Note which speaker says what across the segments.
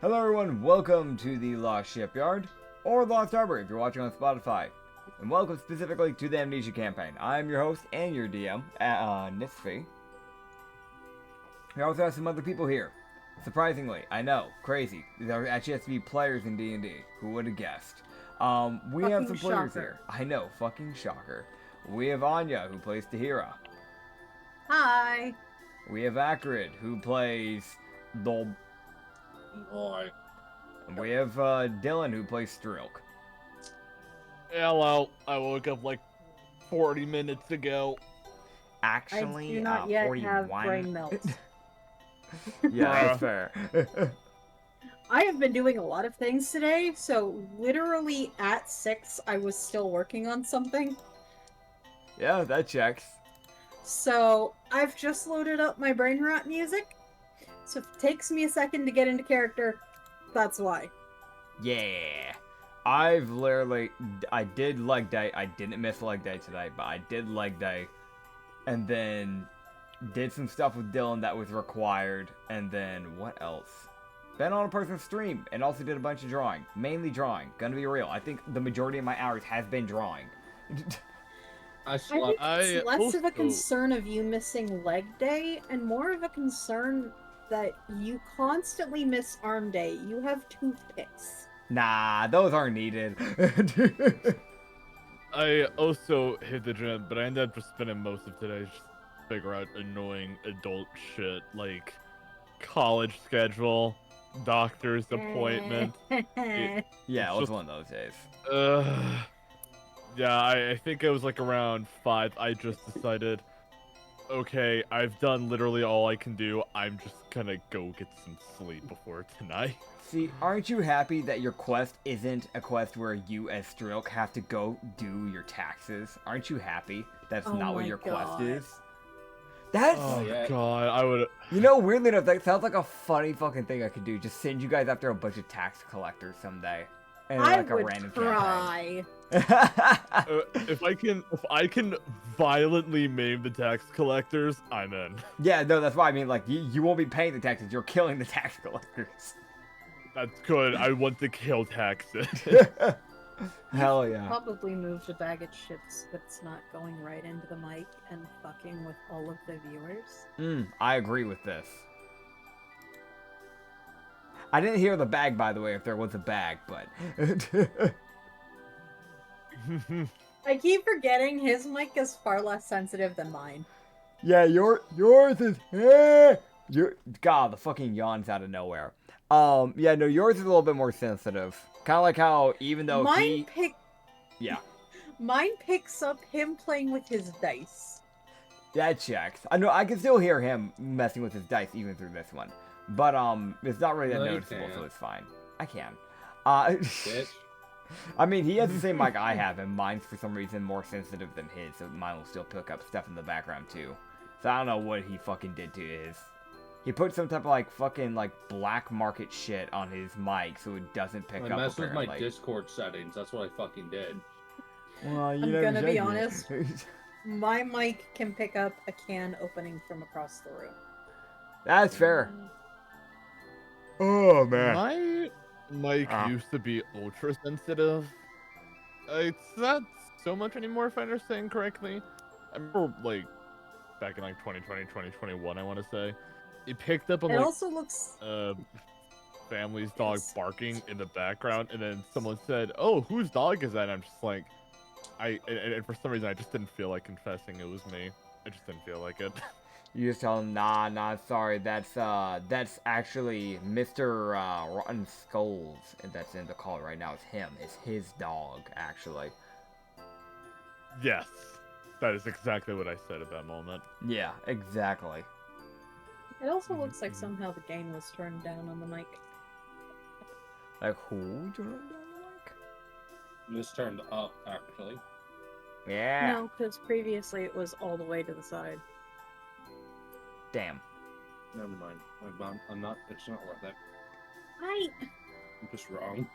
Speaker 1: Hello everyone, welcome to the Lost Shipyard, or Lost Harbor if you're watching on Spotify. And welcome specifically to the Amnesia campaign. I am your host and your DM, Nitsify. We also have some other people here. Surprisingly, I know, crazy. There actually has to be players in D&D. Who would have guessed? We have some players here. I know, fucking shocker. We have Anya, who plays Tahira.
Speaker 2: Hi.
Speaker 1: We have Acrid, who plays Dol.
Speaker 3: Hi.
Speaker 1: And we have Dylan, who plays Strilk.
Speaker 3: Hello. I woke up like 40 minutes ago.
Speaker 1: Actually,
Speaker 2: I do not yet
Speaker 1: 41.
Speaker 2: have brain melt.
Speaker 1: Yeah, that's fair.
Speaker 2: I have been doing a lot of things today, so literally at 6 I was still working on something.
Speaker 1: Yeah, that checks.
Speaker 2: So I've just loaded up my brain rot music. So if it takes me a second to get into character, that's why.
Speaker 1: Yeah. I did leg day. I didn't miss leg day today, but I did leg day. And then did some stuff with Dylan that was required. And then what else? Been on a person's stream and also did a bunch of drawing. Mainly drawing. Gonna be real. I think the majority of my hours has been drawing.
Speaker 2: I think it's less of a concern of you missing leg day and more of a concern that you constantly miss arm day. You have toothpicks.
Speaker 1: Nah, those aren't needed.
Speaker 3: I also hit the gym, but I ended up just spending most of today just figure out annoying adult shit like college schedule, doctor's appointment.
Speaker 1: Yeah, it was one of those days.
Speaker 3: Yeah, I think it was like around 5. I just decided, okay, I've done literally all I can do. I'm just gonna go get some sleep before tonight.
Speaker 1: See, aren't you happy that your quest isn't a quest where you as Strilk have to go do your taxes? Aren't you happy that's not what your quest is? That's...
Speaker 3: Oh god, I would...
Speaker 1: You know, weirdly enough, that sounds like a funny fucking thing I could do. Just send you guys after a bunch of tax collectors someday. And like a random
Speaker 2: try.
Speaker 3: If I can violently maim the tax collectors, I'm in.
Speaker 1: Yeah, no, that's why I mean, like, you won't be paying the taxes, you're killing the tax collectors.
Speaker 3: That's good. I want to kill taxes.
Speaker 1: Hell yeah.
Speaker 2: Probably move the bag of chips, but it's not going right into the mic and fucking with all of the viewers.
Speaker 1: I agree with this. I didn't hear the bag, by the way, if there was a bag, but...
Speaker 2: I keep forgetting his mic is far less sensitive than mine.
Speaker 1: Yeah, yours is... God, the fucking yawn's out of nowhere. Yeah, no, yours is a little bit more sensitive. Kind of like how, even though Yeah.
Speaker 2: Mine picks up him playing with his dice.
Speaker 1: That checks. I know, I can still hear him messing with his dice even through this one. But, it's not really that noticeable, so it's fine. I can.
Speaker 3: Bitch.
Speaker 1: I mean, he has the same mic I have, and mine's for some reason more sensitive than his, so mine will still pick up stuff in the background, too. So I don't know what he fucking did to his. He put some type of, like, fucking, like, black market shit on his mic, so it doesn't pick up,
Speaker 4: I messed with my Discord settings, that's what I fucking did.
Speaker 1: Well,
Speaker 2: I'm gonna be honest, my mic can pick up a can opening from across the room.
Speaker 1: That's fair. Oh, man.
Speaker 3: My mic used to be ultra sensitive. It's not so much anymore, if I understand correctly. I remember, like, back in, like, 2020, 2021, I want to say. It picked up on,
Speaker 2: It
Speaker 3: like,
Speaker 2: also looks...
Speaker 3: family's dog barking in the background, and then someone said, oh, whose dog is that? And I'm just like... And for some reason, I just didn't feel like confessing it was me. I just didn't feel like it.
Speaker 1: You just tell him, nah, sorry, that's actually Mr. Rotten Skulls that's in the call right now. It's him. It's his dog, actually.
Speaker 3: Yes. That is exactly what I said at that moment.
Speaker 1: Yeah, exactly.
Speaker 2: It also looks like somehow the gain was turned down on the mic.
Speaker 1: Like, who turned down the mic?
Speaker 4: It was turned up, actually.
Speaker 1: Yeah.
Speaker 2: No, because previously it was all the way to the side.
Speaker 1: Damn.
Speaker 4: Never mind. I'm not, it's not worth it.
Speaker 2: I'm
Speaker 4: just wrong.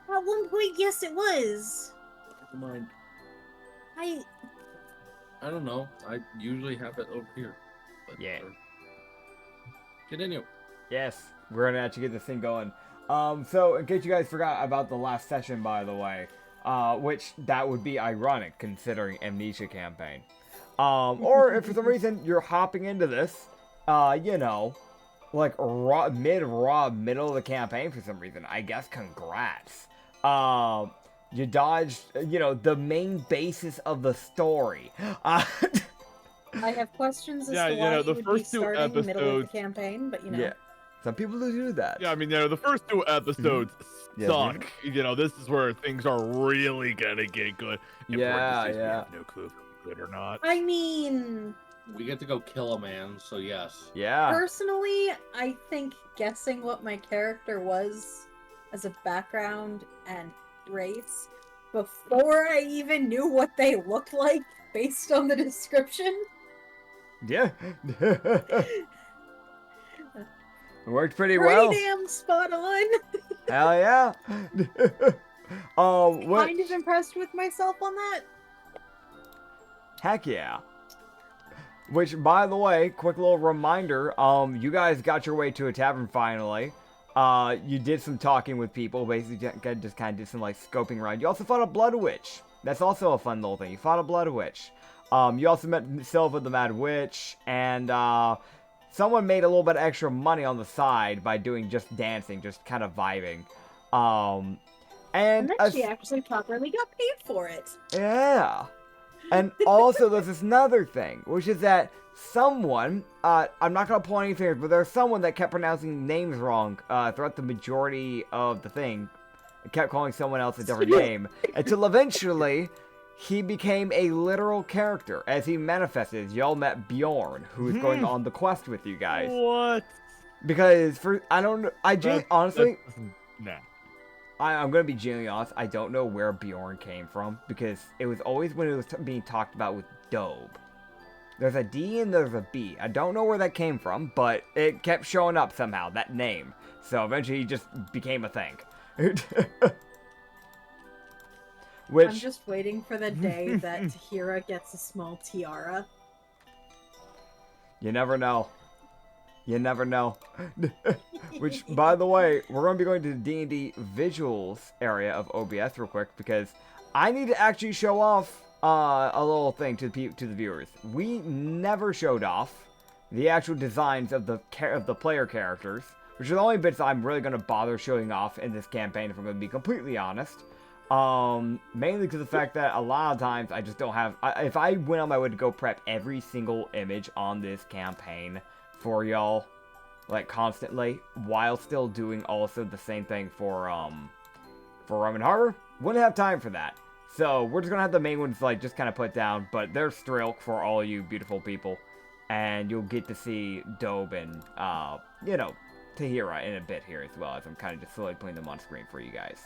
Speaker 2: At one point, yes it was!
Speaker 4: Never mind. I don't know. I usually have it over here. But
Speaker 1: yeah.
Speaker 4: Continue.
Speaker 1: Yes. we're gonna actually get this thing going. So in case you guys forgot about the last session, by the way, which that would be ironic considering Amnesia campaign. Or if for some reason you're hopping into this, you know, like middle of the campaign for some reason, I guess congrats. You dodged, you know, the main basis of the story.
Speaker 2: I have questions as to
Speaker 3: you
Speaker 2: why
Speaker 3: know,
Speaker 2: you
Speaker 3: the
Speaker 2: would be
Speaker 3: first two
Speaker 2: starting middle of the
Speaker 3: episodes.
Speaker 2: campaign, but you know.
Speaker 1: Yeah. Some people do that.
Speaker 3: Yeah, I mean, you know, the first two episodes
Speaker 1: Yeah,
Speaker 3: suck. You know, this is where things are really gonna get good. And
Speaker 1: Yeah,
Speaker 3: parentheses, we
Speaker 1: yeah.
Speaker 3: have no clue if it's good or not.
Speaker 2: I mean,
Speaker 4: We get to go kill a man, so yes.
Speaker 1: Yeah.
Speaker 2: personally, I think guessing what my character was as a background and race before I even knew what they looked like based on the description.
Speaker 1: Yeah. It worked pretty
Speaker 2: Pretty
Speaker 1: well.
Speaker 2: damn spot on.
Speaker 1: Hell yeah. What?
Speaker 2: Kind of impressed with myself on that.
Speaker 1: Heck yeah. Which, by the way, quick little reminder, you guys got your way to a tavern finally. You did some talking with people, basically just kind of did some, like, scoping around. You also fought a Blood Witch. That's also a fun little thing. You fought a Blood Witch. You also met Sylva the Mad Witch, and, someone made a little bit of extra money on the side by doing just dancing, just kind of vibing. And
Speaker 2: then she actually properly got paid for it.
Speaker 1: yeah. And also, there's this another thing, which is that someone, I'm not going to point any fingers, but there's someone that kept pronouncing names wrong throughout the majority of the thing. Kept calling someone else a different name. Until eventually, he became a literal character. As he manifested, y'all met Bjorn, who is going on the quest with you guys.
Speaker 3: What?
Speaker 1: Because, I don't know, honestly...
Speaker 3: Nah.
Speaker 1: I'm going to be genuinely honest, I don't know where Bjorn came from, because it was always when it was being talked about with Dobe. There's a D and there's a B. I don't know where that came from, but it kept showing up somehow, that name. So eventually he just became a thing. Which...
Speaker 2: I'm just waiting for the day that Tahira gets a small tiara.
Speaker 1: You never know. You never know. Which, by the way, we're going to be going to the D&D visuals area of OBS real quick, because I need to actually show off a little thing to the viewers. We never showed off the actual designs of the player characters, which are the only bits I'm really going to bother showing off in this campaign, if I'm going to be completely honest. Mainly because of the fact that a lot of times I just don't have... if I went on my way to go prep every single image on this campaign for y'all, like, constantly, while still doing also the same thing for Roman Harbor, wouldn't have time for that. So, we're just gonna have the main ones, like, just kind of put down, but there's Strilk for all you beautiful people, and you'll get to see Dobe and, you know, Tahira in a bit here as well, as I'm kind of just slowly putting them on screen for you guys.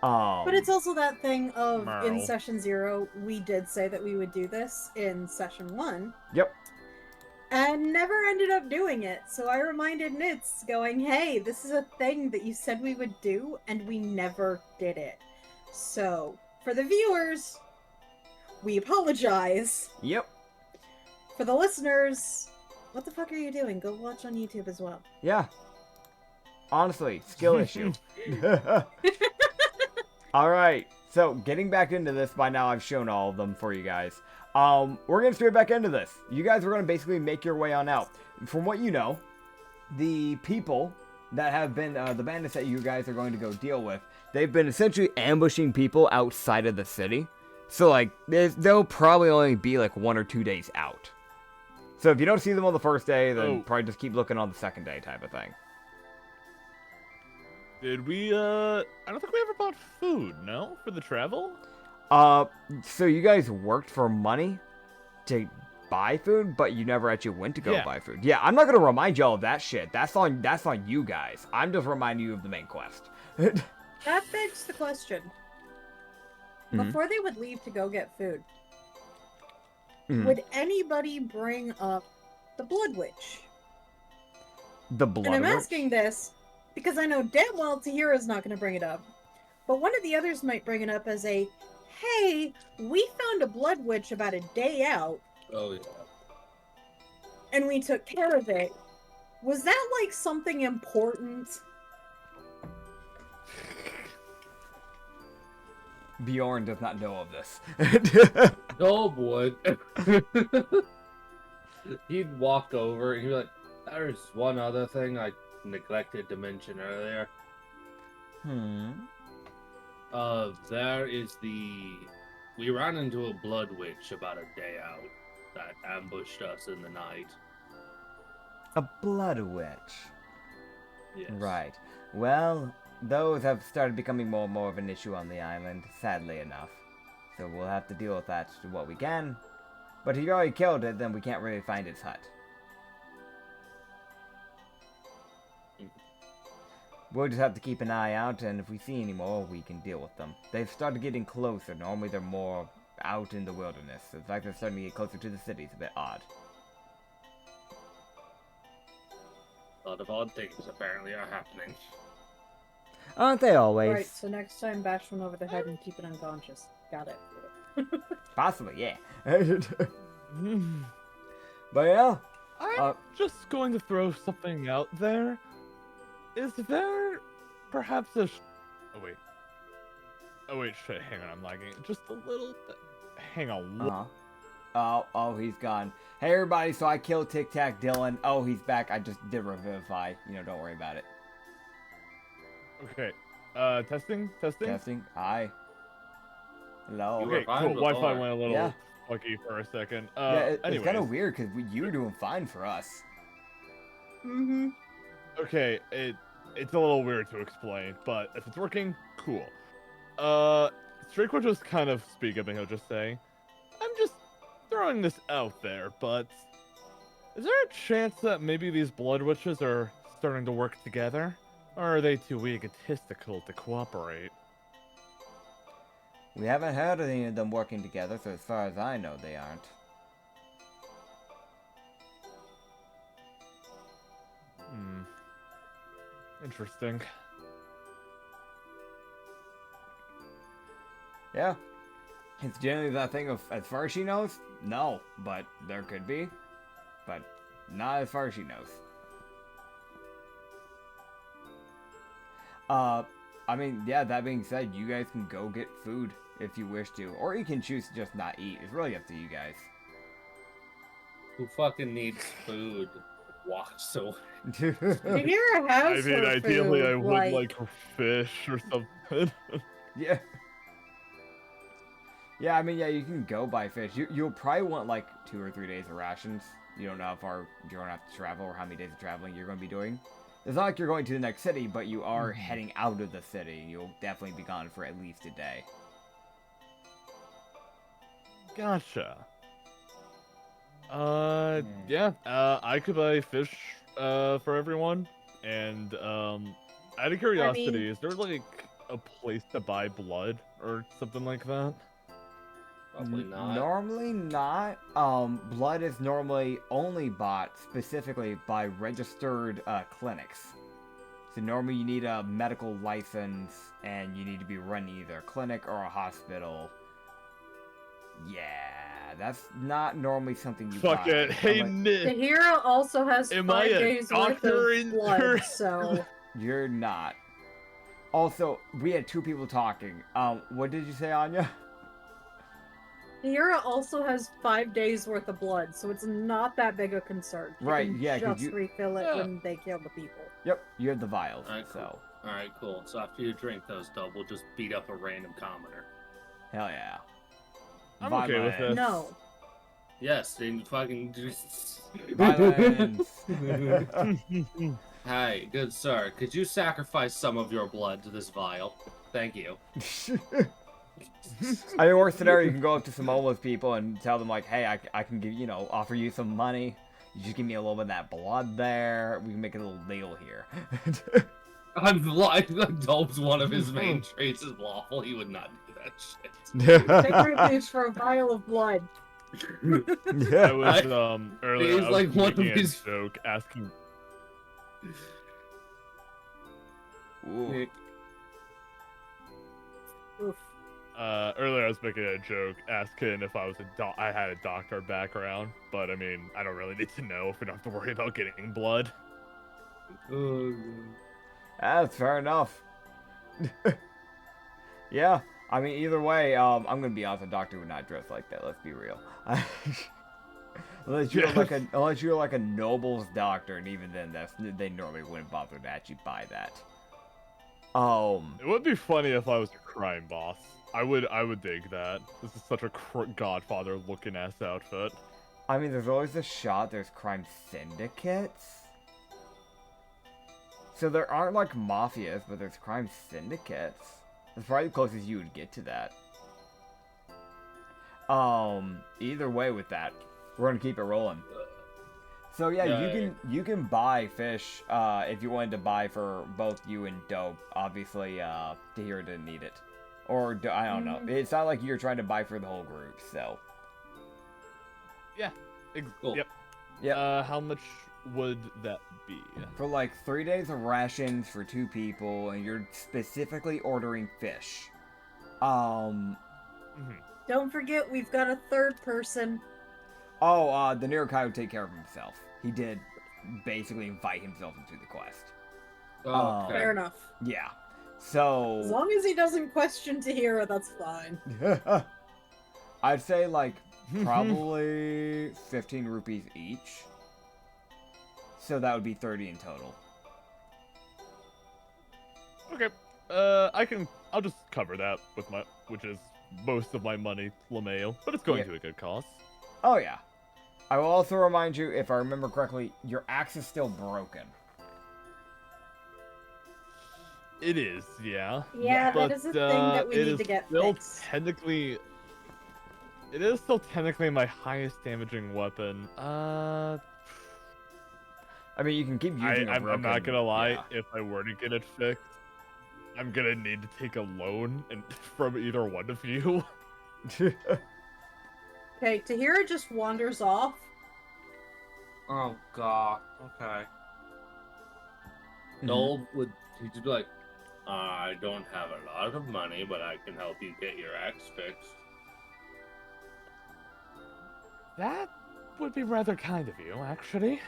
Speaker 2: But it's also that thing of, in
Speaker 3: Merle.
Speaker 2: session 0, we did say that we would do this in session 1.
Speaker 1: Yep.
Speaker 2: And never ended up doing it. So I reminded Nitz, going, hey, this is a thing that you said we would do, and we never did it. So, for the viewers, we apologize.
Speaker 1: Yep.
Speaker 2: For the listeners, what the fuck are you doing? Go watch on YouTube as well.
Speaker 1: Yeah. Honestly, skill issue. Alright, so getting back into this, by now I've shown all of them for you guys. We're going to straight back into this. You guys are going to basically make your way on out. From what you know, the people that have been, the bandits that you guys are going to go deal with, they've been essentially ambushing people outside of the city. So, like, they'll probably only be, like, 1 or 2 days out. So if you don't see them on the first day, then probably just keep looking on the second day type of thing.
Speaker 3: Did we, I don't think we ever bought food, no? For the travel?
Speaker 1: So you guys worked for money to buy food, but you never actually went to go buy food. Yeah, I'm not gonna remind y'all of that shit. That's on you guys. I'm just reminding you of the main quest.
Speaker 2: That begs the question. Before they would leave to go get food, would anybody bring up the Blood Witch?
Speaker 1: The Blood Witch?
Speaker 2: And I'm asking this because I know damn well Tahira's not going to bring it up. But one of the others might bring it up as a, hey, we found a Blood Witch about a day out.
Speaker 4: Oh, yeah.
Speaker 2: And we took care of it. Was that like something important?
Speaker 1: Bjorn does not know of this.
Speaker 4: Oh boy. He'd walk over and he'd be like, "There's one other thing I neglected to mention earlier. There is we ran into a blood witch about a day out that ambushed us in the night."
Speaker 1: A blood witch.
Speaker 4: Yes.
Speaker 1: Right. Well, those have started becoming more and more of an issue on the island, sadly enough. So we'll have to deal with that to what we can. But if you already killed it, then we can't really find its hut. We'll just have to keep an eye out, and if we see any more, we can deal with them. They've started getting closer. Normally they're more out in the wilderness. So the fact they're starting to get closer to the city is a bit odd.
Speaker 4: A lot of odd things apparently are happening.
Speaker 1: Aren't they always?
Speaker 2: Right, so next time bash one over the head and keep it unconscious. Got it.
Speaker 1: Possibly, yeah. But yeah.
Speaker 3: I'm just going to throw something out there. Is there perhaps a... Oh, wait. Oh, wait, shit. Hang on, I'm lagging. Just a little bit. Hang on.
Speaker 1: Oh, he's gone. Hey, everybody, so I killed Tic Tac Dylan. Oh, he's back. I just did Revivify. Don't worry about it.
Speaker 3: Okay. Testing?
Speaker 1: Testing. Hi. Hello.
Speaker 3: Okay, cool. Wi-Fi went a little funky for a second.
Speaker 1: Yeah, it's kind of
Speaker 3: anyways.
Speaker 1: weird because you were doing fine for us.
Speaker 2: Mm-hmm.
Speaker 3: Okay, it's a little weird to explain, but if it's working, cool. Straight will just kind of speak up and he'll just say, I'm just throwing this out there, but is there a chance that maybe these blood witches are starting to work together? Or are they too egotistical to cooperate?
Speaker 1: We haven't heard of any of them working together, so as far as I know, they aren't.
Speaker 3: Interesting.
Speaker 1: Yeah. It's generally that thing of, as far as she knows, no, but there could be. But not as far as she knows. I mean, yeah, that being said, you guys can go get food if you wish to. Or you can choose to just not eat. It's really up to you guys.
Speaker 4: Who fucking needs food? Walks away.
Speaker 2: You're a house.
Speaker 3: I mean, ideally, I would like a fish or something.
Speaker 1: Yeah. Yeah, I mean, yeah, you can go buy fish. You'll probably want like 2 or 3 days of rations. You don't know how far you're going to have to travel or how many days of traveling you're going to be doing. It's not like you're going to the next city, but you are heading out of the city. You'll definitely be gone for at least a day.
Speaker 3: Gotcha. Yeah, I could buy fish, for everyone. And, out of curiosity, is there, like, a place to buy blood or something like that?
Speaker 4: Probably not.
Speaker 1: Normally not. Blood is normally only bought specifically by registered clinics. So normally you need a medical license and you need to be running either a clinic or a hospital. Yeah, that's not normally something you
Speaker 3: Fuck
Speaker 1: buy.
Speaker 3: it. Hey,
Speaker 2: The
Speaker 3: Nick.
Speaker 2: hero also has
Speaker 3: Am
Speaker 2: 5
Speaker 3: I a
Speaker 2: days worth
Speaker 3: doctor
Speaker 2: of
Speaker 3: in
Speaker 2: blood,
Speaker 3: her?
Speaker 2: so...
Speaker 1: You're not. Also, we had 2 people talking. What did you say, Anya?
Speaker 2: The hero also has 5 days worth of blood, so it's not that big a concern. You
Speaker 1: Right,
Speaker 2: can
Speaker 1: yeah, 'cause
Speaker 2: just
Speaker 1: you-
Speaker 2: refill it
Speaker 3: Yeah.
Speaker 2: when they kill the people.
Speaker 1: Yep, you have the vials,
Speaker 4: Alright, cool.
Speaker 1: so
Speaker 4: Alright, cool. So after you drink those, though, we'll just beat up a random commoner.
Speaker 1: hell yeah.
Speaker 3: I'm okay with this.
Speaker 2: No.
Speaker 4: Yes, then fucking...
Speaker 1: Violence.
Speaker 4: Hi, good sir. Could you sacrifice some of your blood to this vial? Thank you.
Speaker 1: I mean, worst scenario, you can go up to some homeless people and tell them, like, hey, I can give, offer you some money. You just give me a little bit of that blood there. We can make a little deal here.
Speaker 4: Dolb's one of his main traits is lawful. He would not do that shit.
Speaker 2: Take refuge for a vial of blood.
Speaker 3: I was, earlier,
Speaker 4: He's
Speaker 3: I was
Speaker 4: like one of
Speaker 3: making a
Speaker 4: his-
Speaker 3: joke asking...
Speaker 1: Ooh.
Speaker 2: Oof.
Speaker 3: Earlier I was making a joke asking if I was I had a doctor background, but I mean, I don't really need to know if we don't have to worry about getting blood.
Speaker 4: Oh,
Speaker 1: That's fair enough. Yeah, I mean, either way, I'm gonna be honest, a doctor would not dress like that, let's be real. Unless you're like a noble's doctor, and even then, they normally wouldn't bother to actually buy that.
Speaker 3: It would be funny if I was a crime boss. I would dig that. This is such a Godfather looking ass outfit.
Speaker 1: I mean, there's always a shot there's crime syndicates. So there aren't like mafias, but there's crime syndicates. That's probably the closest you would get to that. Either way with that, we're gonna keep it rolling. So yeah, you can buy fish if you wanted to buy for both you and Dope. Obviously, Tahira didn't need it, or I don't know. It's not like you're trying to buy for the whole group, so.
Speaker 3: Yeah.
Speaker 4: Cool.
Speaker 3: Yep.
Speaker 1: Yeah.
Speaker 3: How much would that be?
Speaker 1: For like 3 days of rations for 2 people, and you're specifically ordering fish.
Speaker 2: Don't forget, we've got a third person.
Speaker 1: Oh, the Nerokai would take care of himself. He did basically invite himself into the quest.
Speaker 4: Okay.
Speaker 2: Fair enough.
Speaker 1: Yeah. So.
Speaker 2: As long as he doesn't question Tahira, that's fine.
Speaker 1: I'd say like probably 15 rupees each. So that would be 30 in total.
Speaker 3: Okay. I'll just cover that with which is most of my money, Lameo, but it's going to a good cause.
Speaker 1: Oh yeah. I will also remind you, if I remember correctly, your axe is still broken.
Speaker 3: It is, yeah.
Speaker 2: Yeah,
Speaker 3: but,
Speaker 2: that is a thing that we need to get fixed.
Speaker 3: It is still technically my highest damaging weapon.
Speaker 1: I mean, you can keep using
Speaker 3: I'm not gonna lie, if I were to get it fixed, I'm gonna need to take a loan from either one of you.
Speaker 2: Okay, Tahira just wanders off.
Speaker 4: Oh god. Okay. Noel he'd just be like, I don't have a lot of money, but I can help you get your axe fixed.
Speaker 3: That would be rather kind of you, actually.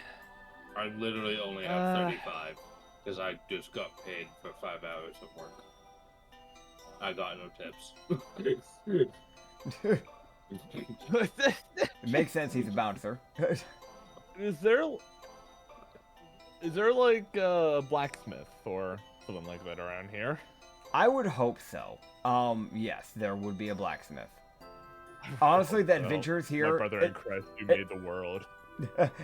Speaker 4: I literally only have 35 because I just got paid for 5 hours of work. I got no tips.
Speaker 1: It makes sense, he's a bouncer.
Speaker 3: Is there like a blacksmith or something like that around here?
Speaker 1: I would hope so. Yes, there would be a blacksmith. Honestly, the adventures here.
Speaker 3: My brother in Christ, you made the world.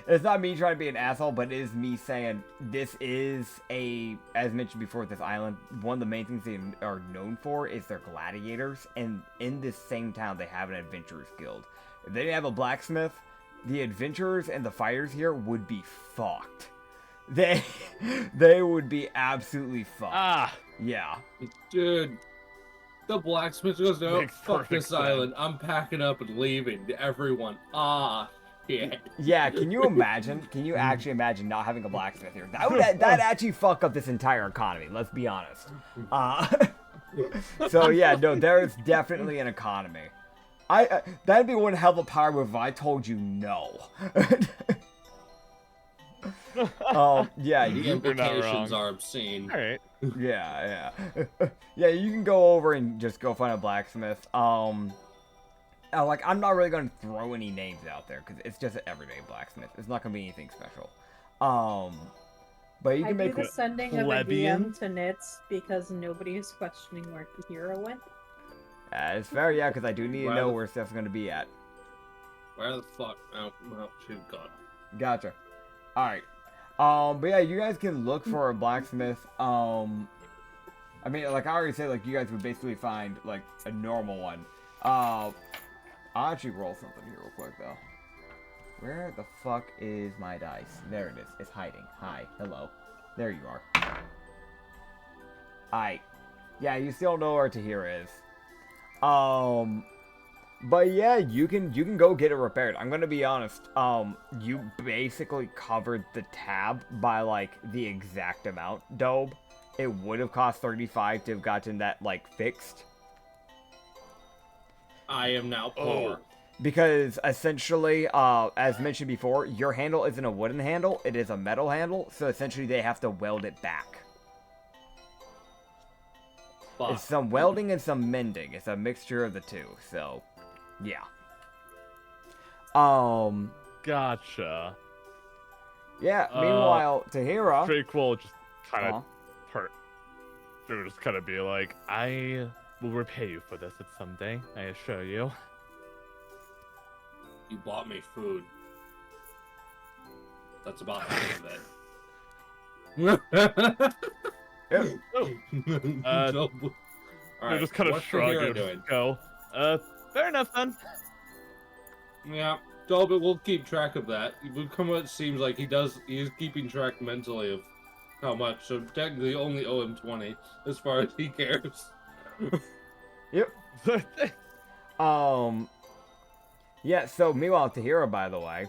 Speaker 1: It's not me trying to be an asshole, but it is me saying this is as mentioned before, this island, one of the main things they are known for is their gladiators, and in this same town they have an adventurers guild. If they didn't have a blacksmith, the adventurers and the fighters here would be fucked. They would be absolutely fucked. Yeah.
Speaker 4: Dude, the blacksmith goes, no,
Speaker 3: Makes
Speaker 4: fuck this
Speaker 3: perfect
Speaker 4: island. I'm packing up and leaving. Everyone, shit.
Speaker 1: Yeah, can you imagine? Can you actually imagine not having a blacksmith here? That'd actually fuck up this entire economy, let's be honest. So yeah, no, there is definitely an economy. That'd be one hell of a power move if I told you no. Yeah,
Speaker 4: The implications are obscene.
Speaker 3: Alright.
Speaker 1: Yeah. Yeah, you can go over and just go find a blacksmith. Like, I'm not really going to throw any names out there, because it's just an everyday blacksmith. It's not going to be anything special. But you can make
Speaker 2: the sending of a
Speaker 3: plebeian?
Speaker 2: DM to Nits, because nobody is questioning where Tahira went.
Speaker 1: It's fair, yeah, because I do need to know where stuff's going to be at.
Speaker 4: Where the fuck? Oh, she's gone.
Speaker 1: Gotcha. Alright. But yeah, you guys can look for a blacksmith. I mean, like I already said, like, you guys would basically find, like, a normal one. I'll actually roll something here real quick, though. Where the fuck is my dice? There it is. It's hiding. Hi. Hello. There you are. Alright. Yeah, you still know where Tahira is. But yeah, you can go get it repaired. I'm gonna be honest. You basically covered the tab by, like, the exact amount, Dobe. It would have cost 35 to have gotten that, like, fixed.
Speaker 4: I am now poor.
Speaker 1: Because essentially, as mentioned before, your handle isn't a wooden handle, it is a metal handle, so essentially they have to weld it back.
Speaker 4: Fuck.
Speaker 1: It's some welding and some mending. It's a mixture of the two, so yeah.
Speaker 3: Gotcha.
Speaker 1: Yeah, meanwhile, Tahira...
Speaker 3: Drake will just kind
Speaker 1: Uh-huh.
Speaker 3: of hurt. She will just kind of be like, I will repay you for this at some day, I assure you.
Speaker 4: You bought me food. That's about half of it.
Speaker 1: Yep.
Speaker 3: They just kind of shrug and
Speaker 4: doing?
Speaker 3: go, fair enough then.
Speaker 4: Yeah, Dolbit will keep track of that. It seems like he's keeping track mentally of how much, so technically you only owe him 20, as far as he cares.
Speaker 1: Yep. Yeah, so meanwhile, Tahira, by the way,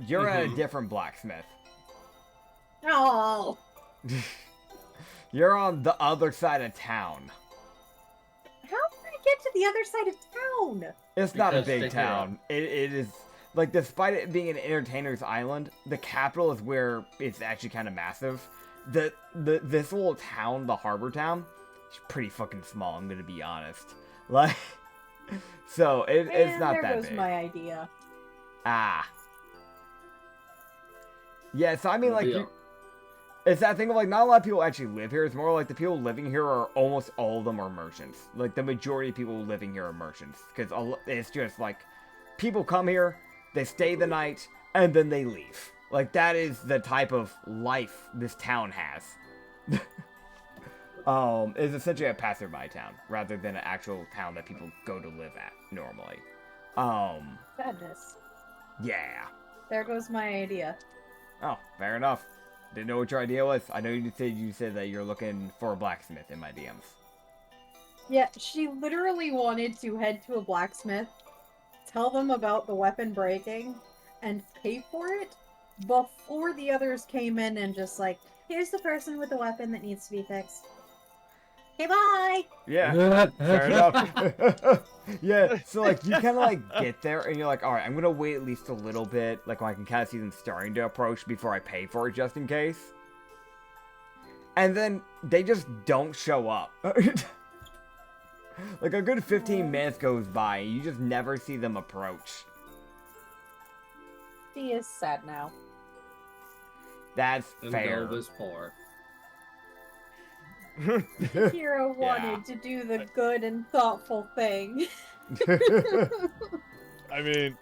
Speaker 1: you're at a different blacksmith.
Speaker 2: Oh,
Speaker 1: You're on the other side of town.
Speaker 2: how did I get to the other side of town?
Speaker 1: It's not a
Speaker 4: Because
Speaker 1: big
Speaker 4: Tahira-
Speaker 1: town. It is, like, despite it being an entertainer's island, the capital is where it's actually kind of massive. This little town, the harbor town, is pretty fucking small, I'm gonna be honest. Like, so it's not
Speaker 2: there
Speaker 1: that
Speaker 2: goes
Speaker 1: big.
Speaker 2: my idea.
Speaker 1: Ah. Yeah, so I mean, like,
Speaker 4: Yeah.
Speaker 1: it's that thing of, like, not a lot of people actually live here. It's more like the people living here are almost all of them are merchants. Like, the majority of people living here are merchants. Because it's just, like, people come here, they stay the night, and then they leave. Like, that is the type of life this town has. It's essentially a passerby town, rather than an actual town that people go to live at, normally.
Speaker 2: Sadness.
Speaker 1: Yeah.
Speaker 2: There goes my idea.
Speaker 1: Oh, fair enough. Didn't know what your idea was. I know you said that you're looking for a blacksmith in my DMs.
Speaker 2: Yeah, she literally wanted to head to a blacksmith, tell them about the weapon breaking, and pay for it before the others came in and just like, here's the person with the weapon that needs to be fixed. Okay, bye!
Speaker 1: Yeah, fair enough. Yeah, so like you kind of like get there and you're like, all right, I'm gonna wait at least a little bit, like when I can kind of see them starting to approach before I pay for it, just in case. And then they just don't show up. Like a good 15 minutes goes by and you just never see them approach.
Speaker 2: She is sad now.
Speaker 1: That's
Speaker 4: And
Speaker 1: fair.
Speaker 4: Dolb is poor.
Speaker 2: Hero wanted to do the good and thoughtful thing.
Speaker 3: I mean,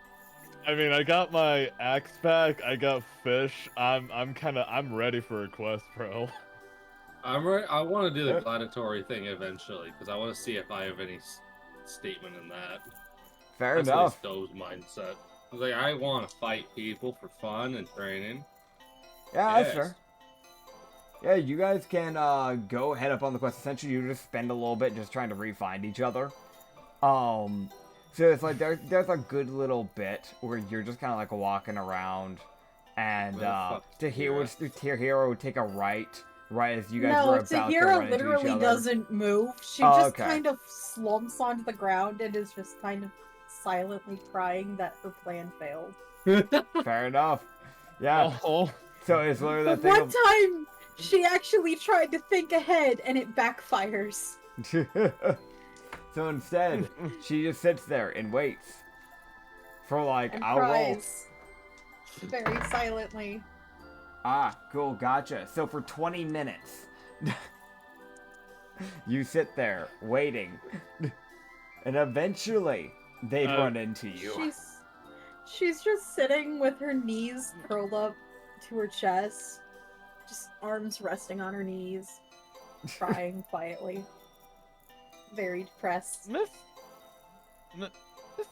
Speaker 3: I got my axe back. I got fish. I'm ready for a quest, bro.
Speaker 4: I want to do the gladiatory thing eventually, because I want to see if I have any statement in that.
Speaker 1: Fair
Speaker 4: That's
Speaker 1: enough.
Speaker 4: Stove's mindset. Like, I want to fight people for fun and training.
Speaker 1: Yeah, that's
Speaker 4: Yes.
Speaker 1: fair. Yeah, you guys can go head up on the quest. Essentially, you just spend a little bit just trying to re-find each other. So it's like there's a good little bit where you're just kind of like walking around, and
Speaker 4: Where the fuck is
Speaker 1: Tahira would take a right as you guys
Speaker 2: No,
Speaker 1: were about to run
Speaker 2: Tahira
Speaker 1: into each
Speaker 2: literally
Speaker 1: other.
Speaker 2: doesn't move. She
Speaker 1: Oh,
Speaker 2: just
Speaker 1: okay.
Speaker 2: kind of slumps onto the ground and is just kind of silently crying that her plan failed.
Speaker 1: Fair enough. Yeah.
Speaker 3: Oh,
Speaker 1: So it's literally that
Speaker 2: But
Speaker 1: thing
Speaker 2: one
Speaker 1: of.
Speaker 2: time, she actually tried to think ahead and it backfires.
Speaker 1: So instead, she just sits there and waits for like
Speaker 2: And
Speaker 1: I'll roll.
Speaker 2: cries. Very silently.
Speaker 1: Ah, cool, gotcha. So for 20 minutes, you sit there waiting, and eventually they run into you.
Speaker 2: She's just sitting with her knees curled up to her chest, just arms resting on her knees, crying quietly. Very depressed.
Speaker 3: Miss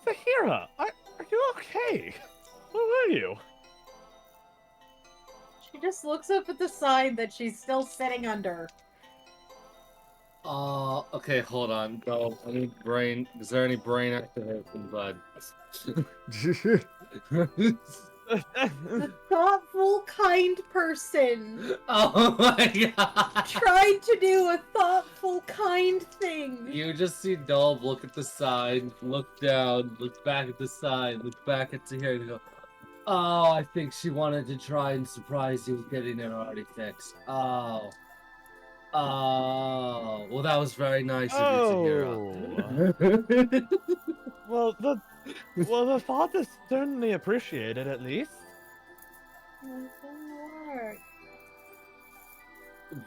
Speaker 3: Tahira, are you okay? Where were you?
Speaker 2: She just looks up at the sign that she's still sitting under.
Speaker 4: Okay, hold on. No, I need brain. Is there any brain activation, bud?
Speaker 2: The thoughtful, kind person
Speaker 4: Oh my god!
Speaker 2: tried to do a thoughtful, kind thing.
Speaker 4: You just see Dolb look at the side, look down, look back at the side, look back at Tahir, and go, "Oh, I think she wanted to try and surprise you with getting it already fixed. Oh. Oh. Well, that was very nice of you, Tahira."
Speaker 3: Well, the thought is certainly appreciated, at least.
Speaker 2: It didn't work.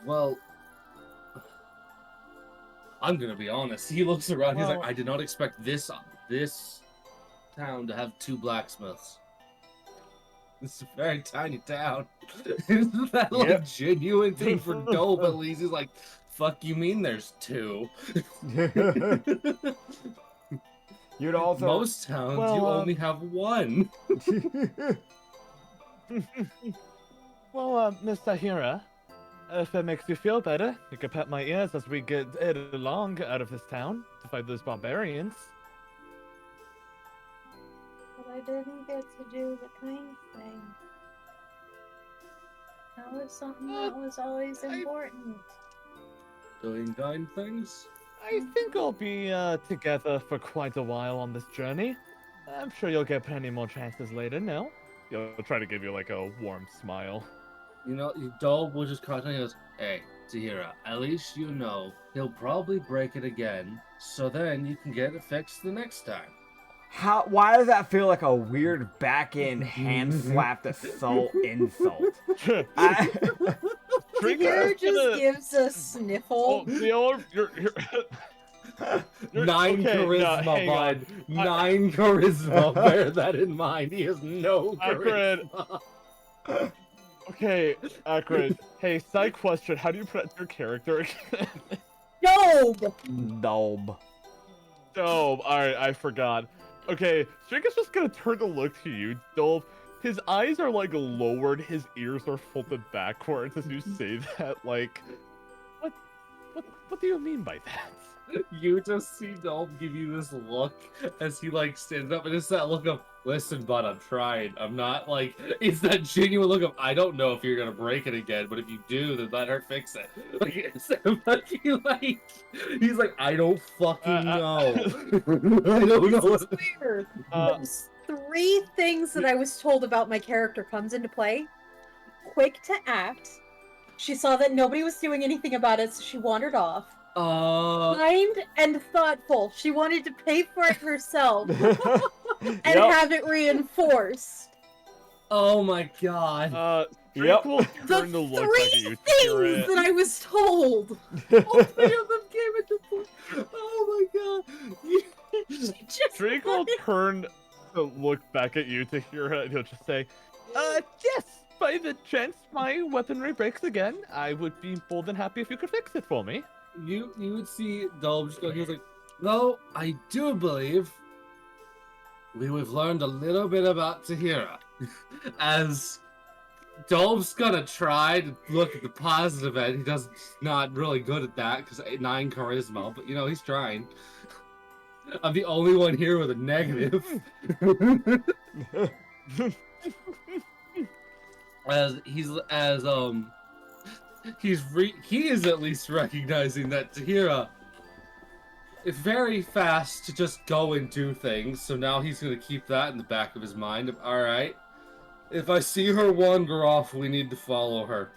Speaker 4: Well, I'm gonna be honest. He looks around. He's like,
Speaker 3: Well-
Speaker 4: "I did not expect this town to have 2 blacksmiths. This is a very tiny town." Isn't that like
Speaker 1: Yep.
Speaker 4: genuine thing for Dope? At least he's like, "Fuck you mean there's 2?"
Speaker 1: You'd also
Speaker 4: Most towns you
Speaker 3: Well,
Speaker 4: only have 1.
Speaker 3: Well, Miss Tahira, if it makes you feel better, you can pet my ears as we get along out of this town to fight those barbarians.
Speaker 2: But I didn't get to do the kind thing. That was something that was always important.
Speaker 4: Doing kind things.
Speaker 3: I think we'll be together for quite a while on this journey. I'm sure you'll get plenty more chances later, no? He'll try to give you like a warm smile.
Speaker 4: You know, Dolb will just constantly goes, "Hey, Tahira, at least you know he'll probably break it again, so then you can get it fixed the next time."
Speaker 1: why does that feel like a weird back end hand slap assault insult? I,
Speaker 2: Tahir just gives a
Speaker 3: Oh,
Speaker 2: sniffle.
Speaker 3: you're
Speaker 4: 9
Speaker 3: okay,
Speaker 4: charisma,
Speaker 3: hang on.
Speaker 4: bud. 9 charisma. Bear that in mind. He has no
Speaker 3: Acrid.
Speaker 4: charisma.
Speaker 3: Okay, Acrid. Hey, side question. How do you pronounce your character again?
Speaker 2: Nope!
Speaker 1: Dolb.
Speaker 3: Dolb. Alright, I forgot. Okay, Strink is just gonna turn to look to you, Dolb. His eyes are like lowered, his ears are folded backwards as you say that. Like, what do you mean by that?
Speaker 4: You just see Dolb give you this look as he like stands up, and it's that look of, "Listen, bud, I'm trying. I'm not like." It's that genuine look of, "I don't know if you're gonna break it again, but if you do, then let her fix it." Like, it's like he's like, "I don't fucking know. I don't know."
Speaker 2: This is weird. There's 3 things that I was told about my character comes into play. Quick to act. She saw that nobody was doing anything about it, so she wandered off. Kind and thoughtful. She wanted to pay for it herself and have it reinforced.
Speaker 4: Oh my god.
Speaker 3: Strink will
Speaker 2: The
Speaker 3: turn to look
Speaker 2: 3
Speaker 3: back at you to hear
Speaker 2: things
Speaker 3: it.
Speaker 2: that I was told.
Speaker 4: All 3 of them came into play. Oh my god.
Speaker 2: She just
Speaker 3: Strink will
Speaker 2: wanted-
Speaker 3: turn to look back at you to hear it, and he'll just say, yes, by the chance my weaponry breaks again, I would be more than happy if you could fix it for me.
Speaker 4: You would see Dolb just go, he was like, "Though I do believe we've learned a little bit about Tahira." As Dolb's gonna try to look at the positive end, he's not really good at that because 9 charisma, but you know, he's trying. I'm the only one here with a negative. He is at least recognizing that Tahira is very fast to just go and do things, so now he's gonna keep that in the back of his mind of, alright, if I see her wander off, we need to follow her.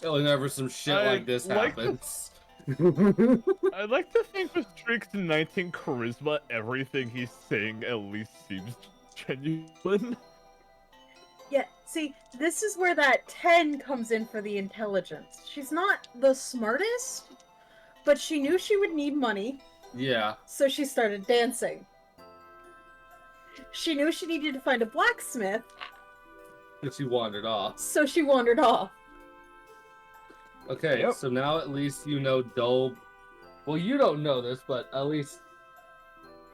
Speaker 4: Whenever some shit like this happens.
Speaker 3: I'd like to think with Strink's 19 charisma, everything he's saying at least seems genuine.
Speaker 2: Yeah, see, this is where that 10 comes in for the intelligence. She's not the smartest, but she knew she would need money,
Speaker 4: Yeah.
Speaker 2: so she started dancing. She knew she needed to find a blacksmith,
Speaker 4: And she wandered off.
Speaker 2: so she wandered off.
Speaker 4: Okay,
Speaker 1: Yep.
Speaker 4: so now at least you know Dolb. Well, you don't know this, but at least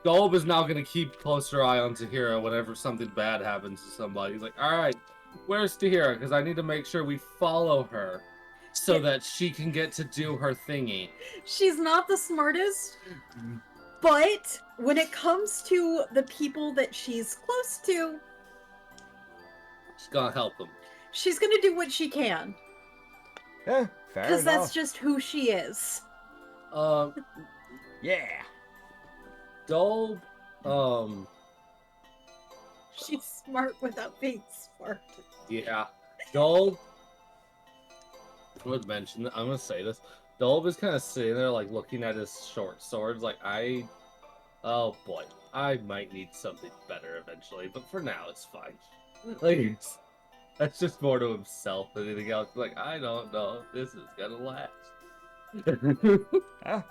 Speaker 4: Dolb is now going to keep closer eye on Tahira whenever something bad happens to somebody. He's like, alright, where's Tahira? Because I need to make sure we follow her so that she can get to do her thingy.
Speaker 2: She's not the smartest, but when it comes to the people that she's close to,
Speaker 4: She's gonna help him.
Speaker 2: She's gonna do what she can.
Speaker 1: Yeah, fair
Speaker 2: Because
Speaker 1: enough.
Speaker 2: that's just who she is.
Speaker 1: Yeah.
Speaker 4: Dolb,
Speaker 2: She's smart without being smart.
Speaker 4: yeah. Dolb, I would mention, I'm gonna say this. Dolb is kind of sitting there, like, looking at his short swords, like, oh boy, I might need something better eventually, but for now, it's fine. Like, that's just more to himself than anything else. Like, I don't know if this is gonna last.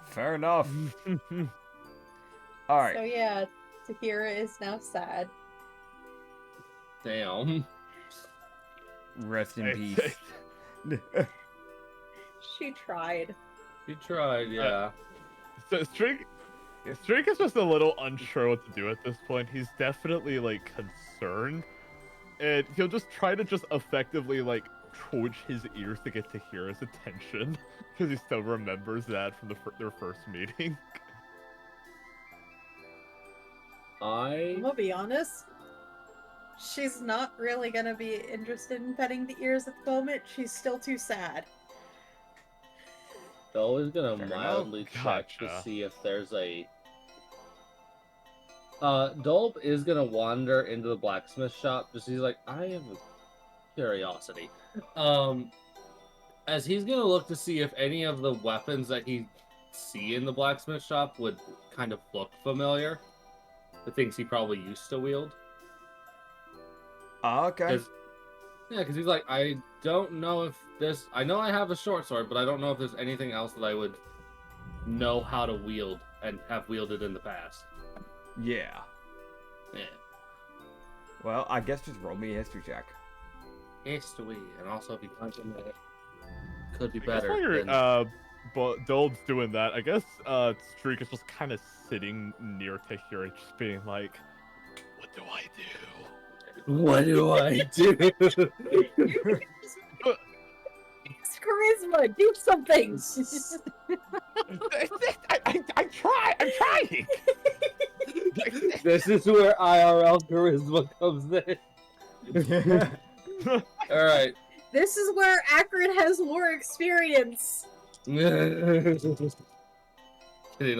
Speaker 1: Fair enough. Alright.
Speaker 2: So yeah, Tahira is now sad.
Speaker 4: Damn.
Speaker 1: Rest in peace.
Speaker 2: She tried.
Speaker 4: He tried, yeah.
Speaker 3: So Streak is just a little unsure what to do at this point. He's definitely like concerned, and he'll just try to just effectively like twitch his ears to get Tahira's attention because he still remembers that from their first meeting.
Speaker 2: I'm gonna be honest. She's not really gonna be interested in petting the ears at the moment. She's still too sad.
Speaker 4: Dolb is gonna
Speaker 1: Fair
Speaker 4: mildly
Speaker 3: enough.
Speaker 4: check to
Speaker 3: Gotcha.
Speaker 4: see if there's a. Dolb is gonna wander into the blacksmith shop just he's like, I have a curiosity. As he's gonna look to see if any of the weapons that he see in the blacksmith shop would kind of look familiar. The things he probably used to wield.
Speaker 1: Okay.
Speaker 4: Because he's like, I don't know if this. I know I have a short sword, but I don't know if there's anything else that I would know how to wield and have wielded in the past.
Speaker 1: Yeah.
Speaker 4: Yeah.
Speaker 1: Well, I guess just roll me a history check.
Speaker 4: History, and also if you punch him in it, could be
Speaker 3: I guess
Speaker 4: better.
Speaker 3: while you're,
Speaker 4: than-
Speaker 3: Dolb's doing that, I guess Streak is just kind of sitting near Tahira, just being like, "What do I do?"
Speaker 4: What do I do?
Speaker 2: It's charisma. Do something.
Speaker 3: I'm trying.
Speaker 4: This is where IRL charisma comes in. All right.
Speaker 2: This is where Acrid has more experience.
Speaker 4: Getting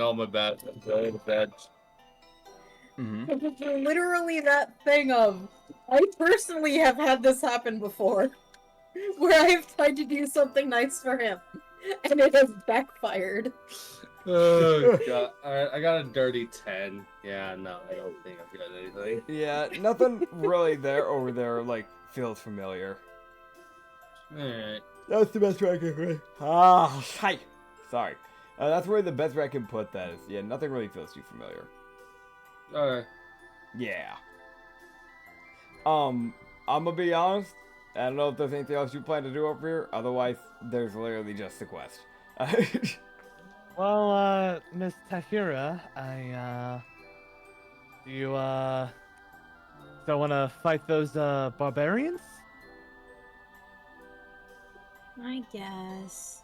Speaker 4: all my bad.
Speaker 1: Mm-hmm.
Speaker 2: Literally that thing of, I personally have had this happen before, where I've tried to do something nice for him, and it has backfired.
Speaker 4: Oh god! Alright, I got a dirty 10. Yeah, no, I don't think I've got anything.
Speaker 1: Yeah, nothing really over there, like, feels familiar.
Speaker 4: Alright.
Speaker 1: That's the best way I can put. Ah, hi. Sorry. That's where the best way I can put that is. Yeah, nothing really feels too familiar.
Speaker 4: Alright.
Speaker 1: Yeah. I'm gonna be honest. I don't know if there's anything else you plan to do over here. Otherwise, there's literally just the quest.
Speaker 3: Well, Miss Tahira, you still want to fight those barbarians?
Speaker 2: I guess.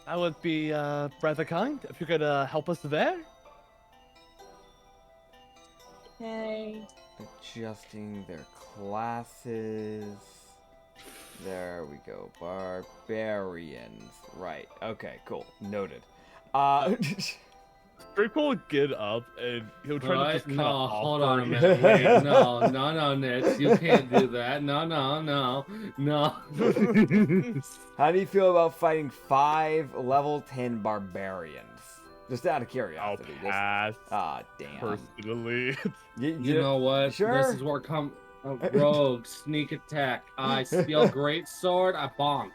Speaker 3: That would be rather kind if you could help us there.
Speaker 2: Okay.
Speaker 1: Adjusting their classes. There we go. Barbarians. Right. Okay, cool. Noted.
Speaker 3: Drake will get up and he'll try to just kind
Speaker 4: no,
Speaker 3: of
Speaker 4: hold on a minute. Wait, no, Nitz. You can't do that. No.
Speaker 1: How do you feel about fighting 5 level 10 barbarians? Just out of
Speaker 3: I'll
Speaker 1: curiosity.
Speaker 3: pass.
Speaker 1: Ah, damn.
Speaker 3: Personally.
Speaker 4: You know what?
Speaker 1: Sure.
Speaker 4: This is where rogue sneak attack. I steal great sword. I bonk.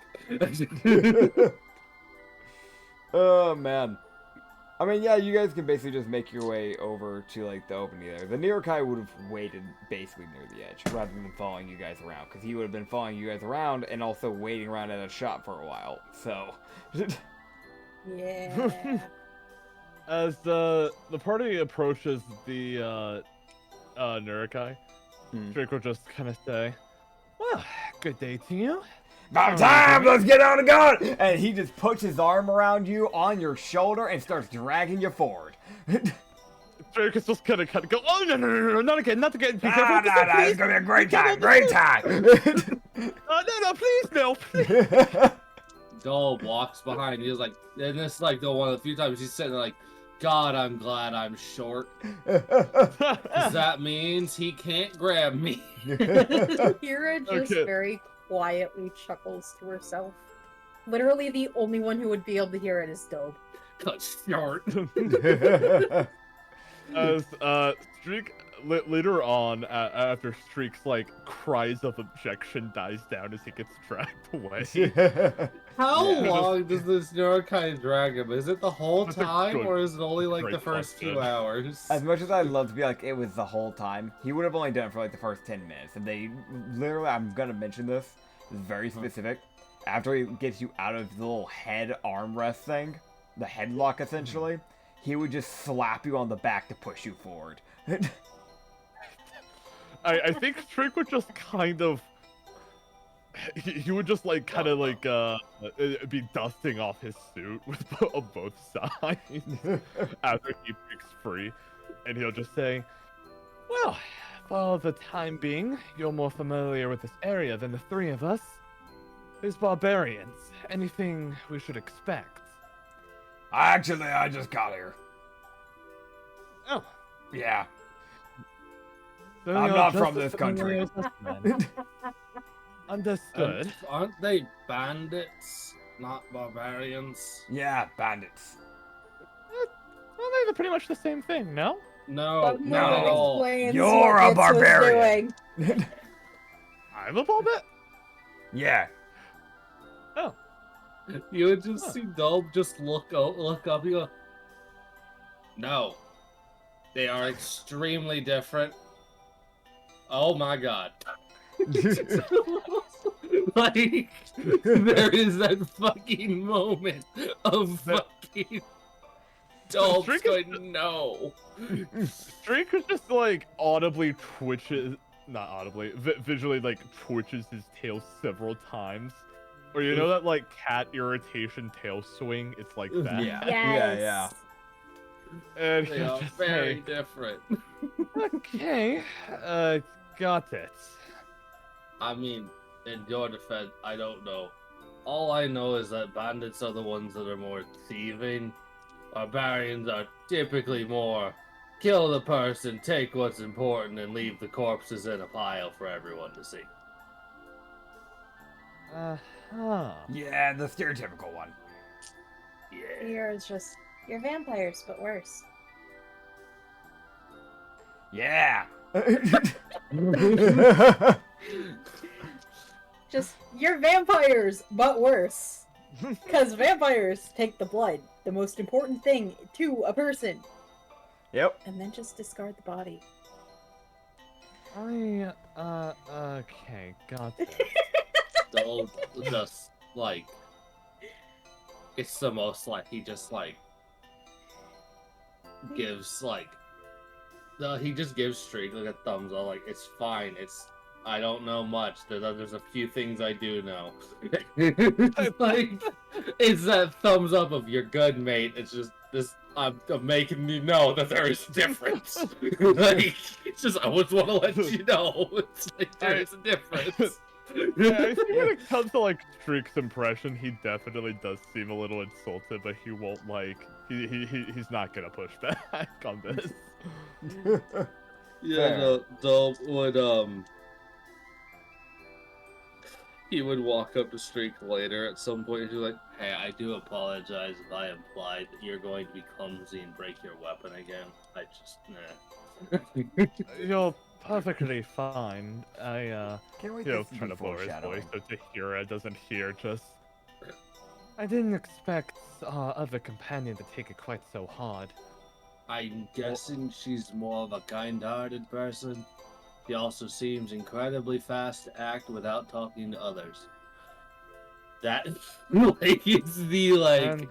Speaker 1: Oh man. I mean, yeah, you guys can basically just make your way over to like the opening there. The Neokai would have waited basically near the edge rather than following you guys around, because he would have been following you guys around and also waiting around at a shop for a while. So.
Speaker 2: Yeah.
Speaker 3: As the party approaches the Neokai, Drake will just kind of say, "Well, good day to you.
Speaker 1: About time! Let's get on and go!" And he just puts his arm around you on your shoulder and starts dragging you forward.
Speaker 3: Drake is just gonna kind of go, oh, no, not again, not again. Be careful.
Speaker 1: Nah, it's gonna be a great time, great time.
Speaker 3: No, please, no, please.
Speaker 4: Dole walks behind. He's like, and this is like the one of the few times he's sitting there like, God, I'm glad I'm short. 'Cause that means he can't grab me.
Speaker 2: Hira just
Speaker 3: Okay.
Speaker 2: very quietly chuckles to herself. Literally, the only one who would be able to hear it is Dope.
Speaker 4: 'Cause short.
Speaker 3: As Streak later on, after Streak's like cries of objection dies down as he gets dragged away.
Speaker 4: How
Speaker 1: Yeah.
Speaker 4: long does this Neurokind drag him? Is it the whole
Speaker 3: That's a
Speaker 4: time,
Speaker 3: good-
Speaker 4: or is it only like
Speaker 3: great
Speaker 4: the first
Speaker 3: question.
Speaker 4: 2 hours?
Speaker 1: As much as I'd love to be like, it was the whole time, he would have only done it for like the first 10 minutes. And they literally, I'm gonna mention this, it's very specific. After he gets you out of the little head armrest thing, the headlock essentially, he would just slap you on the back to push you forward.
Speaker 3: I think Streak would just kind of. He would just like kind of like be dusting off his suit on both sides after he breaks free, and he'll just say, "Well, for the time being, you're more familiar with this area than the three of us. These barbarians. Anything we should expect?"
Speaker 1: Actually, I just got here.
Speaker 3: Oh,
Speaker 1: Yeah.
Speaker 3: so
Speaker 1: I'm
Speaker 3: you're
Speaker 1: not
Speaker 3: just
Speaker 1: from
Speaker 3: as
Speaker 1: this country.
Speaker 3: familiar as us then. Understood.
Speaker 4: Aren't they bandits, not barbarians?
Speaker 1: Yeah, bandits.
Speaker 3: Well, they're pretty much the same thing, no?
Speaker 4: No,
Speaker 2: But
Speaker 1: no.
Speaker 4: not at all.
Speaker 2: explains
Speaker 1: You're
Speaker 2: what
Speaker 1: a
Speaker 2: Nitz was
Speaker 1: barbarian.
Speaker 2: doing.
Speaker 3: I'm a barbarian.
Speaker 1: Yeah.
Speaker 3: Oh.
Speaker 4: You would just
Speaker 3: Huh.
Speaker 4: see Dulb just look up, you go, no. They are extremely different. Oh my god. Like, there is that fucking moment of fucking Dulb's
Speaker 3: Drink
Speaker 4: going, no.
Speaker 3: Drake is just like audibly twitches, not audibly, visually like twitches his tail several times. Or you know that like cat irritation tail swing? It's like that.
Speaker 1: Yeah.
Speaker 2: Yes.
Speaker 1: Yeah.
Speaker 3: And
Speaker 4: They
Speaker 3: he'll
Speaker 4: are
Speaker 3: just
Speaker 4: very
Speaker 3: say,
Speaker 4: different.
Speaker 3: okay, got it.
Speaker 4: I mean, in your defense, I don't know. All I know is that bandits are the ones that are more thieving. Barbarians are typically more kill the person, take what's important, and leave the corpses in a pile for everyone to see.
Speaker 3: Uh-huh.
Speaker 1: Yeah, the stereotypical one.
Speaker 4: Yeah.
Speaker 2: Hira's just, you're vampires, but worse.
Speaker 1: Yeah.
Speaker 2: Just, you're vampires, but worse. Because vampires take the blood, the most important thing to a person,
Speaker 1: Yep.
Speaker 2: and then just discard the body.
Speaker 3: Okay, got it.
Speaker 4: They'll just, like, it's the most, like, he just, like, gives, like, he just gives Streak, like, a thumbs up, like, it's fine, I don't know much, there's a few things I do know. Like, it's that thumbs up of you're good, mate, it's just, I'm making you know that there is difference. Like, it's just, I just want to let you know, it's like, there is a difference.
Speaker 3: Yeah, I think when it comes to like Streak's impression, he definitely does seem a little insulted, but he won't like he's not gonna push back on this.
Speaker 4: Yeah,
Speaker 1: Fair.
Speaker 4: no, Dulp would, he would walk up to Streak later at some point and be like, hey, I do apologize if I implied that you're going to be clumsy and break your weapon again. I just, nah.
Speaker 3: You're perfectly fine. I
Speaker 1: Can't wait
Speaker 3: you know,
Speaker 1: to see
Speaker 3: trying
Speaker 1: the
Speaker 3: to lower his voice
Speaker 1: foreshadowing.
Speaker 3: so Tahira doesn't hear just. I didn't expect our other companion to take it quite so hard.
Speaker 4: I'm guessing she's more of a kind-hearted person. She also seems incredibly fast to act without talking to others. That, like, it's the, like,
Speaker 3: And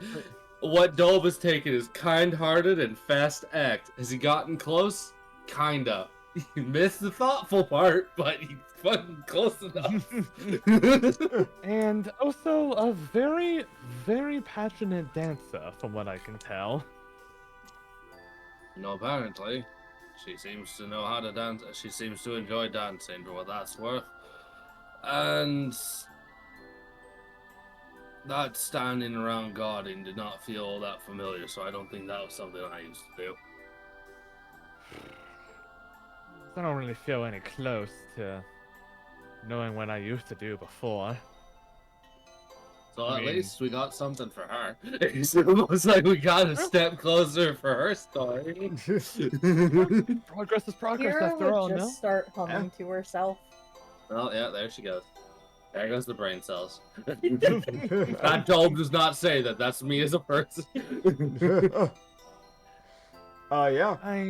Speaker 4: what Dolb has taken is kind-hearted and fast act. Has he gotten close? Kinda. He missed the thoughtful part, but he's fucking close enough.
Speaker 3: and also a very, very passionate dancer, from what I can tell.
Speaker 4: No, apparently, she seems to know how to dance. She seems to enjoy dancing, for what that's worth. And that standing around guarding did not feel all that familiar, so I don't think that was something I used to do.
Speaker 3: I don't really feel any close to knowing what I used to do before.
Speaker 4: So
Speaker 3: I
Speaker 4: at
Speaker 3: mean-
Speaker 4: least we got something for her. It's almost like we got a step closer for her story.
Speaker 3: Progress is progress
Speaker 2: Kira
Speaker 3: after
Speaker 2: would
Speaker 3: all,
Speaker 2: just
Speaker 3: no?
Speaker 2: start humming to herself.
Speaker 4: Oh, yeah, there she goes. There goes the brain cells. That doll does not say that. That's me as a person.
Speaker 1: Yeah.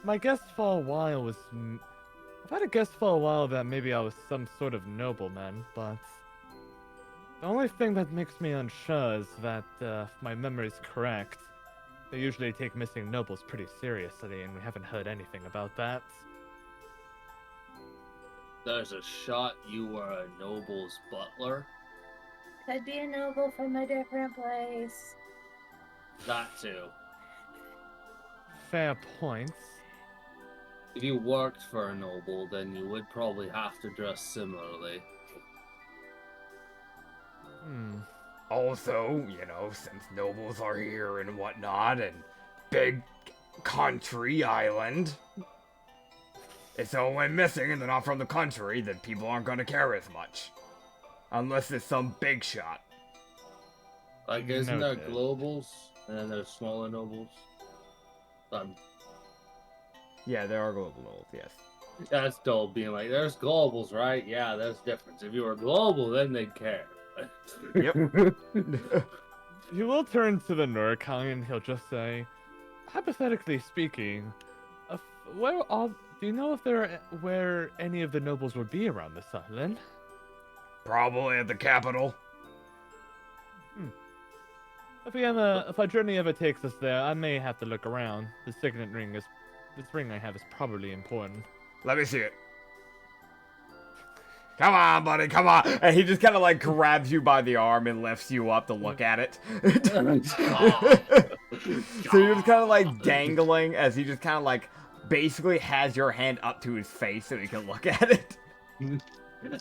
Speaker 3: My guess for a while was... I've had a guess for a while that maybe I was some sort of nobleman, but... The only thing that makes me unsure is that, if my memory's correct, they usually take missing nobles pretty seriously, and we haven't heard anything about that.
Speaker 4: There's a shot you were a noble's butler.
Speaker 2: Could be a noble from a different place.
Speaker 4: That too.
Speaker 3: Fair points.
Speaker 4: If you worked for a noble, then you would probably have to dress similarly.
Speaker 1: Also, since nobles are here and whatnot, and big country island, if someone went missing and they're not from the country, then people aren't going to care as much. Unless it's some big shot.
Speaker 4: Like, isn't there
Speaker 3: Noted.
Speaker 4: globals? And then there's smaller nobles?
Speaker 1: Yeah, there are global nobles, yes.
Speaker 4: That's dull being like, there's globals, right? Yeah, there's difference. If you were global, then they'd care.
Speaker 1: Yep.
Speaker 3: He will turn to the Nurkai and he'll just say, hypothetically speaking, do you know if where any of the nobles would be around this island?
Speaker 1: Probably at the capital.
Speaker 3: If our journey ever takes us there, I may have to look around. This ring I have is probably important.
Speaker 1: Let me see it. Come on, buddy, come on. And he just kind of like grabs you by the arm and lifts you up to look at it. So you're just kind of like dangling as he just kind of like basically has your hand up to his face so he can look at it.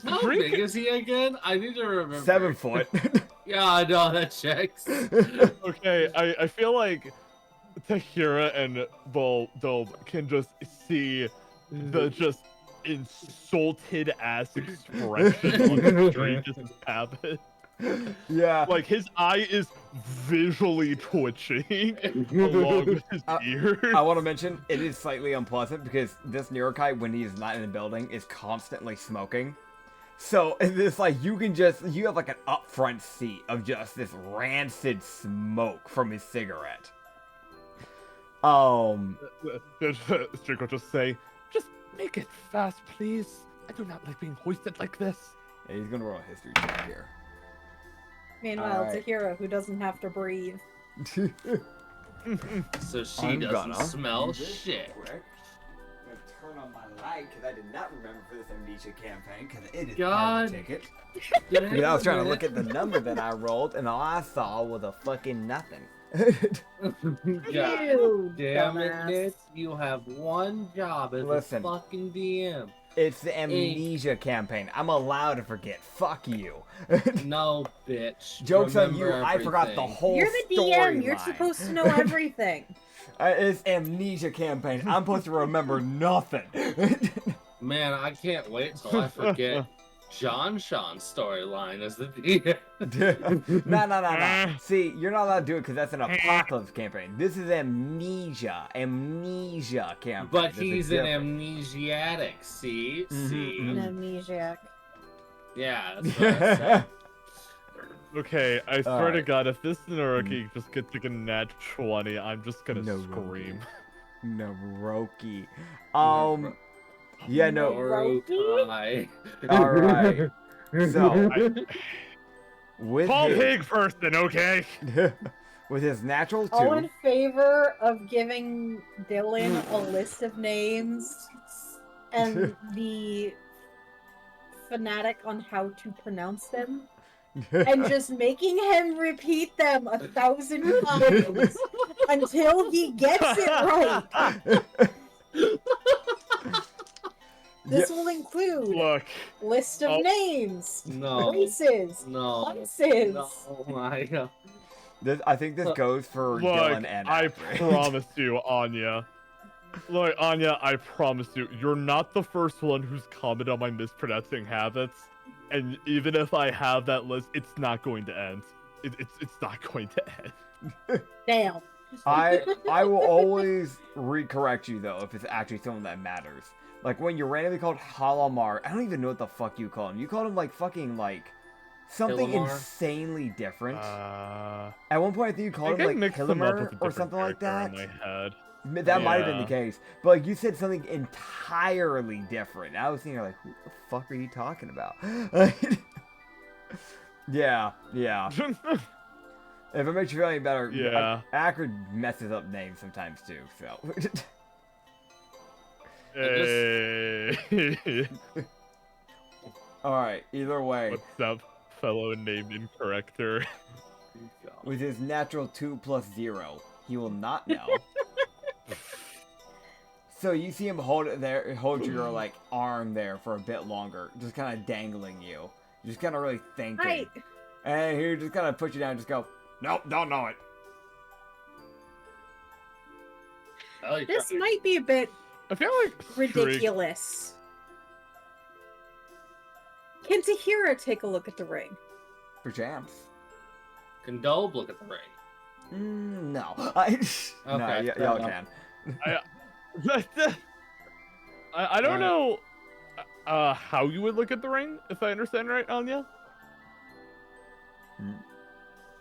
Speaker 4: How big is he again? I need to remember.
Speaker 1: 7 foot.
Speaker 4: Yeah, I know, that checks.
Speaker 3: Okay, I feel like Tahira and Dolb can just see the just insulted ass expression on the Strange's habit.
Speaker 1: Yeah.
Speaker 3: Like his eye is visually twitching along with his ears.
Speaker 1: I want to mention it is slightly unpleasant because this Nirokai, when he is not in the building, is constantly smoking. So it's like you have like an upfront seat of just this rancid smoke from his cigarette.
Speaker 3: Strick will just say, "Just make it fast, please. I do not like being hoisted like this."
Speaker 1: Yeah, he's gonna roll a history check here.
Speaker 2: Meanwhile,
Speaker 1: Alright.
Speaker 2: Tahira, who doesn't have to breathe.
Speaker 4: So she
Speaker 1: I'm
Speaker 4: doesn't
Speaker 1: gonna
Speaker 4: smell
Speaker 1: do this
Speaker 4: shit.
Speaker 1: real quick. I'm gonna turn on my light because I did not remember for this Amnesia campaign because it is part
Speaker 4: God.
Speaker 1: of the ticket. Because I was trying to look at the number that I rolled and all I saw was a fucking nothing.
Speaker 4: God
Speaker 2: You
Speaker 4: damn it,
Speaker 2: dumbass.
Speaker 4: Nick. You have one job as
Speaker 1: Listen.
Speaker 4: a fucking DM.
Speaker 1: It's the Amnesia campaign. I'm allowed to forget. Fuck you.
Speaker 4: No, bitch.
Speaker 1: Joke's on you.
Speaker 4: Remember
Speaker 1: I forgot the
Speaker 4: everything.
Speaker 1: whole
Speaker 2: You're the DM. You're
Speaker 1: storyline.
Speaker 2: supposed to know everything.
Speaker 1: It's Amnesia campaign. I'm supposed to remember nothing.
Speaker 4: Man, I can't wait till I forget Sean's storyline as the DM.
Speaker 1: No. See, you're not allowed to do it because that's an apocalypse campaign. This is Amnesia campaign.
Speaker 4: But
Speaker 1: There's a
Speaker 4: he's an
Speaker 1: difference.
Speaker 4: amnesiatic, see?
Speaker 1: Mhm,
Speaker 4: See?
Speaker 2: An amnesiac.
Speaker 4: Yeah, that's what I said.
Speaker 3: Okay, I swear to
Speaker 1: Alright.
Speaker 3: God, if this Naruki just gets like a nat 20, I'm just gonna
Speaker 1: No,
Speaker 3: scream.
Speaker 1: Naroki. Yeah, no.
Speaker 4: Orokai.
Speaker 1: Alright. So, with
Speaker 3: Paul
Speaker 1: his,
Speaker 3: Pig first, then, okay?
Speaker 1: with his natural
Speaker 2: All
Speaker 1: 2,
Speaker 2: in favor of giving Dylan a list of names and the fanatic on how to pronounce them? and just making him repeat them 1,000 times until he gets it right. This will include
Speaker 3: Look.
Speaker 2: list of names,
Speaker 4: No.
Speaker 2: races,
Speaker 4: No.
Speaker 2: classes.
Speaker 4: No, oh my god.
Speaker 1: I think this goes for
Speaker 3: Look,
Speaker 1: Dylan and
Speaker 3: I
Speaker 1: Acrid.
Speaker 3: promise you, Anya. Look, Anya, I promise you, you're not the first one who's commented on my mispronouncing habits. And even if I have that list, it's not going to end. It's not going to end.
Speaker 2: Damn.
Speaker 1: I will always recorrect you though if it's actually something that matters. Like when you're randomly called Halamar, I don't even know what the fuck you call him. You called him like fucking like something
Speaker 4: Hillamar?
Speaker 1: insanely different.
Speaker 3: I
Speaker 1: At one point I think you called him like
Speaker 3: mixed them up with
Speaker 1: Hillamar
Speaker 3: a
Speaker 1: or
Speaker 3: different
Speaker 1: something like
Speaker 3: character
Speaker 1: that.
Speaker 3: in my head.
Speaker 1: That might have been the
Speaker 3: Yeah.
Speaker 1: case. But like you said something entirely different. I was thinking like, who the fuck are you talking about? Yeah. If it makes you feel any better,
Speaker 3: Yeah.
Speaker 1: Acrid messes up names sometimes too, so.
Speaker 3: Hey.
Speaker 1: Alright, either way.
Speaker 3: What's up, fellow name incorrector?
Speaker 1: With his natural 2 plus 0, he will not know. So you see him hold your like arm there for a bit longer, just kind of dangling you. Just kind of really thinking.
Speaker 2: Right.
Speaker 1: And he just kind of put you down and just go, nope, don't know it.
Speaker 2: This might be a bit
Speaker 3: I feel like
Speaker 2: ridiculous. Can Tahira take a look at the ring?
Speaker 1: Perchance.
Speaker 4: Can Dolb look at the ring?
Speaker 1: No. No,
Speaker 4: Okay,
Speaker 1: y'all
Speaker 4: fair
Speaker 1: can.
Speaker 3: I don't know how you would look at the ring, if I understand right, Anya.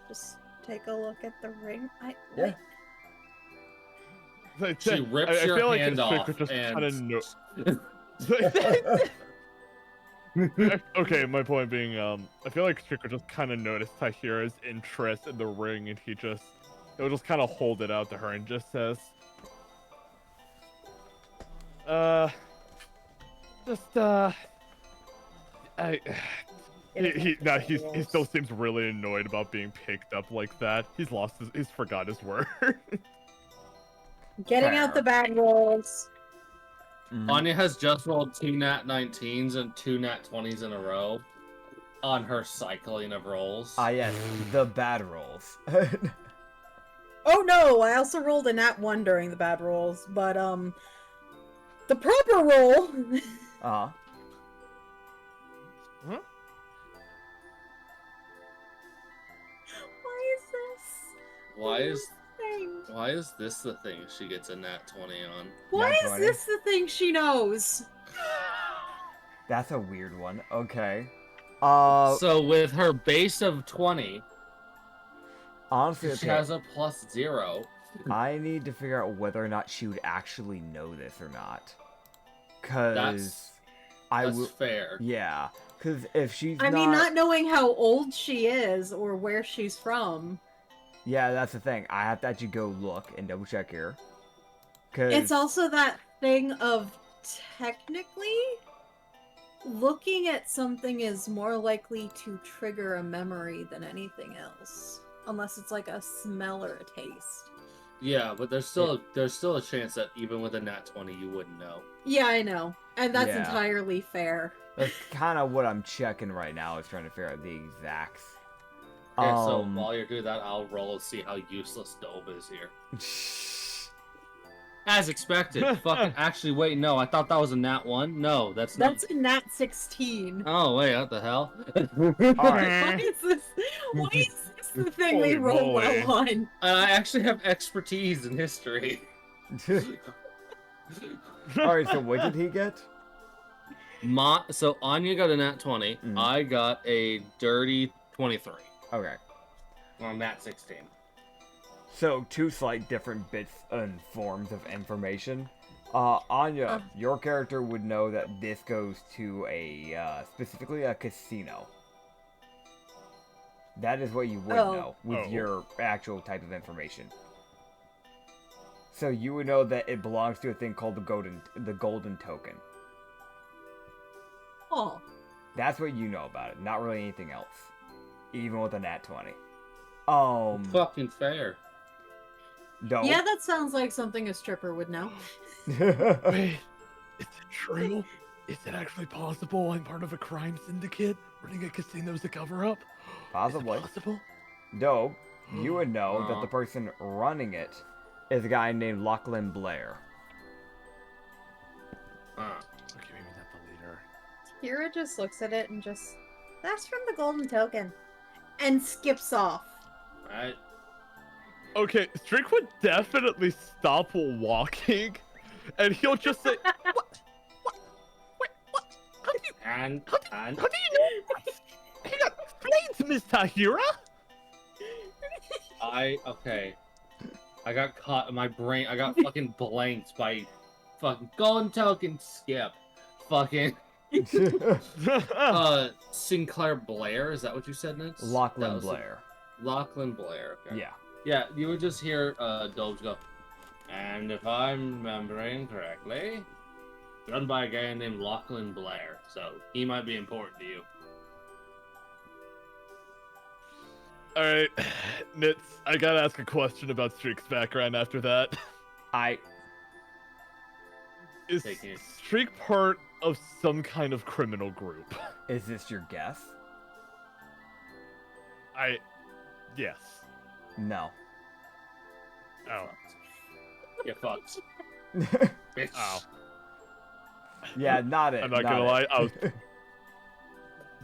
Speaker 2: Just take a look at the ring.
Speaker 1: Yeah.
Speaker 4: She rips
Speaker 3: I
Speaker 4: your
Speaker 3: feel like
Speaker 4: hand
Speaker 3: Chick
Speaker 4: off
Speaker 3: would just
Speaker 4: and-
Speaker 3: kind of Okay, my point being, I feel like Chick would just kind of notice Tahira's interest in the ring, and he'll just kind of hold it out to her and just says, he still seems really annoyed about being picked up like that. He's forgot his word.
Speaker 2: Getting out the bad rolls.
Speaker 4: Anya has just rolled 2 nat 19s and 2 nat 20s in a row on her cycling of rolls.
Speaker 1: Ah, yes, the bad rolls.
Speaker 2: Oh no, I also rolled a nat 1 during the bad rolls, but the proper roll.
Speaker 1: Uh-huh.
Speaker 3: Huh?
Speaker 2: Why is this?
Speaker 4: Why is this the thing she gets a nat 20 on?
Speaker 2: Why
Speaker 1: Nat
Speaker 2: is
Speaker 1: 20?
Speaker 2: this the thing she knows?
Speaker 1: That's a weird one. Okay.
Speaker 4: So with her base of 20,
Speaker 1: Honestly,
Speaker 4: she
Speaker 1: okay,
Speaker 4: has a plus 0.
Speaker 1: I need to figure out whether or not she would actually know this or not. Cause
Speaker 4: That's fair.
Speaker 1: Yeah, cause if she's
Speaker 2: I mean, not knowing how old she is or where she's from.
Speaker 1: Yeah, that's the thing. I have to actually go look and double check here. Cause
Speaker 2: It's also that thing of technically looking at something is more likely to trigger a memory than anything else. Unless it's like a smell or a taste.
Speaker 4: Yeah, but there's still a chance that even with a nat 20 you wouldn't know.
Speaker 2: Yeah, I know. And that's
Speaker 1: Yeah.
Speaker 2: entirely fair.
Speaker 1: that's kind of what I'm checking right now. Is trying to figure out the exacts.
Speaker 4: Okay, so while you're doing that, I'll roll and see how useless Dolb is here. As expected. Fucking actually, wait, no, I thought that was a nat 1. No, that's not.
Speaker 2: That's a nat 16.
Speaker 4: Oh wait, what the hell?
Speaker 1: Alright.
Speaker 2: Why is this the thing we
Speaker 3: Holy
Speaker 2: roll
Speaker 3: moly.
Speaker 2: well on?
Speaker 4: I actually have expertise in history.
Speaker 1: Alright, so what did he get?
Speaker 4: So Anya got a nat 20.
Speaker 1: Mhm.
Speaker 4: I got a dirty 23
Speaker 1: Okay.
Speaker 4: on nat 16.
Speaker 1: So, two slight different bits and forms of information. Anya, your character would know that this goes to specifically a casino. That is what you would know with your actual type of information. So you would know that it belongs to a thing called the golden token.
Speaker 2: Oh.
Speaker 1: That's what you know about it, not really anything else. even with a nat 20.
Speaker 4: Fucking fair.
Speaker 1: Dope.
Speaker 2: Yeah, that sounds like something a stripper would know.
Speaker 3: Wait, is it true? Is it actually possible I'm part of a crime syndicate running a casino as a cover-up?
Speaker 1: Possibly.
Speaker 3: Is it possible?
Speaker 1: Dope. You would know that the person running it is a guy named Lachlan Blair.
Speaker 3: Okay, maybe not the leader.
Speaker 2: Kira just looks at it and just, that's from the golden token. And skips off.
Speaker 4: Right.
Speaker 3: Okay, Strick would definitely stop walking, and he'll just say, "What? Wait, what? How do you
Speaker 4: And
Speaker 3: know? Hang on, explain to Miss Tahira."
Speaker 4: okay. I got caught in my brain. I got fucking blanked by fucking golden token skip. Fucking Sinclair Blair. Is that what you said, Nitz?
Speaker 1: Lachlan Blair.
Speaker 4: Lachlan Blair. Okay.
Speaker 1: Yeah.
Speaker 4: Yeah, you would just hear Dobes go, and if I'm remembering correctly, run by a guy named Lachlan Blair, so he might be important to you.
Speaker 3: Alright, Nitz, I gotta ask a question about Streak's background after that. Is
Speaker 4: Take it.
Speaker 3: Streak part of some kind of criminal group?
Speaker 1: Is this your guess?
Speaker 3: Yes.
Speaker 1: No.
Speaker 3: Oh.
Speaker 4: You fucks. Bitch.
Speaker 3: Oh.
Speaker 1: Yeah, not it.
Speaker 3: I'm not gonna lie,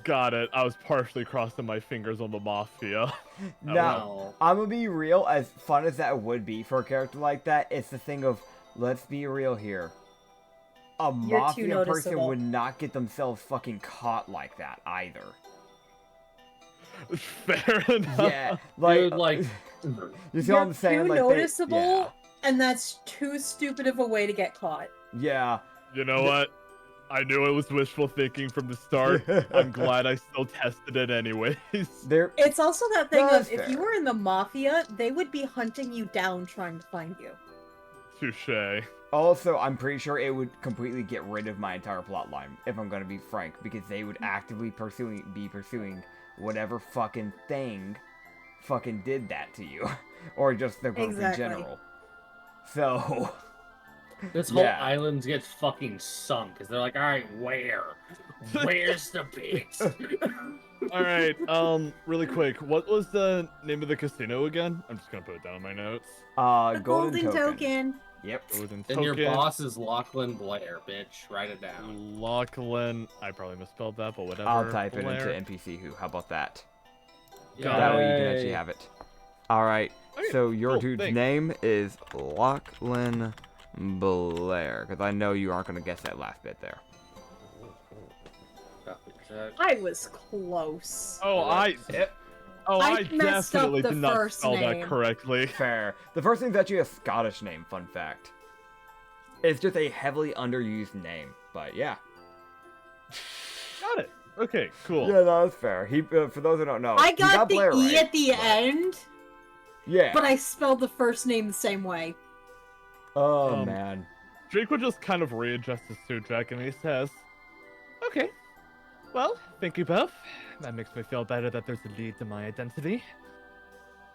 Speaker 3: Got it. I was partially crossing my fingers on the mafia.
Speaker 1: No, I'm gonna be real. As fun as that would be for a character like that, it's the thing of, let's be real here. A
Speaker 2: You're
Speaker 1: mafia
Speaker 2: too
Speaker 1: person
Speaker 2: noticeable.
Speaker 1: would not get themselves fucking caught like that either.
Speaker 3: Fair enough.
Speaker 1: Yeah,
Speaker 4: Dude,
Speaker 1: like,
Speaker 4: like,
Speaker 1: you see what I'm saying?
Speaker 2: Too
Speaker 1: Like
Speaker 2: noticeable, and that's too stupid of a way to get caught.
Speaker 1: yeah.
Speaker 3: You know what? I knew it was wishful thinking from the start. I'm glad I still tested it anyways.
Speaker 1: There.
Speaker 2: It's also that thing
Speaker 1: That's
Speaker 2: of, if you
Speaker 1: fair.
Speaker 2: were in the mafia, they would be hunting you down trying to find you.
Speaker 3: Touche.
Speaker 1: Also, I'm pretty sure it would completely get rid of my entire plot line, if I'm gonna be frank, because they would actively be pursuing whatever fucking thing fucking did that to you. Or just the group
Speaker 2: Exactly.
Speaker 1: in general. So,
Speaker 4: this whole
Speaker 1: Yeah.
Speaker 4: island gets fucking sunk, because they're like, alright, where? Where's the base?
Speaker 3: Alright, really quick, what was the name of the casino again? I'm just gonna put it down in my notes.
Speaker 2: The
Speaker 1: golden
Speaker 2: golden
Speaker 1: token.
Speaker 2: token.
Speaker 1: Yep.
Speaker 3: Golden
Speaker 4: And your
Speaker 3: token.
Speaker 4: boss is Lachlan Blair, bitch. Write it down.
Speaker 3: Lachlan. I probably misspelled that, but whatever.
Speaker 1: I'll type it
Speaker 3: Blair.
Speaker 1: into NPC Who. How about that?
Speaker 3: Got
Speaker 1: That way you can
Speaker 4: Yay.
Speaker 1: actually have it. Alright,
Speaker 3: Okay,
Speaker 1: so your
Speaker 3: cool,
Speaker 1: dude's
Speaker 3: thanks.
Speaker 1: name is Lachlan Blair, because I know you aren't going to guess that last bit there.
Speaker 4: Copy that.
Speaker 2: I was close.
Speaker 3: I
Speaker 2: I messed up
Speaker 3: definitely
Speaker 2: the
Speaker 3: did not
Speaker 2: first
Speaker 3: spell
Speaker 2: name.
Speaker 3: that correctly.
Speaker 1: Fair. The first name's actually a Scottish name, fun fact. It's just a heavily underused name, but yeah.
Speaker 3: Got it. Okay, cool.
Speaker 1: Yeah, no, that's fair. He, for those who don't know,
Speaker 2: I
Speaker 1: he
Speaker 2: got the
Speaker 1: Blair
Speaker 2: E
Speaker 1: right,
Speaker 2: at the
Speaker 1: but-
Speaker 2: end,
Speaker 1: Yeah.
Speaker 2: but I spelled the first name the same way.
Speaker 1: Oh, man.
Speaker 3: Drake will just kind of readjust his suit jacket and he says, "Okay, well, thank you both. That makes me feel better that there's a lead to my identity."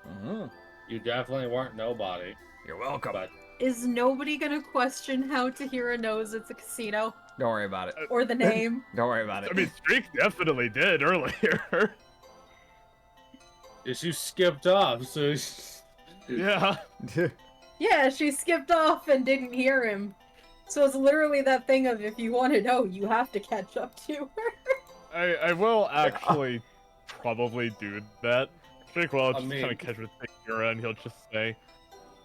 Speaker 1: Mhm.
Speaker 4: You definitely weren't nobody.
Speaker 1: You're welcome.
Speaker 4: But
Speaker 2: Is nobody gonna question how Tahira knows it's a casino?
Speaker 1: Don't worry about it.
Speaker 2: Or the name?
Speaker 1: Don't worry about it.
Speaker 3: I mean, Streak definitely did earlier.
Speaker 4: you skipped off, so
Speaker 3: Yeah.
Speaker 2: Yeah, she skipped off and didn't hear him. So it's literally that thing of, if you want to know, you have to catch up to her.
Speaker 3: I will actually probably do that. Streak will
Speaker 4: I
Speaker 3: just
Speaker 4: mean-
Speaker 3: kind of catch with Tahira and he'll just say,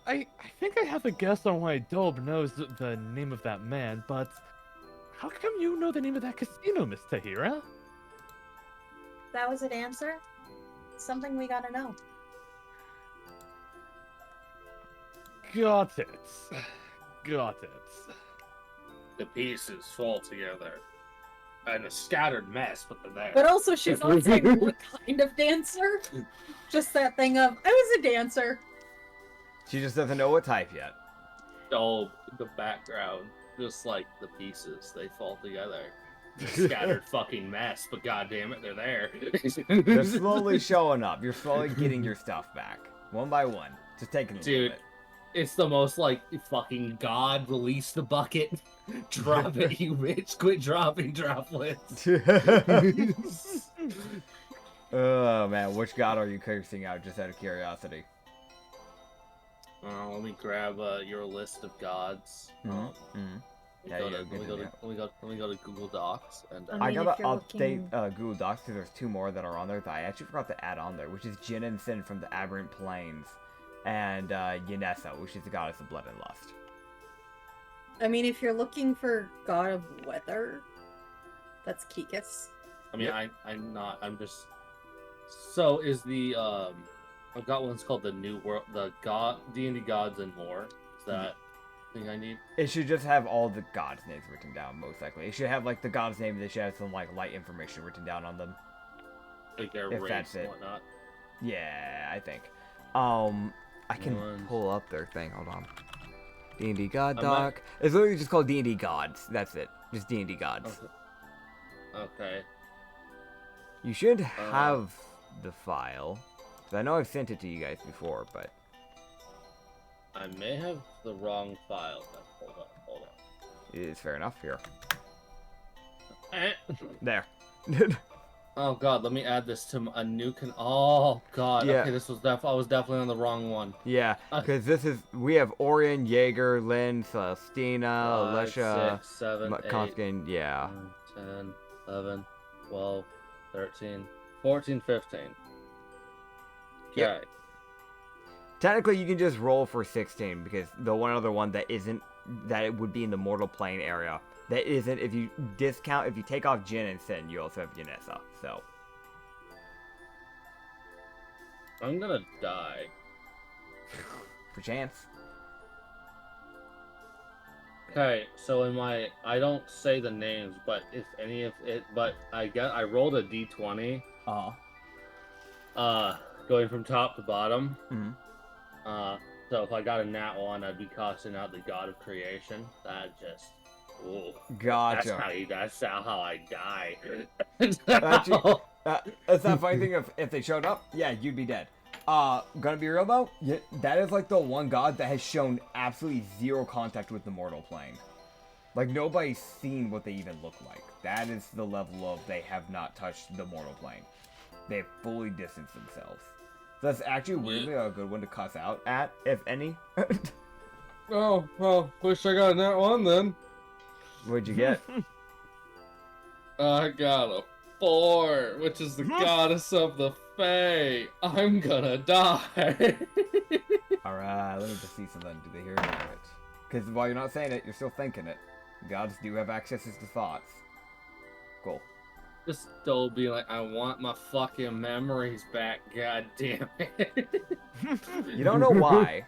Speaker 3: I think I have a guess on why Dob knows the name of that man, but how come you know the name of that casino, Miss Tahira?
Speaker 2: That was an answer? Something we gotta know.
Speaker 3: Got it. Got it.
Speaker 4: the pieces fall together. And a scattered mess, but they're there.
Speaker 2: But also, she's not saying what kind of dancer. Just that thing of, I was a dancer.
Speaker 1: She just doesn't know what type yet.
Speaker 4: Oh, the background, just like the pieces, they fall together. Scattered fucking mess, but goddamn it, they're there.
Speaker 1: They're slowly showing up. You're slowly getting your stuff back. One by one. Just taking a little
Speaker 4: Dude,
Speaker 1: bit.
Speaker 4: it's the most like fucking God release the bucket. Drop it, you bitch. Quit dropping droplets.
Speaker 1: Oh man, which god are you cursing out just out of curiosity?
Speaker 4: Let me grab your list of gods.
Speaker 1: Yeah,
Speaker 4: Let me go to Google Docs and
Speaker 2: I
Speaker 1: I
Speaker 2: mean,
Speaker 1: gotta
Speaker 2: if you're
Speaker 1: update
Speaker 2: looking-
Speaker 1: Google Docs because there's 2 more that are on there that I actually forgot to add on there, which is Jin and Sin from the Aberrant Plains, and Yanessa, which is the goddess of blood and lust.
Speaker 2: I mean, if you're looking for God of Weather, that's Kikis.
Speaker 4: I mean,
Speaker 1: Yep.
Speaker 4: I'm just. So is the I've got one's called the New World, the God D&D Gods and More. Is that thing I need?
Speaker 1: It should just have all the gods' names written down, most likely. It should have like the god's name, and they should have some like light information written down on them.
Speaker 4: Like their
Speaker 1: If
Speaker 4: race
Speaker 1: that's
Speaker 4: and
Speaker 1: it.
Speaker 4: whatnot.
Speaker 1: Yeah, I think. I can
Speaker 4: Ones.
Speaker 1: pull up their thing. Hold on. D&D God
Speaker 4: I might-
Speaker 1: Doc. It's literally just called D&D Gods. That's it. Just D&D Gods.
Speaker 4: Okay.
Speaker 1: You should have the file. 'Cause I know I've sent it to you guys before, but
Speaker 4: I may have the wrong file. Hold on.
Speaker 1: it is fair enough. Here.
Speaker 4: Eh.
Speaker 1: There.
Speaker 4: Oh god, let me add this to a new Oh god.
Speaker 1: Yeah.
Speaker 4: Okay, this was I was definitely on the wrong one.
Speaker 1: Yeah, because we have Orion, Jaeger, Lynn, Celestina,
Speaker 4: 5,
Speaker 1: Alicia,
Speaker 4: 6, 7, 8,
Speaker 1: Konskin, yeah.
Speaker 4: 9, 10, 11, 12, 13, 14, 15. Okay.
Speaker 1: Yep. Technically, you can just roll for 16 because the one other one that isn't, that it would be in the mortal plane area. That isn't, if you take off Jin and Sin, you also have Yanessa, so.
Speaker 4: I'm gonna die.
Speaker 1: For chance.
Speaker 4: Okay, so I don't say the names, but if any of it, but I rolled a d20, going from top to bottom.
Speaker 1: Mhm.
Speaker 4: So if I got a nat 1, I'd be casting out the God of Creation. That just, ooh.
Speaker 1: Gotcha.
Speaker 4: That's how I die.
Speaker 1: Actually, that's not a funny thing. If they showed up, yeah, you'd be dead. Gonna be real though, yeah, that is like the one god that has shown absolutely zero contact with the mortal plane. Like nobody's seen what they even look like. That is the level of they have not touched the mortal plane. They have fully distanced themselves. So that's actually weirdly a good one to cuss out at, if any.
Speaker 4: Oh, well, wish I got a nat 1 then.
Speaker 1: What'd you get?
Speaker 4: I got a 4, which is the goddess of the Fae. I'm gonna die.
Speaker 1: Alright, let me just see something. Do they hear any of it? Because while you're not saying it, you're still thinking it. Gods do have access to thoughts. Cool.
Speaker 4: Just still be like, I want my fucking memories back, god damn it.
Speaker 1: You don't know why,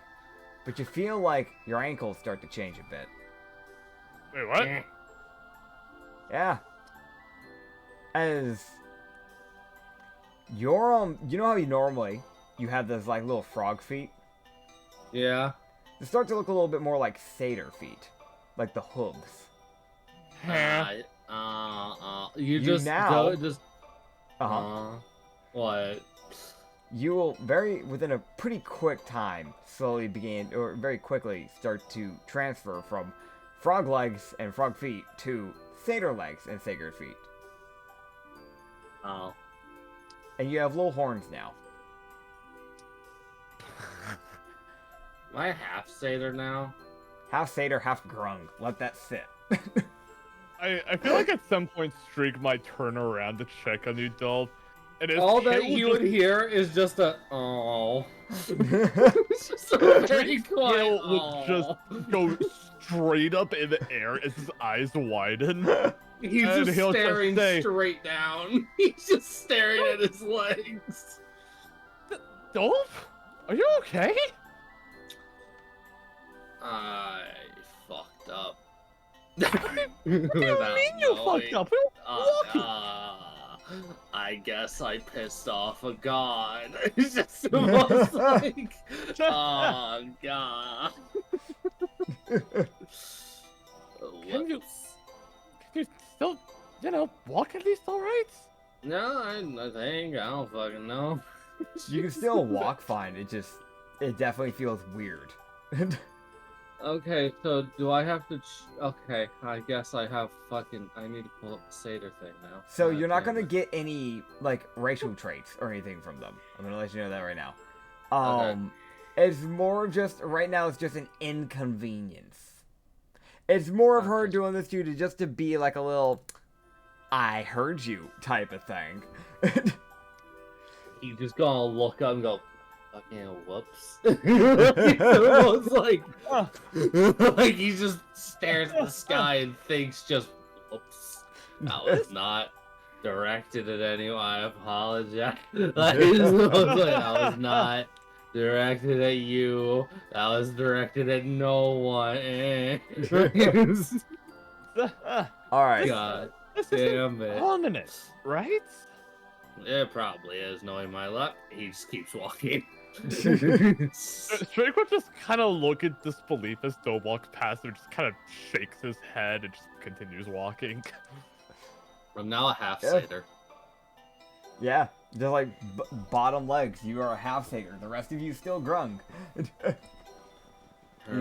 Speaker 1: but you feel like your ankles start to change a bit.
Speaker 3: Wait, what?
Speaker 1: Yeah. As your you know how you have those like little frog feet?
Speaker 4: Yeah.
Speaker 1: They start to look a little bit more like satyr feet, like the hooves.
Speaker 4: You
Speaker 1: You now-
Speaker 4: just what?
Speaker 1: You will within a pretty quick time very quickly start to transfer from frog legs and frog feet to satyr legs and satyr feet.
Speaker 4: Oh.
Speaker 1: And you have little horns now.
Speaker 4: Am I half satyr now?
Speaker 1: Half satyr, half grung. Let that sit.
Speaker 3: I feel like at some point Streak might turn around to check on you, Dolph. And his
Speaker 4: All that
Speaker 3: kid will
Speaker 4: you
Speaker 3: just-
Speaker 4: would hear is just a oh. It's just a very
Speaker 3: Streak's
Speaker 4: quiet
Speaker 3: tail will
Speaker 4: "Aw."
Speaker 3: just go straight up in the air as his eyes widen.
Speaker 4: He's
Speaker 3: and
Speaker 4: just
Speaker 3: he'll just
Speaker 4: staring
Speaker 3: say-
Speaker 4: straight down. He's just staring at his legs.
Speaker 3: Dolph? Are you okay?
Speaker 4: I fucked up.
Speaker 3: What do you mean you fucked up? We were walking.
Speaker 4: I guess I pissed off a god. It's just the most like, oh god.
Speaker 3: Can you still walk at least all right?
Speaker 4: No, I think I don't fucking know.
Speaker 1: You can still walk fine. It definitely feels weird.
Speaker 4: Okay, so do I have to? Okay, I guess I have fucking. I need to pull up the Seder thing now.
Speaker 1: So
Speaker 4: God
Speaker 1: you're not
Speaker 4: damn
Speaker 1: gonna
Speaker 4: it.
Speaker 1: get any like racial traits or anything from them. I'm gonna let you know that right now.
Speaker 4: Okay.
Speaker 1: It's more just right now. It's just an inconvenience. It's more of her
Speaker 4: Okay.
Speaker 1: doing this to you just to be like a little, I heard you type of thing.
Speaker 4: He's just gonna look up and go, fucking whoops. It's almost like, like he just stares at the sky and thinks just, whoops. That was not directed at anyone. I apologize. Like, it's almost like, that was not directed at you. That was directed at no one.
Speaker 1: All right.
Speaker 4: God
Speaker 3: This
Speaker 4: damn
Speaker 3: isn't
Speaker 4: it.
Speaker 3: ominous, right?
Speaker 4: It probably is, knowing my luck. He just keeps walking.
Speaker 3: Straightquip just kind of look at disbelief as Doe walks past and just kind of shakes his head and just continues walking.
Speaker 4: I'm now a half
Speaker 1: Yeah.
Speaker 4: satyr.
Speaker 1: Yeah, just like bottom legs. You are a half satyr. The rest of you still grung. You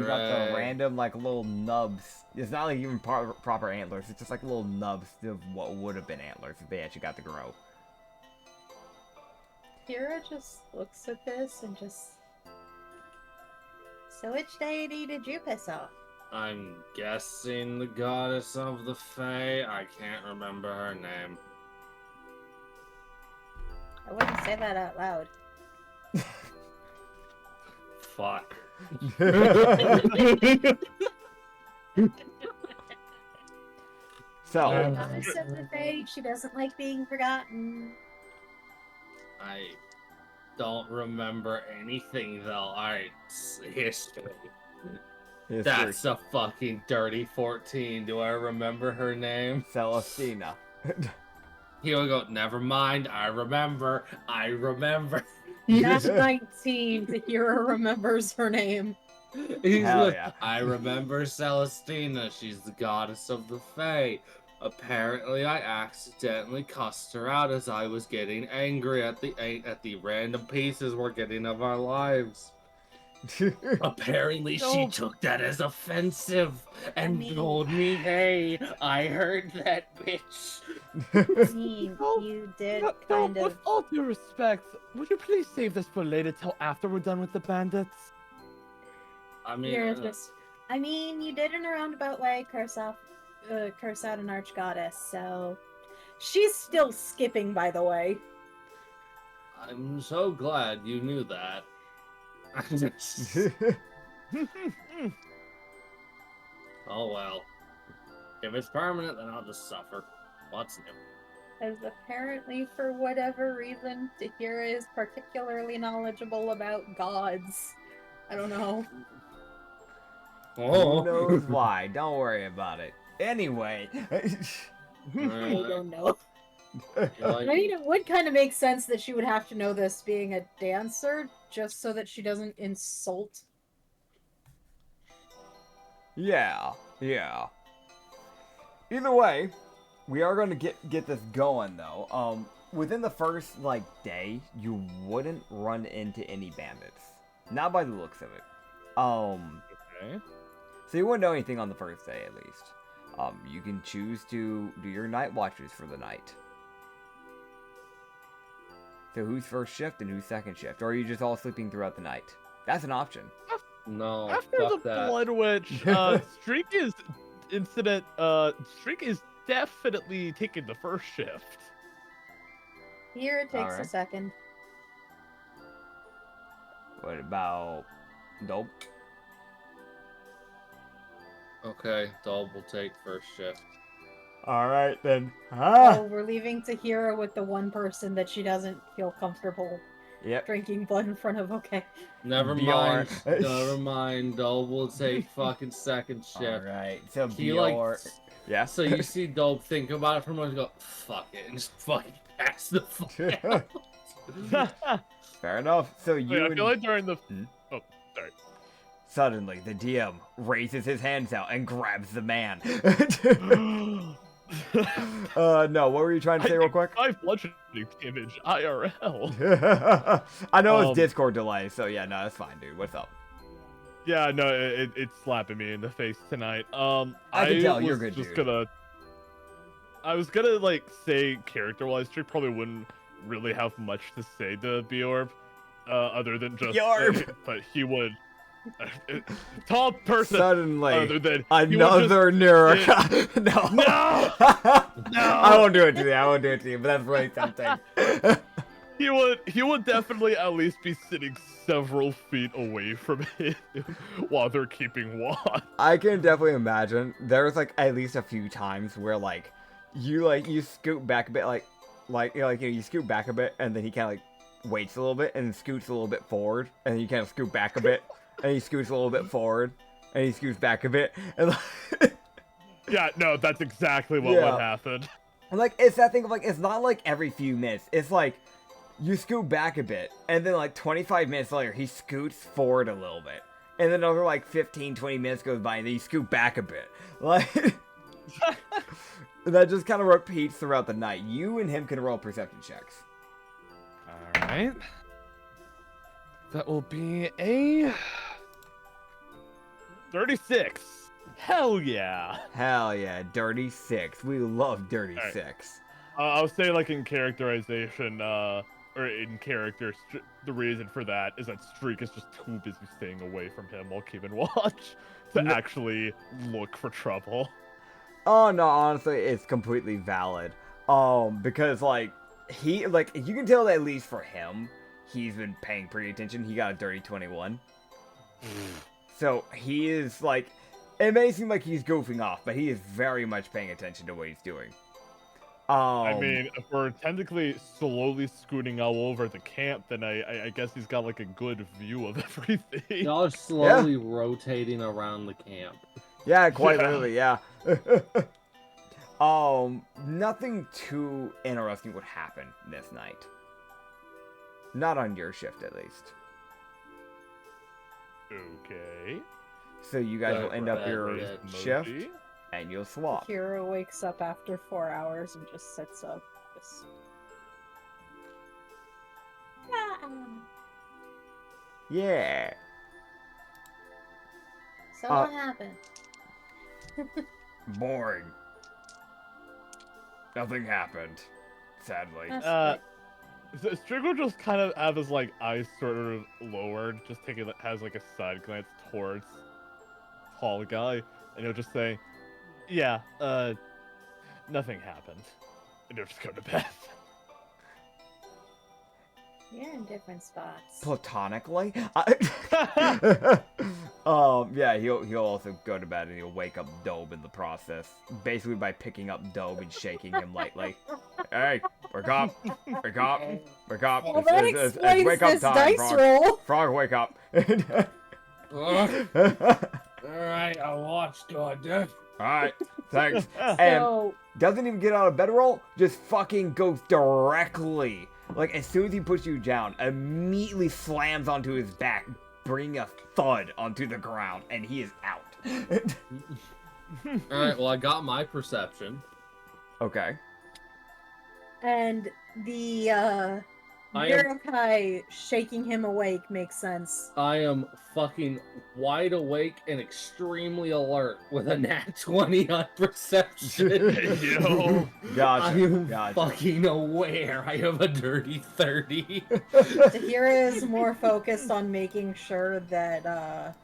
Speaker 1: got the
Speaker 4: Hooray.
Speaker 1: random like little nubs. It's not like even proper antlers. It's just like little nubs of what would have been antlers if they actually got to grow.
Speaker 2: Kira just looks at this and just. So which deity did you piss off?
Speaker 4: I'm guessing the goddess of the Fae. I can't remember her name.
Speaker 2: I wouldn't say that out loud.
Speaker 4: Fuck.
Speaker 1: So,
Speaker 4: Um,
Speaker 2: Goddess of the Fae, she doesn't like being forgotten.
Speaker 4: I don't remember anything though. Alright, history. That's a fucking dirty 14. Do I remember her name?
Speaker 1: Celestina.
Speaker 4: He would go, never mind, I remember.
Speaker 2: That's 19. Kira remembers her name.
Speaker 4: He's
Speaker 1: Hell
Speaker 4: like,
Speaker 1: yeah.
Speaker 4: I remember Celestina. She's the goddess of the Fae. Apparently, I accidentally cussed her out as I was getting angry at the random pieces we're getting of our lives. Apparently, she took that as offensive and told me, "Hey, I heard that bitch."
Speaker 2: I mean, you did kind
Speaker 3: With
Speaker 2: of.
Speaker 3: all due respect, would you please save this for later till after we're done with the bandits?
Speaker 4: I mean,
Speaker 2: Kira just. I mean, you did in a roundabout way curse out an archgoddess, so. She's still skipping, by the way.
Speaker 4: I'm so glad you knew that. Oh well. If it's permanent, then I'll just suffer. What's new?
Speaker 2: Because apparently, for whatever reason, Tahira is particularly knowledgeable about gods. I don't know.
Speaker 1: Who knows why? Don't worry about it. Anyway.
Speaker 2: I don't know.
Speaker 4: Like,
Speaker 2: I mean, it would kind of make sense that she would have to know this being a dancer, just so that she doesn't insult.
Speaker 1: Yeah. Either way, we are gonna get this going though. Within the first like day, you wouldn't run into any bandits. Not by the looks of it.
Speaker 3: Okay.
Speaker 1: So you wouldn't know anything on the first day at least. You can choose to do your night watches for the night. So who's first shift and who's second shift? Or are you just all sleeping throughout the night? That's an option.
Speaker 4: no,
Speaker 3: After the
Speaker 4: fuck that.
Speaker 3: Blood Witch, Streak is definitely taking the first shift.
Speaker 2: Here it takes a
Speaker 1: Alright.
Speaker 2: second.
Speaker 1: What about Dope?
Speaker 4: Okay, Dol will take first shift.
Speaker 1: Alright then.
Speaker 2: Oh, we're leaving Tahira with the one person that she doesn't feel comfortable
Speaker 1: Yep.
Speaker 2: drinking blood in front of. Okay.
Speaker 4: Never
Speaker 1: Bjorn.
Speaker 4: mind. Never mind. Dol will take fucking second shift.
Speaker 1: Alright. So
Speaker 4: He like.
Speaker 1: Bjorn. Yeah.
Speaker 4: So you see Dope think about it for a moment and go, fuck it, and just fucking pass the fuck out.
Speaker 1: Fair enough. So you
Speaker 3: Wait, I
Speaker 1: and
Speaker 3: feel like during the
Speaker 1: suddenly the DM raises his hands out and grabs the man. No, what were you trying to say real quick?
Speaker 3: 5 bludgeoning damage IRL.
Speaker 1: I know it's Discord delay, so yeah, no, that's fine, dude. What's up?
Speaker 3: Yeah, no, it's slapping me in the face tonight.
Speaker 1: I can tell you're good,
Speaker 3: just
Speaker 1: dude.
Speaker 3: I was gonna like say character-wise, Trick probably wouldn't really have much to say to Bjorb, other than just.
Speaker 1: Bjorb!
Speaker 3: But he would. Tall person.
Speaker 1: Suddenly,
Speaker 3: other than
Speaker 1: another Nurika. No.
Speaker 3: No. No.
Speaker 1: I won't do it to you. I won't do it to you. But that's really something.
Speaker 3: He would definitely at least be sitting several feet away from him while they're keeping watch.
Speaker 1: I can definitely imagine. There's like at least a few times where you scoot back a bit, you scoot back a bit, and then he kind of like waits a little bit, and then scoots a little bit forward, and then you kind of scoot back a bit, and he scoots a little bit forward, and he scoots back a bit, and
Speaker 3: yeah, no, that's exactly what would happen.
Speaker 1: And like it's that thing of like it's not like every few minutes. It's like you scoot back a bit, and then like 25 minutes later he scoots forward a little bit, and then another like 15-20 minutes goes by, and then you scoot back a bit, like. That just kind of repeats throughout the night. You and him can roll perception checks.
Speaker 3: Alright. That will be a 36. Hell yeah.
Speaker 1: Hell yeah, dirty 6. We love dirty 6.
Speaker 3: I'll say like in characterization, or in character, the reason for that is that Streak is just too busy staying away from him while keeping watch to actually look for trouble.
Speaker 1: Oh no, honestly, it's completely valid. Because you can tell that at least for him, he's been paying pretty attention. He got a dirty 21. So he is like, it may seem like he's goofing off, but he is very much paying attention to what he's doing.
Speaker 3: I mean, if we're technically slowly scooting all over the camp, then I guess he's got like a good view of everything.
Speaker 4: Y'all are slowly rotating around the camp.
Speaker 1: Yeah, quite literally, yeah. Nothing too interesting would happen this night. Not on your shift, at least.
Speaker 3: Okay.
Speaker 1: So you guys will end up your shift,
Speaker 3: Emoji.
Speaker 1: and you'll swap.
Speaker 2: Hero wakes up after 4 hours and just sits up. Just...
Speaker 1: Yeah.
Speaker 2: So what happened?
Speaker 1: Boring. Nothing happened, sadly.
Speaker 2: That's
Speaker 3: So Strick will just kind of have his like eyes sort of lowered, just has like a side glance towards tall guy, and he'll just say, "Yeah, nothing happened," and he'll just go to bed.
Speaker 2: You're in different spots.
Speaker 1: Platonically? Yeah, he'll also go to bed and he'll wake up Dobe in the process. Basically by picking up Dobe and shaking him lightly. Hey, wake up! Wake up! Wake up!
Speaker 2: Well, that
Speaker 1: it's
Speaker 2: explains
Speaker 1: wake up
Speaker 2: this
Speaker 1: time,
Speaker 2: dice
Speaker 1: Frog.
Speaker 2: roll.
Speaker 1: Frog, wake up.
Speaker 4: Alright, I'll watch, goddamn.
Speaker 1: Alright, thanks. And
Speaker 2: So,
Speaker 1: doesn't even get out of bedroll, just fucking goes directly. Like, as soon as he puts you down, immediately slams onto his back, bringing a thud onto the ground, and he is out.
Speaker 4: Alright, well, I got my perception.
Speaker 1: Okay.
Speaker 2: and the Urukai shaking him awake makes sense.
Speaker 4: I am fucking wide awake and extremely alert with a nat 20 on perception.
Speaker 3: Yo.
Speaker 1: Gotcha.
Speaker 4: I am
Speaker 1: Gotcha.
Speaker 4: fucking aware I have a dirty 30.
Speaker 2: Tahira is more focused on making sure that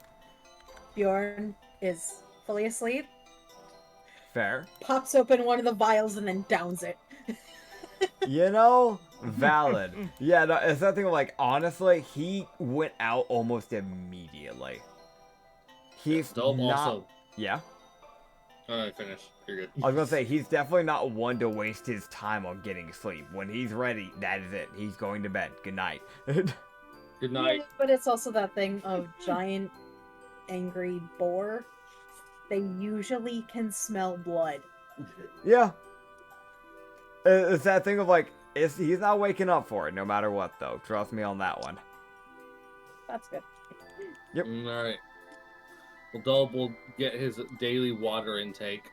Speaker 2: Bjorn is fully asleep.
Speaker 1: Fair.
Speaker 2: Pops open one of the vials and then downs it.
Speaker 1: You know, valid. Yeah, no, it's that thing of like, honestly, he went out almost immediately. He's
Speaker 4: Dope
Speaker 1: not...
Speaker 4: also.
Speaker 1: Yeah?
Speaker 4: Alright, finish. You're good.
Speaker 1: I was gonna say, he's definitely not one to waste his time on getting sleep. When he's ready, that is it. He's going to bed. Good night.
Speaker 4: Good night.
Speaker 2: Yeah, but it's also that thing of giant, angry boar. They usually can smell blood.
Speaker 1: Yeah. It's that thing of like, he's not waking up for it, no matter what, though. Trust me on that one.
Speaker 2: That's good.
Speaker 1: Yep.
Speaker 4: Alright. Well, Dolb will get his daily water intake.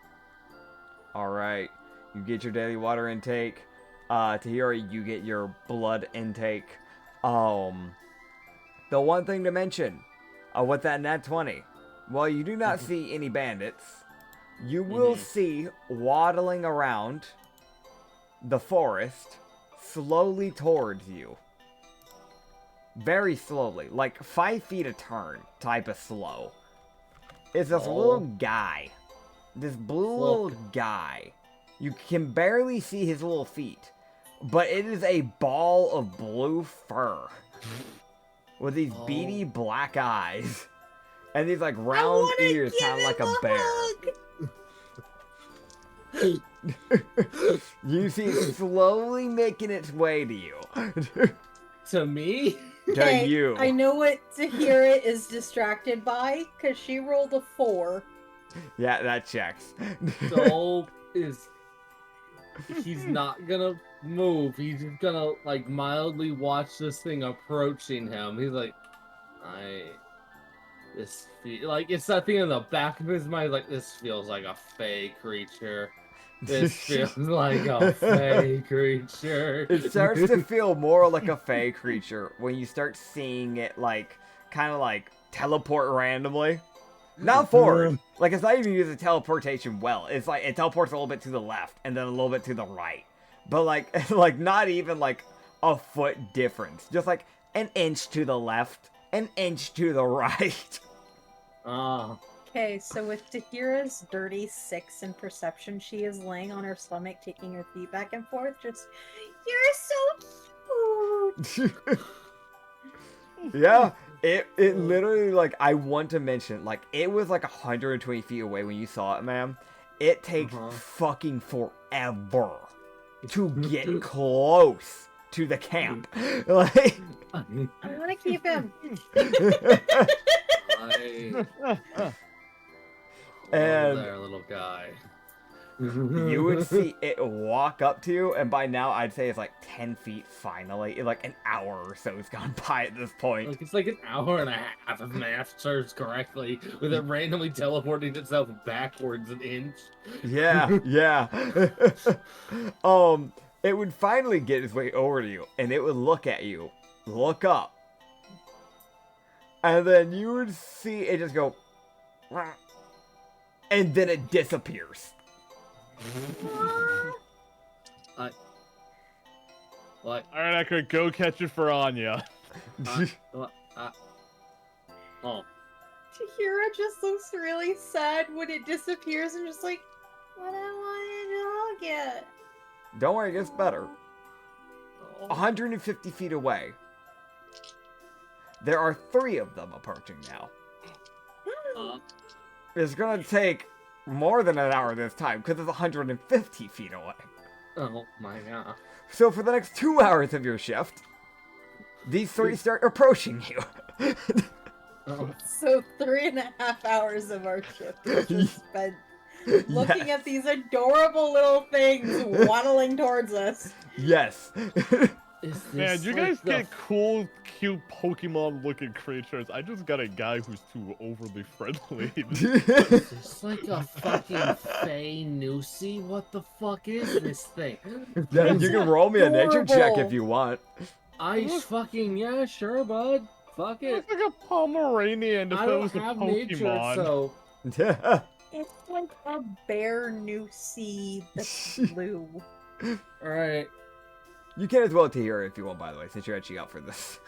Speaker 1: Alright. You get your daily water intake. Tahira, you get your blood intake. The one thing to mention, with that nat 20, while you do not see any bandits, you will see waddling around the forest slowly towards you. Very slowly, like 5 feet a turn type of slow. It's this little guy. This blue little guy. You can barely see his little feet. But it is a ball of blue fur. With these beady black eyes. And these like round ears, kind of like a bear. You see it slowly making its way to you.
Speaker 5: To me?
Speaker 1: To you.
Speaker 2: I know what Tahira is distracted by, because she rolled a 4.
Speaker 1: Yeah, that checks.
Speaker 5: Dolb is... He's not gonna move. He's just gonna, like, mildly watch this thing approaching him. He's like, like, it's that thing in the back of his mind, like, this feels like a fey creature. This feels like a fey creature.
Speaker 1: It starts to feel more like a fey creature when you start seeing it, like, kind of like teleport randomly. Not forward. Like, it's not even using teleportation well. It's like, it teleports a little bit to the left and then a little bit to the right. But, like not even, like, a foot difference. Just, like, an inch to the left, an inch to the right.
Speaker 2: Okay, so with Tahira's dirty 6 in perception, she is laying on her stomach, taking her feet back and forth, just, you're so cute!
Speaker 1: Yeah, it literally, like, I want to mention, like, it was like 120 feet away when you saw it, ma'am. It takes fucking forever to get close to the camp. Like,
Speaker 2: I want to keep him.
Speaker 1: And
Speaker 5: there, little guy.
Speaker 1: you would see it walk up to you, and by now I'd say it's like 10 feet finally. Like an hour or so has gone by at this point.
Speaker 5: Like, it's like an hour and a half if math serves correctly, with it randomly teleporting itself backwards an inch.
Speaker 1: Yeah, yeah. It would finally get its way over to you, and it would look at you, look up, and then you would see it just go, and then it disappears.
Speaker 5: Like,
Speaker 3: Alright, I could go catch it for Anya.
Speaker 5: oh.
Speaker 2: Tahira just looks really sad when it disappears and just like, but I wanted to hug it.
Speaker 1: Don't worry, it gets better. 150 feet away, there are 3 of them approaching now. It's gonna take more than an hour this time, because it's 150 feet away.
Speaker 5: Oh my god.
Speaker 1: So for the next 2 hours of your shift, these 3 start approaching you.
Speaker 2: So 3.5 hours of our shift is just spent looking at these adorable little things waddling towards us.
Speaker 1: Yes.
Speaker 3: Man, you guys get cool, cute Pokemon-looking creatures. I just got a guy who's too overly friendly.
Speaker 5: It's like a fucking Fey Nusi. What the fuck is this thing?
Speaker 1: Yeah, you can roll me a nature check
Speaker 2: Adorable.
Speaker 1: if you want.
Speaker 5: Yeah, sure, bud. Fuck it.
Speaker 3: It's like a Pomeranian if
Speaker 5: I
Speaker 3: it
Speaker 5: don't
Speaker 3: was a
Speaker 5: have
Speaker 3: Pokemon.
Speaker 5: nature, so
Speaker 2: It's like a bear Nusi that's blue.
Speaker 5: alright.
Speaker 1: You can as well to hear if you want, by the way, since you're actually out for this.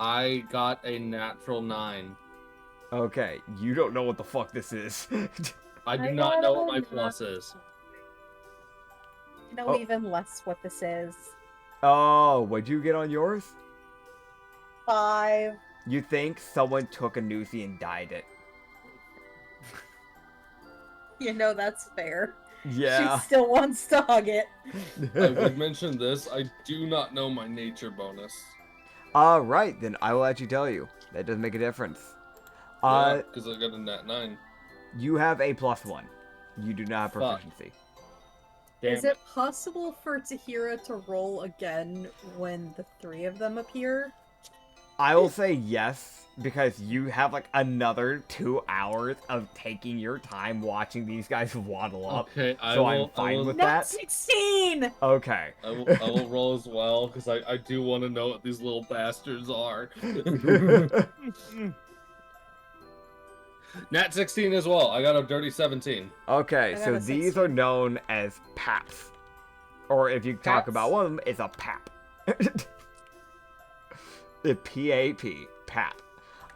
Speaker 5: I got a natural 9.
Speaker 1: Okay, you don't know what the fuck this is.
Speaker 5: I do
Speaker 2: I
Speaker 5: not
Speaker 2: got
Speaker 5: know what
Speaker 2: a
Speaker 5: my plus is.
Speaker 2: I know
Speaker 1: Oh.
Speaker 2: even less what this is.
Speaker 1: Oh, what'd you get on yours?
Speaker 2: 5.
Speaker 1: You think someone took a Nusi and dyed it.
Speaker 2: You know that's fair.
Speaker 1: Yeah.
Speaker 2: She still wants to hug it.
Speaker 4: I would mention this. I do not know my nature bonus.
Speaker 1: Alright, then I will actually tell you. That does make a difference.
Speaker 4: Because I got a nat 9.
Speaker 1: You have a +1. You do not have
Speaker 5: Fuck.
Speaker 1: proficiency.
Speaker 2: Is it possible for Tahira to roll again when the 3 of them appear?
Speaker 1: I will say yes, because you have like another 2 hours of taking your time watching these guys waddle up.
Speaker 3: Okay,
Speaker 1: I'm fine with
Speaker 2: Not
Speaker 1: that.
Speaker 2: 16!
Speaker 1: Okay.
Speaker 5: I will roll as well, because I do want to know what these little bastards are. Nat 16 as well. I got a dirty 17.
Speaker 1: Okay,
Speaker 2: I got
Speaker 1: so
Speaker 2: a
Speaker 1: these
Speaker 2: 16.
Speaker 1: are known as paps. Or if you talk
Speaker 2: Paps?
Speaker 1: about one of them, it's a pap. The P-A-P, pap.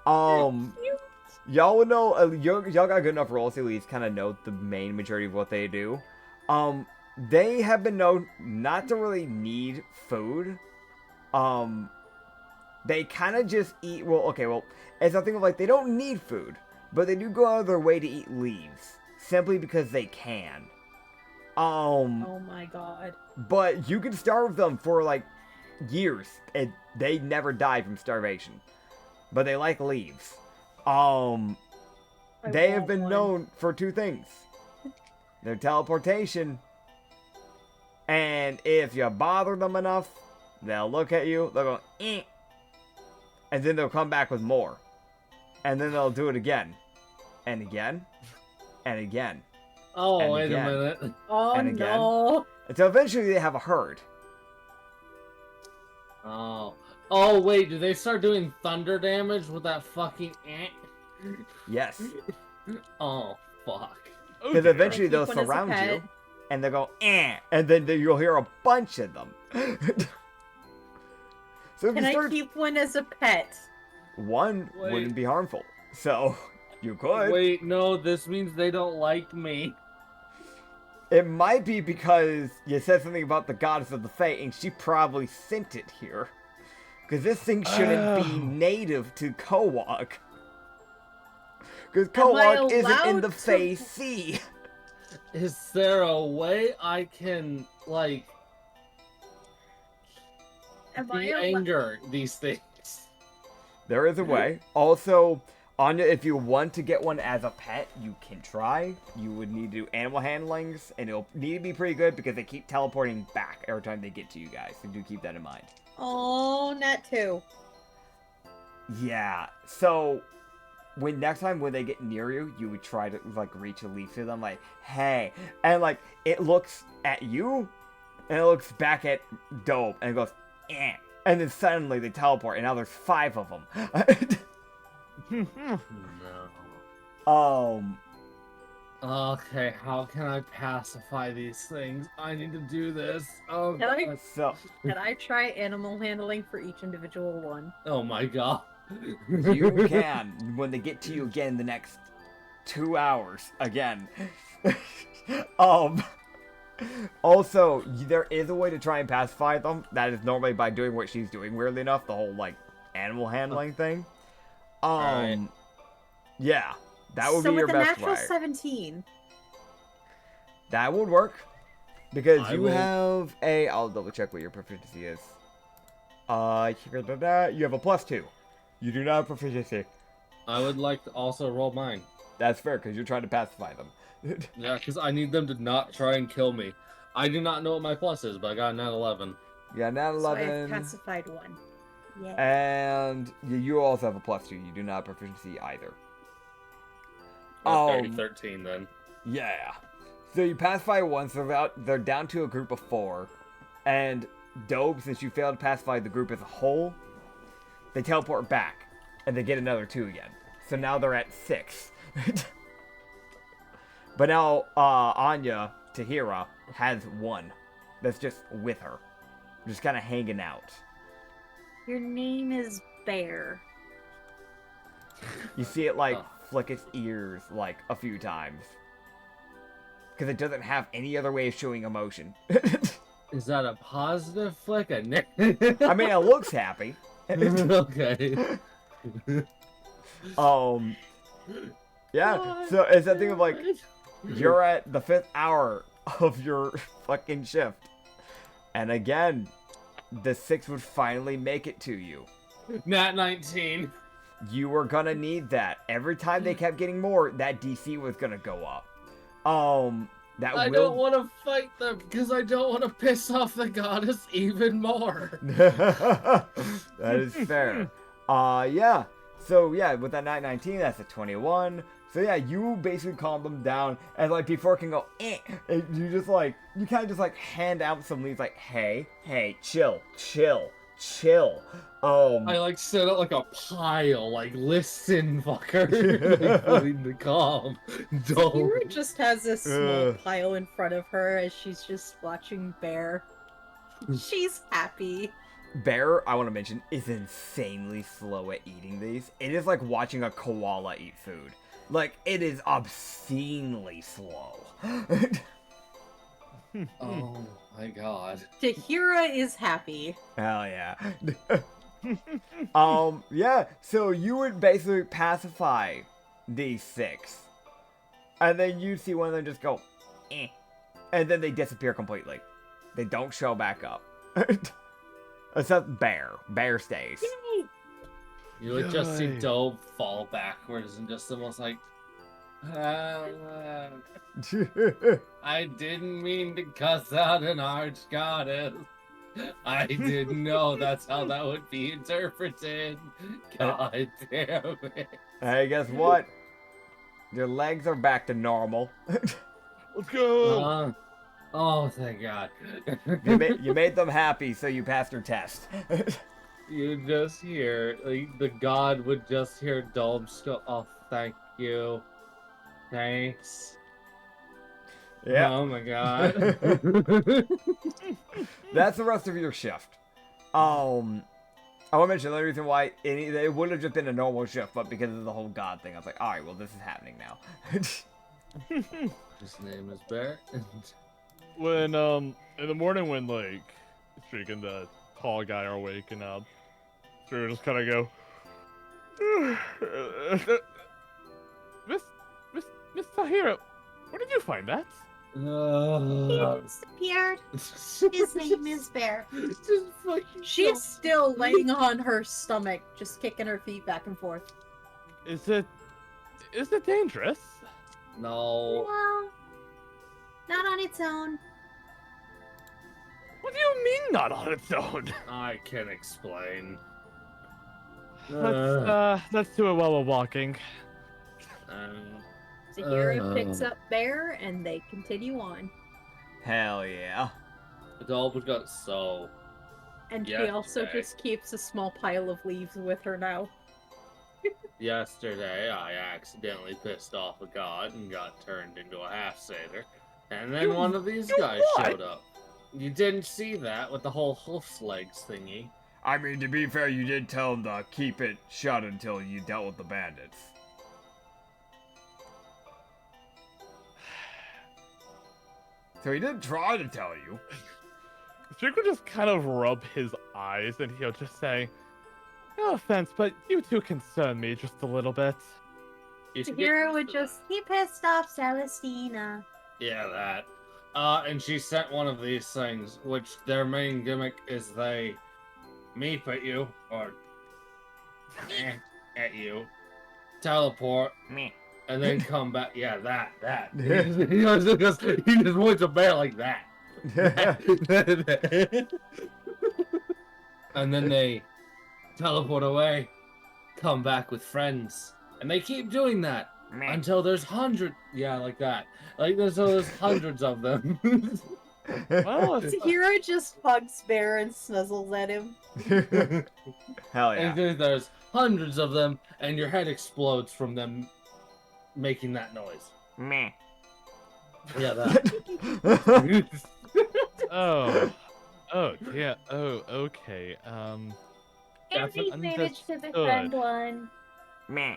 Speaker 1: Y'all would know, y'all got good enough rolls to at least kind of know the main majority of what they do. They have been known not to really need food. They kind of just eat, it's something of like, they don't need food, but they do go out of their way to eat leaves, simply because they can.
Speaker 2: Oh my god.
Speaker 1: But you can starve them for like years, and they never die from starvation. But they like leaves. They have been known for two things: their teleportation, and if you bother them enough, they'll look at you, they'll go, eh, and then they'll come back with more, and then they'll do it again, and again, and again.
Speaker 5: Oh,
Speaker 1: And
Speaker 5: wait
Speaker 1: again.
Speaker 5: a minute.
Speaker 2: Oh
Speaker 1: And again.
Speaker 2: no.
Speaker 1: Until eventually they have a herd.
Speaker 5: Oh. Oh, wait, did they start doing thunder damage with that fucking ant?
Speaker 1: Yes.
Speaker 5: Oh, fuck.
Speaker 1: Because eventually
Speaker 2: Keep
Speaker 1: they'll
Speaker 2: one as a
Speaker 1: surround
Speaker 2: pet.
Speaker 1: you, and they'll go, eh, and then you'll hear a bunch of them. So if
Speaker 2: Can
Speaker 1: you
Speaker 2: I
Speaker 1: start,
Speaker 2: keep one as a pet?
Speaker 1: one
Speaker 5: Wait.
Speaker 1: wouldn't be harmful. So, you could.
Speaker 5: Wait, no, this means they don't like me.
Speaker 1: It might be because you said something about the goddess of the Fae, and she probably sent it here. Because this thing shouldn't be native to Kowak. Because
Speaker 2: Am I
Speaker 1: Kowak isn't in
Speaker 2: allowed
Speaker 1: the
Speaker 2: to-
Speaker 1: Fae Sea.
Speaker 5: Is there a way I can, like,
Speaker 2: Am I
Speaker 5: anger these things?
Speaker 1: There is a way. Also, Anya, if you want to get one as a pet, you can try. You would need to do animal handlings, and it'll need to be pretty good because they keep teleporting back every time they get to you guys. So do keep that in mind.
Speaker 2: Oh, Nat 2.
Speaker 1: Yeah. So, next time when they get near you, you would try to like reach a leaf to them, like, hey, and like it looks at you, and it looks back at Dope, and it goes, eh. And then suddenly they teleport, and now there's 5 of them.
Speaker 5: No. Okay, how can I pacify these things? I need to do this. Oh,
Speaker 2: Can I-
Speaker 5: God.
Speaker 1: So,
Speaker 2: Can I try animal handling for each individual one?
Speaker 5: Oh my god.
Speaker 1: you can, when they get to you again in the next 2 hours, again. Also, there is a way to try and pacify them. That is normally by doing what she's doing, weirdly enough, the whole, like, animal handling thing.
Speaker 5: Alright.
Speaker 1: Yeah, that would
Speaker 2: so
Speaker 1: be your
Speaker 2: with the
Speaker 1: best
Speaker 2: natural
Speaker 1: way.
Speaker 2: 17.
Speaker 1: That would work. Because
Speaker 5: I
Speaker 1: you
Speaker 5: will-
Speaker 1: have a... I'll double check what your proficiency is. You have a +2. You do not have proficiency.
Speaker 5: I would like to also roll mine.
Speaker 1: That's fair, because you're trying to pacify them.
Speaker 5: Yeah, because I need them to not try and kill me. I do not know what my plus is, but I got a nat 11.
Speaker 1: Yeah, nat
Speaker 2: So I
Speaker 1: 11.
Speaker 2: have pacified one. Yeah.
Speaker 1: And you also have a +2. You do not have proficiency either.
Speaker 5: That's 13 then.
Speaker 1: Yeah. So you pacify one, so they're down to a group of 4. And Dope, since you failed to pacify the group as a whole, they teleport back. And they get another 2 again. So now they're at 6. But now Anya, Tahira, has 1. That's just with her. Just kind of hanging out.
Speaker 2: Your name is Bear.
Speaker 1: You see it like
Speaker 5: Oh.
Speaker 1: flick its ears like a few times. Because it doesn't have any other way of showing emotion.
Speaker 5: Is that a positive flick? A negative?
Speaker 1: I mean, it looks happy.
Speaker 5: Okay.
Speaker 1: Yeah, so it's that thing of like, you're at the 5th hour of your fucking shift. And again, the 6 would finally make it to you.
Speaker 5: Nat 19.
Speaker 1: You were gonna need that. Every time they kept getting more, that DC was gonna go up.
Speaker 5: I don't want to fight them because I don't want to piss off the goddess even more.
Speaker 1: That is fair. Yeah. So yeah, with that 19, that's a 21. So yeah, you basically calm them down, and like before it can go, and you just like, you kind of just like hand out some leaves, like, hey, chill.
Speaker 5: I like set up like a pile, like listen, fucker, like putting the calm.
Speaker 2: Sakura just has this small
Speaker 1: Ugh.
Speaker 2: pile in front of her as she's just watching Bear. She's happy.
Speaker 1: Bear, I want to mention, is insanely slow at eating these. It is like watching a koala eat food. Like, it is obscenely slow.
Speaker 5: Oh my god.
Speaker 2: Tahira is happy.
Speaker 1: Hell yeah. Yeah, so you would basically pacify these 6. And then you see one of them just go, and then they disappear completely. They don't show back up. Except Bear. Bear stays.
Speaker 2: Yay!
Speaker 5: You would just see Dobe fall backwards and just almost like, I didn't mean to cuss out an arch goddess. I didn't know that's how that would be interpreted. God damn it.
Speaker 1: Hey, guess what? Your legs are back to normal.
Speaker 3: Let's go.
Speaker 5: Oh, thank God.
Speaker 1: You made them happy, so you passed your test.
Speaker 5: You just hear, like, the god would just hear Dolbs go, oh, thank you. Thanks.
Speaker 1: Yeah.
Speaker 5: Oh my god.
Speaker 1: That's the rest of your shift. I want to mention the reason why it would have just been a normal shift, but because of the whole god thing, I was like, alright, well, this is happening now.
Speaker 5: His name is Bear.
Speaker 3: When, in the morning when, like, Streak and the tall guy are waking up, Streak just kind of go, Miss Tahira, where did you find that?
Speaker 6: He disappeared. His name is Bear.
Speaker 2: She's still laying on her stomach, just kicking her feet back and forth.
Speaker 3: Is it dangerous?
Speaker 5: No.
Speaker 6: No, not on its own.
Speaker 3: What do you mean not on its own?
Speaker 5: I can explain.
Speaker 3: Let's do it while we're walking.
Speaker 2: Tahira picks up Bear, and they continue on.
Speaker 1: Hell yeah.
Speaker 5: The Dolbs got so.
Speaker 2: And she
Speaker 5: Yesterday.
Speaker 2: also just keeps a small pile of leaves with her now.
Speaker 5: Yesterday, I accidentally pissed off a god and got turned into a half-satyr. And then one of these guys showed up. You didn't see that with the whole hoof legs thingy.
Speaker 1: I mean, to be fair, you did tell him to keep it shut until you dealt with the bandits. So he did try to tell you.
Speaker 3: Streak would just kind of rub his eyes and he'll just say, no offense, but you two concern me just a little bit.
Speaker 6: Tahira would just, he pissed off Celestina.
Speaker 5: Yeah, that. And she sent one of these things, which their main gimmick is they meep at you, or at you, teleport, and then come back. Yeah, that. He just wants a bear like that. And then they teleport away, come back with friends, and they keep doing that until there's hundreds. Yeah, like that. Like there's hundreds of them.
Speaker 3: Well,
Speaker 2: Tahira just hugs Bear and snuzzles at him.
Speaker 1: Hell yeah.
Speaker 5: And then there's hundreds of them, and your head explodes from them making that noise.
Speaker 1: Meh.
Speaker 5: Yeah, that.
Speaker 3: oh, yeah, okay,
Speaker 6: And we managed to
Speaker 3: understood.
Speaker 6: befriend one.
Speaker 1: Meh.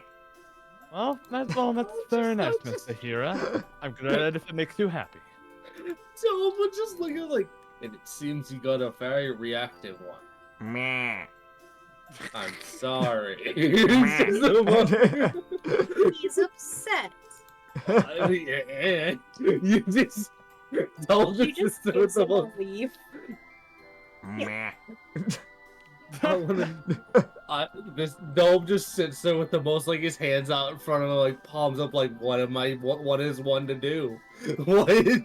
Speaker 3: well, that's very nice, Miss Tahira. I'm glad if it makes you happy.
Speaker 5: So, but just look at like, and it seems you got a very reactive one.
Speaker 1: Meh.
Speaker 5: I'm sorry.
Speaker 2: He's upset.
Speaker 5: You just told
Speaker 2: She just gives him a leaf.
Speaker 1: Meh.
Speaker 5: I This gnome just sits there with the most, like, his hands out in front of him, like, palms up, like, what is one to do? What is...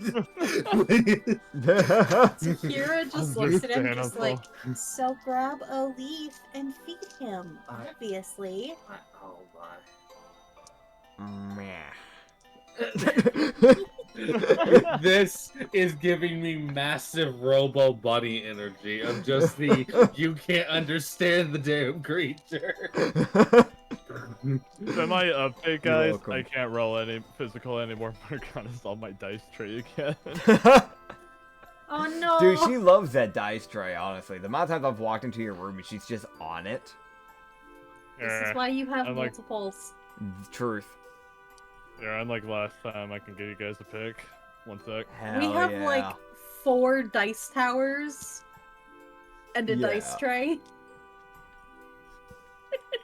Speaker 2: Tahira just looks at him, just like,
Speaker 3: Understandable.
Speaker 6: So grab a leaf and feed him, obviously.
Speaker 5: Oh my.
Speaker 1: Meh.
Speaker 5: This is giving me massive Robo Bunny energy of just the you can't understand the damn creature.
Speaker 3: Semi update,
Speaker 1: You're
Speaker 3: guys.
Speaker 1: welcome.
Speaker 3: I can't roll any physical anymore. I'm gonna install my dice tray again.
Speaker 2: oh no.
Speaker 1: Dude, she loves that dice tray, honestly. The amount of times I've walked into your room and she's just on it.
Speaker 2: This is why you have
Speaker 3: I'm like-
Speaker 2: multiples.
Speaker 1: Truth.
Speaker 3: Yeah, unlike last time, I can give you guys a pick. One sec.
Speaker 1: Hell
Speaker 2: We have
Speaker 1: yeah.
Speaker 2: like 4 dice towers and a dice
Speaker 1: Yeah.
Speaker 2: tray.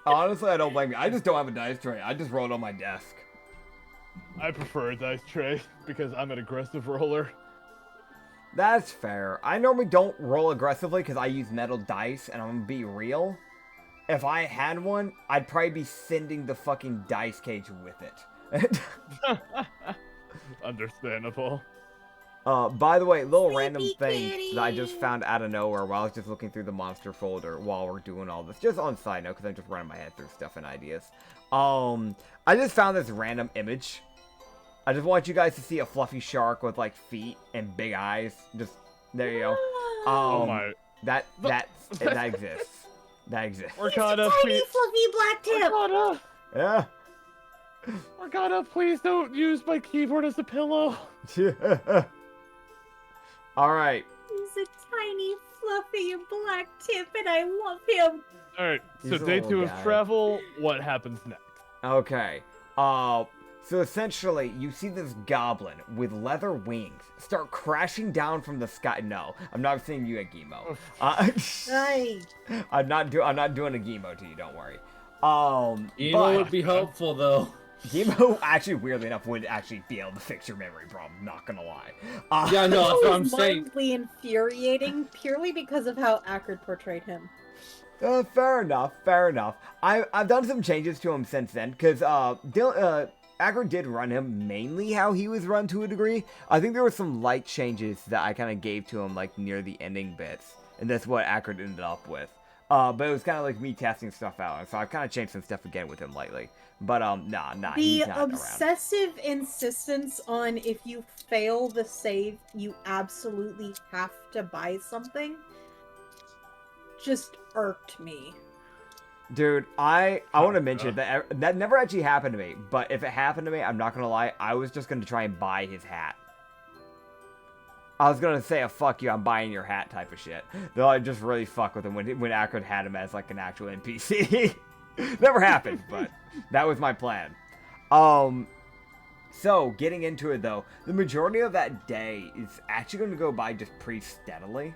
Speaker 1: Honestly, I don't blame you. I just don't have a dice tray. I just roll it on my desk.
Speaker 3: I prefer a dice tray because I'm an aggressive roller.
Speaker 1: That's fair. I normally don't roll aggressively because I use metal dice, and I'm gonna be real. If I had one, I'd probably be sending the fucking dice cage with it.
Speaker 3: Understandable.
Speaker 1: By the way, little
Speaker 6: Sleepy
Speaker 1: random thing
Speaker 6: kitty.
Speaker 1: that I just found out of nowhere while I was just looking through the monster folder while we're doing all this. Just on side note, because I'm just running my head through stuff and ideas. I just found this random image. I just want you guys to see a fluffy shark with like feet and big eyes. Just there you go.
Speaker 3: Oh my.
Speaker 1: That exists. That exists.
Speaker 3: Organa,
Speaker 6: Tiny
Speaker 3: please.
Speaker 6: fluffy black tip.
Speaker 3: Organa!
Speaker 1: Yeah.
Speaker 3: Organa, please don't use my keyboard as a pillow.
Speaker 1: All right.
Speaker 6: He's a tiny fluffy black tip, and I love him.
Speaker 3: Alright, so
Speaker 1: He's a
Speaker 3: day
Speaker 1: little
Speaker 3: 2 of
Speaker 1: guy.
Speaker 3: travel, what happens next?
Speaker 1: Okay. So essentially, you see this goblin with leather wings start crashing down from the sky. No, I'm not saying you a Gemo.
Speaker 2: Hey.
Speaker 1: I'm not doing a Gemo to you. Don't worry.
Speaker 5: Emo
Speaker 1: But
Speaker 5: would be helpful though.
Speaker 1: Gemo actually, weirdly enough, would actually be able to fix your memory problem. Not gonna lie.
Speaker 5: Yeah, no, that's what I'm
Speaker 2: It was
Speaker 5: saying.
Speaker 2: mildly infuriating purely because of how Acrid portrayed him.
Speaker 1: Fair enough. Fair enough. I've done some changes to him since then, because Acrid did run him mainly how he was run to a degree. I think there were some light changes that I kind of gave to him like near the ending bits, and that's what Acrid ended up with. But it was kind of like me testing stuff out, and so I've kind of changed some stuff again with him lately. But nah,
Speaker 2: The
Speaker 1: he's not around.
Speaker 2: obsessive insistence on if you fail the save, you absolutely have to buy something just irked me.
Speaker 1: Dude, I want to mention that never actually happened to me, but if it happened to me, I'm not gonna lie, I was just gonna try and buy his hat. I was gonna say a fuck you, I'm buying your hat type of shit. Though I just really fuck with him when Acrid had him as like an actual NPC. Never happened, but that was my plan. So getting into it though, the majority of that day is actually gonna go by just pretty steadily.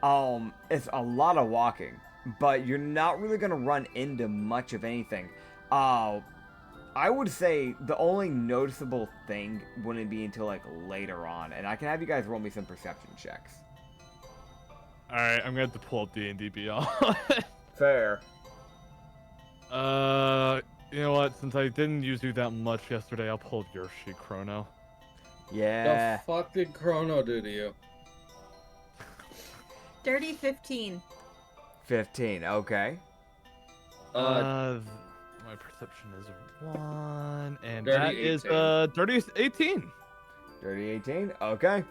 Speaker 1: It's a lot of walking, but you're not really gonna run into much of anything. I would say the only noticeable thing wouldn't be until like later on, and I can have you guys roll me some perception checks.
Speaker 3: Alright, I'm gonna have to pull up D&D Beyond.
Speaker 1: Fair.
Speaker 3: You know what? Since I didn't use you that much yesterday, I'll pull your sheet, Chrono.
Speaker 1: Yeah.
Speaker 5: The fuck did Chrono do to you?
Speaker 2: Dirty 15.
Speaker 1: 15. Okay.
Speaker 3: My perception is 1, and
Speaker 5: Dirty
Speaker 3: that is
Speaker 5: 18.
Speaker 3: dirty 18.
Speaker 1: Dirty 18. Okay.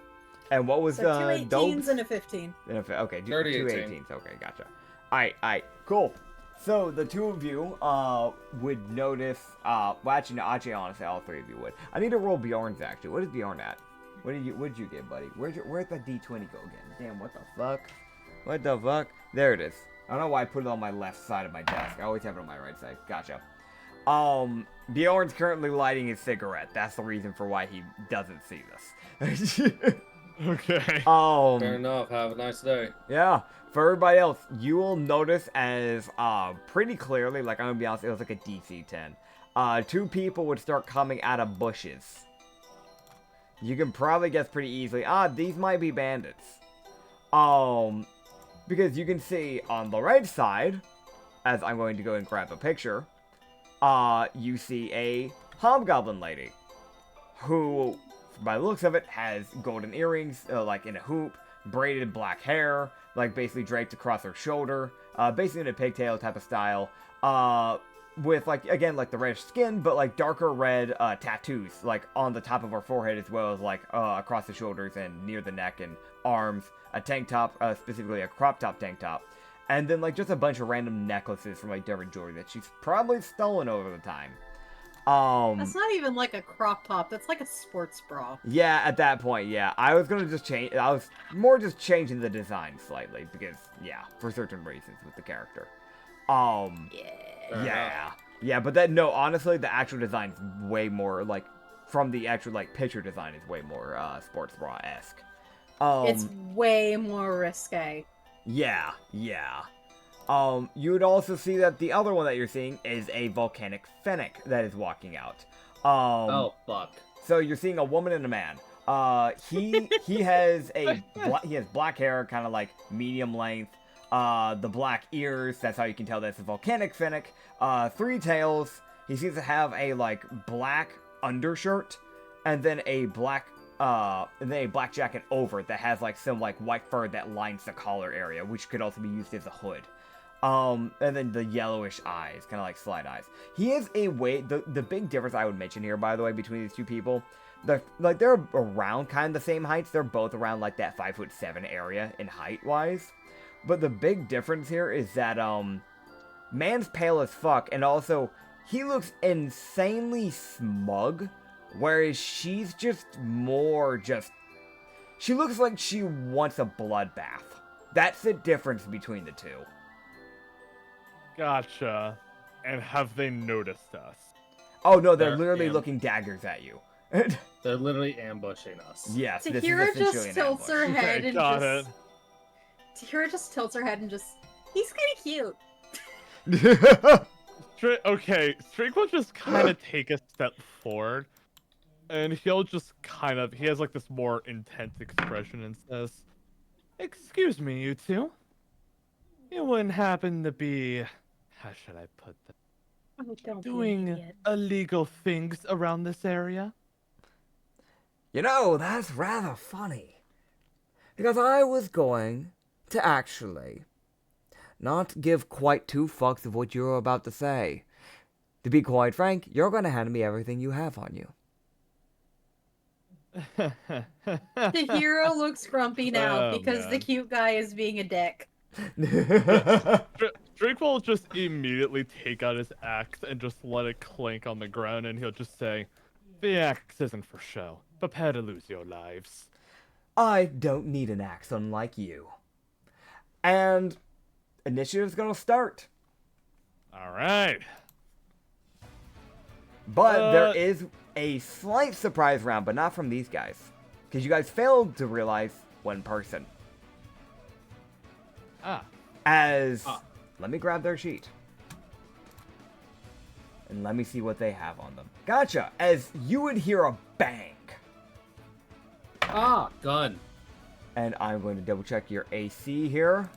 Speaker 1: And what was
Speaker 2: So 2
Speaker 1: the
Speaker 2: 18s and a 15.
Speaker 1: Okay,
Speaker 5: Dirty
Speaker 1: two
Speaker 5: 18.
Speaker 1: 18s. Okay, gotcha. Alright, cool. So the two of you would notice. Well, actually, no. Actually, I want to say all three of you would. I need to roll Bjorn's actually. What is Bjorn at? What'd you get, buddy? Where'd the D20 go again? Damn, what the fuck? What the fuck? There it is. I don't know why I put it on my left side of my desk. I always have it on my right side. Gotcha. Bjorn's currently lighting his cigarette. That's the reason for why he doesn't see this.
Speaker 3: Okay.
Speaker 5: Fair enough. Have a nice day.
Speaker 1: Yeah. For everybody else, you will notice as pretty clearly, like I'm gonna be honest, it was like a DC 10. 2 people would start coming out of bushes. You can probably guess pretty easily. These might be bandits. Because you can see on the right side, as I'm going to go and grab a picture, you see a hobgoblin lady, who, by the looks of it, has golden earrings, like in a hoop, braided black hair, like basically draped across her shoulder, basically in a pigtail type of style, with like, again, like the reddish skin, but like darker red tattoos, like on the top of her forehead, as well as like across the shoulders and near the neck and arms, a tank top, specifically a crop top tank top, and then like just a bunch of random necklaces from like different jewelry that she's probably stolen over the time.
Speaker 2: That's not even like a crop top. That's like a sports bra.
Speaker 1: Yeah, at that point, yeah. I was gonna just change. I was more just changing the design slightly because, yeah, for certain reasons with the character. Yeah. But that, no, honestly, the actual design's way more like from the actual like picture design is way more sports bra-esque.
Speaker 2: It's way more risque.
Speaker 1: Yeah. You would also see that the other one that you're seeing is a volcanic fennec that is walking out.
Speaker 5: Oh, fuck.
Speaker 1: So you're seeing a woman and a man. He has black hair, kind of like medium length. The black ears, that's how you can tell that's a volcanic fennec. 3 tails. He seems to have a like black undershirt, and then a black jacket over it that has like some like white fur that lines the collar area, which could also be used as a hood. And then the yellowish eyes, kind of like slide eyes. He is the big difference I would mention here, by the way, between these two people, they're around kind of the same heights. They're both around like that 5'7" area in height wise. But the big difference here is that, man's pale as fuck, and also, he looks insanely smug, whereas she's just more she looks like she wants a bloodbath. That's the difference between the two.
Speaker 3: Gotcha. And have they noticed us?
Speaker 1: Oh no, they're literally looking daggers at you.
Speaker 5: They're literally ambushing us.
Speaker 1: Yes, this
Speaker 2: Tahira
Speaker 1: is essentially
Speaker 2: just
Speaker 1: an
Speaker 2: tilts
Speaker 1: ambush.
Speaker 2: her head and
Speaker 3: Got it.
Speaker 2: Tahira just tilts her head and just, he's kind of cute.
Speaker 3: Okay, Streak will just kind of take a step forward, and he'll just he has like this more intense expression and says, "Excuse me, you two. You wouldn't happen to be, how should I put that,
Speaker 2: Oh, don't be an
Speaker 3: doing
Speaker 2: idiot.
Speaker 3: illegal things around this area?"
Speaker 1: You know, that's rather funny. Because I was going to actually not give quite 2 fucks of what you're about to say. To be quite frank, you're going to hand me everything you have on you.
Speaker 2: Tahira looks grumpy now
Speaker 3: Oh,
Speaker 2: because the
Speaker 3: man.
Speaker 2: cute guy is being a dick.
Speaker 3: Drake will just immediately take out his axe and just let it clank on the ground, and he'll just say, "The axe isn't for show. Prepare to lose your lives."
Speaker 1: I don't need an axe unlike you. And initiative's gonna start.
Speaker 3: Alright.
Speaker 1: But there is a slight surprise round, but not from these guys. Because you guys failed to realize one person. Let me grab their sheet. And let me see what they have on them. Gotcha! As you would hear a bang.
Speaker 5: Gun.
Speaker 1: And I'm going to double check your AC here.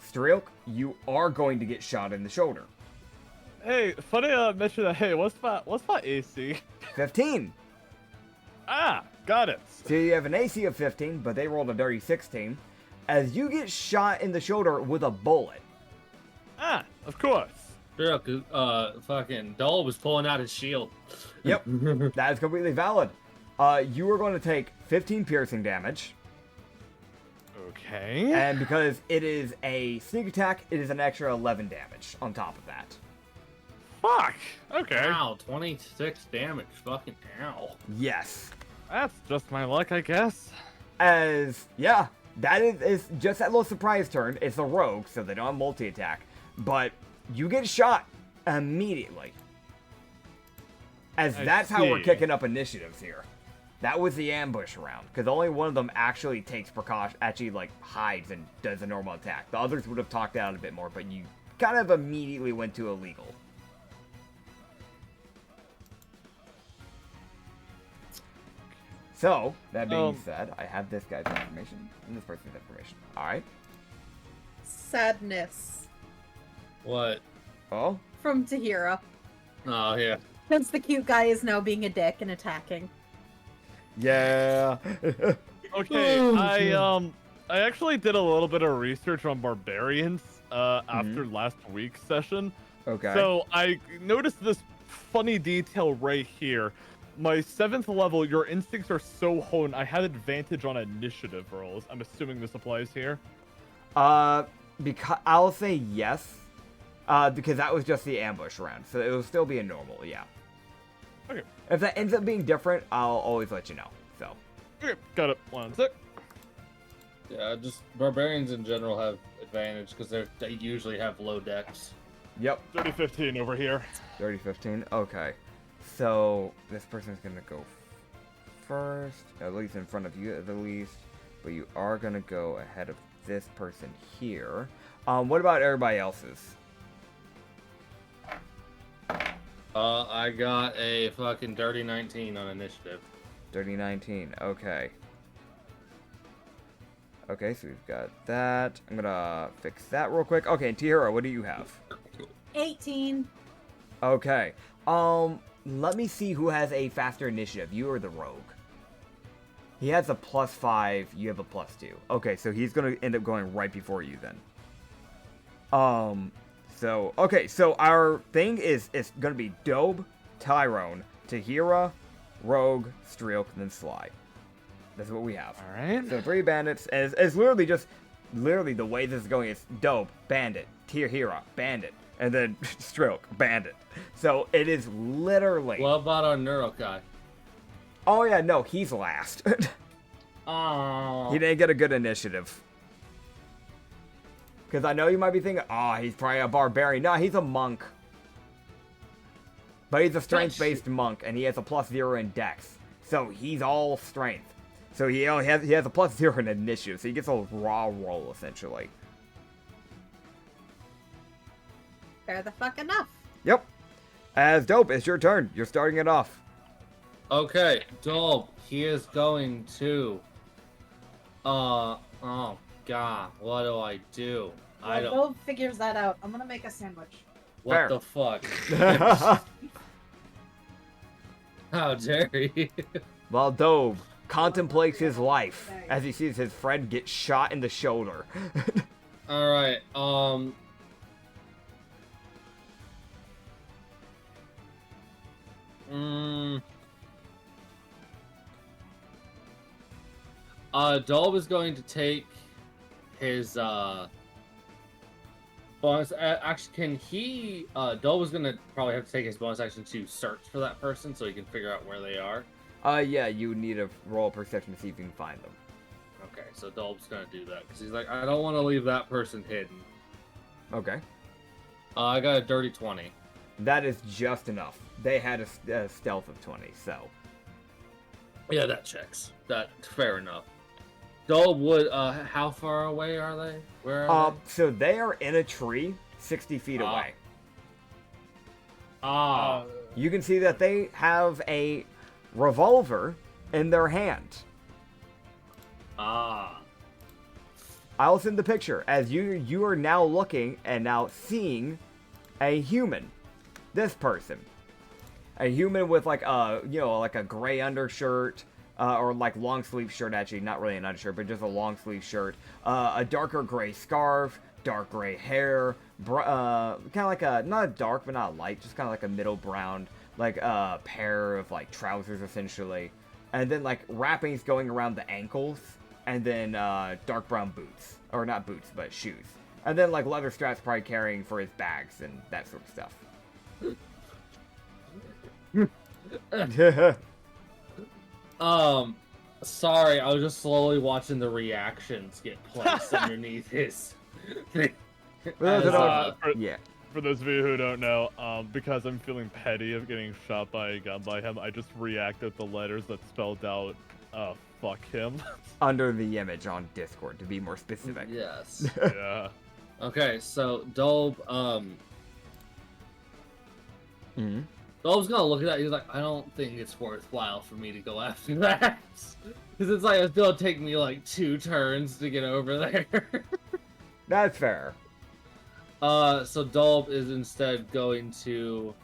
Speaker 1: Streak, you are going to get shot in the shoulder.
Speaker 3: Hey, funny mention that. Hey, what's my AC?
Speaker 1: 15.
Speaker 3: Got it.
Speaker 1: So you have an AC of 15, but they rolled a dirty 16. As you get shot in the shoulder with a bullet.
Speaker 3: Of course.
Speaker 5: Fucking Dole was pulling out his shield.
Speaker 1: Yep, that is completely valid. You are going to take 15 piercing damage.
Speaker 3: Okay.
Speaker 1: And because it is a sneak attack, it is an extra 11 damage on top of that.
Speaker 3: Fuck. Okay.
Speaker 5: Ow, 26 damage. Fucking ow.
Speaker 1: Yes.
Speaker 3: That's just my luck, I guess.
Speaker 1: As, yeah, that is just that little surprise turn. It's a rogue, so they don't have multi-attack. But you get shot immediately. As that's how we're kicking up initiatives here. That was the ambush round, because only one of them actually takes precaution, like hides and does a normal attack. The others would have talked out a bit more, but you kind of immediately went to illegal. So, that being said, I have this guy's information and this person's information. Alright?
Speaker 2: Sadness.
Speaker 5: What?
Speaker 1: Oh?
Speaker 2: From Tahira.
Speaker 5: Oh, yeah.
Speaker 2: Since the cute guy is now being a dick and attacking.
Speaker 1: Yeah.
Speaker 3: Okay,
Speaker 1: Oh,
Speaker 3: I actually did a little bit of research on barbarians after last week's session.
Speaker 1: Okay.
Speaker 3: So I noticed this funny detail right here. My 7th level, your instincts are so honed. I had advantage on initiative rolls. I'm assuming this applies here.
Speaker 1: Because I'll say yes. Because that was just the ambush round, so it will still be a normal, yeah.
Speaker 3: Okay.
Speaker 1: If that ends up being different, I'll always let you know. So.
Speaker 3: Okay, got it. 1 sec.
Speaker 5: Yeah, just barbarians in general have advantage because they usually have low decks.
Speaker 1: Yep.
Speaker 3: 30-15 over here.
Speaker 1: 30-15. Okay. So this person's gonna go first, at least in front of you at the least. But you are gonna go ahead of this person here. What about everybody else's?
Speaker 5: I got a fucking dirty 19 on initiative.
Speaker 1: Dirty 19. Okay. Okay, so we've got that. I'm gonna fix that real quick. Okay, and Tahira, what do you have?
Speaker 2: 18.
Speaker 1: Okay. Let me see who has a faster initiative. You or the rogue? He has a +5. You have a +2. Okay, so he's gonna end up going right before you then. So okay, so our thing is it's gonna be Dobe, Tyrone, Tahira, Rogue, Streelk, and then Sly. That's what we have.
Speaker 3: All right.
Speaker 1: So 3 bandits. And it's literally just the way this is going is Dobe, bandit, Tahira, bandit, and then Streelk, bandit. So it is literally.
Speaker 5: What about our Neurokai?
Speaker 1: Oh yeah, no, he's last.
Speaker 5: Oh.
Speaker 1: He didn't get a good initiative. Because I know you might be thinking, oh, he's probably a barbarian. No, he's a monk. But he's a strength-based monk, and he has a +0 in dex. So he's all strength. So he has a +0 in initiative, so he gets a raw roll, essentially.
Speaker 2: Fair the fuck enough.
Speaker 1: Yep. As Dope, it's your turn. You're starting it off.
Speaker 5: Okay, Dolb, he is going to. Oh god, what do I do? I don't.
Speaker 2: Bob figures that out. I'm gonna make a sandwich.
Speaker 5: What
Speaker 1: Fair.
Speaker 5: the fuck? How dare you?
Speaker 1: While Dobe contemplates his life as he sees his friend get shot in the shoulder.
Speaker 5: Alright, Dolb is going to take his bonus. Actually, can he? Dolb is gonna probably have to take his bonus action to search for that person so he can figure out where they are.
Speaker 1: Yeah, you would need to roll a perception to see if you can find them.
Speaker 5: Okay, so Dolb's gonna do that because he's like, I don't want to leave that person hidden.
Speaker 1: Okay.
Speaker 5: I got a dirty 20.
Speaker 1: That is just enough. They had a stealth of 20, so.
Speaker 5: Yeah, that checks. That fair enough. Dolb would. How far away are they? Where are they?
Speaker 1: So they are in a tree 60 feet away. You can see that they have a revolver in their hand. I'll send the picture as you are now looking and now seeing a human. This person. A human with like a gray undershirt. Or like long sleeve shirt, actually, not really an undershirt, but just a long sleeve shirt. A darker gray scarf, dark gray hair, kind of like not a dark but not a light, just kind of like a middle brown, like a pair of like trousers essentially, and then like wrappings going around the ankles, and then dark brown boots, or not boots but shoes, and then like leather straps probably carrying for his bags and that sort of stuff.
Speaker 5: Sorry, I was just slowly watching the reactions get placed underneath his thing.
Speaker 1: Yeah.
Speaker 3: For those of you who don't know, because I'm feeling petty of getting shot by a gun by him, I just reacted the letters that spelled out, fuck him.
Speaker 1: Under the image on Discord, to be more specific.
Speaker 5: Yes.
Speaker 3: Yeah.
Speaker 5: Okay, so Dolb, Dolb's gonna look at that. He's like, I don't think it's worthwhile for me to go after that, because it's like it's gonna take me like 2 turns to get over there.
Speaker 1: That's fair.
Speaker 5: So Dolb is instead going to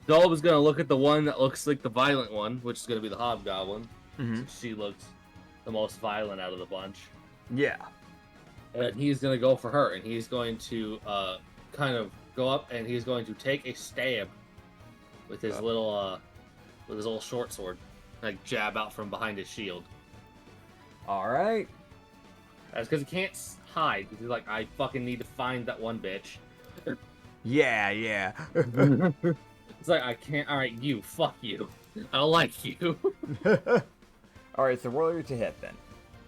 Speaker 5: Dolb is gonna look at the one that looks like the violent one, which is gonna be the Hobgoblin.
Speaker 1: Mm-hmm.
Speaker 5: She looks the most violent out of the bunch.
Speaker 1: Yeah.
Speaker 5: And he's gonna go for her, and he's going to kind of go up, and he's going to take a stab with his little short sword, like jab out from behind his shield.
Speaker 1: All right.
Speaker 5: That's because he can't hide. He's like, I fucking need to find that one bitch.
Speaker 1: Yeah.
Speaker 5: It's like, I can't. All right, you. Fuck you. I don't like you.
Speaker 1: All right, so roll your to hit then.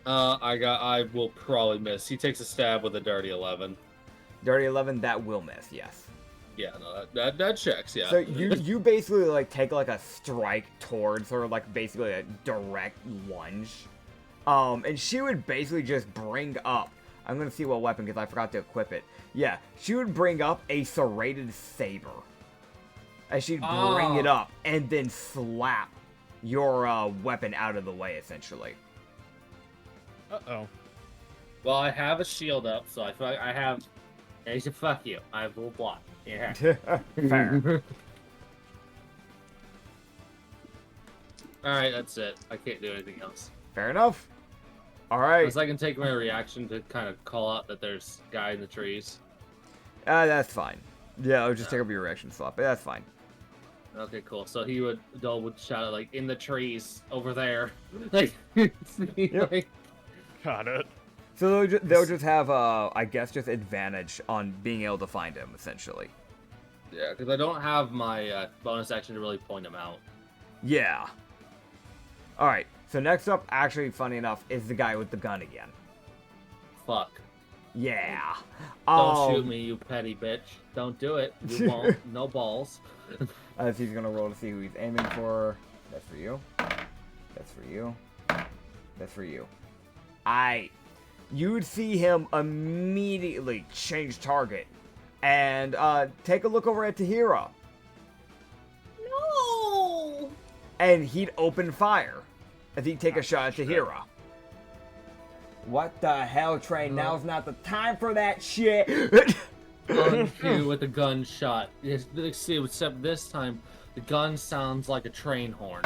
Speaker 5: I will probably miss. He takes a stab with a dirty 11.
Speaker 1: Dirty 11, that will miss. Yes.
Speaker 5: Yeah, no, that checks. Yeah.
Speaker 1: So you basically like take like a strike towards her, like basically a direct lunge. And she would basically just bring up. I'm gonna see what weapon because I forgot to equip it. Yeah, she would bring up a serrated saber. As she'd bring it up and then slap your weapon out of the way, essentially.
Speaker 3: Uh-oh.
Speaker 5: Well, I have a shield up, so I feel like I have. I should fuck you. I will block. Yeah.
Speaker 1: Fair.
Speaker 5: Alright, that's it. I can't do anything else.
Speaker 1: Fair enough. All right.
Speaker 5: Unless I can take my reaction to kind of call out that there's a guy in the trees.
Speaker 1: That's fine. Yeah, I'll just take up your reaction slot, but that's fine.
Speaker 5: Okay, cool. So Dole would shout like, in the trees, over there. Like, like,
Speaker 3: Got it.
Speaker 1: So they'll just have, I guess, just advantage on being able to find him, essentially.
Speaker 5: yeah, because I don't have my bonus action to really point him out.
Speaker 1: Yeah. All right. So next up, actually, funny enough, is the guy with the gun again.
Speaker 5: Fuck.
Speaker 1: Yeah.
Speaker 5: Don't shoot me, you petty bitch. Don't do it. You won't. No balls.
Speaker 1: As he's gonna roll to see who he's aiming for. That's for you. That's for you. That's for you. You'd see him immediately change target and take a look over at Tahira.
Speaker 2: No!
Speaker 1: And he'd open fire as he'd take a shot at Tahira. What the hell, Train? Now's not the time for that shit.
Speaker 5: On cue with a gunshot. Except this time, the gun sounds like a train horn.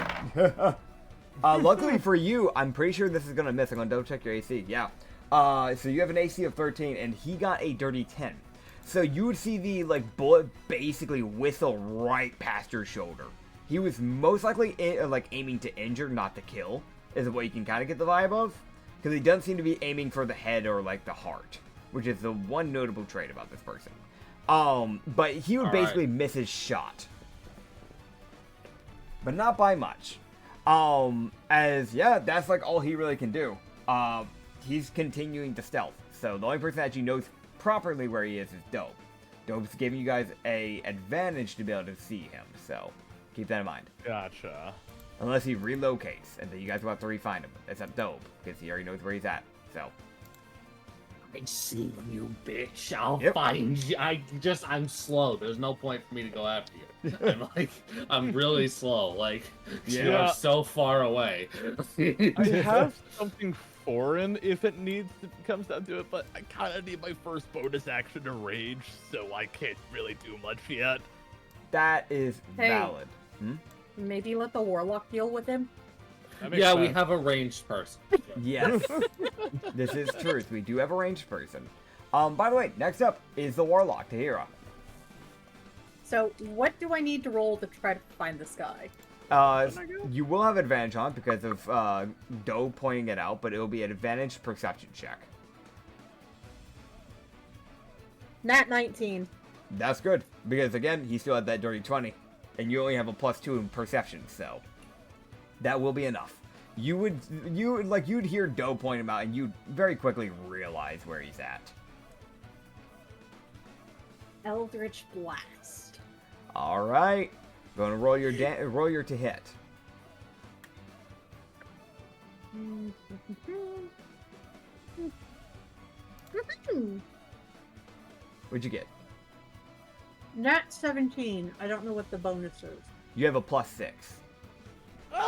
Speaker 1: Luckily for you, I'm pretty sure this is gonna miss. I'm gonna double check your AC. Yeah. So you have an AC of 13, and he got a dirty 10. So you would see the bullet basically whistle right past your shoulder. He was most likely aiming to injure, not to kill, is what you can kind of get the vibe of, because he doesn't seem to be aiming for the head or the heart, which is the one notable trait about this person. But he would basically miss his shot, but not by much. That's all he really can do. He's continuing to stealth, so the only person that actually knows properly where he is Dope. Dope's giving you guys a advantage to be able to see him, so keep that in mind.
Speaker 3: Gotcha.
Speaker 1: Unless he relocates, and then you guys will have to re-find him. Except Dope, because he already knows where he's at, so.
Speaker 5: I see you, bitch. I'll
Speaker 1: Yep.
Speaker 5: find you. I'm slow. There's no point for me to go after you. I'm really slow. You're so far away.
Speaker 3: I have something foreign if it comes down to it, but I kind of need my first bonus action to rage, so I can't really do much yet.
Speaker 1: That is
Speaker 2: Hey.
Speaker 1: valid.
Speaker 2: Maybe let the warlock deal with him.
Speaker 3: That makes
Speaker 5: Yeah, we
Speaker 3: sense.
Speaker 5: have a ranged person.
Speaker 1: Yes. This is truth. We do have a ranged person. By the way, next up is the Warlock, Tahira.
Speaker 2: So, what do I need to roll to try to find this guy?
Speaker 1: You will have advantage on it because of Doe pointing it out, but it will be an advantage perception check.
Speaker 2: Nat 19.
Speaker 1: That's good, because again, he still had that dirty 20, and you only have a +2 in perception, so that will be enough. You'd hear Doe point him out, and you'd very quickly realize where he's at.
Speaker 2: Eldritch Blast.
Speaker 1: All right, going to roll your to hit. What'd you get?
Speaker 2: Nat 17. I don't know what the bonus is.
Speaker 1: You have a +6.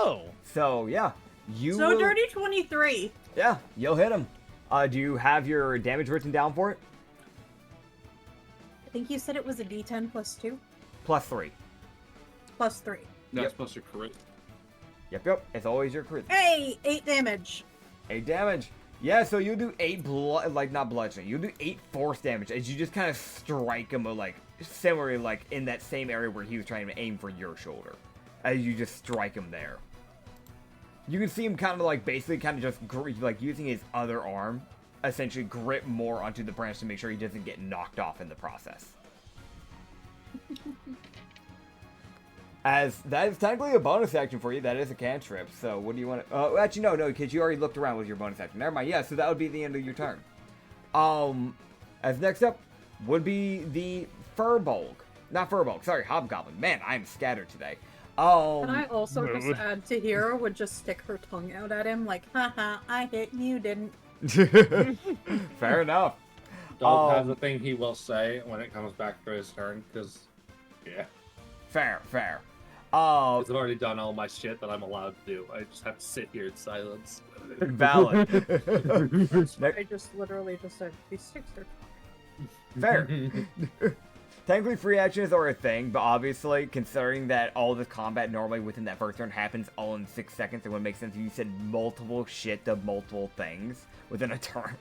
Speaker 3: Oh.
Speaker 1: So yeah, you.
Speaker 2: So
Speaker 1: will,
Speaker 2: dirty 23.
Speaker 1: Yeah, you'll hit him. Do you have your damage written down for it?
Speaker 2: I think you said it was a D10 plus 2?
Speaker 1: +3.
Speaker 2: Plus 3.
Speaker 4: That's
Speaker 1: Yep.
Speaker 4: supposed to correct.
Speaker 1: Yep. It's always your charisma.
Speaker 2: Hey! 8 damage.
Speaker 1: 8 damage. Yeah, so you do 8 not bludgeoning. You do 8 force damage as you just kind of strike him, like similarly, like in that same area where he was trying to aim for your shoulder, as you just strike him there. You can see him kind of like basically kind of just like using his other arm, essentially grip more onto the branch to make sure he doesn't get knocked off in the process. As that is technically a bonus action for you, that is a cantrip. So what do you want to? Oh, actually no, because you already looked around with your bonus action. Never mind. Yeah, so that would be the end of your turn. As next up would be not Furbolg. Sorry, Hobgoblin. Man, I'm scattered today.
Speaker 2: Can I also just add to Hero would just stick her tongue out at him like, haha, I hit you, didn't.
Speaker 1: Fair enough.
Speaker 4: Don't have the thing he will say when it comes back for his turn, because, yeah.
Speaker 1: Fair.
Speaker 4: I've already done all my shit that I'm allowed to do. I just have to sit here in silence.
Speaker 1: Valid.
Speaker 2: I just literally just said, he sticks her tongue.
Speaker 1: Fair. Technically, free actions are a thing, but obviously, considering that all this combat normally within that first turn happens all in 6 seconds, it would make sense if you said multiple shit to multiple things within a turn.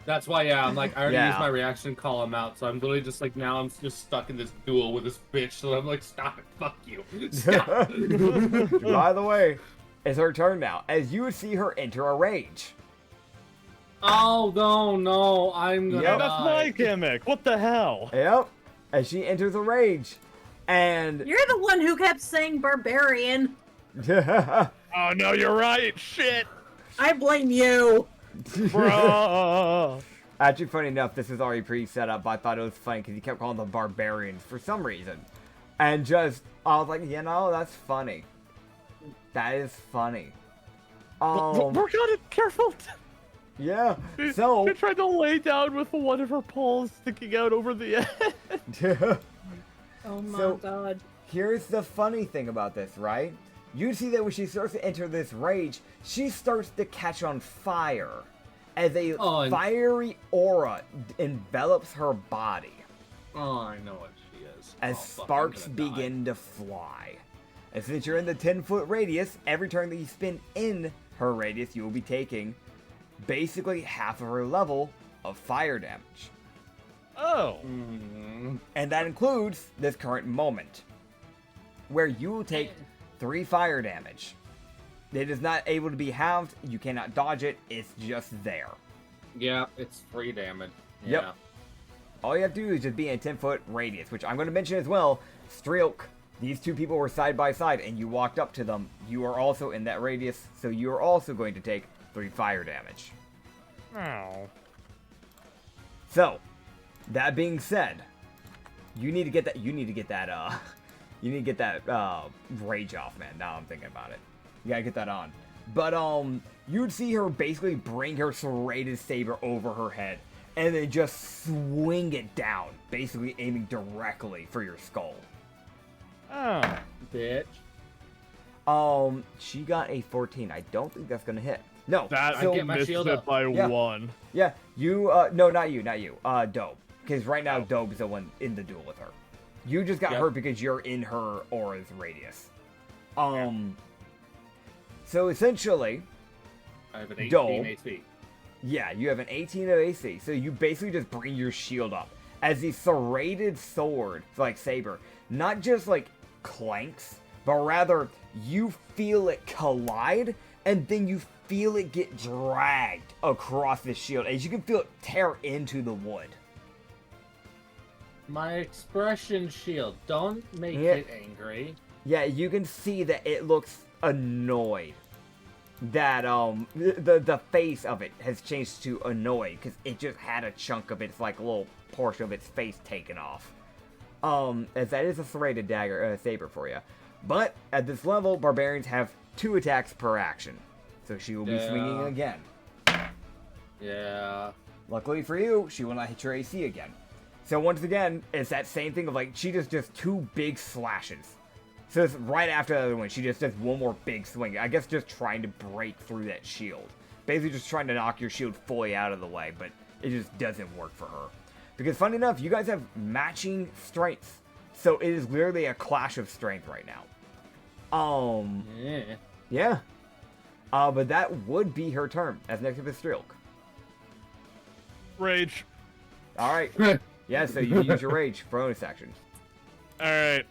Speaker 4: That's why, yeah, I'm like, I already
Speaker 1: Yeah.
Speaker 4: used my reaction to call him out, so I'm literally just like, now I'm just stuck in this duel with this bitch, so I'm like, stop it, fuck you. Stop.
Speaker 1: By the way, it's her turn now, as you would see her enter a rage.
Speaker 4: Oh, no, I'm gonna
Speaker 1: Yep.
Speaker 3: That's
Speaker 4: die.
Speaker 3: my gimmick. What the hell?
Speaker 1: Yep. As she enters a rage. And...
Speaker 2: You're the one who kept saying barbarian.
Speaker 3: Oh no, you're right. Shit,
Speaker 2: I blame you.
Speaker 3: bro.
Speaker 1: Actually, funny enough, this is already pre-set up, but I thought it was funny because he kept calling them barbarians for some reason. And just, I was like, that's funny. That is funny.
Speaker 3: We're gonna careful.
Speaker 1: Yeah, so...
Speaker 3: She tried to lay down with one of her paws sticking out over the edge.
Speaker 2: Oh my
Speaker 1: So-
Speaker 2: god.
Speaker 1: Here's the funny thing about this, right? You see that when she starts to enter this rage, she starts to catch on fire as a
Speaker 4: Oh,
Speaker 1: fiery aura envelops her body
Speaker 4: Oh, I know what she is.
Speaker 1: as
Speaker 4: Oh, fuck, I'm
Speaker 1: sparks
Speaker 4: gonna die.
Speaker 1: begin to fly. And since you're in the 10-foot radius, every turn that you spin in her radius, you will be taking basically half of her level of fire damage.
Speaker 3: Oh.
Speaker 1: And that includes this current moment, where you will take 3 fire damage. It is not able to be halved, you cannot dodge it, it's just there.
Speaker 4: Yeah, it's 3 damage.
Speaker 1: Yep.
Speaker 4: Yeah.
Speaker 1: All you have to do is just be in a 10-foot radius, which I'm going to mention as well. Streelk, these two people were side by side, and you walked up to them. You are also in that radius, so you are also going to take 3 fire damage.
Speaker 3: Oh.
Speaker 1: So, that being said, you need to get that rage off, man. Now I'm thinking about it. You gotta get that on. But you'd see her basically bring her serrated saber over her head and then just swing it down, basically aiming directly for your skull.
Speaker 3: Oh.
Speaker 4: Bitch.
Speaker 1: She got a 14. I don't think that's gonna hit. No.
Speaker 3: That
Speaker 1: so,
Speaker 4: get my
Speaker 3: missed
Speaker 4: shield
Speaker 3: it
Speaker 4: up.
Speaker 3: by
Speaker 1: Yeah.
Speaker 3: 1.
Speaker 1: yeah, you no, not you. Dobe. Because right now Dobe is the one in the duel with her. You just got
Speaker 4: Yep.
Speaker 1: hurt because you're in her aura's radius. So essentially,
Speaker 4: I have an 18
Speaker 1: Dole.
Speaker 4: AC.
Speaker 1: yeah, you have an 18 of AC, so you basically just bring your shield up as the serrated sword, like saber, not just like clanks, but rather you feel it collide, and then you feel it get dragged across the shield, as you can feel it tear into the wood.
Speaker 4: My expression shield. Don't make
Speaker 1: Yeah.
Speaker 4: it angry.
Speaker 1: Yeah, you can see that it looks annoyed. That the face of it has changed to annoyed because it just had a chunk of its like little portion of its face taken off. As that is a serrated dagger saber for you. But at this level, barbarians have 2 attacks per action, so she will be swinging
Speaker 4: Yeah.
Speaker 1: again.
Speaker 4: Yeah.
Speaker 1: Luckily for you, she will not hit your AC again. So once again, it's that same thing of like she does just 2 big slashes. So it's right after the other one, she just does one more big swing. I guess just trying to break through that shield. Basically just trying to knock your shield fully out of the way, but it just doesn't work for her. Because funny enough, you guys have matching strengths. So it is literally a clash of strength right now. Yeah. But that would be her turn, as next up is Streelk.
Speaker 3: Rage.
Speaker 1: Alright. Yeah, so you use your rage bonus action.
Speaker 3: Alright.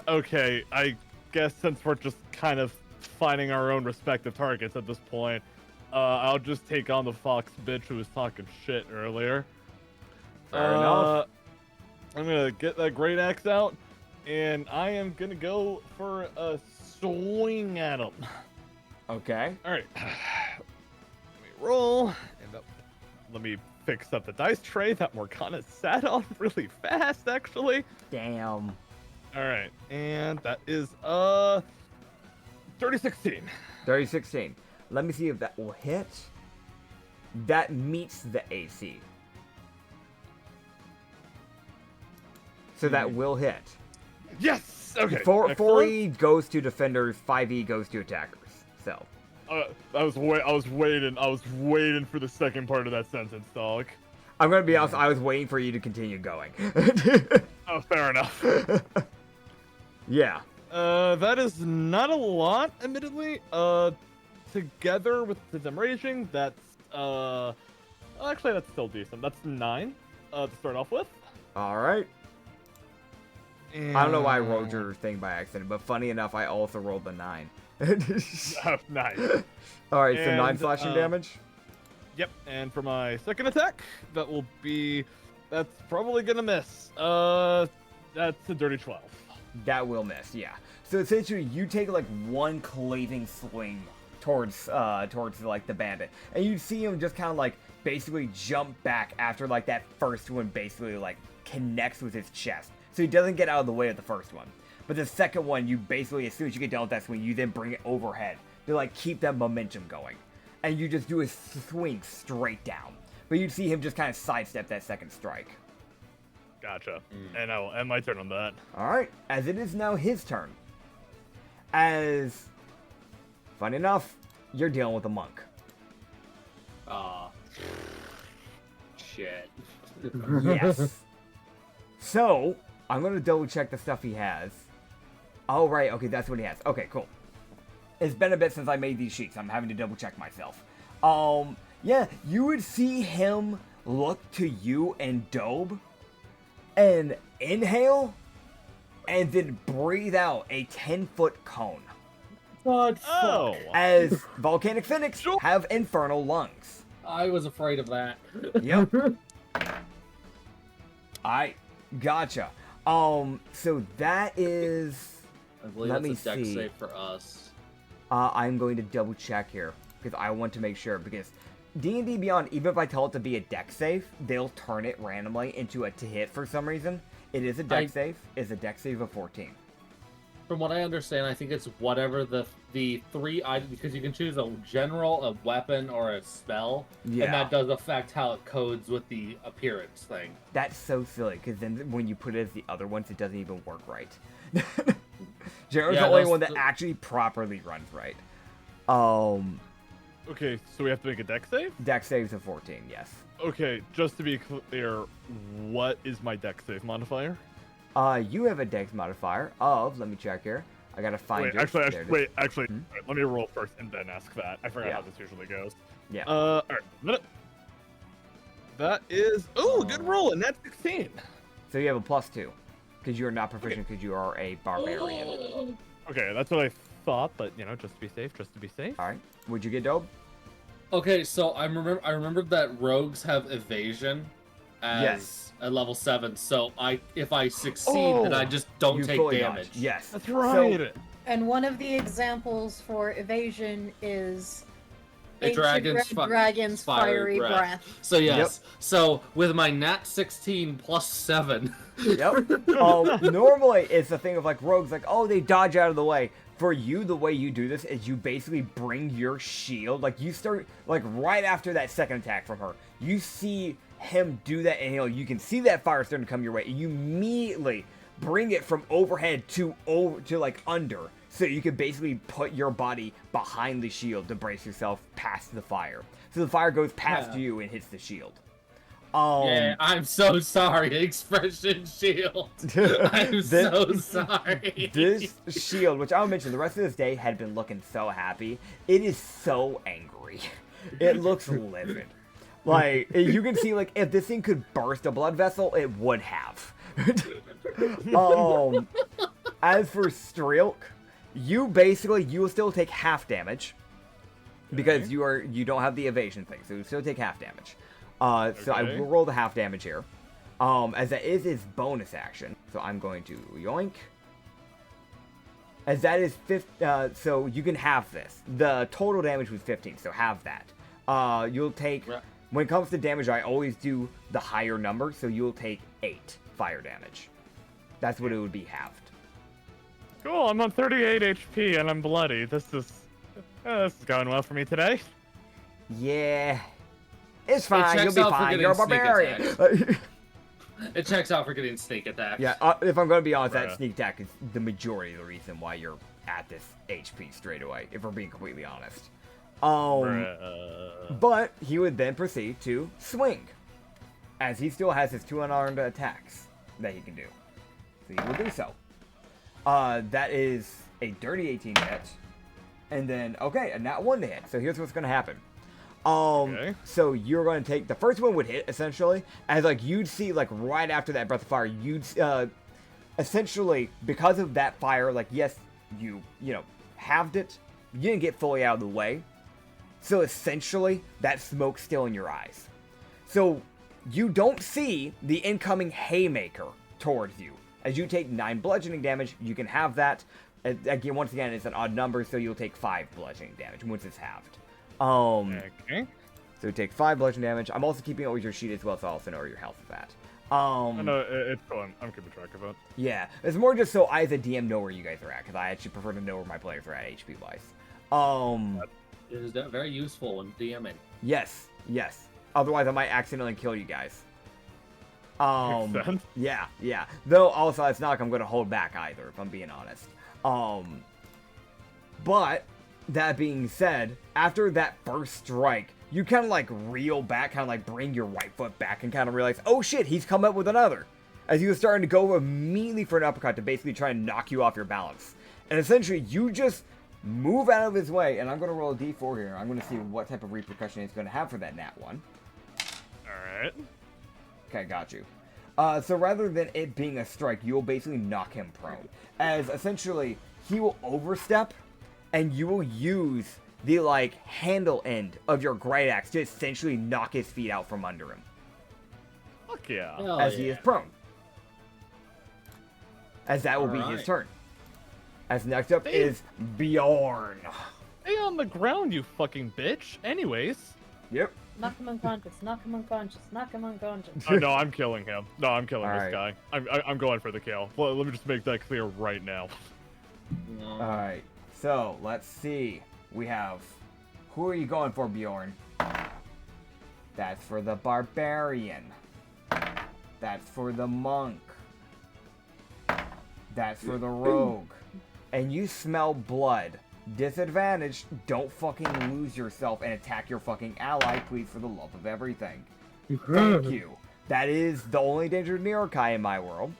Speaker 3: Okay. I guess since we're just kind of finding our own respective targets at this point, I'll just take on the fox bitch who was talking shit earlier.
Speaker 1: Fair enough.
Speaker 3: I'm gonna get that great axe out, and I am gonna go for a swing at him.
Speaker 1: Okay.
Speaker 3: Alright. Let me roll. And let me fix up the dice tray that Morgana sat on really fast, actually.
Speaker 1: Damn.
Speaker 3: Alright. And that is, 30-16.
Speaker 1: 30-16. Let me see if that will hit. That meets the AC. So that will hit.
Speaker 3: Yes! Okay.
Speaker 1: 4E goes to defenders, 5E goes to attackers. So.
Speaker 3: I was waiting for the second part of that sentence, dog.
Speaker 1: I'm gonna be honest, I was waiting for you to continue going.
Speaker 3: Oh, fair enough.
Speaker 1: Yeah.
Speaker 3: That is not a lot, admittedly. Together with the raging, that's, actually, that's still decent. That's 9, to start off with.
Speaker 1: Alright.
Speaker 3: And...
Speaker 1: I don't know why I rolled your thing by accident, but funny enough, I also rolled the 9.
Speaker 3: Oh, nice.
Speaker 1: Alright, so
Speaker 3: And,
Speaker 1: 9 slashing damage?
Speaker 3: Yep, and for my second attack, that will be... That's probably gonna miss. That's a dirty 12.
Speaker 1: That will miss, yeah. So essentially, you take like one cleaving swing towards like the bandit, and you see him just kind of like basically jump back after like that first one basically like connects with his chest, so he doesn't get out of the way of the first one. But the second one, you basically, as soon as you get done with that swing, you then bring it overhead to like keep that momentum going, and you just do a swing straight down. But you see him just kind of sidestep that second strike.
Speaker 3: Gotcha. And I will end my turn on that.
Speaker 1: Alright, as it is now his turn. As, funny enough, you're dealing with a monk.
Speaker 5: Shit.
Speaker 1: Yes. So, I'm going to double check the stuff he has. Oh, right, okay, that's what he has. Okay, cool. It's been a bit since I made these sheets. I'm having to double check myself. Yeah, you would see him look to you and Dobe and inhale and then breathe out a 10-foot cone.
Speaker 2: God,
Speaker 3: Oh!
Speaker 1: As volcanic phoenix have infernal lungs.
Speaker 5: I was afraid of that.
Speaker 1: Yep. I gotcha. So that is...
Speaker 5: I believe
Speaker 1: Let me
Speaker 5: that's a deck
Speaker 1: see.
Speaker 5: save for us.
Speaker 1: I'm going to double check here because I want to make sure, because D&D Beyond, even if I tell it to be a deck save, they'll turn it randomly into a to hit for some reason. It is a deck save. It's a deck save of 14.
Speaker 5: From what I understand, I think it's whatever the three items, because you can choose a general, a weapon, or a spell,
Speaker 1: Yeah.
Speaker 5: and that does affect how it codes with the appearance thing.
Speaker 1: That's so silly, because then when you put it as the other ones, it doesn't even work right. Jared's
Speaker 5: Yeah,
Speaker 1: the only
Speaker 5: those-
Speaker 1: one that actually properly runs right.
Speaker 3: Okay, so we have to make a deck save?
Speaker 1: Deck saves of 14, yes.
Speaker 3: Okay, just to be clear, what is my deck save modifier?
Speaker 1: You have a dex modifier of, let me check here. I gotta find
Speaker 3: Wait,
Speaker 1: yours. There it is.
Speaker 3: actually, alright, let me roll first and then ask that. I forgot
Speaker 1: Yeah.
Speaker 3: how this usually goes.
Speaker 1: Yeah.
Speaker 3: Alright, that is, good roll, and that's 16.
Speaker 1: So you have a +2, because you are not proficient because you are a barbarian.
Speaker 3: Okay, that's what I thought, but, you know, just to be safe.
Speaker 1: All right. Would you get Dobe?
Speaker 5: Okay, so I remembered that rogues have evasion as
Speaker 1: Yes.
Speaker 5: at level 7. So if I succeed, then I just don't
Speaker 1: You
Speaker 5: take
Speaker 1: fully
Speaker 5: damage.
Speaker 1: dodge. Yes.
Speaker 3: That's right.
Speaker 2: And one of the examples for evasion is
Speaker 5: A
Speaker 2: Ancient
Speaker 5: dragon's
Speaker 2: Red Dragon's fiery breath.
Speaker 5: So yes. So with my nat 16 plus 7.
Speaker 1: Yep. Normally, it's the thing of like rogues, like, oh, they dodge out of the way. For you, the way you do this is you basically bring your shield, like you start, like right after that second attack from her, you see him do that, and you can see that fire starting to come your way, and you immediately bring it from overhead to like under, so you can basically put your body behind the shield to brace yourself past the fire. So the fire goes past you and hits the shield.
Speaker 5: Yeah, I'm so sorry, Expression Shield. I'm so sorry.
Speaker 1: This shield, which I'll mention, the rest of this day had been looking so happy. It is so angry. It looks livid. Like, you can see, like, if this thing could burst a blood vessel, it would have. As for Streelk, you will still take half damage. Because you don't have the evasion thing, so you still take half damage. So I will roll the half damage here. As that is his bonus action. So I'm going to yoink. As that is so you can half this. The total damage was 15, so halve that. You'll take, when it comes to damage, I always do the higher number, so you'll take 8 fire damage. That's what it would be halved.
Speaker 3: Cool, I'm on 38 HP and I'm bloody. This is going well for me today.
Speaker 1: Yeah. It's fine, you'll be fine, you're a barbarian!
Speaker 5: It checks out for getting sneak attack.
Speaker 1: Yeah, if I'm gonna be honest, that sneak attack is the majority of the reason why you're at this HP straight away, if we're being completely honest. But he would then proceed to swing, as he still has his 2 unarmed attacks that he can do. So he will do so. That is a dirty 18 hit, and then, a nat 1 to hit. So here's what's gonna happen. So you're going to take, the first one would hit, essentially, as, like, you'd see, like, right after that breath of fire, you'd, essentially, because of that fire, like, yes, you know, halved it, you didn't get fully out of the way, so essentially, that smoke's still in your eyes. So, you don't see the incoming haymaker towards you. As you take 9 bludgeoning damage, you can have that. Again, once again, it's an odd number, so you'll take 5 bludgeoning damage once it's halved.
Speaker 3: Okay.
Speaker 1: So you take 5 bludgeoning damage. I'm also keeping it with your sheet as well, so I also know where your health is at.
Speaker 3: No, it's cool. I'm keeping track of it.
Speaker 1: Yeah, it's more just so I as a DM know where you guys are at, because I actually prefer to know where my players are at HP-wise.
Speaker 5: It is very useful when DMing.
Speaker 1: Yes. Otherwise, I might accidentally kill you guys.
Speaker 3: Makes sense.
Speaker 1: Yeah. Though, also, it's not like I'm going to hold back either, if I'm being honest. But, that being said, after that first strike, you kind of like reel back, kind of like bring your right foot back and kind of realize, oh shit, he's come up with another. As he was starting to go immediately for an uppercut to basically try and knock you off your balance. And essentially, you just move out of his way, and I'm going to roll a d4 here. I'm going to see what type of repercussion it's going to have for that nat 1.
Speaker 3: Alright.
Speaker 1: Okay, got you. So rather than it being a strike, you'll basically knock him prone. As essentially, he will overstep, and you will use the, like, handle end of your great axe to essentially knock his feet out from under him.
Speaker 3: Fuck yeah.
Speaker 1: As he is prone. As that will be his turn. As next up is Bjorn.
Speaker 3: Stay on the ground, you fucking bitch. Anyways.
Speaker 1: Yep.
Speaker 2: Knock him unconscious, knock him unconscious, knock him unconscious.
Speaker 3: Oh, no, I'm killing him. No, I'm killing this
Speaker 1: right.
Speaker 3: guy. I'm going for the kill. Well, let me just make that clear right now.
Speaker 1: Alright, so let's see. We have... Who are you going for, Bjorn? That's for the barbarian. That's for the monk. That's for the rogue. And you smell blood. Disadvantage, don't fucking lose yourself and attack your fucking ally, please, for the love of everything. Thank you. That is the only danger of Nerokai in my world.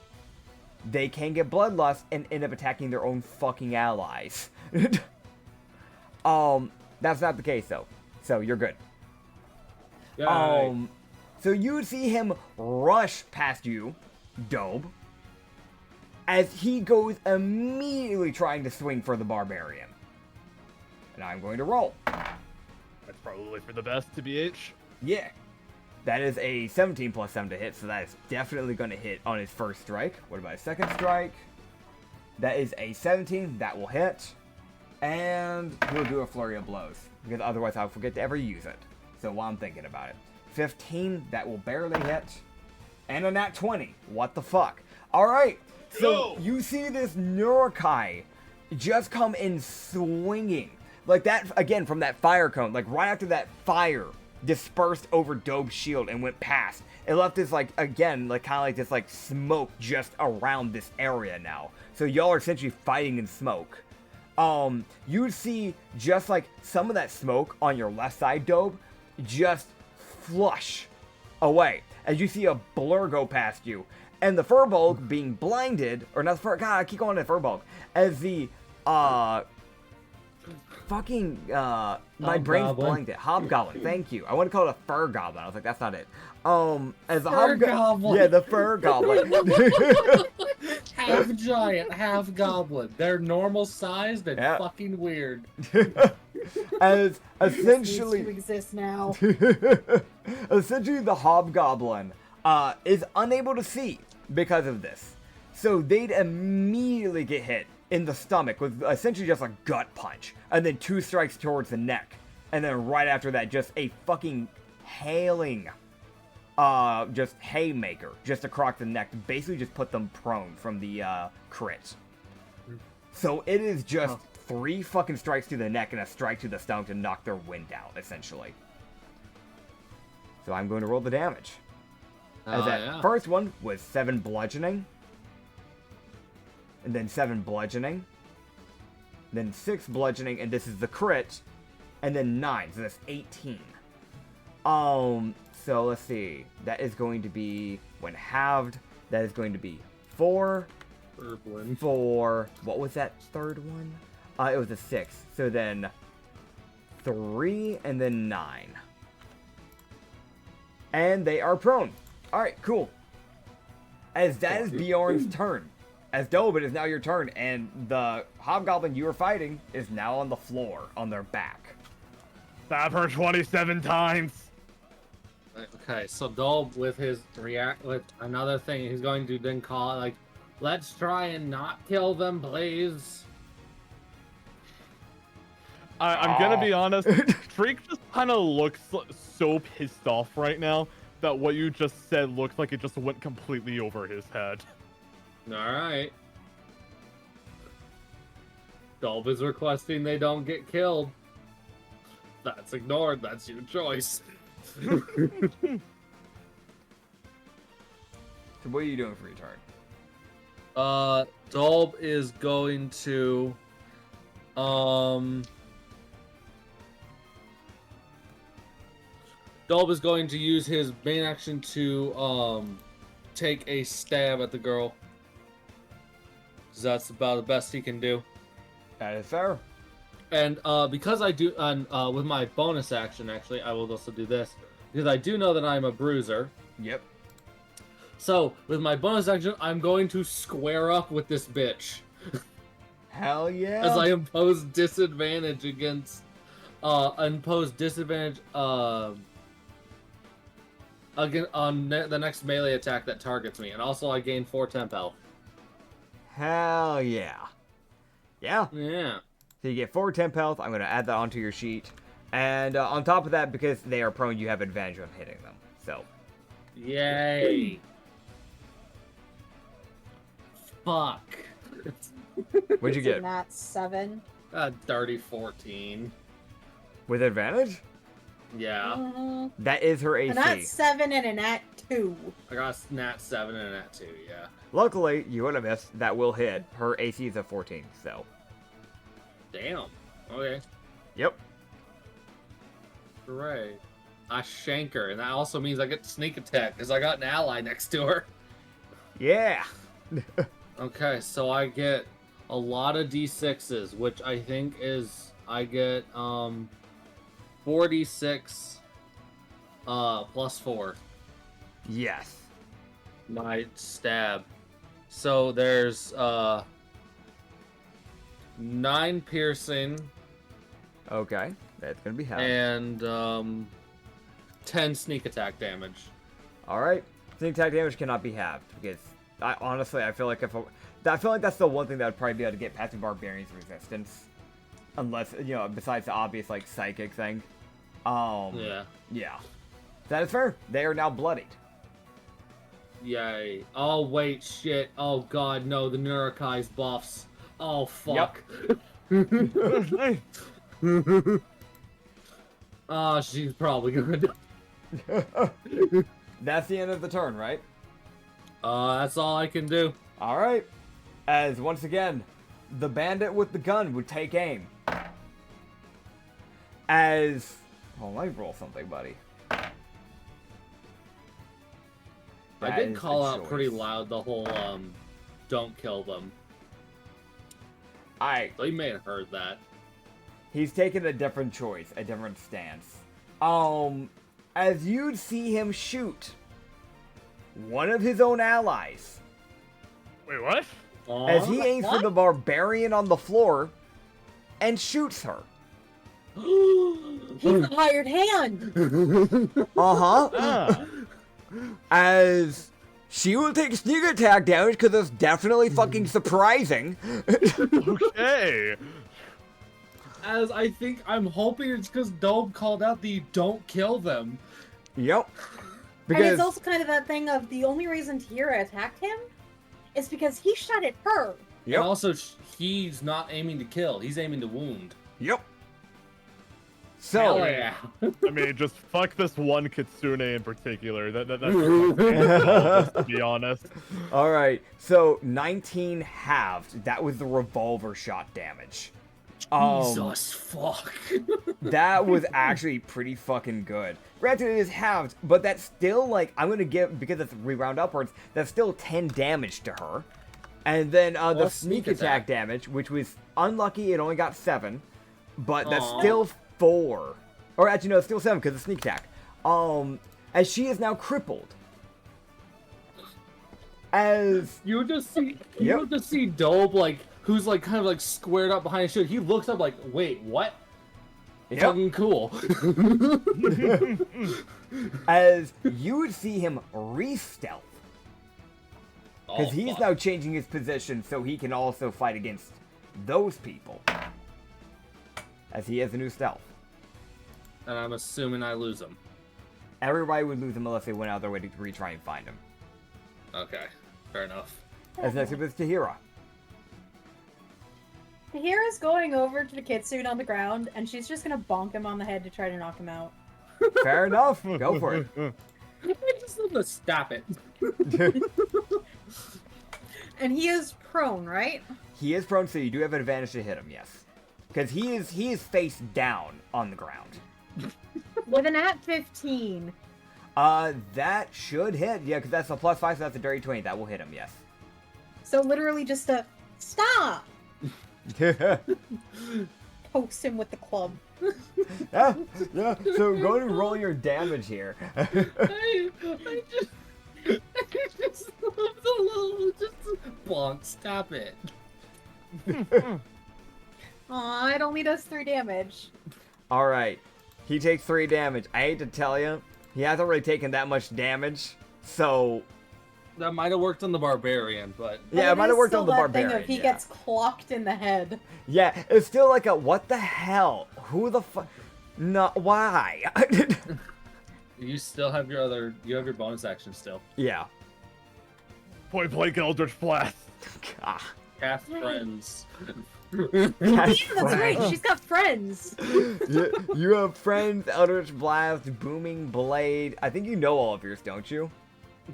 Speaker 1: They can get bloodlust and end up attacking their own fucking allies. That's not the case, though. So, you're good.
Speaker 4: Yay.
Speaker 1: So you would see him rush past you, Dobe, as he goes immediately trying to swing for the barbarian. And I'm going to roll.
Speaker 3: That's probably for the best, to BH.
Speaker 1: Yeah. That is a 17 plus 7 to hit, so that is definitely going to hit on his first strike. What about his second strike? That is a 17. That will hit. And he'll do a flurry of blows, because otherwise I'll forget to ever use it. So while I'm thinking about it. 15, that will barely hit. And a nat 20. What the fuck? Alright, so you see this Nerokai just come in swinging. Like that, again, from that fire cone. Like right after that fire dispersed over Dobe's shield and went past. It left this like, again, like kind of like this like smoke just around this area now. So y'all are essentially fighting in smoke. You would see just like some of that smoke on your left side, Dobe, just flush away as you see a blur go past you. And the Furbolg being blinded, or not the Fur, God, I keep calling it Furbolg, as the, my brain's blanked. Hobgoblin, thank you. I want to call it a Fur Goblin. I was like, that's not it. As the Hobgoblin. Yeah, the Fur Goblin.
Speaker 5: Half giant, half goblin. They're normal sized and fucking weird.
Speaker 1: As essentially.
Speaker 2: This needs to exist now.
Speaker 1: Essentially, the Hobgoblin is unable to see because of this. So they'd immediately get hit in the stomach with essentially just a gut punch. And then 2 strikes towards the neck. And then right after that, just a fucking hailing, just haymaker just across the neck. Basically just put them prone from the crit. So it is just 3 fucking strikes to the neck and a strike to the stomach to knock their wind out, essentially. So I'm going to roll the damage. As that first one was 7 bludgeoning. And then 7 bludgeoning. Then 6 bludgeoning, and this is the crit. And then 9, so that's 18. So let's see. That is going to be, when halved, that is going to be 4. For, what was that third one? It was a 6. So then 3, and then 9. And they are prone. Alright, cool. As that is Bjorn's turn. As Dobe, it is now your turn, and the Hobgoblin you were fighting is now on the floor, on their back.
Speaker 3: Stab her 27 times!
Speaker 5: Okay, so Dobe with his with another thing, he's going to then call it like, let's try and not kill them, please.
Speaker 3: I'm gonna be honest, Drake just kind of looks so pissed off right now that what you just said looks like it just went completely over his head.
Speaker 5: Alright. Dolb is requesting they don't get killed. That's ignored, that's your choice.
Speaker 1: So what are you doing for your turn?
Speaker 5: Dolb is going to Dolb is going to use his main action to take a stab at the girl. That's about the best he can do.
Speaker 1: That is fair.
Speaker 5: And because I do, and with my bonus action, actually, I will also do this. Because I do know that I'm a bruiser.
Speaker 1: Yep.
Speaker 5: So, with my bonus action, I'm going to square up with this bitch.
Speaker 1: Hell yeah.
Speaker 5: As I impose disadvantage against, again on the next melee attack that targets me. And also I gain 4 temp health.
Speaker 1: Hell yeah. Yeah.
Speaker 5: Yeah.
Speaker 1: So you get 4 temp health. I'm going to add that onto your sheet. And on top of that, because they are prone, you have advantage on hitting them. So.
Speaker 5: Yay. Fuck.
Speaker 1: What'd you get?
Speaker 2: Nat 7.
Speaker 5: Dirty 14.
Speaker 1: With advantage?
Speaker 5: Yeah.
Speaker 1: That is her AC.
Speaker 2: A nat 7 and a nat 2.
Speaker 5: I got a nat 7 and a nat 2, yeah.
Speaker 1: Luckily, you would have missed. That will hit. Her AC is a 14, so.
Speaker 5: Damn. Okay.
Speaker 1: Yep.
Speaker 5: Hooray. I shank her, and that also means I get sneak attack, because I got an ally next to her.
Speaker 1: Yeah.
Speaker 5: Okay, so I get a lot of D6s, which I think is, I get, 4d6, plus 4.
Speaker 1: Yes.
Speaker 5: My stab. So there's, 9 piercing.
Speaker 1: Okay. That's going to be hell.
Speaker 5: And, 10 sneak attack damage.
Speaker 1: Alright. Sneak attack damage cannot be halved, because honestly, I feel like that's the one thing that would probably be able to get past the Barbarian's resistance. Unless, besides the obvious, like, psychic thing.
Speaker 5: Yeah.
Speaker 1: Yeah. That is fair. They are now bloodied.
Speaker 5: Yay. Oh, wait, shit. Oh, God, no, the Neurokai's buffs. Oh, fuck.
Speaker 1: Yep.
Speaker 5: She's probably gonna die.
Speaker 1: That's the end of the turn, right?
Speaker 5: That's all I can do.
Speaker 1: Alright. As once again, the bandit with the gun would take aim. As... Oh, let me roll something, buddy.
Speaker 5: I did call out pretty loud the whole, don't kill them. So you may have heard that.
Speaker 1: He's taken a different choice, a different stance. As you'd see him shoot one of his own allies.
Speaker 3: Wait, what?
Speaker 1: As he aims for the barbarian on the floor and shoots her.
Speaker 2: He's a hired hand!
Speaker 1: Uh-huh. As she will take sneak attack damage because it's definitely fucking surprising.
Speaker 3: Okay.
Speaker 5: As I'm hoping it's because Dobe called out the don't kill them.
Speaker 1: Yep.
Speaker 2: And it's also kind of that thing of the only reason Tira attacked him is because he shot at her.
Speaker 1: Yep.
Speaker 5: And also, he's not aiming to kill, he's aiming to wound.
Speaker 1: Yep. So,
Speaker 5: yeah.
Speaker 3: I mean, just fuck this one Kitsune in particular. That's to be honest.
Speaker 1: alright. So, 19 halved. That was the revolver shot damage.
Speaker 5: Jesus fuck.
Speaker 1: That was actually pretty fucking good. Granted, it is halved, but that's still, like, I'm gonna give, because we round upwards, that's still 10 damage to her. And then the sneak attack damage, which was unlucky, it only got 7. But that's still 4. Or actually, no, it's still 7 because of sneak attack. As she is now crippled. As...
Speaker 5: You just see Dobe, like, who's, like, kind of, like, squared up behind his shield. He looks up like, wait, what? It's fucking cool.
Speaker 1: As you would see him re-stealth. Because he's now changing his position so he can also fight against those people. As he has a new stealth.
Speaker 5: And I'm assuming I lose him.
Speaker 1: Everybody would lose him unless they went out of their way to retry and find him.
Speaker 5: Okay, fair enough.
Speaker 1: As next up is Tahira.
Speaker 2: Tahira's going over to the Kitsune on the ground, and she's just gonna bonk him on the head to try to knock him out.
Speaker 1: Fair enough. Go for it.
Speaker 5: I just love to stop it.
Speaker 2: And he is prone, right?
Speaker 1: He is prone, so you do have an advantage to hit him, yes. Because he is face down on the ground.
Speaker 2: With an at 15.
Speaker 1: That should hit. Yeah, because that's a +5, so that's a dirty 20. That will hit him, yes.
Speaker 2: So literally just a stop! Pokes him with the club.
Speaker 1: yeah. So go and roll your damage here.
Speaker 5: I just love the little, just bonk, stop it.
Speaker 2: Aw, it only does 3 damage.
Speaker 1: Alright. He takes 3 damage. I hate to tell you, he hasn't really taken that much damage, so...
Speaker 5: That might have worked on the barbarian, but...
Speaker 1: Yeah, it might have worked on the barbarian.
Speaker 2: Thing of he gets clocked in the head.
Speaker 1: Yeah, it's still like a, what the hell? Who the fuck? No, why?
Speaker 5: You still have your your bonus action still.
Speaker 1: Yeah.
Speaker 3: Point blank Eldritch Blast.
Speaker 1: God.
Speaker 5: Cast friends.
Speaker 2: Yeah, that's right. She's got friends.
Speaker 1: You have friends, Eldritch Blast, Booming Blade. I think you know all of yours, don't you?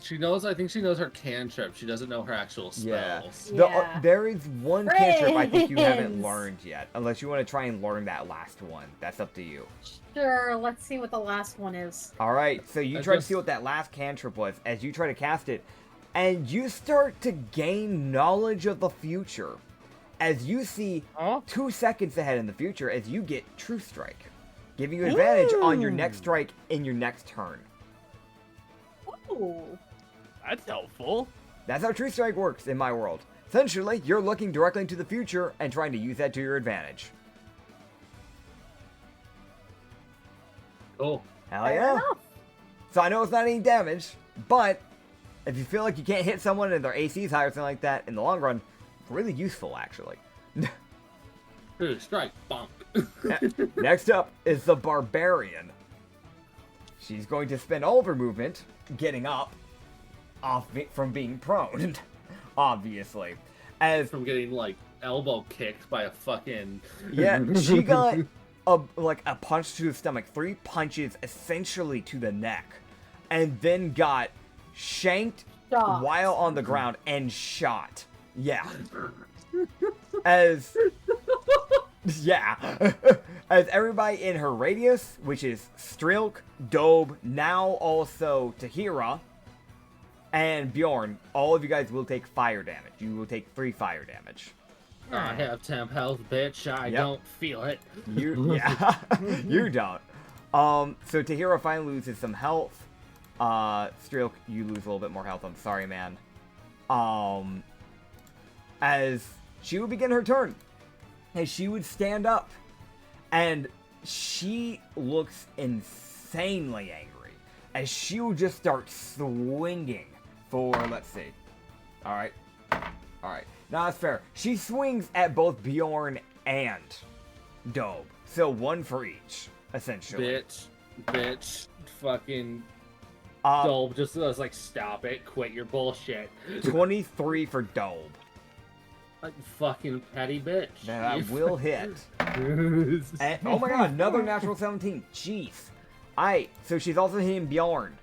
Speaker 5: She knows. I think she knows her cantrip. She doesn't know her actual spells.
Speaker 1: Yeah. There is one cantrip I think you haven't learned yet, unless you want to try and learn that last one. That's up to you.
Speaker 2: Sure. Let's see what the last one is.
Speaker 1: All right. So you try to see what that last cantrip was as you try to cast it, and you start to gain knowledge of the future, as you see 2 seconds ahead in the future as you get True Strike, giving you advantage on your next strike in your next turn.
Speaker 2: Ooh.
Speaker 3: That's helpful.
Speaker 1: That's how True Strike works in my world. Essentially, you're looking directly into the future and trying to use that to your advantage.
Speaker 5: Cool.
Speaker 1: Hell yeah. So I know it's not any damage, but if you feel like you can't hit someone and their AC is higher or something like that, in the long run, really useful actually.
Speaker 5: True Strike, bonk.
Speaker 1: Next up is the Barbarian. She's going to spend all of her movement getting up from being prone, obviously. As
Speaker 5: From getting, like, elbow kicked by a fucking...
Speaker 1: Yeah, she got a punch to the stomach, 3 punches essentially to the neck, and then got shanked
Speaker 2: Shot.
Speaker 1: while on the ground and shot. Yeah. As as everybody in her radius, which is Strilk, Dobe, now also Tahira, and Bjorn, all of you guys will take fire damage. You will take 3 fire damage.
Speaker 5: I have temp health, bitch. I don't feel it.
Speaker 1: You don't. So Tahira finally loses some health. Strilk, you lose a little bit more health. I'm sorry, man. As she would begin her turn, as she would stand up, and she looks insanely angry, as she would just start swinging for, let's see. Alright. Now that's fair. She swings at both Bjorn and Dobe. So 1 for each, essentially.
Speaker 5: Bitch. Fucking Dobe just was like, stop it. Quit your bullshit.
Speaker 1: 23 for Dobe.
Speaker 5: Fucking petty bitch.
Speaker 1: That will hit. And, oh my god, another natural 17. Jeez. So she's also hitting Bjorn.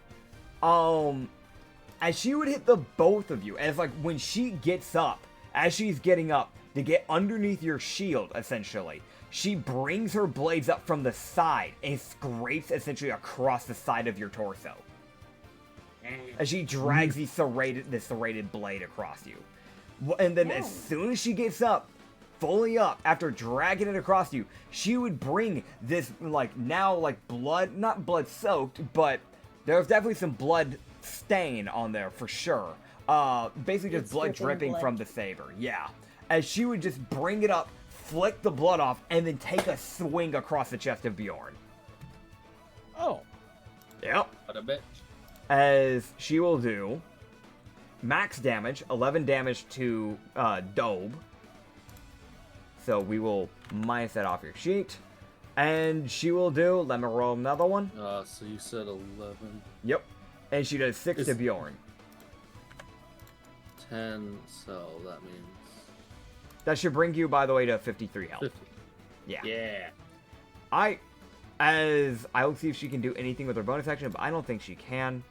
Speaker 1: As she would hit the both of you, as like when she gets up, as she's getting up to get underneath your shield, essentially, she brings her blades up from the side and scrapes essentially across the side of your torso. As she drags the serrated blade across you. And then as soon as she gets up, fully up, after dragging it across you, she would bring this, blood, not blood soaked, but there's definitely some blood stain on there for sure. Basically just blood dripping from the saber, yeah. As she would just bring it up, flick the blood off, and then take a swing across the chest of Bjorn.
Speaker 3: Oh.
Speaker 1: Yep.
Speaker 5: What a bitch.
Speaker 1: As she will do max damage, 11 damage to Dobe. So we will minus that off your sheet. And she will do, let me roll another one.
Speaker 5: So you said 11.
Speaker 1: Yep. And she does 6 to Bjorn.
Speaker 5: 10, so that means...
Speaker 1: That should bring you, by the way, to 53 health.
Speaker 5: 50.
Speaker 1: Yeah. I'll see if she can do anything with her bonus action, but I don't think she can.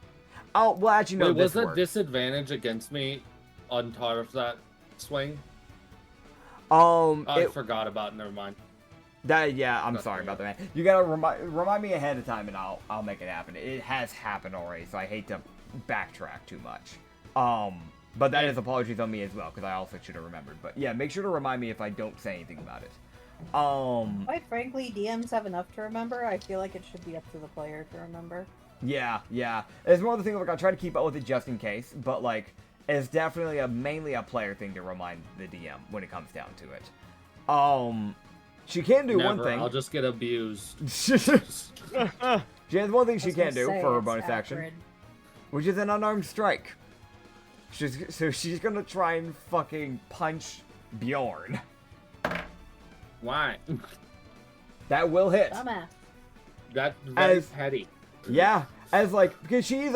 Speaker 1: Oh, well, actually, no,
Speaker 5: was
Speaker 1: this
Speaker 5: a
Speaker 1: works.
Speaker 5: disadvantage against me on top of that swing? I forgot about it, never mind.
Speaker 1: I'm sorry about that, man. You gotta remind me ahead of time, and I'll make it happen. It has happened already, so I hate to backtrack too much. But that is apologies on me as well, because I also should have remembered. But yeah, make sure to remind me if I don't say anything about it.
Speaker 2: Quite frankly, DMs have enough to remember. I feel like it should be up to the player to remember.
Speaker 1: Yeah. It's more the thing, like, I try to keep up with it just in case, but, like, it's definitely mainly a player thing to remind the DM when it comes down to it. She can do one thing.
Speaker 5: I'll just get abused.
Speaker 1: She has one thing she can do for her bonus action, which is an unarmed strike. So she's gonna try and fucking punch Bjorn.
Speaker 5: Why?
Speaker 1: That will hit.
Speaker 2: Dumbass.
Speaker 5: That's petty.
Speaker 1: Yeah, because she's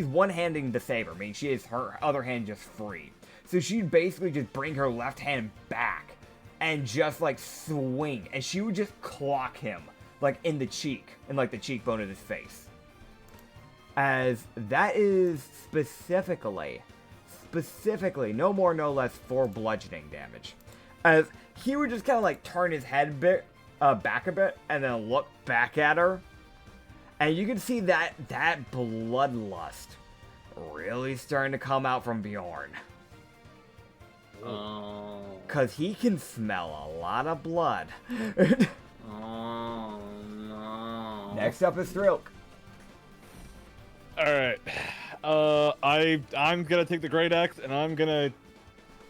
Speaker 1: one-handing the saber. I mean, she is her other hand just free. So she'd basically just bring her left hand back and just, like, swing. And she would just clock him, like, in the cheek, in, like, the cheekbone of his face. As that is specifically, no more, no less, 4 bludgeoning damage. As he would just kind of, like, turn his head back a bit, and then look back at her. And you can see that bloodlust really starting to come out from Bjorn.
Speaker 5: Oh.
Speaker 1: Because he can smell a lot of blood.
Speaker 5: Oh, no.
Speaker 1: Next up is Thrilk.
Speaker 3: Alright. I'm gonna take the Great Axe, and I'm gonna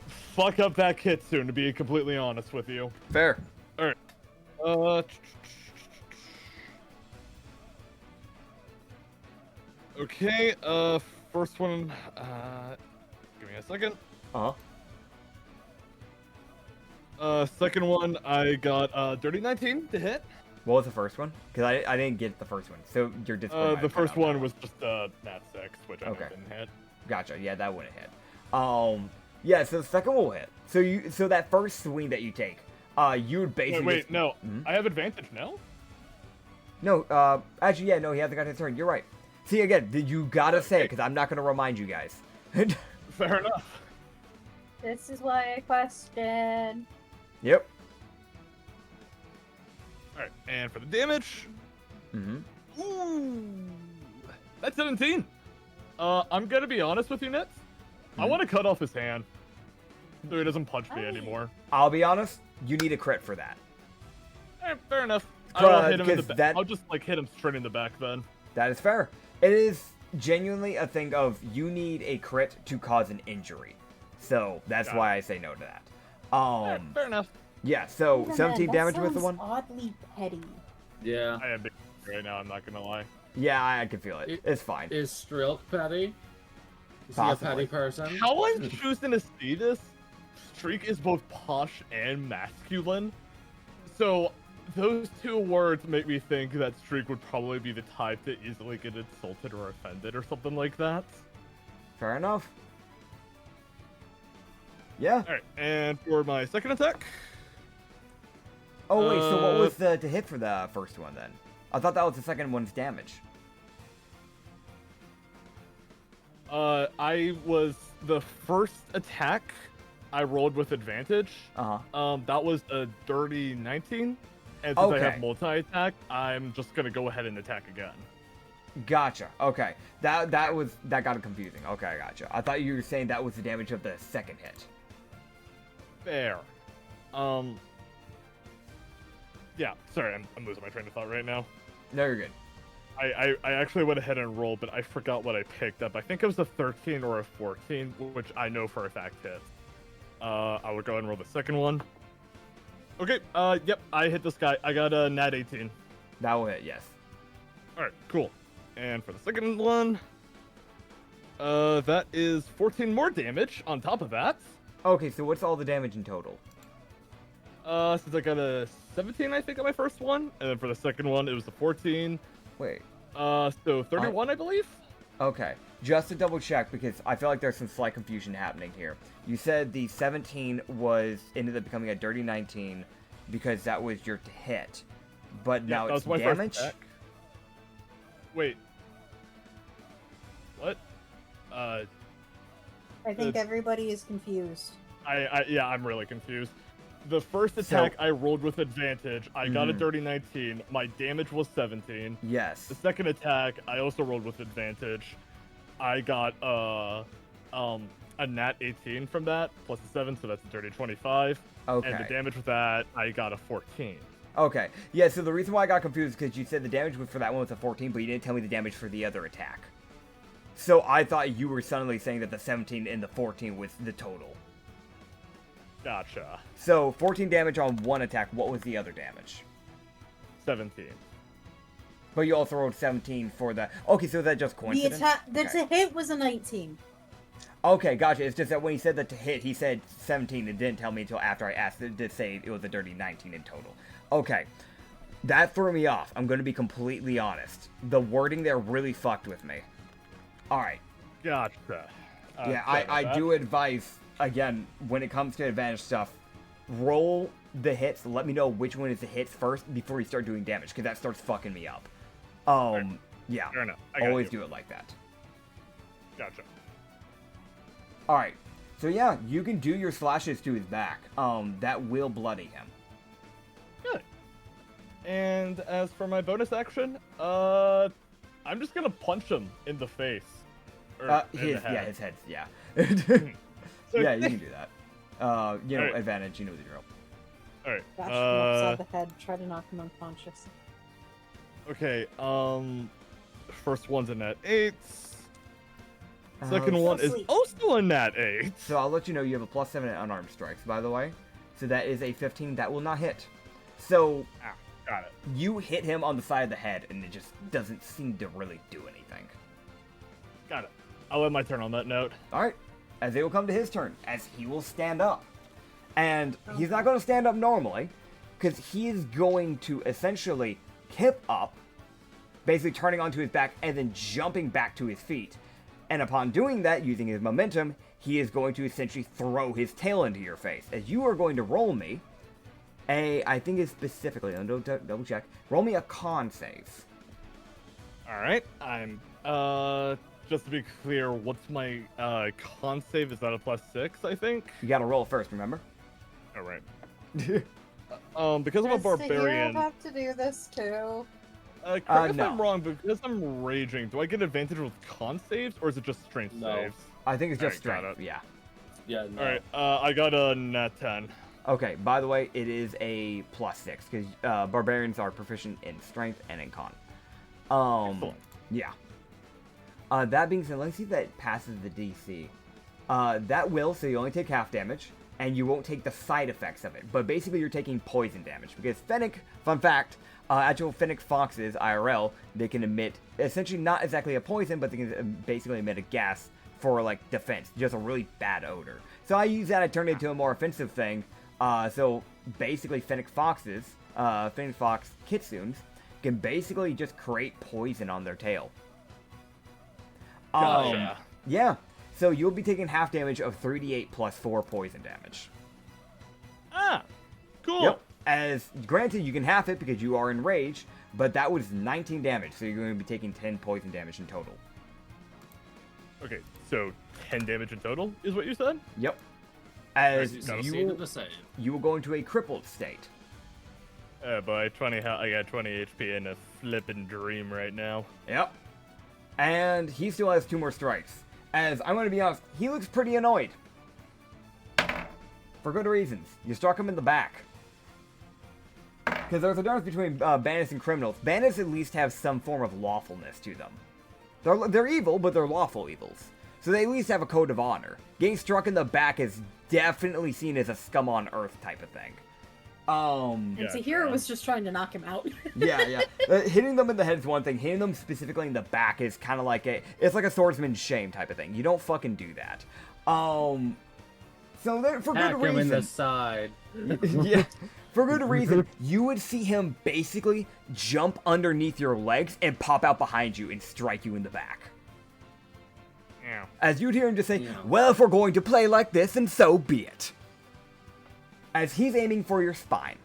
Speaker 3: fuck up that Kitsune, to be completely honest with you.
Speaker 1: Fair.
Speaker 3: Alright. Okay, first one, give me a second. Second one, I got, dirty 19 to hit.
Speaker 1: What was the first one? Because I didn't get the first one, so you're disappointed.
Speaker 3: The first one was just, nat 6, which I didn't hit.
Speaker 1: Gotcha, yeah, that wouldn't hit. Yeah, so the second will hit. So that first swing that you take, You would basically.
Speaker 3: Wait, no.
Speaker 1: Mhm.
Speaker 3: I have advantage now?
Speaker 1: No, actually, yeah, no, he hasn't got his turn. You're right. See, again, you gotta say it, because I'm not gonna remind you guys.
Speaker 3: Fair enough.
Speaker 6: This is why I question.
Speaker 1: Yep.
Speaker 3: Alright, and for the damage.
Speaker 1: Mm-hmm.
Speaker 3: Ooh, that's 17. I'm gonna be honest with you, Nits. I want to cut off his hand so he doesn't punch me anymore.
Speaker 1: I'll be honest, you need a crit for that.
Speaker 3: Fair enough. I won't hit him in the
Speaker 1: because
Speaker 3: back. I'll just like hit him straight in the back then.
Speaker 1: That is fair. It is genuinely a thing of you need a crit to cause an injury. So that's
Speaker 3: Got
Speaker 1: why I say no to that.
Speaker 3: Fair enough.
Speaker 1: Yeah, so
Speaker 2: Even
Speaker 1: 17
Speaker 2: then,
Speaker 1: damage
Speaker 2: that
Speaker 1: with the
Speaker 2: sounds
Speaker 1: one?
Speaker 2: oddly petty.
Speaker 4: Yeah.
Speaker 3: I am big right now, I'm not gonna lie.
Speaker 1: Yeah, I can feel it. It's fine.
Speaker 4: Is Strilk petty? Is he a
Speaker 1: Possibly.
Speaker 4: petty person?
Speaker 3: How I'm choosing to see this, Streak is both posh and masculine. So those two words make me think that Streak would probably be the type to easily get insulted or offended or something like that.
Speaker 1: Fair enough. Yeah.
Speaker 3: Alright, and for my second attack.
Speaker 1: Oh, wait, so what was the to hit for the first one then? I thought that was the second one's damage.
Speaker 3: I was the first attack I rolled with advantage.
Speaker 1: Uh-huh.
Speaker 3: That was a dirty 19. And since I
Speaker 1: Okay.
Speaker 3: have multi-attack, I'm just gonna go ahead and attack again.
Speaker 1: Gotcha. Okay. That got confusing. Okay, I gotcha. I thought you were saying that was the damage of the second hit.
Speaker 3: Fair. Yeah, sorry, I'm losing my train of thought right now.
Speaker 1: No, you're good.
Speaker 3: I actually went ahead and rolled, but I forgot what I picked up. I think it was a 13 or a 14, which I know for a fact hits. I will go ahead and roll the second one. Okay, yep, I hit this guy. I got a nat 18.
Speaker 1: That will hit, yes.
Speaker 3: Alright, cool. And for the second one, that is 14 more damage on top of that.
Speaker 1: Okay, so what's all the damage in total?
Speaker 3: Since I got a 17, I think, on my first one, and then for the second one, it was a 14.
Speaker 1: Wait.
Speaker 3: So 31, I believe?
Speaker 1: Okay, just to double check, because I feel like there's some slight confusion happening here. You said the 17 ended up becoming a dirty 19 because that was your hit, but now
Speaker 3: that
Speaker 1: it's
Speaker 3: was my
Speaker 1: damage?
Speaker 3: first attack. Wait. What?
Speaker 2: I think everybody is confused.
Speaker 3: Yeah, I'm really confused. The first attack I rolled with advantage, I got a
Speaker 1: Mhm.
Speaker 3: dirty 19, my damage was 17.
Speaker 1: Yes.
Speaker 3: The second attack, I also rolled with advantage. I got a nat 18 from that, plus a 7, so that's a dirty 25.
Speaker 1: Okay.
Speaker 3: And the damage with that, I got a 14.
Speaker 1: Okay. Yeah, so the reason why I got confused is because you said the damage for that one was a 14, but you didn't tell me the damage for the other attack. So I thought you were suddenly saying that the 17 and the 14 was the total.
Speaker 3: Gotcha.
Speaker 1: So 14 damage on one attack, what was the other damage?
Speaker 3: 17.
Speaker 1: But you also rolled 17 for the... Okay, so is that just
Speaker 2: The
Speaker 1: coincidence?
Speaker 2: to hit was a 19.
Speaker 1: Okay, gotcha. It's just that when he said that to hit, he said 17 and didn't tell me until after I asked it to say it was a dirty 19 in total. Okay. That threw me off. I'm going to be completely honest. The wording there really fucked with me. Alright.
Speaker 3: Gotcha.
Speaker 1: Yeah,
Speaker 3: Sorry about
Speaker 1: I
Speaker 3: that.
Speaker 1: do advise, again, when it comes to advantage stuff, roll the hits. Let me know which one is the hits first before you start doing damage, because that starts fucking me up. Yeah.
Speaker 3: Fair enough. I got
Speaker 1: Always
Speaker 3: you.
Speaker 1: do it like that.
Speaker 3: Gotcha.
Speaker 1: Alright. So yeah, you can do your slashes to his back. That will bloody him.
Speaker 3: Good. And as for my bonus action, I'm just gonna punch him in the face. Or in the head.
Speaker 1: His head, yeah.
Speaker 3: So-
Speaker 1: Yeah, you can do that.
Speaker 3: Alright.
Speaker 1: Advantage, you know the drill.
Speaker 3: Alright.
Speaker 2: Bash him upside the head, try to knock him unconscious.
Speaker 3: Okay, first one's a nat 8. Second one is
Speaker 2: Sweet.
Speaker 3: also a nat 8.
Speaker 1: So I'll let you know you have a +7 in unarmed strikes, by the way. So that is a 15 that will not hit. So
Speaker 3: Got it.
Speaker 1: you hit him on the side of the head, and it just doesn't seem to really do anything.
Speaker 3: Got it. I'll end my turn on that note.
Speaker 1: Alright, as it will come to his turn, as he will stand up. And he's not going to stand up normally, because he is going to essentially hip up, basically turning onto his back, and then jumping back to his feet. And upon doing that, using his momentum, he is going to essentially throw his tail into your face. As you are going to roll me I think it's specifically, double check. Roll me a con save.
Speaker 3: All right, I'm just to be clear, what's my con save? Is that a +6? I think.
Speaker 1: You gotta roll first, remember?
Speaker 3: All right. Because I'm a barbarian.
Speaker 2: You have to do this too.
Speaker 3: Correct if
Speaker 1: no.
Speaker 3: I'm wrong, but because I'm raging, do I get advantage with con saves or is it just strength
Speaker 5: No.
Speaker 3: saves?
Speaker 1: I think it's just
Speaker 3: Alright, got
Speaker 1: strength. Yeah.
Speaker 5: Yeah, no.
Speaker 3: All right, I got a nat 10.
Speaker 1: Okay. By the way, it is a +6 because barbarians are proficient in strength and in con.
Speaker 3: Excellent.
Speaker 1: Yeah. That being said, let's see if that passes the DC. That will, so you only take half damage, and you won't take the side effects of it. But basically, you're taking poison damage because Fennec, fun fact, actual Fennec foxes IRL, they can emit essentially not exactly a poison, but they can basically emit a gas for like defense, just a really bad odor. So I use that to turn it into a more offensive thing. So basically, Fennec foxes, Fennec fox kitsunes, can basically just create poison on their tail.
Speaker 3: Gotcha.
Speaker 1: Yeah. So you'll be taking half damage of 3d8 plus 4 poison damage.
Speaker 3: Ah, cool.
Speaker 1: Yep. As granted, you can half it because you are enraged, but that was 19 damage, so you're going to be taking 10 poison damage in total.
Speaker 3: Okay, so 10 damage in total is what you said?
Speaker 1: Yep. As
Speaker 5: Succeeded
Speaker 1: you
Speaker 5: the save.
Speaker 1: will go into a crippled state.
Speaker 3: But I got 20 HP in a flippin' dream right now.
Speaker 1: Yep. And he still has 2 more strikes. As I'm going to be honest, he looks pretty annoyed. For good reasons. You struck him in the back. Because there's a difference between bandits and criminals. Bandits at least have some form of lawfulness to them. They're evil, but they're lawful evils. So they at least have a code of honor. Getting struck in the back is definitely seen as a scum on earth type of thing.
Speaker 2: And
Speaker 3: Yeah,
Speaker 2: Tahira was just trying to knock him out.
Speaker 1: Yeah. Hitting them in the head is one thing. Hitting them specifically in the back is kind of like it's like a swordsman's shame type of thing. You don't fucking do that. So for
Speaker 5: Hack
Speaker 1: good
Speaker 5: him in the
Speaker 1: reason.
Speaker 5: side.
Speaker 1: Yeah, for good reason. You would see him basically jump underneath your legs and pop out behind you and strike you in the back.
Speaker 3: Yeah.
Speaker 1: As you'd hear him just say,
Speaker 5: Yeah.
Speaker 1: "Well, if we're going to play like this, then so be it." As he's aiming for your spine.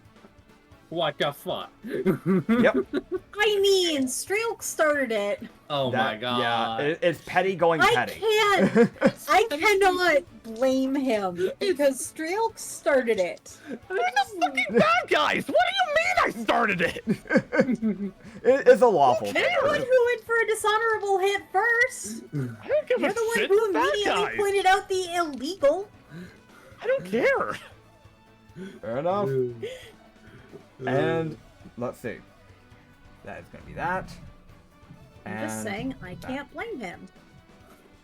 Speaker 5: What the fuck?
Speaker 1: Yep.
Speaker 2: I mean, Strelk started it.
Speaker 5: Oh my god.
Speaker 1: Yeah, it's petty going petty.
Speaker 2: I cannot blame him because Strelk started it.
Speaker 3: We're the fucking bad guys! What do you mean I started it?
Speaker 1: It's a lawful.
Speaker 2: You're the one who went for a dishonorable hit first.
Speaker 3: I don't give
Speaker 2: You're
Speaker 3: a
Speaker 2: the one
Speaker 3: shit.
Speaker 2: who
Speaker 3: Bad
Speaker 2: immediately
Speaker 3: guys.
Speaker 2: pointed out the illegal.
Speaker 3: I don't care.
Speaker 1: Fair enough. And let's see. That is going to be that.
Speaker 2: I'm just saying, I can't blame him.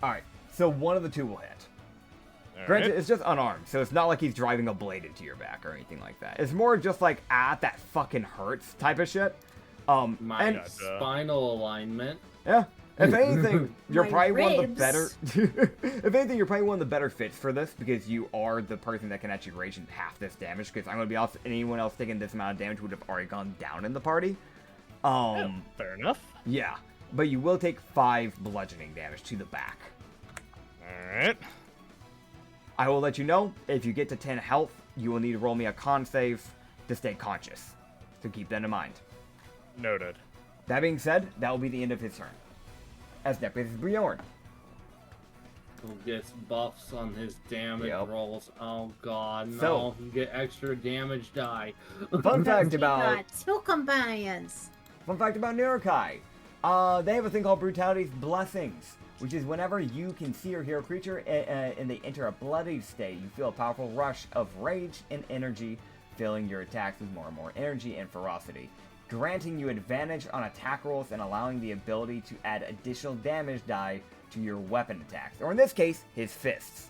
Speaker 1: Alright, so one of the two will hit.
Speaker 3: All
Speaker 1: Granted,
Speaker 3: right.
Speaker 1: it's just unarmed, so it's not like he's driving a blade into your back or anything like that. It's more just like, that fucking hurts type of shit.
Speaker 5: My
Speaker 1: And,
Speaker 5: spinal alignment.
Speaker 1: yeah, if anything, you're
Speaker 2: My
Speaker 1: probably one of the
Speaker 2: ribs.
Speaker 1: better... if anything, you're probably one of the better fits for this, because you are the person that can actually rage in half this damage, because I'm going to be honest, anyone else taking this amount of damage would have already gone down in the party.
Speaker 3: Yeah, fair enough.
Speaker 1: Yeah, but you will take 5 bludgeoning damage to the back.
Speaker 3: Alright.
Speaker 1: I will let you know, if you get to 10 health, you will need to roll me a con save to stay conscious. So keep that in mind.
Speaker 3: Noted.
Speaker 1: That being said, that will be the end of his turn. As next is Bjorn.
Speaker 5: Who gets buffs on his damage
Speaker 1: Yep.
Speaker 5: rolls. Oh god, no.
Speaker 1: So-
Speaker 5: You get extra damage die.
Speaker 1: Fun fact
Speaker 6: We
Speaker 1: about
Speaker 6: got 2 companions.
Speaker 1: Nurukai. They have a thing called Brutality's Blessings, which is whenever you can see or hear a creature and they enter a bloodied state, you feel a powerful rush of rage and energy, filling your attacks with more and more energy and ferocity, granting you advantage on attack rolls and allowing the ability to add additional damage die to your weapon attacks, or in this case, his fists.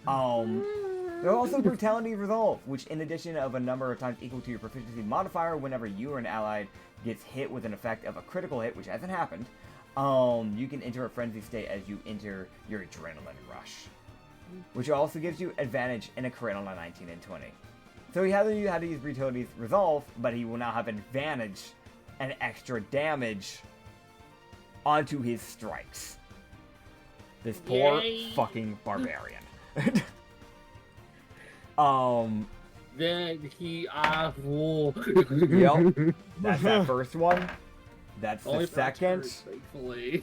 Speaker 1: There's also Brutality Resolve, which in addition of a number of times equal to your proficiency modifier whenever you or an ally gets hit with an effect of a critical hit, which hasn't happened, you can enter a frenzy state as you enter your adrenaline rush, which also gives you advantage in a crit on a 19 and 20. So he hasn't had to use Brutality's Resolve, but he will now have advantage and extra damage onto his strikes. This poor
Speaker 6: Yay.
Speaker 1: fucking barbarian.
Speaker 5: then he awful.
Speaker 1: Yep. That's that first one. That's the
Speaker 5: Only for
Speaker 1: second.
Speaker 5: turns, thankfully.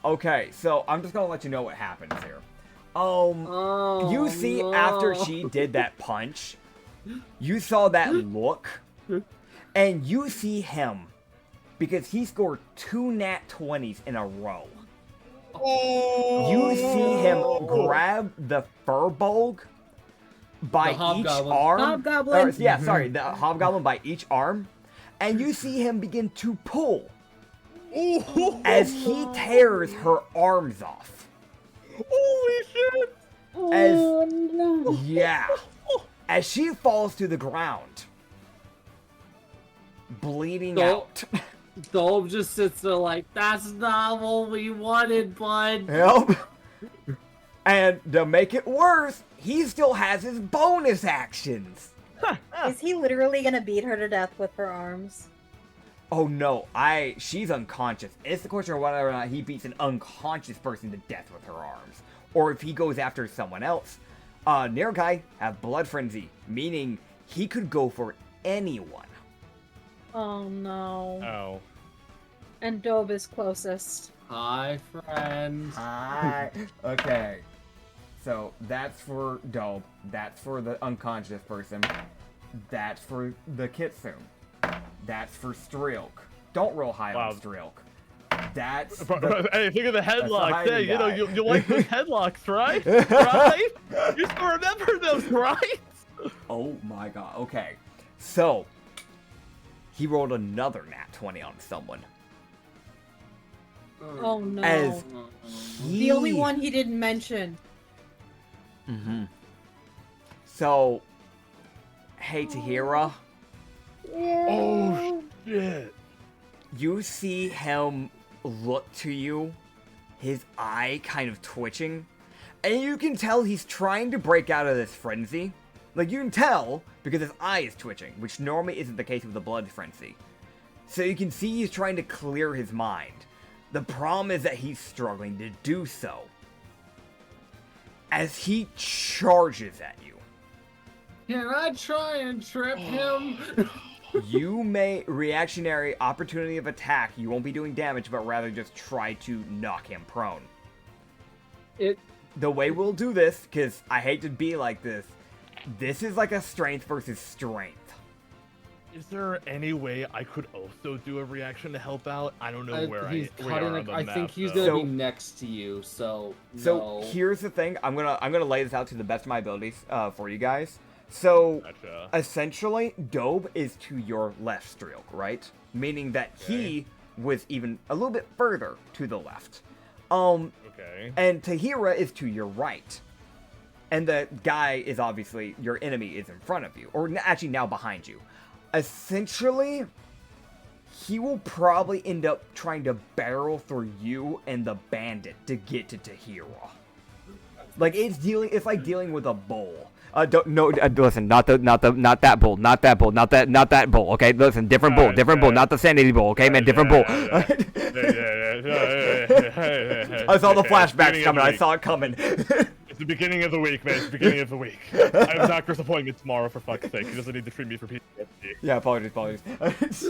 Speaker 1: Okay. So I'm just gonna let you know what happens here.
Speaker 5: Oh,
Speaker 1: You see,
Speaker 5: no.
Speaker 1: after she did that punch, you saw that look, and you see him, because he scored 2 nat 20s in a row. You see him grab the Furbolg by
Speaker 5: The
Speaker 1: each
Speaker 5: hobgoblin.
Speaker 1: arm.
Speaker 2: Hobgoblin.
Speaker 1: Yeah, sorry, the hobgoblin by each arm, and you see him begin to pull as he tears her arms off.
Speaker 3: Holy shit!
Speaker 1: As
Speaker 2: Oh, no.
Speaker 1: yeah, as she falls to the ground, bleeding
Speaker 5: Don't-
Speaker 1: out.
Speaker 5: Dolb just sits there like, that's not what we wanted, bud.
Speaker 1: Help. And to make it worse, he still has his bonus actions.
Speaker 2: Is he literally gonna beat her to death with her arms?
Speaker 1: Oh no, she's unconscious. It's the question of whether or not he beats an unconscious person to death with her arms, or if he goes after someone else. Nirgai have blood frenzy, meaning he could go for anyone.
Speaker 2: Oh no.
Speaker 3: Oh.
Speaker 2: And Dobe is closest.
Speaker 5: Hi, friend.
Speaker 1: Hi. Okay. So that's for Dobe. That's for the unconscious person. That's for the Kitsune. That's for Streelk. Don't roll high on
Speaker 3: Wow.
Speaker 1: Streelk. That's
Speaker 3: Hey, think of the
Speaker 1: the
Speaker 3: headlocks.
Speaker 1: hiding
Speaker 3: Hey, you know,
Speaker 1: guy.
Speaker 3: you like those headlocks, right? Right? You still remember those, right?
Speaker 1: Oh my god. Okay. So he rolled another nat 20 on someone.
Speaker 2: Oh no.
Speaker 1: As
Speaker 2: The only one he didn't mention.
Speaker 1: Mm-hmm. So, hey Tahira,
Speaker 3: Oh shit!
Speaker 1: you see him look to you, his eye kind of twitching, and you can tell he's trying to break out of this frenzy. Like, you can tell because his eye is twitching, which normally isn't the case with the blood frenzy. So you can see he's trying to clear his mind. The problem is that he's struggling to do so. As he charges at you.
Speaker 5: Can I try and trip him?
Speaker 1: You may reactionary opportunity of attack. You won't be doing damage, but rather just try to knock him prone. The way we'll do this, because I hate to be like this is like a strength versus strength.
Speaker 3: Is there any way I could also do a reaction to help out? I don't know where
Speaker 5: He's
Speaker 3: we are
Speaker 5: cutting.
Speaker 3: on the
Speaker 5: I
Speaker 3: map,
Speaker 5: think he's
Speaker 3: though.
Speaker 5: gonna
Speaker 1: So-
Speaker 5: be next to you. So
Speaker 1: So
Speaker 5: no.
Speaker 1: here's the thing. I'm gonna lay this out to the best of my abilities for you guys. So
Speaker 3: Gotcha.
Speaker 1: essentially, Dobe is to your left, Streelk, right? Meaning that he was even a little bit further to the left.
Speaker 3: Okay.
Speaker 1: And Tahira is to your right. And the guy is obviously, your enemy is in front of you. Or actually now behind you. Essentially, he will probably end up trying to barrel through you and the bandit to get to Tahira. Like, it's like dealing with a bull. Listen, not that bull, not that bull, okay? Listen, different bull, not the sanity bull, okay, man, different bull. I saw the flashbacks coming, I saw it coming.
Speaker 3: It's the beginning of the week, man. It's the beginning of the week. I have a doctor's appointment tomorrow, for fuck's sake. He doesn't need to treat me for PTSD.
Speaker 1: Yeah, apologies.
Speaker 5: It's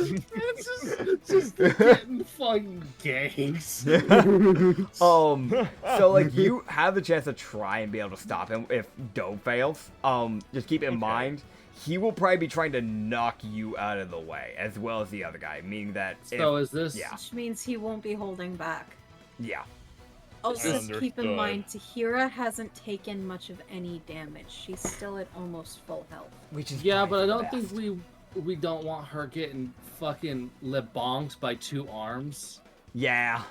Speaker 5: just getting fucking gangs.
Speaker 1: So like you have the chance to try and be able to stop him if Dobe fails. Just keep in mind he will probably be trying to knock you out of the way as well as the other guy, meaning that
Speaker 5: So is this?
Speaker 1: yeah.
Speaker 2: Which means he won't be holding back.
Speaker 1: Yeah.
Speaker 2: Also,
Speaker 3: Understood.
Speaker 2: keep in mind, Tahira hasn't taken much of any damage. She's still at almost full health.
Speaker 1: Which is
Speaker 5: Yeah,
Speaker 1: probably
Speaker 5: but I
Speaker 1: for the
Speaker 5: don't think
Speaker 1: best.
Speaker 5: we don't want her getting fucking lip bonked by 2 arms.
Speaker 1: Yeah.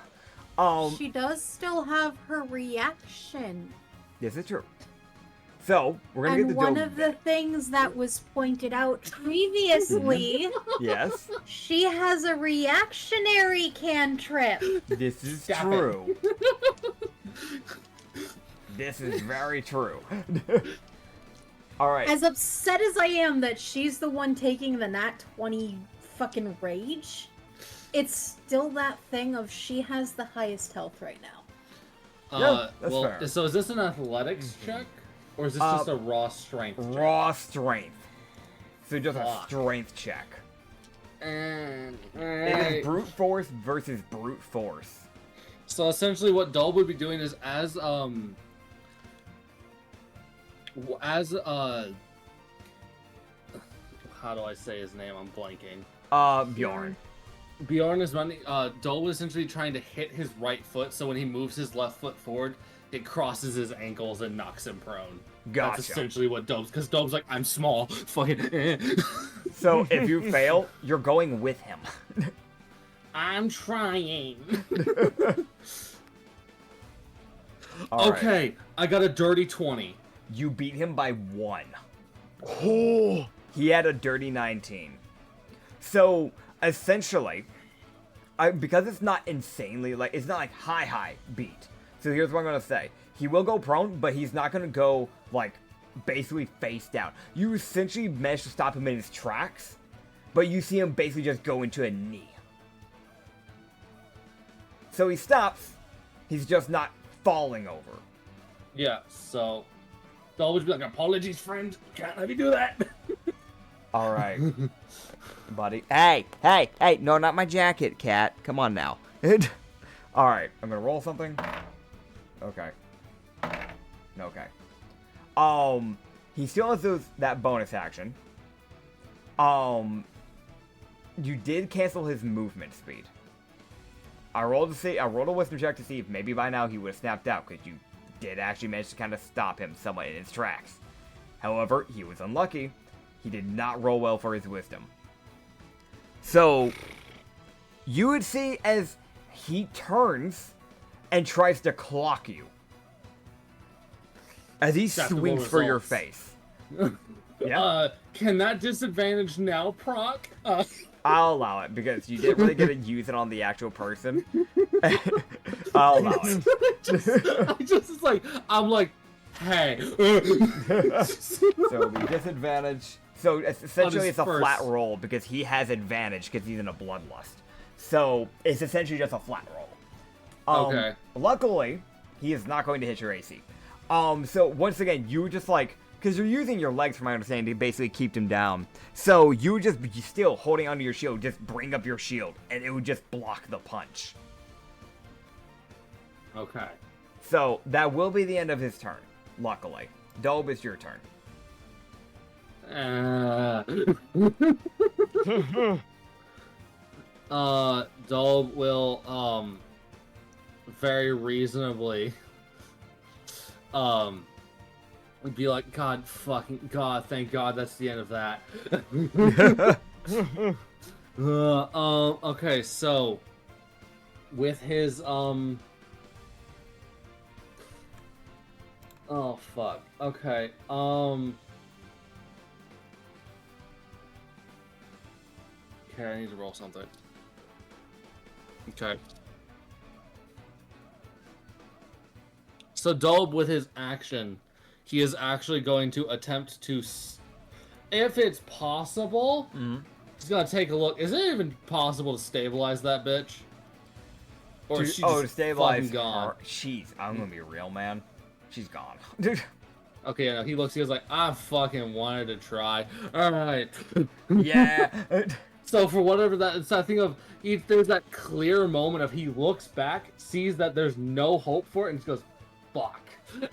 Speaker 2: She does still have her reaction.
Speaker 1: This is true. So we're gonna
Speaker 2: And
Speaker 1: get the
Speaker 2: one
Speaker 1: Dobe
Speaker 2: of the things that was pointed out previously,
Speaker 1: Yes.
Speaker 2: she has a reactionary cantrip.
Speaker 1: This is
Speaker 5: Stop
Speaker 1: true. This is very true. Alright.
Speaker 2: As upset as I am that she's the one taking the nat 20 fucking rage, it's still that thing of she has the highest health right now.
Speaker 1: Yeah, that's
Speaker 5: well,
Speaker 1: fair.
Speaker 5: so is this an athletics check? Or is this just a raw strength check?
Speaker 1: Raw strength. So just a
Speaker 5: Fuck.
Speaker 1: strength check. It
Speaker 5: Alright.
Speaker 1: is brute force versus brute force.
Speaker 5: So essentially what Dole would be doing is as how do I say his name? I'm blanking.
Speaker 1: Bjorn.
Speaker 5: Bjorn is running. Dole was essentially trying to hit his right foot, so when he moves his left foot forward, it crosses his ankles and knocks him prone.
Speaker 1: Gotcha.
Speaker 5: That's essentially what Dobe's, because Dobe's like, I'm small. Fucking.
Speaker 1: So if you fail, you're going with him.
Speaker 5: I'm trying.
Speaker 1: All right.
Speaker 5: Okay, I got a dirty 20.
Speaker 1: You beat him by 1.
Speaker 3: Oh,
Speaker 1: He had a dirty 19. So essentially, because it's not insanely it's not like high beat. So here's what I'm gonna say: he will go prone, but he's not gonna go basically face down. You essentially managed to stop him in his tracks, but you see him basically just go into a knee. So he stops. He's just not falling over.
Speaker 5: Yeah, so Dole would be like, apologies, friend. Can't let me do that.
Speaker 1: All right, buddy. Hey! No, not my jacket, cat. Come on now. All right, I'm gonna roll something. Okay. He still has that bonus action. You did cancel his movement speed. I rolled a wisdom check to see if maybe by now he would have snapped out, because you did actually manage to kind of stop him somewhat in his tracks. However, he was unlucky. He did not roll well for his wisdom. So, you would see as he turns and tries to clock you. As he
Speaker 5: Acceptable
Speaker 1: swings for your
Speaker 5: results.
Speaker 1: face. Yeah.
Speaker 5: Can that disadvantage now proc?
Speaker 1: I'll allow it, because you didn't really get to use it on the actual person. I'll allow it.
Speaker 5: I'm like, hey.
Speaker 1: So the disadvantage. So essentially,
Speaker 5: his
Speaker 1: it's a
Speaker 5: first.
Speaker 1: flat roll because he has advantage because he's in a bloodlust. So it's essentially just a flat roll.
Speaker 5: Okay.
Speaker 1: Luckily, he is not going to hit your AC. So once again, you were just because you're using your legs, from my understanding, to basically keep him down. So you would just be still holding onto your shield, just bring up your shield, and it would just block the punch.
Speaker 5: Okay.
Speaker 1: So that will be the end of his turn. Luckily, Dolb, it's your turn.
Speaker 5: Dolb will very reasonably be like, God fucking God, thank God that's the end of that. Okay, so with his oh fuck. Okay. Okay, I need to roll something. Okay. So Dolb, with his action, he is actually going to attempt to, if it's possible, he's gonna take a look. Is it even possible to stabilize that bitch? Or is she
Speaker 1: to
Speaker 5: just
Speaker 1: stabilize
Speaker 5: fucking gone?
Speaker 1: her. I'm gonna be real, man. She's gone. Dude.
Speaker 5: Okay, yeah, no, he goes like, I fucking wanted to try. Alright.
Speaker 1: Yeah.
Speaker 5: So for whatever that, I think of, there's that clear moment of he looks back, sees that there's no hope for it, and just goes, fuck.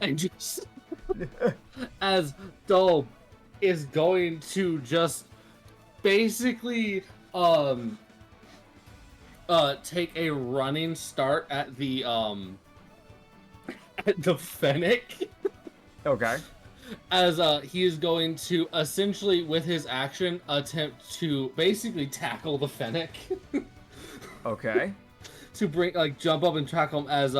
Speaker 5: And just, as Dolb is going to just basically, take a running start at the Fennec.
Speaker 1: Okay.
Speaker 5: As he is going to essentially, with his action, attempt to basically tackle the Fennec.
Speaker 1: Okay.
Speaker 5: To bring, jump up and tackle him, as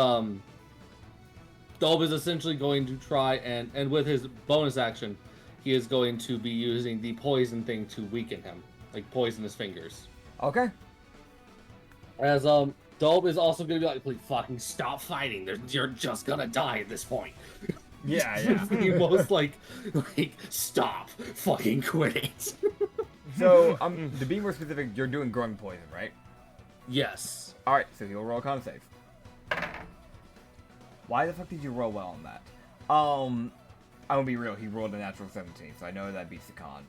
Speaker 5: Dolb is essentially going to try and with his bonus action, he is going to be using the poison thing to weaken him, poison his fingers.
Speaker 1: Okay.
Speaker 5: As Dolb is also going to be like, please fucking stop fighting. You're just gonna die at this point.
Speaker 1: Yeah.
Speaker 5: The most stop, fucking quit it.
Speaker 1: So, to be more specific, you're doing growing poison, right?
Speaker 5: Yes.
Speaker 1: All right. So he'll roll a con save. Why the fuck did you roll well on that? I'm gonna be real, he rolled a natural 17, so I know that beats the con.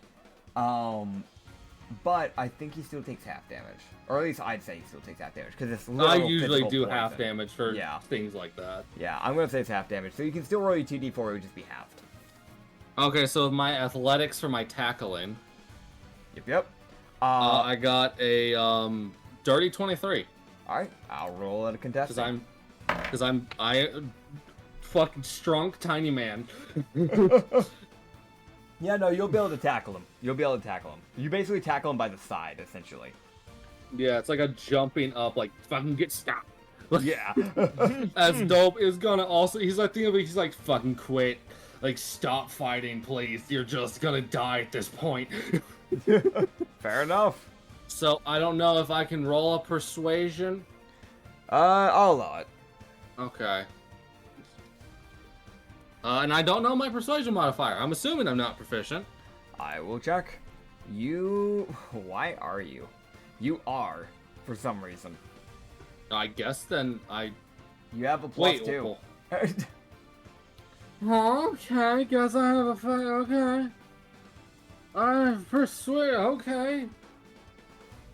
Speaker 1: But I think he still takes half damage. Or at least I'd say he still takes half damage, because it's
Speaker 5: I
Speaker 1: literal
Speaker 5: usually
Speaker 1: physical
Speaker 5: do
Speaker 1: poison.
Speaker 5: half damage for
Speaker 1: Yeah.
Speaker 5: things like that.
Speaker 1: Yeah, I'm gonna say it's half damage, so you can still roll your 2d4, it would just be halved.
Speaker 5: Okay, so my athletics for my tackling,
Speaker 1: Yep.
Speaker 5: I got a dirty 23.
Speaker 1: Alright, I'll roll at a contestant.
Speaker 5: Because I'm fucking strong, tiny man.
Speaker 1: Yeah, no, you'll be able to tackle him. You'll be able to tackle him. You basically tackle him by the side, essentially.
Speaker 5: Yeah, it's like a jumping up, like fucking get stopped.
Speaker 1: Yeah.
Speaker 5: As Dope is gonna also, he's like thinking of it, he's like fucking quit, like stop fighting, please. You're just gonna die at this point.
Speaker 1: Fair enough.
Speaker 5: So I don't know if I can roll a persuasion.
Speaker 1: I'll allow it.
Speaker 5: Okay. And I don't know my persuasion modifier. I'm assuming I'm not proficient.
Speaker 1: I will check. Why are you? You are, for some reason.
Speaker 5: I guess then
Speaker 1: You have a
Speaker 5: wait.
Speaker 1: +2.
Speaker 5: Okay, guess I have a fight. Okay. I persuade. Okay.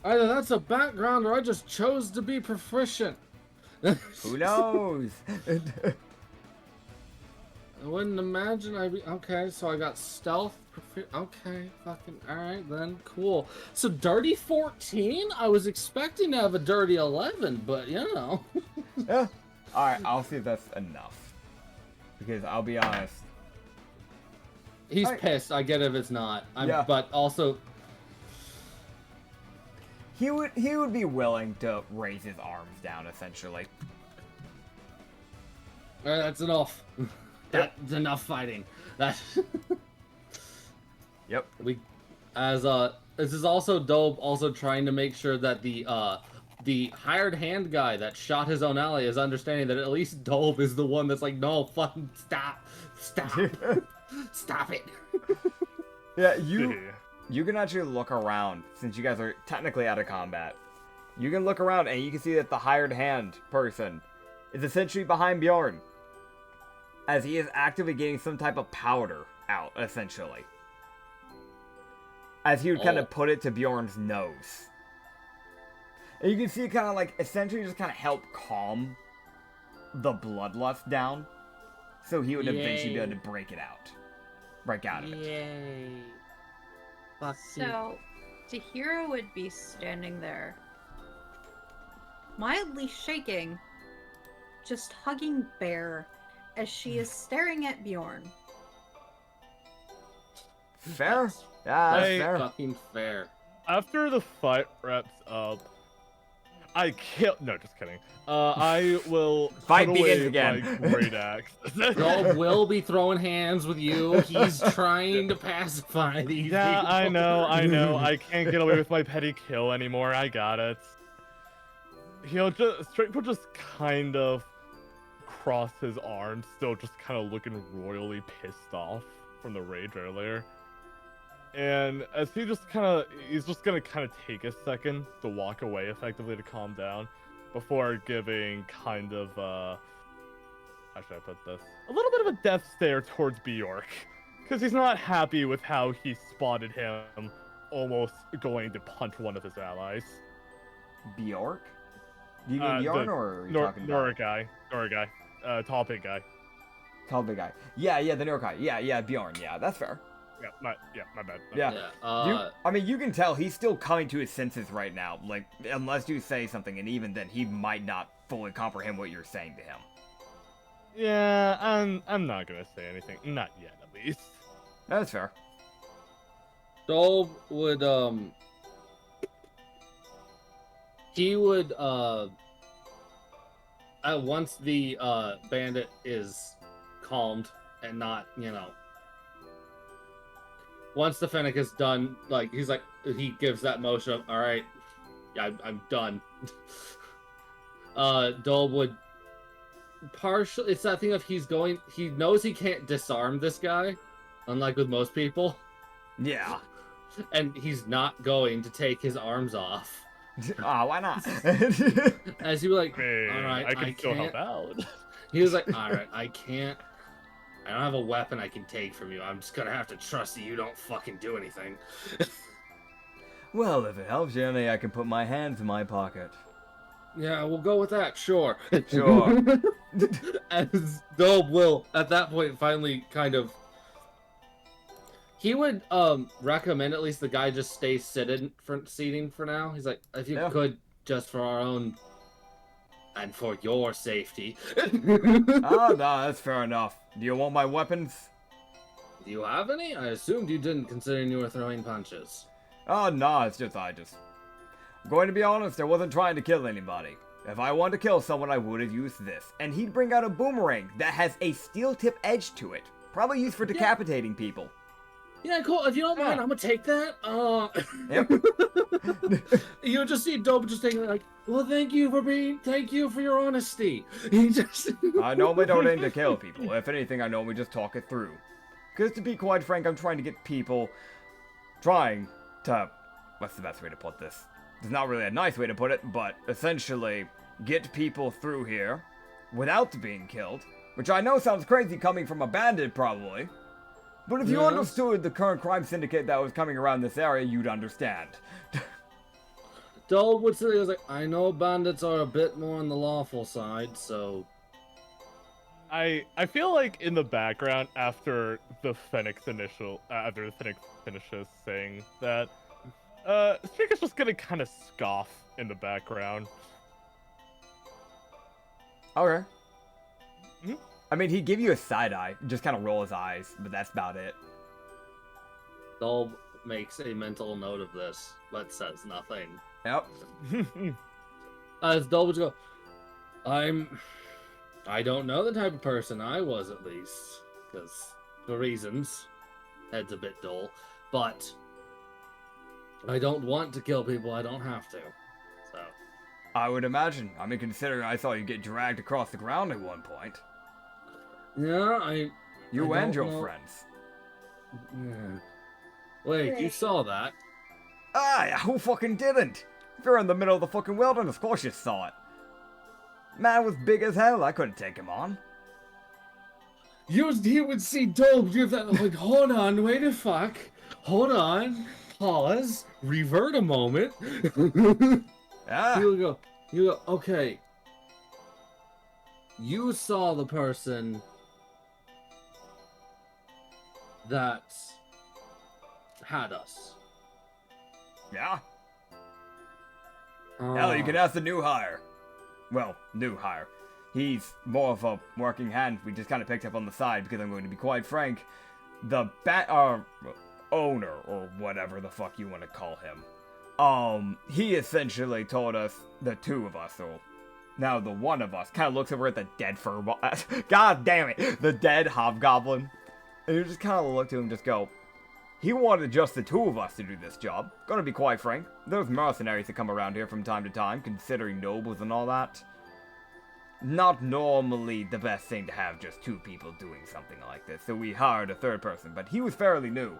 Speaker 5: Either that's a background or I just chose to be proficient.
Speaker 1: Who knows?
Speaker 5: I wouldn't imagine I'd be. Okay, so I got stealth. Okay, fucking. Alright then, cool. So, dirty 14? I was expecting to have a dirty 11, but you know.
Speaker 1: Yeah. Alright, I'll see if that's enough. Because I'll be honest.
Speaker 5: He's
Speaker 1: Alright.
Speaker 5: pissed. I get if it's not.
Speaker 1: Yeah.
Speaker 5: But also.
Speaker 1: He would be willing to raise his arms down, essentially.
Speaker 5: That's enough. That's enough fighting. That.
Speaker 1: Yep.
Speaker 5: This is also Dope also trying to make sure that the hired hand guy that shot his own ally is understanding that at least Dope is the one that's like, no, fucking stop, stop it.
Speaker 1: Yeah, you can actually look around, since you guys are technically out of combat. You can look around and you can see that the hired hand person is essentially behind Bjorn, as he is actively getting some type of powder out, essentially. As he would kind of put it to Bjorn's nose. And you can see it kind of like, essentially just kind of help calm the bloodlust down, so he would eventually be able to break out of it.
Speaker 7: Yay. Fuck
Speaker 6: So, Tahira would be standing there, mildly shaking, just hugging Bear as she is staring at Bjorn.
Speaker 1: Fair? Yeah, that's
Speaker 3: Hey,
Speaker 1: fair.
Speaker 5: Fucking fair.
Speaker 3: After the fight wraps up, I kill. No, just kidding. I will
Speaker 1: Fight
Speaker 3: put
Speaker 1: begins
Speaker 3: away
Speaker 1: again.
Speaker 3: my great axe.
Speaker 5: Dope will be throwing hands with you. He's trying to pacify these
Speaker 3: Yeah,
Speaker 5: people.
Speaker 3: I know. I can't get away with my petty kill anymore. I got it. Straight will just kind of cross his arms, still just kind of looking royally pissed off from the rage earlier. And as he's just gonna kind of take a second to walk away effectively to calm down before giving kind of, how should I put this? A little bit of a death stare towards Bjork. Because he's not happy with how he spotted him almost going to punch one of his allies.
Speaker 1: Bjork? Do you mean Bjorn, or are you talking about...
Speaker 3: Nora guy. Tall big guy.
Speaker 1: Tall big guy. Yeah, the Nora guy. Yeah, Bjorn. Yeah, that's fair.
Speaker 3: My bad.
Speaker 1: Yeah. You can tell he's still coming to his senses right now. Like, unless you say something, and even then, he might not fully comprehend what you're saying to him.
Speaker 3: Yeah, I'm not gonna say anything. Not yet, at least.
Speaker 1: That's fair.
Speaker 5: Dope would, he would, once the, bandit is calmed and not, once the Fennec is done, like, he's like, he gives that motion of, alright, yeah, I'm done. Dole would it's that thing of he knows he can't disarm this guy, unlike with most people.
Speaker 1: Yeah.
Speaker 5: And he's not going to take his arms off.
Speaker 1: Why not?
Speaker 5: As he was like,
Speaker 3: Hey,
Speaker 5: alright,
Speaker 3: I can still help
Speaker 5: can't.
Speaker 3: out.
Speaker 5: He was like, alright, I can't I don't have a weapon I can take from you. I'm just gonna have to trust that you don't fucking do anything.
Speaker 1: Well, if it helps you any, I can put my hands in my pocket.
Speaker 5: Yeah, we'll go with that, sure.
Speaker 1: Sure.
Speaker 5: As Dolb will, at that point, finally kind of... He would recommend at least the guy just stay seating for now. He's like, if you could, just for our own... and for your safety.
Speaker 1: Oh, no, that's fair enough. Do you want my weapons?
Speaker 5: Do you have any? I assumed you didn't, considering you were throwing punches.
Speaker 1: Oh, no, it's just I'm going to be honest, I wasn't trying to kill anybody. If I wanted to kill someone, I would have used this. And he'd bring out a boomerang that has a steel tip edge to it. Probably used for decapitating people.
Speaker 5: Yeah, cool. If you don't mind, I'm gonna take that.
Speaker 1: Yep.
Speaker 5: You just see Dope just taking it like, well, thank you for your honesty. He just...
Speaker 1: I normally don't aim to kill people. If anything, I normally just talk it through. Because to be quite frank, I'm trying to get people what's the best way to put this? There's not really a nice way to put it, but essentially get people through here without being killed, which I know sounds crazy coming from a bandit probably, but if you understood the current crime syndicate that was coming around this area, you'd understand.
Speaker 5: Dole would say, he was like, I know bandits are a bit more on the lawful side, so...
Speaker 3: I feel like in the background, after the Fennec finishes saying that, Streak is just gonna kind of scoff in the background.
Speaker 1: Okay.
Speaker 3: Mm-hmm.
Speaker 1: I mean, he'd give you a side eye, just kind of roll his eyes, but that's about it.
Speaker 5: Dole makes a mental note of this, but says nothing.
Speaker 1: Yep.
Speaker 5: As Dole would go, I don't know the type of person I was, at least, because for reasons, head's a bit dull, but I don't want to kill people, I don't have to, so.
Speaker 1: I would imagine. I mean, considering I saw you get dragged across the ground at one point.
Speaker 5: Yeah,
Speaker 1: You and your
Speaker 5: know.
Speaker 1: friends.
Speaker 5: Yeah. Wait, you saw that?
Speaker 1: Ah, who fucking didn't? If you're in the middle of the fucking wilderness, of course you saw it. Man was big as hell, I couldn't take him on.
Speaker 5: He would see Dope do that, like, hold on, wait a fuck, hold on, pause, revert a moment.
Speaker 1: Ah.
Speaker 5: You go, okay. You saw the person that had us.
Speaker 1: Yeah? Hell, you can
Speaker 5: Ah.
Speaker 1: ask the new hire. Well, new hire. He's more of a working hand. We just kind of picked up on the side because I'm going to be quite frank. The owner, or whatever the fuck you want to call him. He essentially told us, the two of us, or now the one of us, kind of looks over at the dead God damn it! The dead hobgoblin. And you just kind of look to him and just go, he wanted just the two of us to do this job. Gonna be quite frank. There's mercenaries that come around here from time to time, considering nobles and all that. Not normally the best thing to have just two people doing something like this, so we hired a third person, but he was fairly new.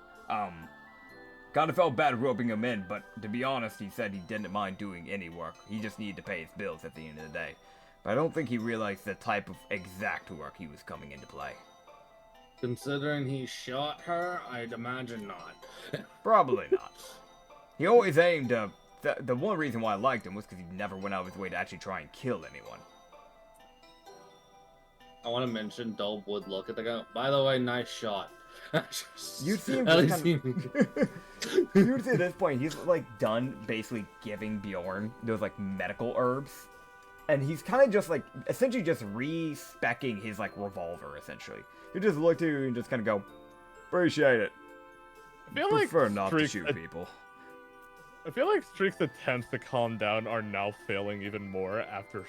Speaker 1: Kinda felt bad roping him in, but to be honest, he said he didn't mind doing any work. He just needed to pay his bills at the end of the day. But I don't think he realized the type of exact work he was coming into play.
Speaker 5: Considering he shot her, I'd imagine not.
Speaker 1: Probably not. He always aimed to... The one reason why I liked him was because he never went out of his way to actually try and kill anyone.
Speaker 5: I want to mention Dolb would look at the guy. By the way, nice shot.
Speaker 1: You see him
Speaker 5: At
Speaker 1: just
Speaker 5: least
Speaker 1: kind of... Usually at this point, he's like done basically giving Bjorn those like medical herbs. And he's kind of just like, essentially just re-speccing his like revolver, essentially. He just looked at you and just kind of go, appreciate it.
Speaker 3: I feel like
Speaker 1: Prefer not to
Speaker 3: Streak's
Speaker 1: shoot people.
Speaker 3: I feel like Streak's attempts to calm down are now failing even more after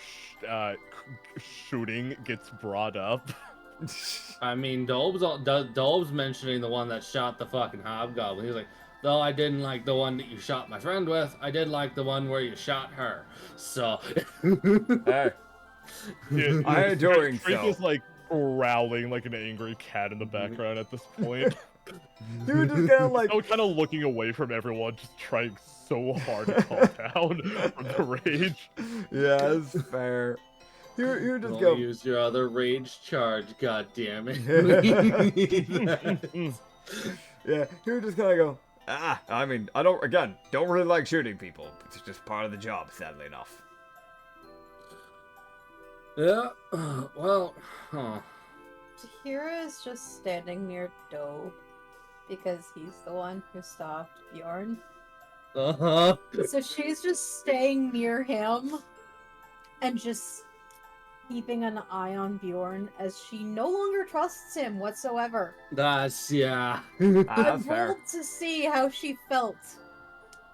Speaker 3: shooting gets brought up.
Speaker 5: I mean, Dolb's mentioning the one that shot the fucking hobgoblin. He's like, though I didn't like the one that you shot my friend with, I did like the one where you shot her. So.
Speaker 1: Hey.
Speaker 3: Yeah,
Speaker 1: I am doing
Speaker 3: Streak
Speaker 1: so.
Speaker 3: is like growling like an angry cat in the background at this point.
Speaker 1: Dude, just kind of like...
Speaker 3: kind of looking away from everyone, just trying so hard to calm down from the rage.
Speaker 1: Yeah, that's fair. You just
Speaker 5: Don't
Speaker 1: go.
Speaker 5: use your other rage charge, god damn it.
Speaker 1: Yeah, you just kind of go. I mean, I don't really like shooting people. It's just part of the job, sadly enough.
Speaker 5: Yeah, well, huh.
Speaker 6: Tahira is just standing near Doe because he's the one who stopped Bjorn.
Speaker 5: Uh-huh.
Speaker 6: So she's just staying near him and just keeping an eye on Bjorn as she no longer trusts him whatsoever.
Speaker 5: Yeah.
Speaker 6: I
Speaker 1: That's fair.
Speaker 6: rolled to see how she felt.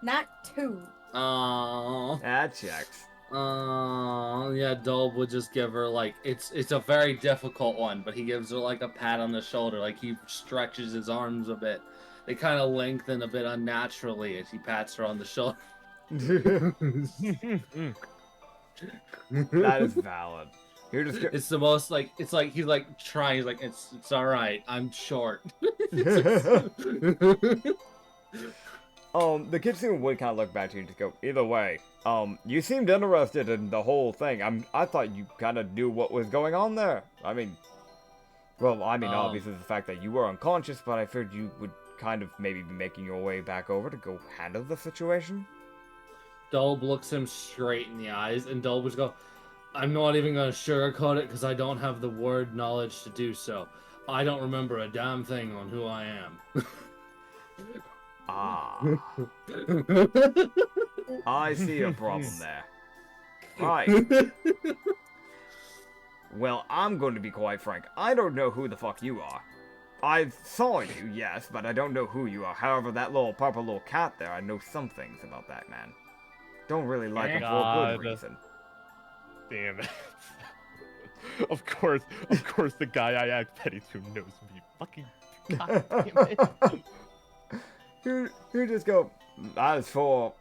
Speaker 6: Not 2.
Speaker 1: That checks.
Speaker 5: Yeah, Dolb would just give her like it's a very difficult one, but he gives her like a pat on the shoulder, like he stretches his arms a bit. They kind of lengthen a bit unnaturally as he pats her on the shoulder.
Speaker 1: That is valid. You're just.
Speaker 5: It's the most like it's like he's like trying. He's like it's all right. I'm short.
Speaker 1: The kitsune would kind of look back to you and just go, either way, you seemed interested in the whole thing. I thought you kind of knew what was going on there. I mean, obviously the fact that you were unconscious, but I figured you would kind of maybe be making your way back over to go handle the situation.
Speaker 5: Dolb looks him straight in the eyes, and Dolb would go, I'm not even going to sugarcoat it because I don't have the word knowledge to do so. I don't remember a damn thing on who I am.
Speaker 1: I see a problem there. Right. Well, I'm going to be quite frank. I don't know who the fuck you are. I saw you, yes, but I don't know who you are. However, that little purple little cat there, I know some things about that man. Don't really like him for a good reason.
Speaker 3: Damn it. Of course, the guy I act petty to knows me. Fucking god damn it.
Speaker 1: You just go, as for...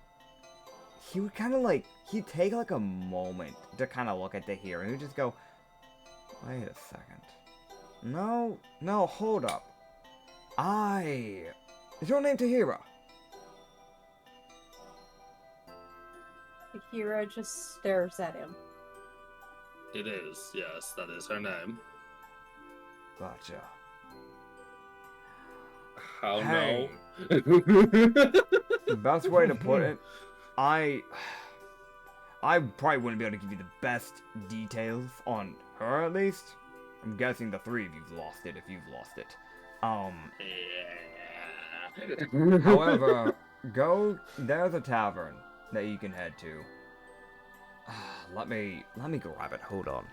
Speaker 1: He would kind of like, he'd take like a moment to kind of look at the hero, and he'd just go, wait a second. No, hold up. Is your name Tahira?
Speaker 6: Tahira just stares at him.
Speaker 5: It is, yes, that is her name.
Speaker 1: Gotcha.
Speaker 5: How
Speaker 1: Hey.
Speaker 5: no?
Speaker 1: Best way to put it, I probably wouldn't be able to give you the best details on her, at least. I'm guessing the three of you've lost it, if you've lost it. However, there's a tavern that you can head to. Let me grab it, hold on.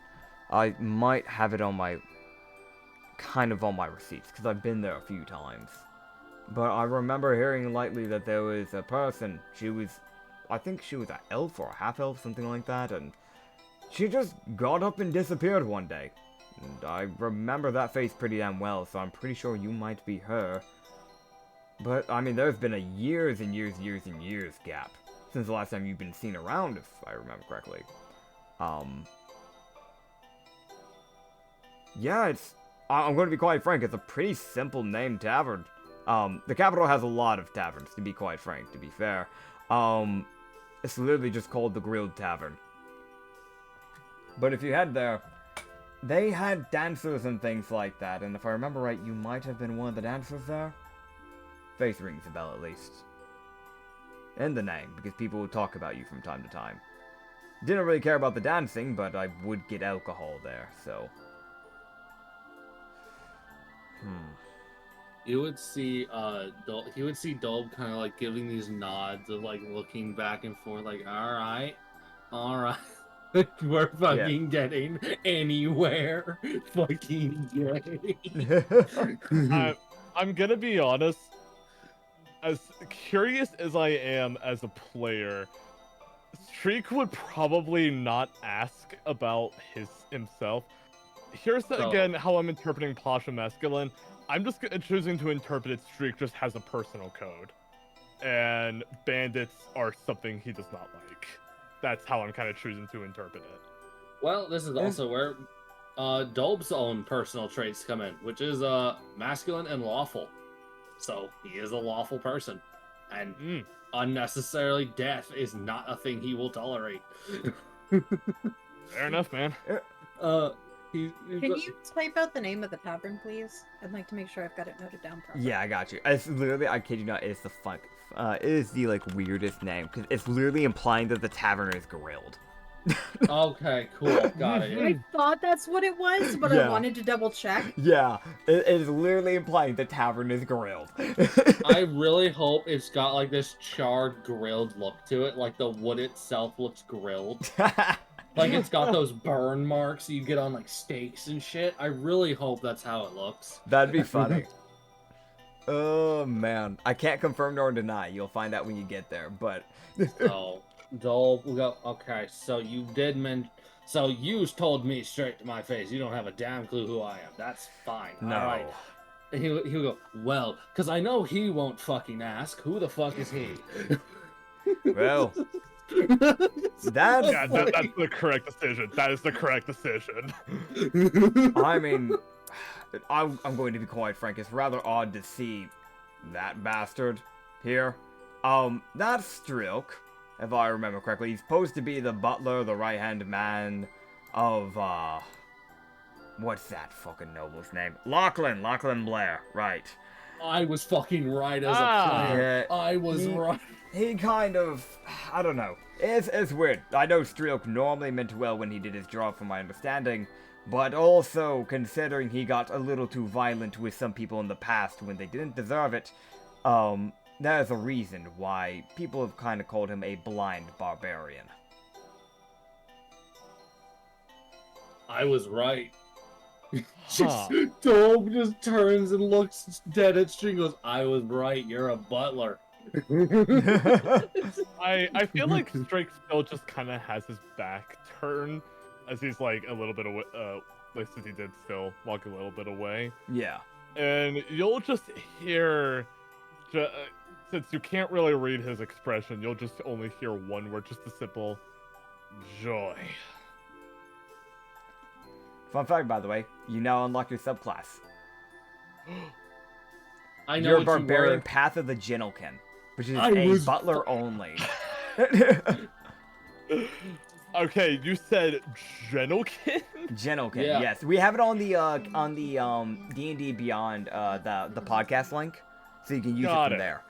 Speaker 1: I might have it on my receipts, because I've been there a few times. But I remember hearing lightly that there was a person, I think she was an elf or a half-elf, something like that, and she just got up and disappeared one day. And I remember that face pretty damn well, so I'm pretty sure you might be her. But, I mean, there's been a years and years gap since the last time you've been seen around, if I remember correctly. Yeah, I'm going to be quite frank, it's a pretty simple named tavern. The capital has a lot of taverns, to be quite frank, to be fair. It's literally just called the Grilled Tavern. But if you head there, they had dancers and things like that, and if I remember right, you might have been one of the dancers there? Face rings a bell, at least. And the name, because people would talk about you from time to time. Didn't really care about the dancing, but I would get alcohol there, so...
Speaker 5: You would see, he would see Dolb kind of like giving these nods of like looking back and forth, like, all right, we're fucking getting anywhere, fucking getting.
Speaker 3: I'm gonna be honest. As curious as I am as a player, Streak would probably not ask about himself. Here's again how I'm interpreting Pasha Masculine. I'm just choosing to interpret it. Streak just has a personal code, and bandits are something he does not like. That's how I'm kind of choosing to interpret it.
Speaker 5: Well, this is also where Dolb's own personal traits come in, which is masculine and lawful. So he is a lawful person, and unnecessarily death is not a thing he will tolerate.
Speaker 3: Fair enough, man.
Speaker 4: Can
Speaker 2: Can you type out the name of the tavern, please? I'd like to make sure I've got it noted down properly.
Speaker 1: Yeah, I got you. It's literally, I kid you not, it's the it is the like weirdest name because it's literally implying that the tavern is grilled.
Speaker 4: Okay, cool. Got it.
Speaker 2: I thought that's what it was, but
Speaker 1: Yeah.
Speaker 2: I wanted to double check.
Speaker 1: Yeah, it is literally implying the tavern is grilled.
Speaker 4: I really hope it's got like this charred grilled look to it, like the wood itself looks grilled. Like it's got those burn marks you get on like steaks and shit. I really hope that's how it looks.
Speaker 1: That'd be funny. Oh man, I can't confirm nor deny. You'll find out when you get there, but
Speaker 4: So, Dole, we go. Okay, so you did mention. So you told me straight to my face, you don't have a damn clue who I am. That's fine.
Speaker 1: no.
Speaker 4: All right. And he'll go, well, because I know he won't fucking ask. Who the fuck is he?
Speaker 1: Well, that's.
Speaker 3: Yeah, that's the correct decision. That is the correct decision.
Speaker 1: I mean, I'm going to be quite frank. It's rather odd to see that bastard here. That's Strilk, if I remember correctly. He's supposed to be the butler, the right-hand man of, what's that fucking noble's name? Lachlan Blair, right.
Speaker 4: I was fucking right as a player.
Speaker 1: Yeah,
Speaker 4: I was right.
Speaker 1: He kind of, I don't know. It's weird. I know Strilk normally meant well when he did his job from my understanding, but also considering he got a little too violent with some people in the past when they didn't deserve it, there's a reason why people have kind of called him a blind barbarian.
Speaker 4: I was right.
Speaker 3: Huh.
Speaker 4: Dome just turns and looks dead at String, goes, I was right, you're a butler.
Speaker 3: I feel like Strike still just kind of has his back turned as he's like a little bit away, like since he did still walk a little bit away.
Speaker 1: Yeah.
Speaker 3: And you'll just hear, since you can't really read his expression, you'll just only hear one word, just a simple joy.
Speaker 1: Fun fact, by the way, you now unlock your subclass.
Speaker 4: I know
Speaker 1: Your
Speaker 4: what
Speaker 1: barbarian
Speaker 4: you were.
Speaker 1: path of the Genelkin, which is
Speaker 4: I
Speaker 1: a
Speaker 4: was
Speaker 1: butler only.
Speaker 3: Okay, you said Genelkin?
Speaker 1: Genelkin,
Speaker 4: Yeah.
Speaker 1: yes. We have it on the D&D Beyond the podcast link, so you can use
Speaker 3: Got
Speaker 1: it from
Speaker 3: it.
Speaker 1: there.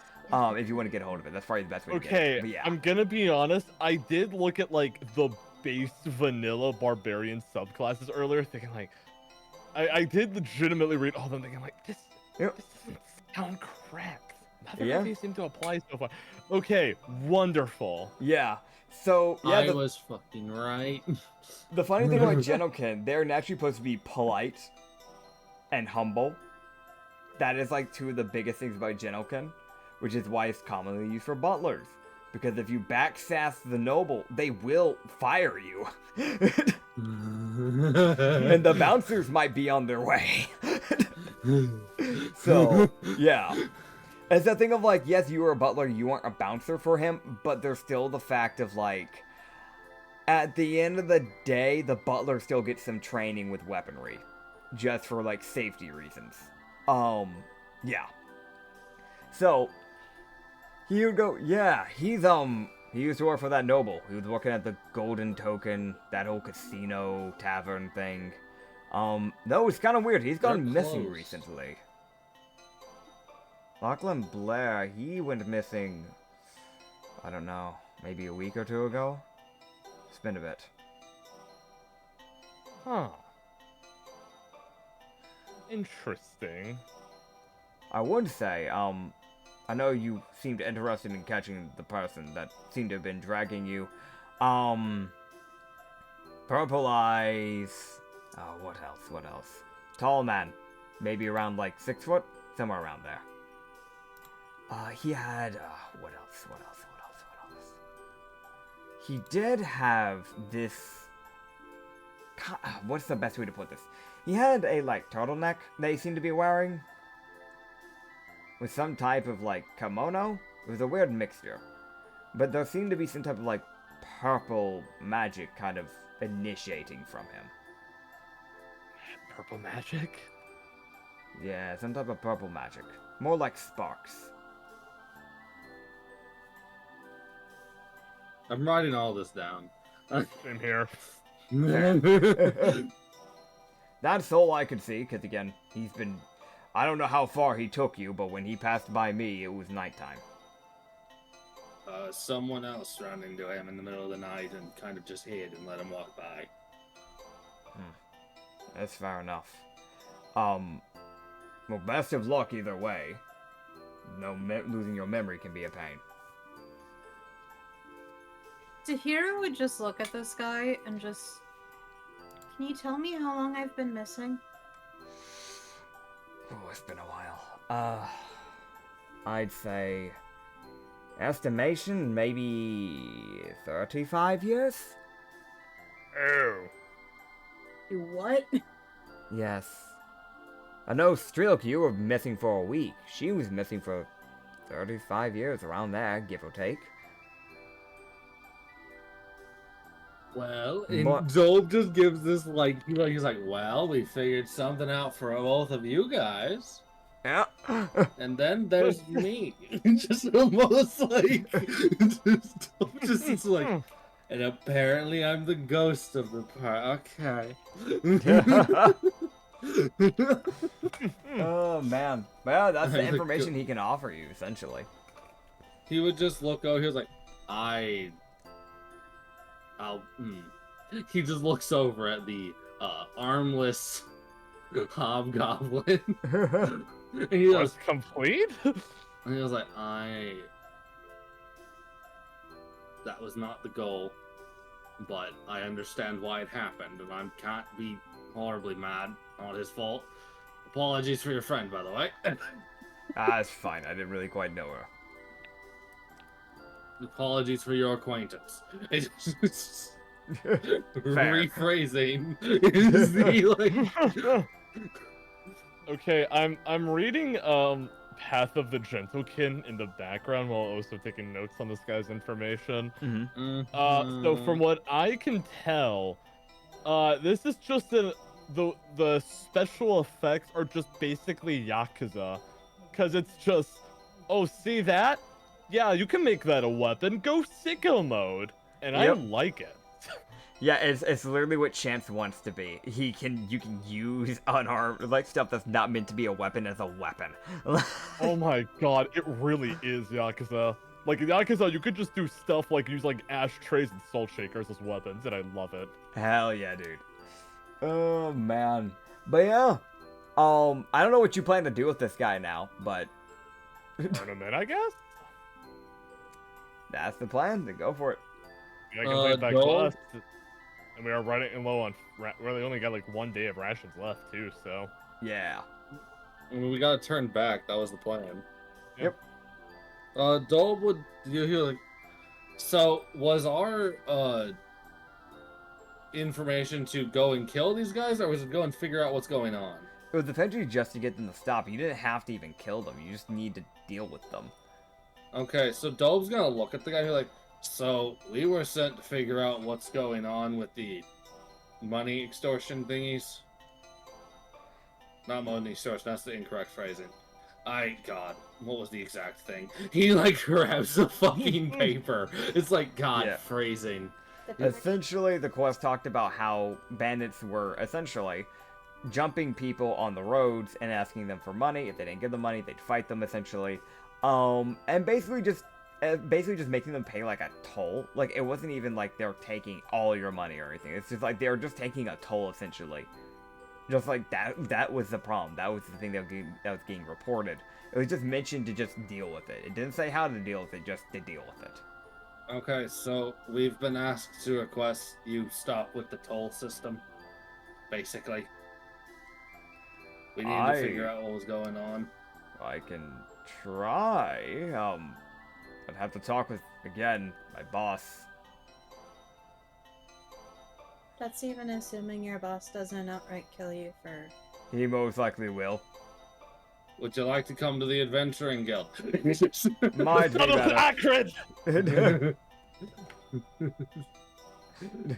Speaker 1: If you want to get a hold of it, that's probably the best way to get
Speaker 3: Okay,
Speaker 1: it. But yeah.
Speaker 3: I'm gonna be honest, I did look at like the base vanilla barbarian subclasses earlier, thinking like, I did legitimately read all of them, thinking like, this
Speaker 1: Yep.
Speaker 3: doesn't sound correct. Nothing
Speaker 1: Yeah.
Speaker 3: really seemed to apply so far. Okay, wonderful.
Speaker 1: Yeah. So yeah,
Speaker 4: I was fucking right.
Speaker 1: the funny thing about Genelkin, they're naturally supposed to be polite and humble. That is like two of the biggest things about Genelkin, which is why it's commonly used for butlers. Because if you backsass the noble, they will fire you. And the bouncers might be on their way. So, yeah. It's that thing of like, yes, you were a butler, you weren't a bouncer for him, but there's still the fact of like, at the end of the day, the butler still gets some training with weaponry. Just for like safety reasons. Yeah. So, he would go, yeah, he used to work for that noble. He was working at the Golden Token, that whole casino, tavern thing. No, it's kind of weird. He's gone
Speaker 4: They're
Speaker 1: missing
Speaker 4: closed.
Speaker 1: recently. Lachlan Blair, he went missing, I don't know, maybe a week or two ago? It's been a bit.
Speaker 3: Huh. Interesting.
Speaker 1: I would say, I know you seemed interested in catching the person that seemed to have been dragging you. Purple eyes. Oh, what else? Tall man. Maybe around like 6 foot? Somewhere around there. He had, what else? He did have this, what's the best way to put this? He had a, like, turtleneck that he seemed to be wearing. With some type of, like, kimono. It was a weird mixture. But there seemed to be some type of, like, purple magic kind of initiating from him.
Speaker 3: Purple magic?
Speaker 1: Yeah, some type of purple magic. More like sparks.
Speaker 4: I'm writing all this down.
Speaker 3: Same here.
Speaker 1: That's all I could see, because again, he's been... I don't know how far he took you, but when he passed by me, it was nighttime.
Speaker 5: Someone else ran into him in the middle of the night and kind of just hid and let him walk by.
Speaker 1: That's fair enough. Well, best of luck either way. Losing your memory can be a pain.
Speaker 6: Tahira would just look at this guy and just... Can you tell me how long I've been missing?
Speaker 1: Oh, it's been a while. I'd say... Estimation, maybe... 35 years?
Speaker 3: Oh.
Speaker 2: You what?
Speaker 1: Yes. I know Streelk, you were missing for a week. She was missing for 35 years, around there, give or take.
Speaker 5: Well, and Job just gives this he's like, well, we figured something out for both of you guys.
Speaker 1: Yeah.
Speaker 5: And then there's me. Just almost like just like, and apparently I'm the ghost of the part. Okay.
Speaker 1: Oh man. Well, that's the information he can offer you, essentially.
Speaker 5: He would just look over, he was like, He just looks over at the armless hobgoblin. And he
Speaker 3: Was
Speaker 5: goes,
Speaker 3: complete?
Speaker 5: and he was like, that was not the goal, but I understand why it happened, and I can't be horribly mad. Not his fault. Apologies for your friend, by the way.
Speaker 1: That's fine. I didn't really quite know her.
Speaker 5: Apologies for your acquaintance. It's
Speaker 1: Fair.
Speaker 5: rephrasing is the
Speaker 3: Okay, I'm reading Path of the Gentlekin in the background while also taking notes on this guy's information.
Speaker 1: Mm-hmm.
Speaker 3: So from what I can tell, this is just the special effects are just basically Yakuza, because it's just, oh, see that? Yeah, you can make that a weapon. Go sicko mode, and I like it.
Speaker 1: Yeah, it's literally what Chance wants to be. You can use unarmed stuff that's not meant to be a weapon as a weapon.
Speaker 3: Oh my god, it really is Yakuza. Like in Yakuza, you could just do stuff like use ashtrays and salt shakers as weapons, and I love it.
Speaker 1: Hell yeah, dude. Oh man. But yeah. I don't know what you plan to do with this guy now, but
Speaker 3: Tournament, I guess?
Speaker 1: that's the plan. Then go for it.
Speaker 3: I can play that
Speaker 5: no.
Speaker 3: class. And we are running low on. We really only got 1 day of rations left too, so.
Speaker 1: Yeah.
Speaker 5: I mean, we gotta turn back. That was the plan.
Speaker 1: Yep.
Speaker 5: Dole would you so was our information to go and kill these guys, or was it go and figure out what's going on?
Speaker 1: It was eventually just to get them to stop. You didn't have to even kill them. You just need to deal with them.
Speaker 5: Okay, so Dole's gonna look at the guy who's like, so we were sent to figure out what's going on with the money extortion thingies. Not money extortion, that's the incorrect phrasing. God, what was the exact thing? He grabs the fucking paper. It's phrasing.
Speaker 1: Essentially, the quest talked about how bandits were essentially jumping people on the roads and asking them for money. If they didn't give them money, they'd fight them essentially. And basically just making them pay a toll. It wasn't even they were taking all your money or anything. It's just they were just taking a toll essentially. Just that was the problem. That was the thing that was getting reported. It was just mentioned to just deal with it. It didn't say how to deal with it, just to deal with it.
Speaker 5: Okay, so we've been asked to request you stop with the toll system. Basically. We need to figure out what was going on.
Speaker 1: I can try. I'd have to talk with, again, my boss.
Speaker 6: That's even assuming your boss doesn't outright kill you for...
Speaker 1: He most likely will.
Speaker 5: Would you like to come to the Adventuring Guild?
Speaker 1: Might be better.
Speaker 3: Acrid!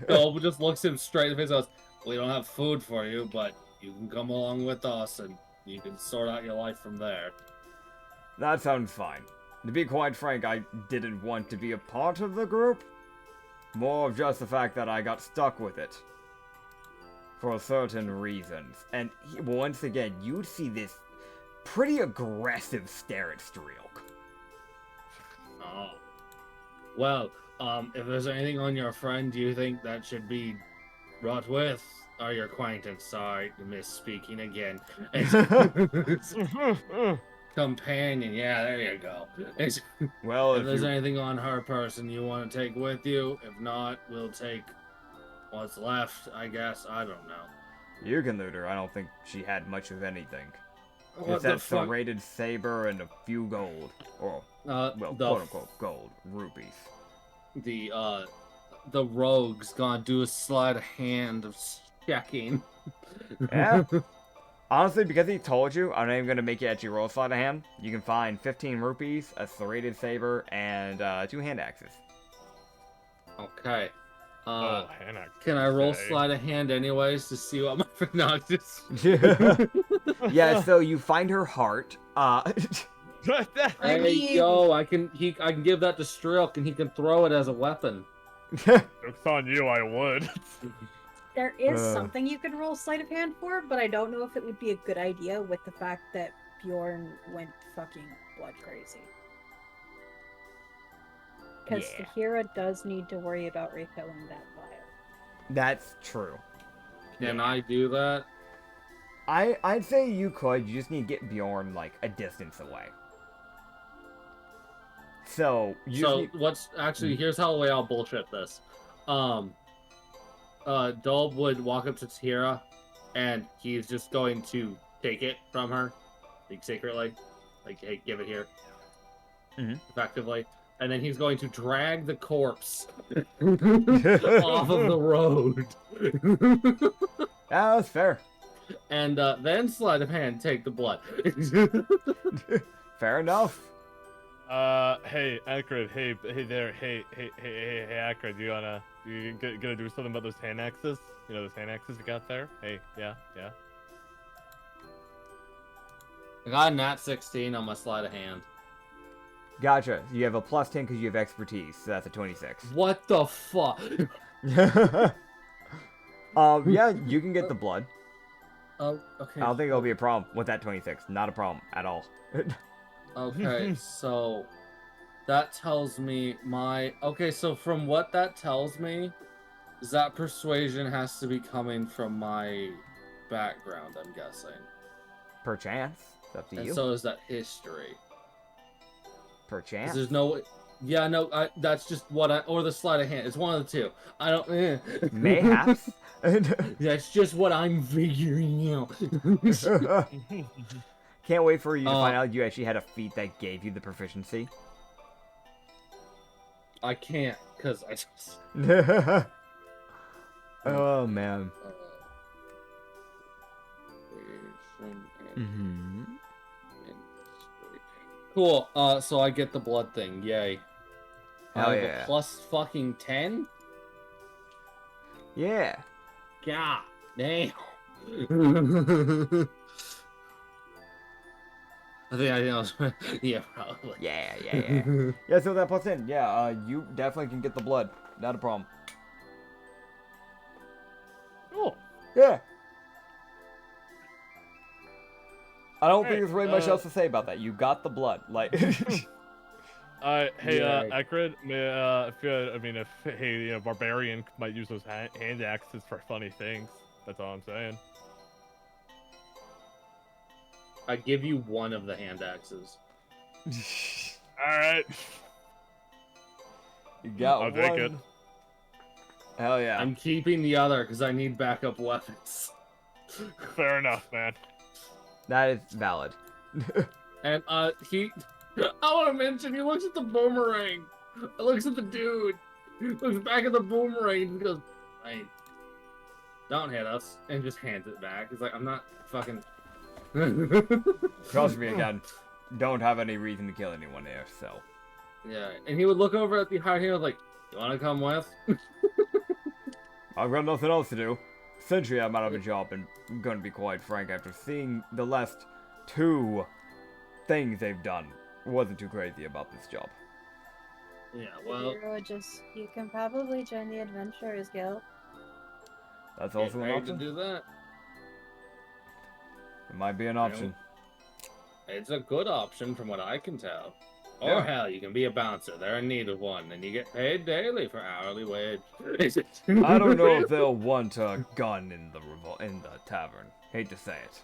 Speaker 5: Dolb just looks him straight in the face and goes, we don't have food for you, but you can come along with us and you can sort out your life from there.
Speaker 1: That sounds fine. To be quite frank, I didn't want to be a part of the group. More of just the fact that I got stuck with it. for certain reasons. And once again, you'd see this pretty aggressive stare at Streelk.
Speaker 5: Oh. Well, if there's anything on your friend you think that should be brought with, or your acquaintance, sorry, misspeaking again. Companion, yeah, there you go.
Speaker 1: Well,
Speaker 5: if there's anything on her person you want to take with you, if not, we'll take what's left, I guess. I don't know.
Speaker 1: You can loot her. I don't think she had much of anything.
Speaker 5: What
Speaker 1: It's
Speaker 5: the
Speaker 1: that
Speaker 5: fuck?
Speaker 1: serrated saber and a few gold. Or, well,
Speaker 5: the
Speaker 1: quote-unquote gold. Rupees.
Speaker 5: the rogue's gonna do a sleight of hand of checking.
Speaker 1: Yeah. Honestly, because he told you, I'm not even going to make you actually roll a sleight of hand. You can find 15 rupees, a serrated saber, and 2 hand axes.
Speaker 5: Okay.
Speaker 3: hand axe.
Speaker 5: Can I roll
Speaker 3: Okay.
Speaker 5: sleight of hand anyways to see what my no, just
Speaker 1: Yeah, so you find her heart.
Speaker 5: Hey yo, I can give that to Strilk and he can throw it as a weapon.
Speaker 3: Joke's on you, I would.
Speaker 2: There is something you could roll sleight of hand for, but I don't know if it would be a good idea with the fact that Bjorn went fucking blood crazy. Because
Speaker 1: Yeah.
Speaker 2: Tahira does need to worry about refilling that vial.
Speaker 1: That's true.
Speaker 5: Can I do that?
Speaker 1: I'd say you could. You just need to get Bjorn, like, a distance away. So, you
Speaker 5: So
Speaker 1: need...
Speaker 5: what's actually here's how the way I'll bullshit this. Dolb would walk up to Tahira and he's just going to take it from her, like secretly. Like, hey, give it here. Effectively. And then he's going to drag the corpse off of the road.
Speaker 1: Yeah, that's fair.
Speaker 5: And then sleight of hand, take the blood.
Speaker 1: Fair enough.
Speaker 3: Hey, Acrid, hey there, hey, Acrid, you gonna do something about those hand axes? You know, those hand axes you got there? Hey, yeah.
Speaker 5: I got a nat 16 on my sleight of hand.
Speaker 1: Gotcha. You have a plus 10 because you have expertise, so that's a 26.
Speaker 5: What the fuck?
Speaker 1: Yeah, you can get the blood.
Speaker 5: Oh, okay.
Speaker 1: I don't think it'll be a problem with that 26. Not a problem at all.
Speaker 5: Okay, so that tells me okay, so from what that tells me, is that persuasion has to be coming from my background, I'm guessing.
Speaker 1: Perchance. It's up to
Speaker 5: And
Speaker 1: you.
Speaker 5: so is that history. 'Cause
Speaker 1: Perchance.
Speaker 5: there's no... Yeah, no, that's just what or the sleight of hand. It's one of the two. I don't...
Speaker 1: Mayhaps.
Speaker 5: That's just what I'm figuring out.
Speaker 1: Can't wait for you to find out you actually had a feat that gave you the proficiency.
Speaker 5: I can't, because I just...
Speaker 1: Oh, man. Mm-hmm.
Speaker 5: Cool, so I get the blood thing, yay.
Speaker 1: Hell
Speaker 5: I have
Speaker 1: yeah.
Speaker 5: a plus fucking 10?
Speaker 1: Yeah.
Speaker 5: God damn. I think I was... Yeah, probably.
Speaker 1: Yeah. Yeah, so that plus 10. Yeah, you definitely can get the blood. Not a problem.
Speaker 3: Cool.
Speaker 1: Yeah. I don't think
Speaker 3: Alright,
Speaker 1: there's really much else to say about that. You got the blood. Like...
Speaker 3: Hey,
Speaker 5: Yeah.
Speaker 3: Acrid, if Barbarian might use those hand axes for funny things. That's all I'm saying.
Speaker 5: I give you one of the hand axes.
Speaker 3: Alright.
Speaker 1: You got
Speaker 3: I'll
Speaker 1: one.
Speaker 3: take it.
Speaker 1: Hell yeah.
Speaker 5: I'm keeping the other because I need backup weapons.
Speaker 3: Fair enough, man.
Speaker 1: That is valid.
Speaker 5: And he... I want to mention, he looks at the boomerang. He looks at the dude. He looks back at the boomerang and goes, "Hey, don't hit us," and just hands it back. He's like, "I'm not fucking."
Speaker 1: Trust me again. Don't have any reason to kill anyone there, so.
Speaker 5: Yeah, and he would look over at the hard hand like, "You want to come with?"
Speaker 1: I've got nothing else to do. Essentially, I'm out of a job, and I'm gonna be quite frank, after seeing the last 2 things they've done, wasn't too crazy about this job.
Speaker 5: Yeah, well,
Speaker 6: You can probably join the Adventurers Guild.
Speaker 1: That's
Speaker 5: Get
Speaker 1: also an
Speaker 5: paid to
Speaker 1: option.
Speaker 5: do that.
Speaker 1: It might be an option.
Speaker 5: It's a good option from what I can tell. Or
Speaker 1: Yeah.
Speaker 5: hell, you can be a bouncer. They're in need of one, and you get paid daily for hourly wage.
Speaker 1: I don't know if they'll want a gun in the tavern. Hate to say it.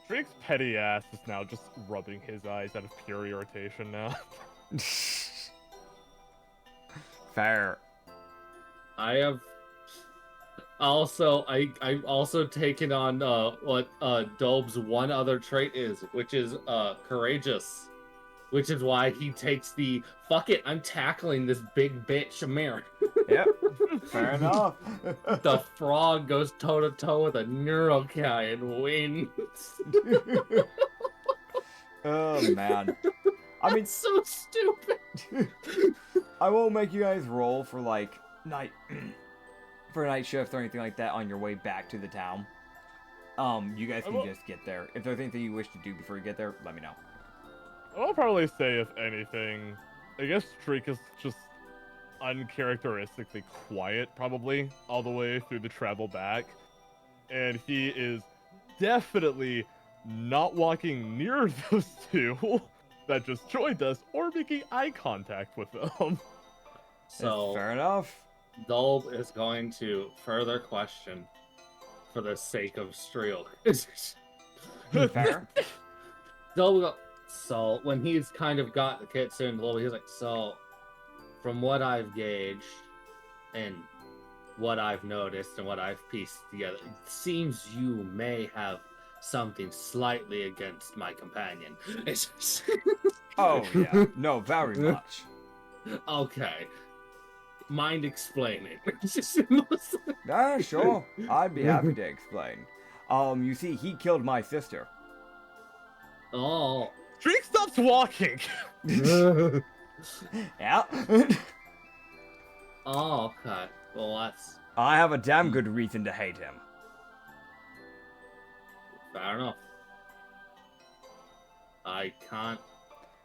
Speaker 3: Drake's petty ass is now just rubbing his eyes out of pure irritation now.
Speaker 1: Fair.
Speaker 5: I have also I've also taken on what Dolb's one other trait is, which is courageous. Which is why he takes the fuck it, I'm tackling this big bitch Amir.
Speaker 1: Yep. Fair enough.
Speaker 5: The frog goes toe to toe with a Neurokai and wins.
Speaker 1: Oh man. I mean,
Speaker 5: It's so stupid.
Speaker 1: I won't make you guys roll for like night shift or anything like that on your way back to the town. You guys can just get there. If there's anything you wish to do before you get there, let me know.
Speaker 3: I'll probably say, if anything, I guess Drake is just uncharacteristically quiet, probably, all the way through the travel back. And he is definitely not walking near those two that just joined us or making eye contact with them.
Speaker 5: So
Speaker 1: Fair enough.
Speaker 5: Dolb is going to further question for the sake of Streel.
Speaker 1: Fair.
Speaker 5: Dolb will go, so when he's kind of got the kitsune a little bit, he's like, so from what I've gauged and what I've noticed and what I've pieced together, it seems you may have something slightly against my companion.
Speaker 1: Oh yeah. No, very much.
Speaker 5: Okay. Mind explaining?
Speaker 1: Sure. I'd be happy to explain. You see, he killed my sister.
Speaker 5: Oh.
Speaker 3: Drake stops walking!
Speaker 1: Yeah.
Speaker 5: Oh, okay. Well, that's
Speaker 1: I have a damn good reason to hate him.
Speaker 5: fair enough. I can't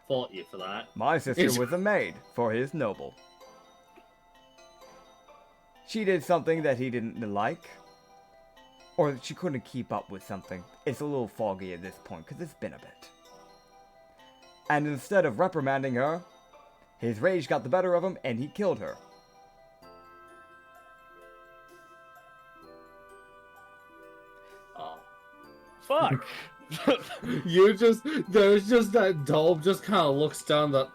Speaker 5: fault you for that.
Speaker 1: My sister was a maid for his noble. She did something that he didn't like. Or she couldn't keep up with something. It's a little foggy at this point, because it's been a bit. And instead of reprimanding her, his rage got the better of him, and he killed her.
Speaker 5: Oh.
Speaker 3: Fuck!
Speaker 5: There's just that Dolb just kind of looks down the,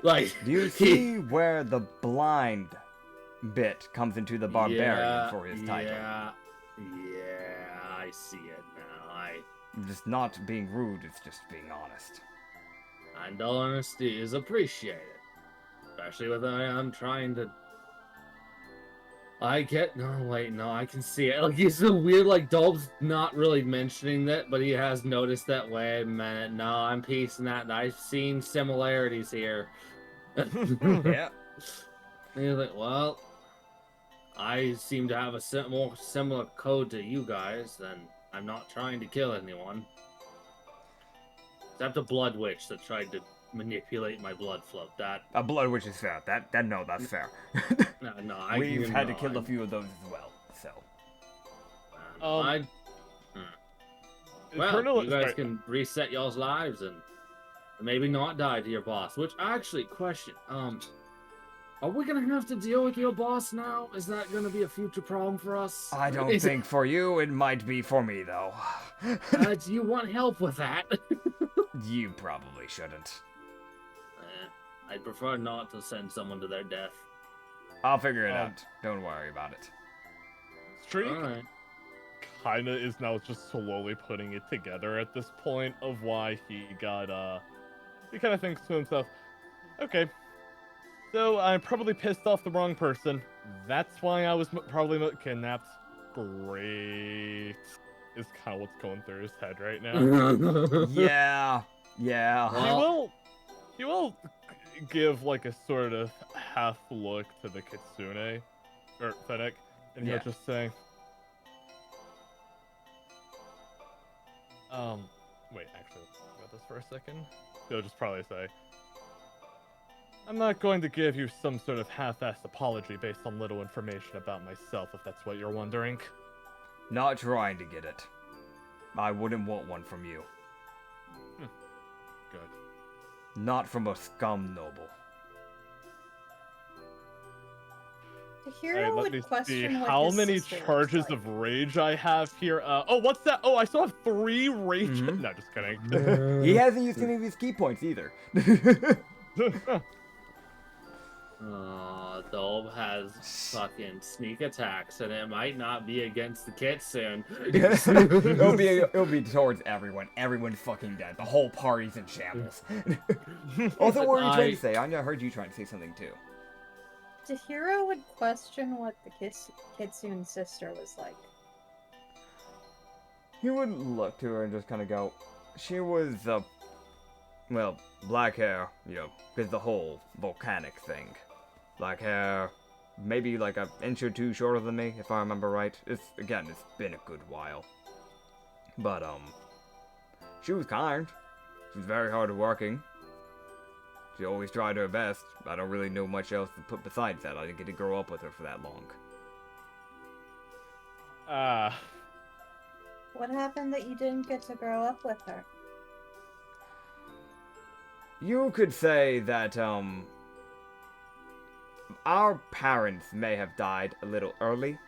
Speaker 5: like.
Speaker 1: Do you see where the blind bit comes into the barbarian for his title?
Speaker 5: Yeah, I see it now.
Speaker 1: Just not being rude, it's just being honest.
Speaker 5: And honesty is appreciated. Especially when I'm trying to... I can see it. Like, it's so weird, like, Dolb's not really mentioning that, but he has noticed that, wait a minute, no, I'm piecing that, and I've seen similarities here.
Speaker 1: Yeah.
Speaker 5: And he's like, well, I seem to have a more similar code to you guys, then I'm not trying to kill anyone. Except a blood witch that tried to manipulate my blood flow. That
Speaker 1: A blood witch is fair. No, that's fair. We've had to kill a few of those as well, so.
Speaker 5: Well, you guys can reset y'all's lives and maybe not die to your boss. Which, actually, question, are we gonna have to deal with your boss now? Is that gonna be a future problem for us?
Speaker 1: I don't think for you, it might be for me, though.
Speaker 5: Do you want help with that?
Speaker 1: You probably shouldn't.
Speaker 5: I'd prefer not to send someone to their death.
Speaker 1: I'll figure it out. Don't worry about it.
Speaker 3: Streak
Speaker 5: Alright.
Speaker 3: kinda is now just slowly putting it together at this point of why he got, he kinda thinks to himself, okay, so I probably pissed off the wrong person. That's why I was probably kidnapped. Great. Is kind of what's going through his head right now.
Speaker 1: Yeah.
Speaker 3: He will give like a sort of half look to the Kitsune, or Fennec, and he'll just say, wait, actually, about this for a second. He'll just probably say, I'm not going to give you some sort of half-assed apology based on little information about myself, if that's what you're wondering.
Speaker 1: Not trying to get it. I wouldn't want one from you.
Speaker 3: Good.
Speaker 1: Not from a scum noble.
Speaker 6: The hero
Speaker 3: Let me
Speaker 6: would
Speaker 3: see
Speaker 6: question what
Speaker 3: how
Speaker 6: his
Speaker 3: many
Speaker 6: sister looks
Speaker 3: charges
Speaker 6: like.
Speaker 3: of rage I have here. Oh, what's that? Oh, I still have 3 rage.
Speaker 1: Mhm.
Speaker 3: No, just kidding.
Speaker 1: He hasn't used any of his key points either.
Speaker 5: Dolb has fucking sneak attacks, and it might not be against the kit soon.
Speaker 1: it'll be towards everyone. Everyone's fucking dead. The whole party's in shambles. Also, what were you trying to say? I heard you trying to say something too.
Speaker 6: The hero would question what the Kitsune's sister was like.
Speaker 1: He would look to her and just kind of go, she was, well, black hair, you know, because the whole volcanic thing. Black hair, maybe like an inch or two shorter than me, if I remember right. It's been a good while. But, she was kind. She was very hard working. She always tried her best. I don't really know much else to put besides that. I didn't get to grow up with her for that long.
Speaker 6: What happened that you didn't get to grow up with her?
Speaker 1: You could say that, our parents may have died a little early.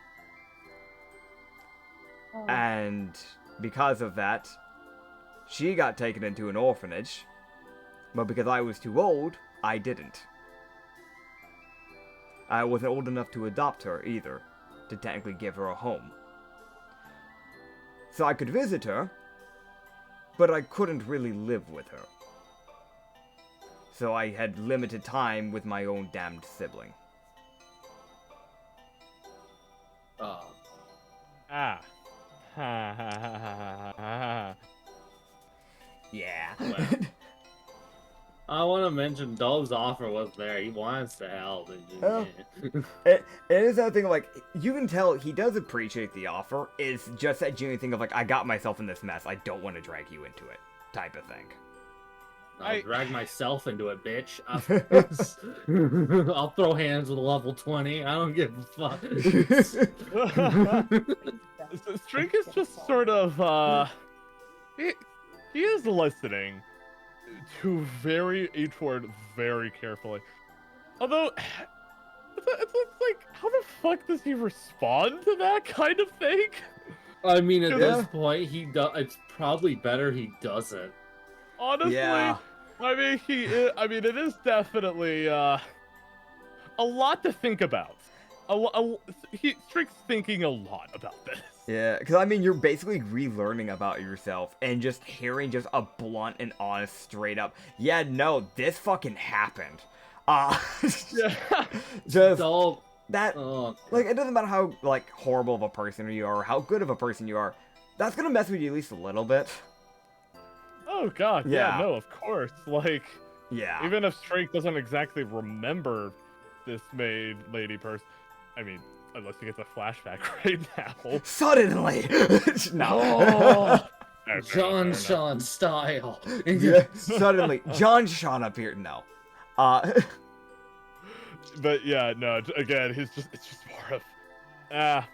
Speaker 6: Oh.
Speaker 1: And because of that, she got taken into an orphanage. But because I was too old, I didn't. I wasn't old enough to adopt her either, to technically give her a home. So I could visit her, but I couldn't really live with her. So I had limited time with my own damned sibling.
Speaker 5: Oh.
Speaker 3: Ha ha ha ha ha.
Speaker 1: Yeah.
Speaker 5: Well. I want to mention Dolb's offer was there. He wants to help.
Speaker 1: It is that thing of, like, you can tell he does appreciate the offer. It's just that genuine thing of, like, I got myself in this mess. I don't want to drag you into it type of thing.
Speaker 5: I'll drag myself into it, bitch. I'll throw hands with a level 20. I don't give a fuck.
Speaker 3: Strink is just sort of, he is listening to each word very carefully. Although, it's like, how the fuck does he respond to that kind of thing?
Speaker 5: I mean, at this point, it's probably better he doesn't.
Speaker 3: Honestly,
Speaker 1: yeah.
Speaker 3: I mean, it is definitely, a lot to think about. Strink's thinking a lot about this.
Speaker 1: Yeah, because I mean, you're basically relearning about yourself and just hearing just a blunt and honest, straight up, yeah, no, this fucking happened.
Speaker 3: Yeah.
Speaker 1: Just
Speaker 5: Dolb.
Speaker 1: that, like, it doesn't matter how, like, horrible of a person you are or how good of a person you are, that's gonna mess with you at least a little bit.
Speaker 3: Oh god, yeah, no, of course. Like,
Speaker 1: yeah.
Speaker 3: Even if Strink doesn't exactly remember this lady person, I mean, unless he gets a flashback right now.
Speaker 1: Suddenly!
Speaker 5: No! John Sean style.
Speaker 1: Yeah, suddenly, John Sean appeared. No.
Speaker 3: But yeah, no, again, it's just more of,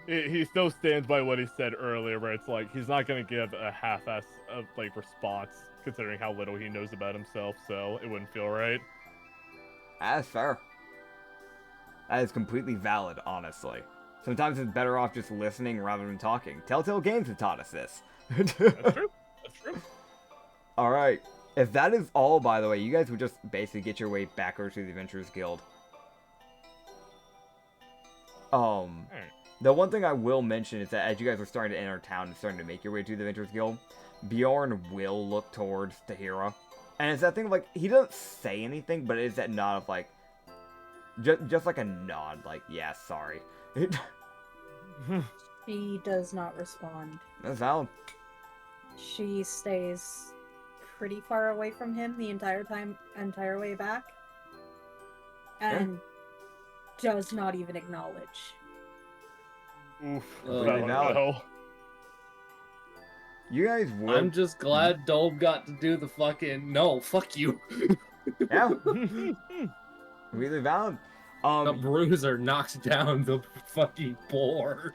Speaker 3: he still stands by what he said earlier, where it's like, he's not going to give a half-ass, like, response, considering how little he knows about himself, so it wouldn't feel right.
Speaker 1: That's fair. That is completely valid, honestly. Sometimes it's better off just listening rather than talking. Telltale Games have taught us this.
Speaker 3: That's true. That's true.
Speaker 1: Alright. If that is all, by the way, you guys would just basically get your way back over to the Adventurers Guild. The one thing I will mention is that as you guys are starting to enter town and starting to make your way to the Adventurers Guild, Bjorn will look towards Tahira. And it's that thing of, like, he doesn't say anything, but it is that nod of, like, just like a nod, like, yeah, sorry.
Speaker 6: She does not respond.
Speaker 1: That's valid.
Speaker 6: She stays pretty far away from him the entire way back. And does not even acknowledge.
Speaker 3: Oof.
Speaker 1: Really valid. You guys would.
Speaker 5: I'm just glad Dome got to do the fucking no. Fuck you.
Speaker 1: Yeah. Really valid.
Speaker 5: The bruiser knocks down the fucking boar.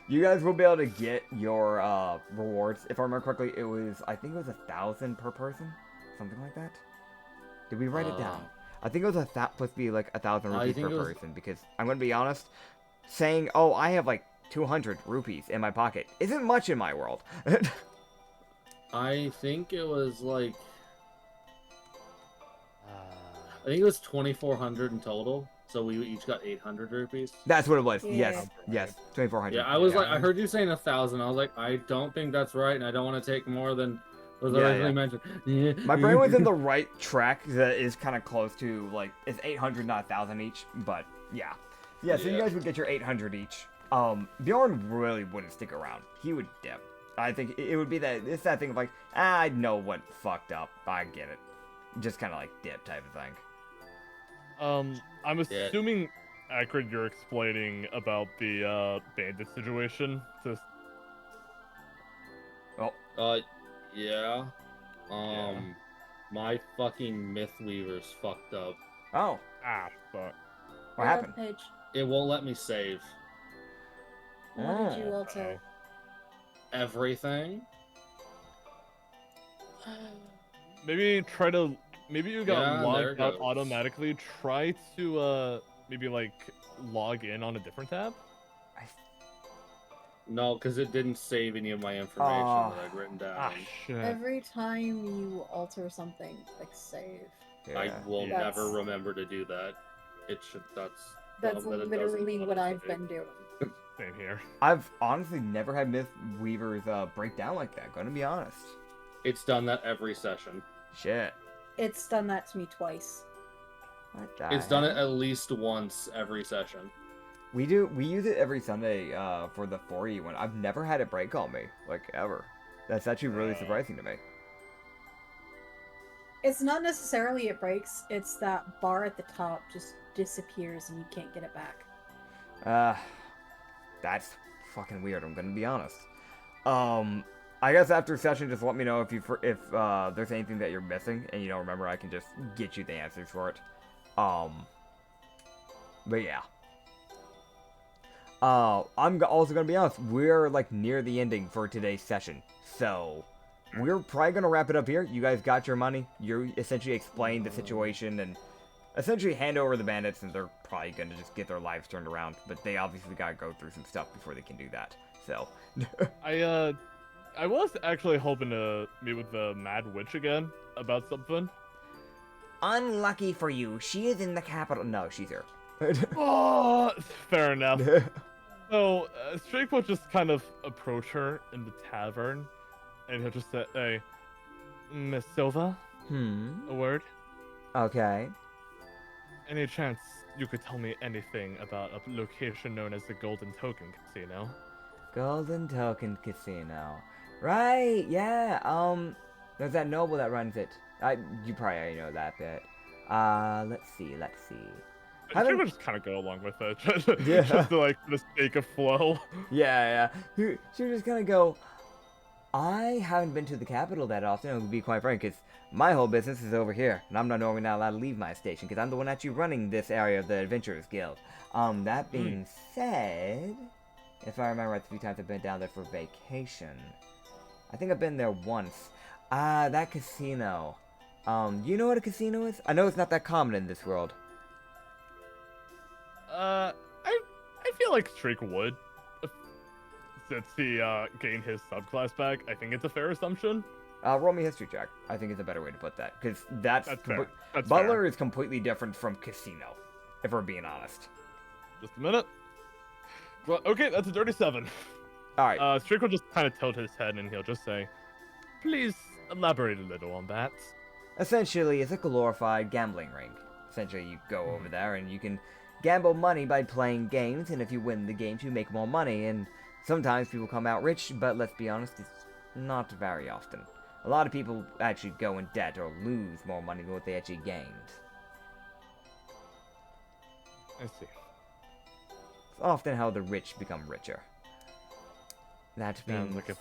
Speaker 1: You guys will be able to get your rewards. If I remember correctly, I think it was 1,000 per person, something like that. Did we write it down? I think it was supposed to be like 1,000 rupees per person, because I'm gonna be honest, saying, oh, I have like 200 rupees in my pocket isn't much in my world.
Speaker 5: I think it was like I think it was 2,400 in total. So we each got 800 rupees.
Speaker 1: That's what it was.
Speaker 2: Yeah.
Speaker 1: Yes, 2,400.
Speaker 5: Yeah, I was like, I heard you saying 1,000. I was like, I don't think that's right, and I don't want to take more than was originally mentioned.
Speaker 1: My brain was in the right track. That is kind of close to like it's 800, not 1,000 each. But yeah. So you guys would get your 800 each. Bjorn really wouldn't stick around. He would dip. I think it would be that thing of like, I know what fucked up. I get it. Just kind of like dip type of thing.
Speaker 3: I'm assuming, Acrid, you're explaining about the bandit situation.
Speaker 5: Yeah. My fucking Mythweaver's fucked up.
Speaker 1: Oh.
Speaker 3: Fuck.
Speaker 1: What happened?
Speaker 6: Page.
Speaker 5: It won't let me save
Speaker 6: What did you alter?
Speaker 5: everything.
Speaker 3: Maybe you got logged out
Speaker 5: goes.
Speaker 3: automatically. Try to maybe like log in on a different tab.
Speaker 5: No, because it didn't save any of my information that I'd written down.
Speaker 3: Shit.
Speaker 6: Every time you alter something, click save.
Speaker 5: I will
Speaker 6: That's-
Speaker 5: never remember to do that. It should. That's
Speaker 6: That's
Speaker 5: dumb that it
Speaker 6: literally
Speaker 5: doesn't
Speaker 6: what I've
Speaker 5: auto-save.
Speaker 6: been doing.
Speaker 3: Same here.
Speaker 1: I've honestly never had Mythweavers break down like that. Gonna be honest.
Speaker 5: It's done that every session.
Speaker 1: Shit.
Speaker 6: It's done that to me twice.
Speaker 1: What the
Speaker 5: It's done it
Speaker 1: hell?
Speaker 5: at least once every session.
Speaker 1: We use it every Sunday for the 4E one. I've never had it break on me, like ever. That's actually really surprising to me.
Speaker 6: It's not necessarily it breaks, it's that bar at the top just disappears and you can't get it back.
Speaker 1: That's fucking weird. I'm gonna be honest. I guess after session, just let me know if there's anything that you're missing and you don't remember. I can just get you the answers for it. But yeah. I'm also gonna be honest. We're like near the ending for today's session, so we're probably gonna wrap it up here. You guys got your money. You essentially explained the situation and essentially hand over the bandits, and they're probably gonna just get their lives turned around. But they obviously gotta go through some stuff before they can do that. So.
Speaker 3: I was actually hoping to meet with the Mad Witch again about something.
Speaker 1: Unlucky for you, she is in the capital. No, she's here.
Speaker 3: Oh, fair enough. So, Strake will just kind of approach her in the tavern, and he'll just say, hey, Miss Silva, a word?
Speaker 1: Okay.
Speaker 3: Any chance you could tell me anything about a location known as the Golden Token Casino?
Speaker 1: Golden Token Casino. Right, yeah, there's that noble that runs it. You probably already know that bit. Let's see.
Speaker 3: Strake will just kind of go along with it, just to, like, for the sake of flow.
Speaker 1: Yeah. She'll just kind of go, I haven't been to the capital that often, to be quite frank, because my whole business is over here, and I'm not normally not allowed to leave my station, because I'm the one actually running this area of the Adventurers Guild. That being said, if I remember right, the few times I've been down there for vacation, I think I've been there once. That casino. You know what a casino is? I know it's not that common in this world.
Speaker 3: I feel like Strake would. Since he gained his subclass back, I think it's a fair assumption.
Speaker 1: Roll me a history check. I think it's a better way to put that, because that's
Speaker 3: fair. That's
Speaker 1: Butler
Speaker 3: fair.
Speaker 1: is completely different from casino, if we're being honest.
Speaker 3: Just a minute. Well, okay, that's a dirty 7.
Speaker 1: All right.
Speaker 3: Strake will just kind of tilt his head, and he'll just say, please elaborate a little on that.
Speaker 1: Essentially, it's a glorified gambling ring. Essentially, you go over there and you can gamble money by playing games, and if you win the games, you make more money, and sometimes people come out rich, but let's be honest, it's not very often. A lot of people actually go in debt or lose more money than what they actually gained.
Speaker 3: I see.
Speaker 1: It's often how the rich become richer. That being...
Speaker 3: Sounds like a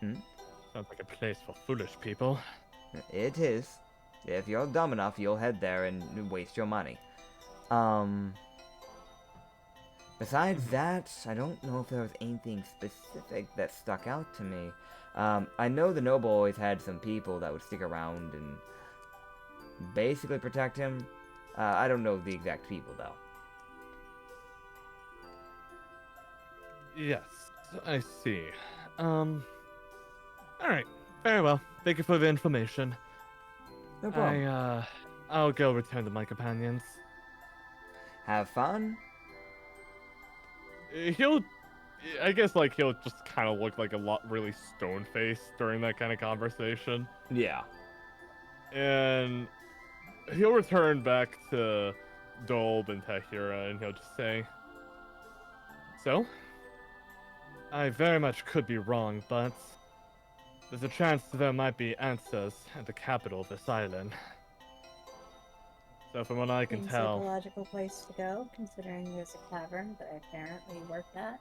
Speaker 3: Sounds like a place for foolish people.
Speaker 1: It is. If you're dumb enough, you'll head there and waste your money. Besides that, I don't know if there was anything specific that stuck out to me. I know the noble always had some people that would stick around and basically protect him. I don't know the exact people, though.
Speaker 3: Yes, I see. Alright, very well. Thank you for the information.
Speaker 1: No problem.
Speaker 3: I'll go return to my companions.
Speaker 1: Have fun.
Speaker 3: I guess, like, he'll just kind of look like really stone-faced during that kind of conversation.
Speaker 1: Yeah.
Speaker 3: And he'll return back to Dolb and Tahira, and he'll just say, "So, I very much could be wrong, but there's a chance there might be answers at the capital of this island. So from what I can
Speaker 6: Seems
Speaker 3: tell..."
Speaker 6: like a logical place to go, considering there's a cavern that I apparently worked at.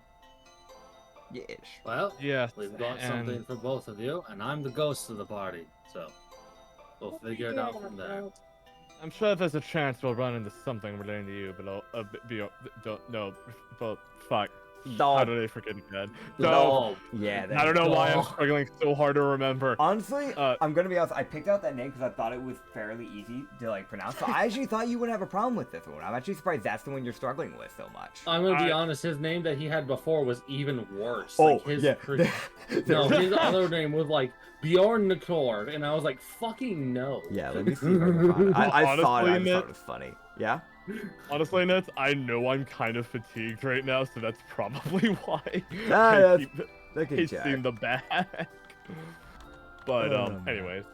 Speaker 1: Yes.
Speaker 5: Well,
Speaker 3: Yes,
Speaker 5: we've got
Speaker 3: and
Speaker 5: something for both of you, and I'm the ghost of the party, so we'll figure it out from there.
Speaker 3: I'm sure there's a chance we'll run into something relating to you, but fuck. How did I forget again?
Speaker 5: No.
Speaker 1: Yeah.
Speaker 3: I don't know why I'm
Speaker 5: No.
Speaker 3: struggling so hard to remember.
Speaker 1: Honestly, I'm gonna be honest. I picked out that name because I thought it was fairly easy to like pronounce. So I actually thought you wouldn't have a problem with this one. I'm actually surprised that's the one you're struggling with so much.
Speaker 5: I'm gonna be honest, his name that he had before was even worse.
Speaker 1: Oh,
Speaker 5: like his
Speaker 1: yeah.
Speaker 5: No, his other name was like Bjorn Nicord, and I was like, fucking no.
Speaker 1: Yeah, let me see if I can find it. I saw it. I
Speaker 3: Honestly,
Speaker 1: just thought it was funny. Yeah.
Speaker 3: Honestly, Nets, I know I'm kind of fatigued right now, so that's probably why
Speaker 1: Ah,
Speaker 3: I keep
Speaker 1: Look at Jack.
Speaker 3: hitting the back. But
Speaker 1: Oh, man.
Speaker 3: anyways,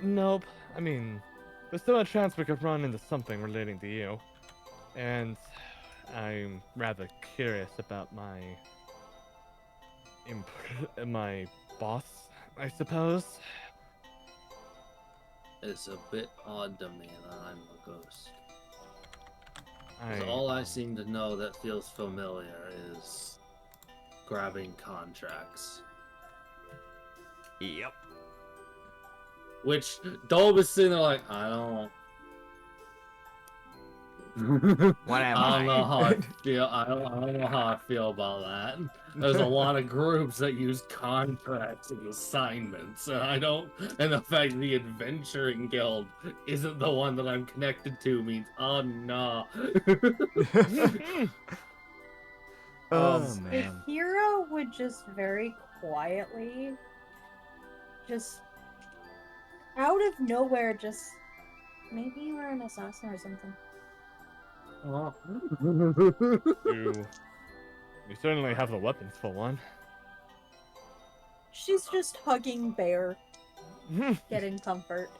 Speaker 3: nope. I mean, there's still a chance we could run into something relating to you, and I'm rather curious about my boss, I suppose.
Speaker 5: It's a bit odd to me that I'm a ghost. 'Cause
Speaker 3: I,
Speaker 5: all I seem to know that feels familiar is grabbing contracts.
Speaker 1: Yep.
Speaker 5: Which Dolb is sitting there like, I don't
Speaker 1: What am
Speaker 5: I don't know how I
Speaker 1: I?
Speaker 5: feel. I don't know how I feel about that. There's a lot of groups that use contracts and assignments, and I don't. And the fact the Adventuring Guild isn't the one that I'm connected to means, oh no.
Speaker 1: Oh
Speaker 6: If
Speaker 1: man.
Speaker 6: Hero would just very quietly, just out of nowhere, just maybe you were an assassin or something.
Speaker 3: you certainly have the weapons for one.
Speaker 6: She's just hugging Bear, getting comfort.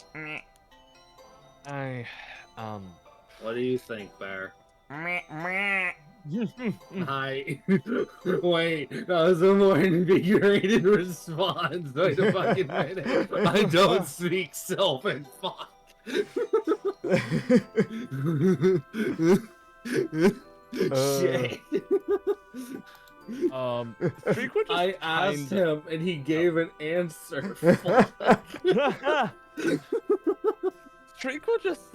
Speaker 3: I,
Speaker 5: What do you think, Bear? Hi. Wait, that was a more invigorated response. Wait a fucking minute. I don't speak self and fuck. Shit.
Speaker 3: Streak would just
Speaker 5: I asked
Speaker 3: kind-
Speaker 5: him and he gave an answer.
Speaker 3: Streak will just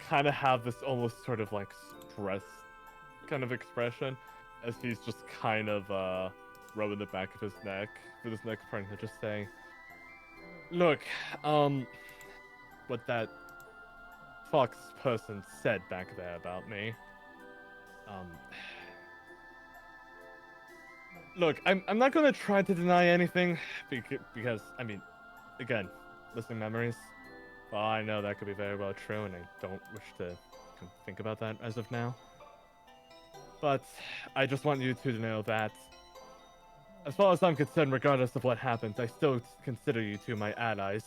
Speaker 3: kind of have this almost sort of like stress kind of expression as he's just kind of rubbing the back of his neck with his neck part and just saying, "Look, what that fox person said back there about me. Look, I'm not gonna try to deny anything because I mean, again, listening memories. Well, I know that could be very well true, and I don't wish to think about that as of now. But I just want you two to know that, as far as I'm concerned, regardless of what happens, I still consider you two my allies,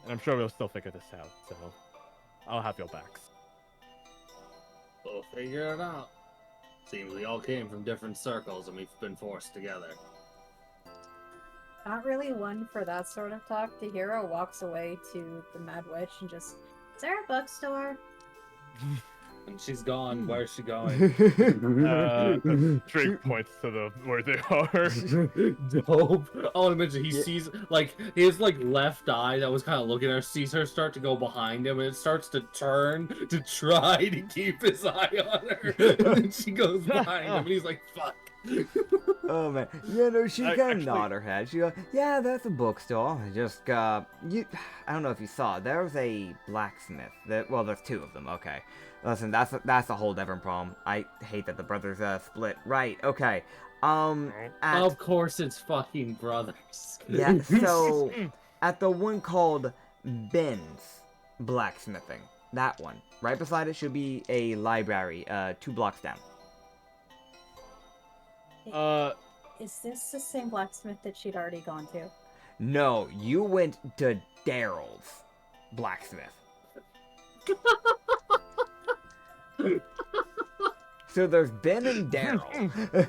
Speaker 3: and I'm sure we'll still figure this out. So I'll have your backs.
Speaker 5: We'll figure it out. Seems we all came from different circles and we've been forced together.
Speaker 6: Not really one for that sort of talk. Tahira walks away to the Mad Witch and just, is there a bookstore?
Speaker 5: And she's gone.
Speaker 1: Hmm.
Speaker 5: Where's she going?
Speaker 3: Drake points to where they are.
Speaker 5: Dope. I want to mention he
Speaker 1: Yeah.
Speaker 5: sees like his like left eye that was kind of looking at her sees her start to go behind him, and it starts to turn to try to keep his eye on her. And then she goes behind him, and he's like, "Fuck."
Speaker 1: Oh man, yeah, no, she kind of
Speaker 3: Actually-
Speaker 1: nod her head. She goes, "Yeah, that's a bookstore. Just I don't know if you saw. There's a blacksmith. Well, there's two of them. Okay, listen, that's a whole different problem. I hate that the brothers split. Right? Okay. At,
Speaker 5: Of course, it's fucking brothers.
Speaker 1: yeah. So at the one called Ben's Blacksmithing, that one right beside it should be a library. 2 blocks down.
Speaker 6: Is this the same blacksmith that she'd already gone to?
Speaker 1: No, you went to Daryl's blacksmith. So there's Ben and Daryl.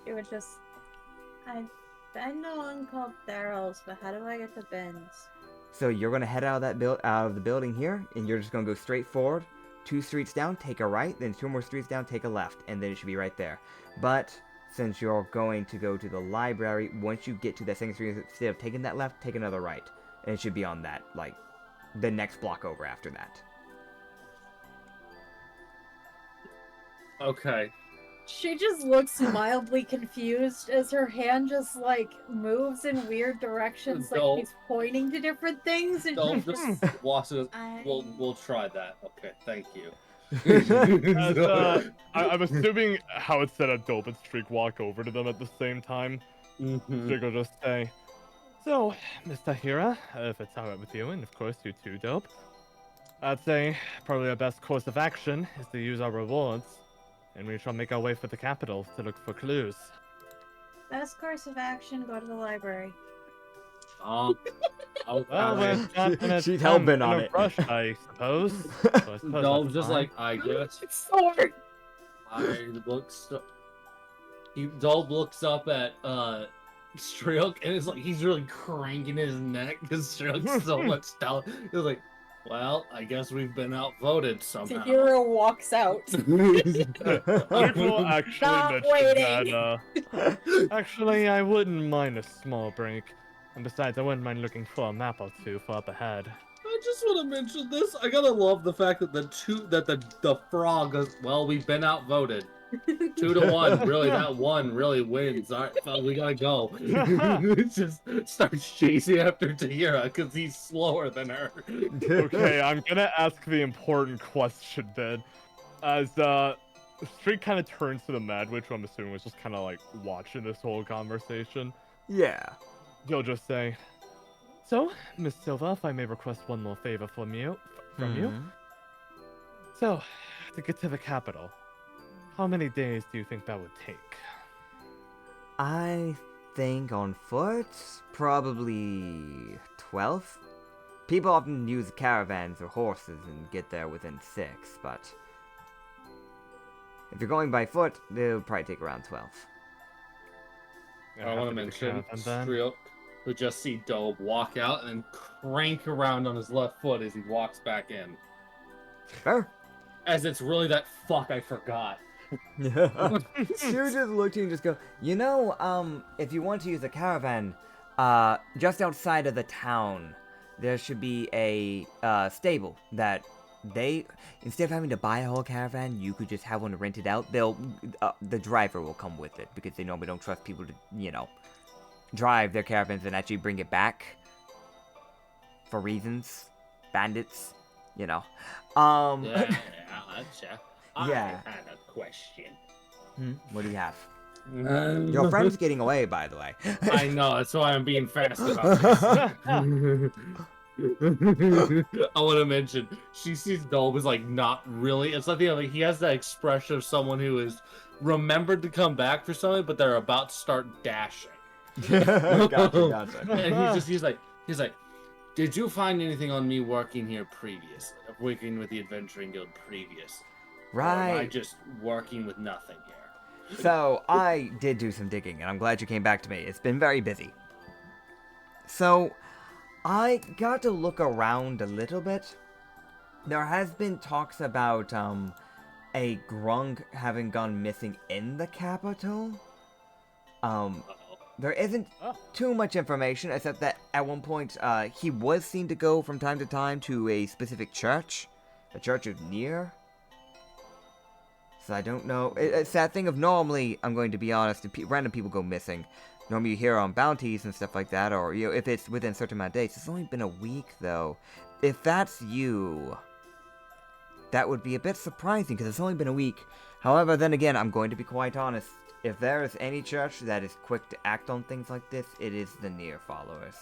Speaker 6: It would just. I've been to one called Daryl's, but how do I get to Ben's?
Speaker 1: So you're gonna head out of the building here, and you're just gonna go straight forward. 2 streets down, take a right, then 2 more streets down, take a left, and then it should be right there. But since you're going to go to the library, once you get to that second street, instead of taking that left, take another right, and it should be on that, like, the next block over after that.
Speaker 5: Okay.
Speaker 6: She just looks mildly confused as her hand just like moves in weird directions, like
Speaker 5: Don't-
Speaker 6: she's pointing to different things. And
Speaker 5: Don't
Speaker 6: she's
Speaker 5: just watch it.
Speaker 6: I...
Speaker 5: We'll try that. Okay, thank you.
Speaker 3: As, I'm assuming how it's set up, Dope and Streak walk over to them at the same time.
Speaker 5: Mhm.
Speaker 3: Streak will just say, "So, Mr. Hira, if it's alright with you, and of course you too, Dope, I'd say probably our best course of action is to use our rewards, and we shall make our way for the capital to look for clues."
Speaker 6: Best course of action: go to the library.
Speaker 3: Well,
Speaker 5: Okay.
Speaker 3: we're not in a
Speaker 1: She's hell-bent
Speaker 3: in
Speaker 1: on
Speaker 3: a
Speaker 1: it.
Speaker 3: rush, I suppose. So I suppose
Speaker 5: No,
Speaker 3: that's
Speaker 5: just
Speaker 3: fine.
Speaker 5: like I guess.
Speaker 6: Sword.
Speaker 5: Dolb looks up at Striok, and it's like he's really cranking his neck because Striok's so much down. He's like, "Well, I guess we've been outvoted somehow."
Speaker 6: Tahira walks out.
Speaker 3: Streak will actually
Speaker 6: Not
Speaker 3: mention
Speaker 6: waiting.
Speaker 3: that, actually, I wouldn't mind a small break. And besides, I wouldn't mind looking for a map or two for up ahead.
Speaker 5: I just want to mention this. I gotta love the fact that the frog goes, "Well, we've been outvoted. 2-1. Really, that one really wins. All right, well, we gotta go." Just starts chasing after Tahira because he's slower than her.
Speaker 3: Okay, I'm gonna ask the important question then. As Streak kind of turns to the Mad Witch, who I'm assuming was just kind of like watching this whole conversation.
Speaker 1: Yeah.
Speaker 3: He'll just say, "So, Miss Silva, if I may request one more favor from you.
Speaker 1: Mhm.
Speaker 3: So, to get to the capital, how many days do you think that would take?"
Speaker 1: I think on foot, probably 12. People often use caravans or horses and get there within 6, but if you're going by foot, it'll probably take around 12.
Speaker 5: I want to mention Striok, who just see Dobe walk out and crank around on his left foot as he walks back in.
Speaker 1: Fair.
Speaker 5: As it's really that fuck I forgot.
Speaker 1: Yeah. Stu just looked at you and just go, if you want to use a caravan, just outside of the town, there should be a stable that instead of having to buy a whole caravan, you could just have one rented out. The driver will come with it because they normally don't trust people to, drive their caravans and actually bring it back for reasons, bandits,
Speaker 5: Yeah, gotcha.
Speaker 1: Yeah.
Speaker 5: I had a question.
Speaker 1: What do you have? Your friend's getting away, by the way.
Speaker 5: I know, that's why I'm being fast about this. I want to mention, she sees Dolb as like not really. It's like he has that expression of someone who is remembered to come back for something, but they're about to start dashing.
Speaker 1: Gotcha.
Speaker 5: And he's like, "Did you find anything on me working here previously? Working with the Adventuring Guild previously? Or am I
Speaker 1: Right.
Speaker 5: just working with nothing here?"
Speaker 1: So, I did do some digging, and I'm glad you came back to me. It's been very busy. So, I got to look around a little bit. There has been talks about a grung having gone missing in the capital. There isn't too much information except that at one point he was seen to go from time to time to a specific church, the Church of Near. So I don't know. It's that thing of normally, I'm going to be honest, if random people go missing. Normally you hear on bounties and stuff like that, or if it's within a certain amount of days. It's only been a week though. If that's you, that would be a bit surprising because it's only been a week. However, then again, I'm going to be quite honest. If there is any church that is quick to act on things like this, it is the Near followers.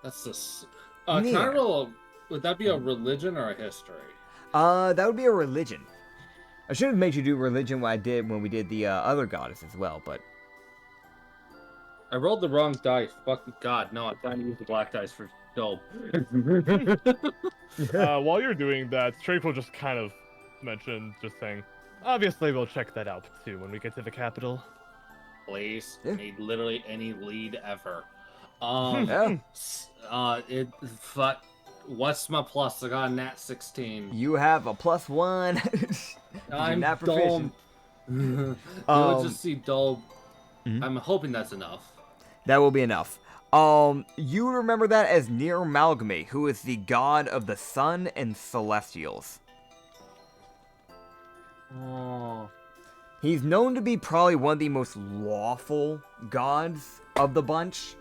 Speaker 5: That's just.
Speaker 4: Can I roll? Would that be a religion or a history?
Speaker 1: That would be a religion. I should have made you do religion when we did the other goddess as well, but
Speaker 4: I rolled the wrong dice. Fucking God, no! I'm trying to use the black dice for dope.
Speaker 3: While you're doing that, Strafe will just kind of mention, just saying, obviously we'll check that out too when we get to the capital.
Speaker 5: Please,
Speaker 1: Yeah.
Speaker 5: need literally any lead ever.
Speaker 1: yeah.
Speaker 5: What's my plus? I got a nat 16.
Speaker 1: You have a +1.
Speaker 5: I'm
Speaker 1: not proficient.
Speaker 5: dumb. You'll just see dull.
Speaker 1: Mhm.
Speaker 5: I'm hoping that's enough.
Speaker 1: That will be enough. You remember that as Near Malgamy, who is the god of the sun and celestials.
Speaker 5: Oh.
Speaker 1: He's known to be probably one of the most lawful gods of the bunch,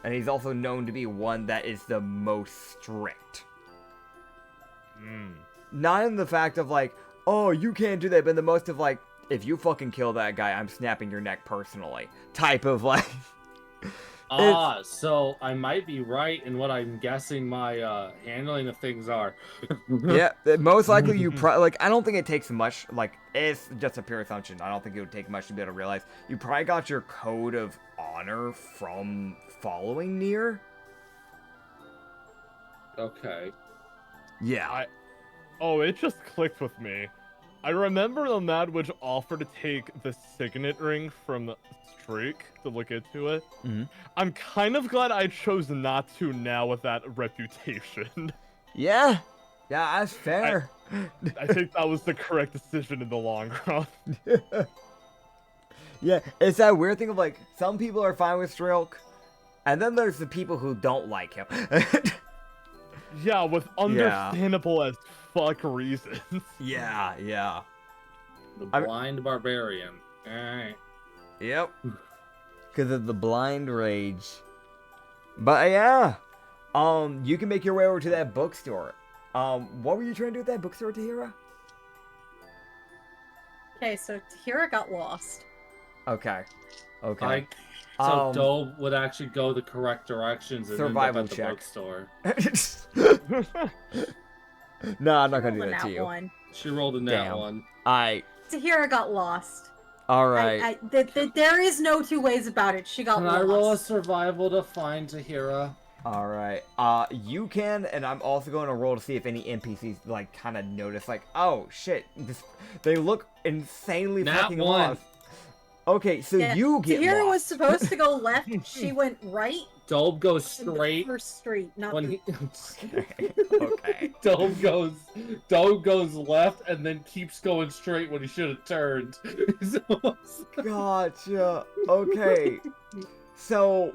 Speaker 1: and he's also known to be one that is the most strict. Not in the fact of like, oh, you can't do that, but in the most of like, if you fucking kill that guy, I'm snapping your neck personally. Type of like.
Speaker 5: So I might be right in what I'm guessing my handling of things are.
Speaker 1: Yeah, most likely you like, I don't think it takes much, like, it's just a pure assumption. I don't think it would take much to be able to realize. You probably got your code of honor from following Near.
Speaker 4: Okay.
Speaker 1: Yeah.
Speaker 3: It just clicked with me. I remember the Madwitch offered to take the signet ring from Streak to look into it.
Speaker 1: Mhm.
Speaker 3: I'm kind of glad I chose not to now with that reputation.
Speaker 1: Yeah, that's fair.
Speaker 3: I think that was the correct decision in the long run.
Speaker 1: Yeah, it's that weird thing of like, some people are fine with Strilk, and then there's the people who don't like him.
Speaker 3: Yeah, with understandable as fuck reasons.
Speaker 1: Yeah.
Speaker 5: The blind barbarian. Alright.
Speaker 1: Yep. Because of the blind rage. But yeah. You can make your way over to that bookstore. What were you trying to do at that bookstore, Tahira?
Speaker 6: Okay, so Tahira got lost.
Speaker 1: Okay.
Speaker 5: So Doe would actually go the correct directions and
Speaker 1: Survival
Speaker 5: end up at
Speaker 1: check.
Speaker 5: the bookstore.
Speaker 1: No, I'm not gonna do
Speaker 6: Roll a
Speaker 1: that to
Speaker 6: nat
Speaker 1: you.
Speaker 6: one.
Speaker 4: She rolled a nat
Speaker 1: Damn.
Speaker 4: one.
Speaker 6: Tahira got lost.
Speaker 1: Alright.
Speaker 6: There is no two ways about it. She got
Speaker 5: Can
Speaker 6: lost.
Speaker 5: I roll a survival to find Tahira?
Speaker 1: Alright. You can, and I'm also going to roll to see if any NPCs, like, kind of notice, like, oh, shit, they look insanely
Speaker 5: Nat
Speaker 1: fucking
Speaker 5: one.
Speaker 1: lost. Okay, so
Speaker 6: Yeah,
Speaker 1: you get
Speaker 6: Tahira was
Speaker 1: lost.
Speaker 6: supposed to go left. She went right.
Speaker 5: Dobe goes
Speaker 6: to the
Speaker 5: straight
Speaker 6: first street, not
Speaker 5: when
Speaker 6: the...
Speaker 5: he.
Speaker 1: Okay.
Speaker 5: Dobe goes left and then keeps going straight when he should have turned.
Speaker 1: Gotcha. Okay. So,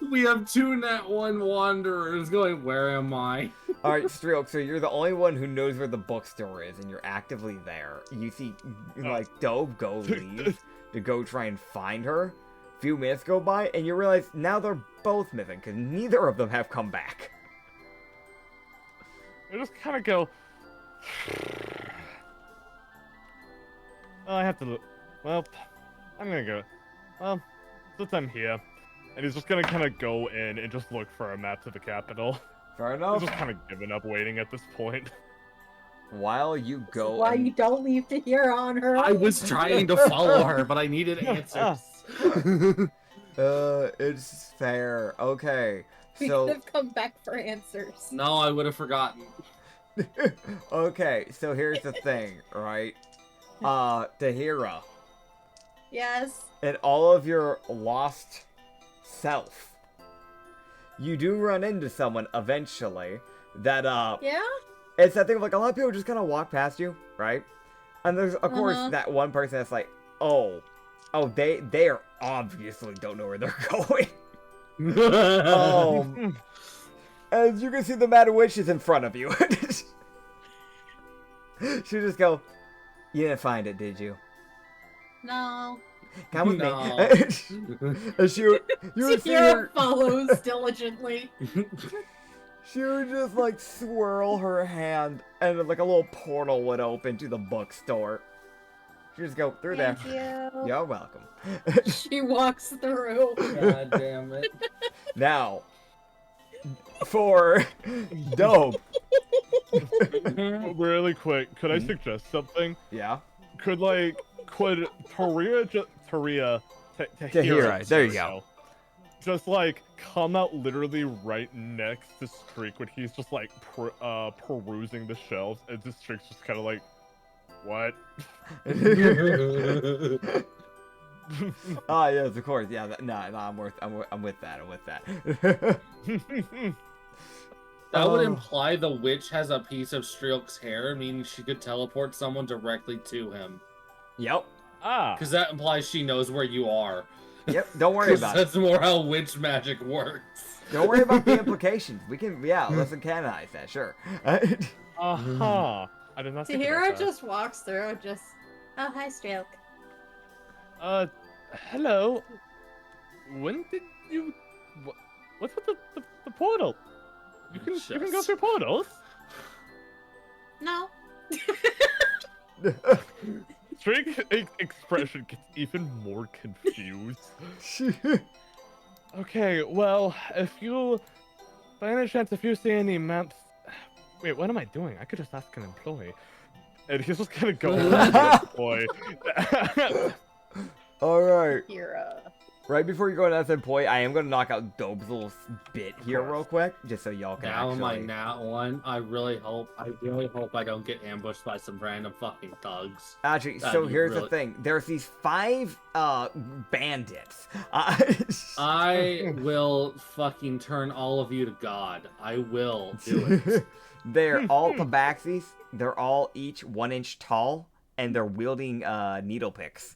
Speaker 5: We have two nat one wanderers going, where am I?
Speaker 1: alright, Streelk, so you're the only one who knows where the bookstore is, and you're actively there. You see, like, Dobe leave to go try and find her. A few minutes go by, and you realize now they're both missing, because neither of them have come back.
Speaker 3: I just kind of go. I have to look. Well, I'm gonna go. Well, since I'm here, and he's just gonna kind of go in and just look for a map to the capital.
Speaker 1: Fair
Speaker 3: He's
Speaker 1: enough.
Speaker 3: just kind of giving up waiting at this point.
Speaker 1: While you go
Speaker 6: Why
Speaker 1: and-
Speaker 6: you don't leave Tahira on her
Speaker 5: I
Speaker 6: own.
Speaker 5: was trying to follow her, but I needed answers.
Speaker 1: It's fair. Okay.
Speaker 6: We
Speaker 1: So,
Speaker 6: could have come back for answers.
Speaker 5: No, I would have forgotten.
Speaker 1: okay, so here's the thing, right? Tahira.
Speaker 6: Yes.
Speaker 1: in all of your lost self, you do run into someone eventually that,
Speaker 6: Yeah?
Speaker 1: it's that thing of like, a lot of people just kind of walk past you, right? And there's, of course,
Speaker 6: Uh-huh.
Speaker 1: that one person that's like, oh, they are obviously don't know where they're going. As you can see, the Mad Witch is in front of you. She'll just go, you didn't find it, did you?
Speaker 6: No.
Speaker 1: Come with
Speaker 5: No.
Speaker 1: me. And you would see
Speaker 6: Sierra
Speaker 1: her,
Speaker 6: follows diligently.
Speaker 1: she would just like swirl her hand and like a little portal would open to the bookstore. She just go through
Speaker 6: Thank
Speaker 1: there.
Speaker 6: you.
Speaker 1: You're welcome.
Speaker 6: She walks through.
Speaker 5: God damn it.
Speaker 1: Now, for Dope.
Speaker 3: Really quick, could I suggest something?
Speaker 1: Yeah.
Speaker 3: Could Tahira,
Speaker 1: Tahira, there you go.
Speaker 3: Just like come out literally right next to Streak when he's just like perusing the shelves, and just Streak's just kind of like, what?
Speaker 1: Ah, yes, of course. Yeah, no, I'm with that. I'm with that.
Speaker 5: That would
Speaker 1: Oh.
Speaker 5: imply the witch has a piece of Streak's hair, meaning she could teleport someone directly to him.
Speaker 1: Yep.
Speaker 5: Because that implies she knows where you are.
Speaker 1: Yep. Don't worry
Speaker 5: 'Cause
Speaker 1: about it.
Speaker 5: that's more how witch magic works.
Speaker 1: Don't worry about the implications. We can, let's canonize that, sure.
Speaker 3: Uh-huh. I did not think about
Speaker 6: Tahira
Speaker 3: that.
Speaker 6: just walks through and just, oh, hi, Stroke.
Speaker 3: Hello. When did you... What's with the portal? You can go through portals?
Speaker 6: No.
Speaker 3: Streak's expression gets even more confused. Okay, well, by any chance, if you see any maps... Wait, what am I doing? I could just ask an employee. And he's just gonna go over to the employee.
Speaker 1: Alright.
Speaker 6: Tahira.
Speaker 1: Right before you go to that employee, I am going to knock out Dope's little bit here real quick, just so y'all can
Speaker 5: Now
Speaker 1: actually...
Speaker 5: my nat one, I really hope I don't get ambushed by some random fucking thugs.
Speaker 1: Actually,
Speaker 5: That'd
Speaker 1: so
Speaker 5: be
Speaker 1: here's the
Speaker 5: really-
Speaker 1: thing. There's these 5 bandits.
Speaker 5: I will fucking turn all of you to God. I will do it.
Speaker 1: They're all tabaxis. They're all each 1 inch tall, and they're wielding needle picks.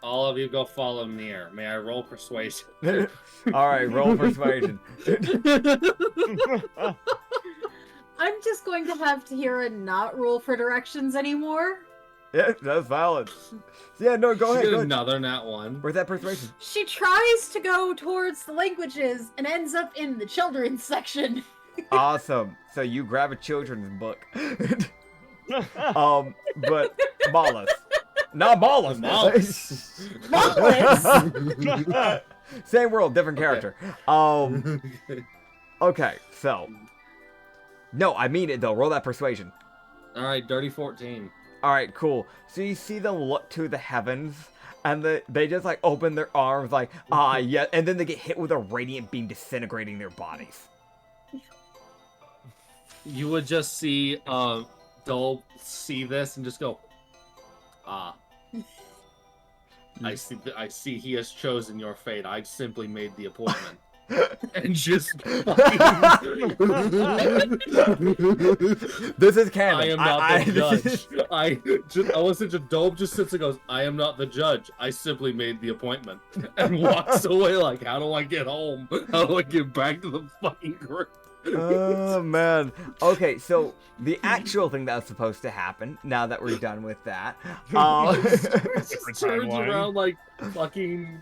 Speaker 5: All of you go follow Nier. May I roll persuasion?
Speaker 1: Alright, roll persuasion.
Speaker 6: I'm just going to have Tahira not roll for directions anymore.
Speaker 1: Yeah, that's valid. Yeah, no, go ahead.
Speaker 5: Get
Speaker 1: Go ahead.
Speaker 5: another nat one.
Speaker 1: Where's that persuasion?
Speaker 6: She tries to go towards the languages and ends up in the children's section.
Speaker 1: Awesome. So you grab a children's book. But Malus. Not Malus.
Speaker 6: Malus.
Speaker 1: Same world, different character. Okay, so. No, I mean it though. Roll that persuasion.
Speaker 5: Alright, dirty 14.
Speaker 1: Alright, cool. So you see them look to the heavens, and they just like open their arms like, ah, yeah, and then they get hit with a radiant beam disintegrating their bodies.
Speaker 5: You would just see Dole see this and just go, ah. I see he has chosen your fate. I simply made the appointment. And just
Speaker 1: This is canon.
Speaker 5: I am not the judge. I listen to Dope just sits and goes, I am not the judge. I simply made the appointment. And walks away like, how do I get home? How do I get back to the fucking group?
Speaker 1: Oh man. Okay, so the actual thing that's supposed to happen, now that we're done with that,
Speaker 5: Just turns
Speaker 3: timeline.
Speaker 5: around like fucking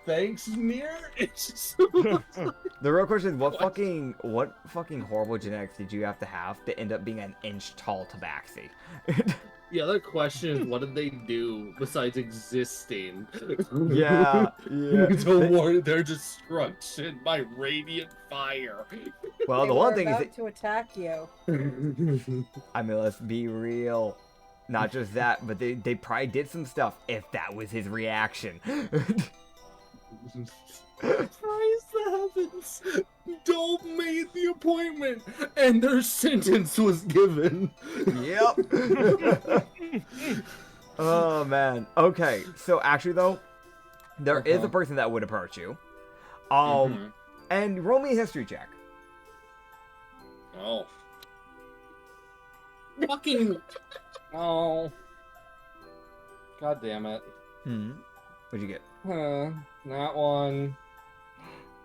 Speaker 5: thanks, Nier. It's just
Speaker 1: the real question is what fucking horrible genetics did you have to end up being an inch tall tabaxi?
Speaker 5: the other question is, what did they do besides existing?
Speaker 1: Yeah.
Speaker 5: To warn their destruction by radiant fire.
Speaker 1: Well, the one thing is that,
Speaker 6: to attack you.
Speaker 1: I mean, let's be real. Not just that, but they probably did some stuff if that was his reaction.
Speaker 5: Praise the heavens! Dope made the appointment, and their sentence was given.
Speaker 1: Yep. Oh man. Okay. So actually though, there is a
Speaker 4: Uh-huh.
Speaker 1: person that would approach you.
Speaker 4: Mhm.
Speaker 1: And roll me a history check.
Speaker 4: Oh. Fucking. Oh. God damn it.
Speaker 1: What'd you get?
Speaker 4: That one.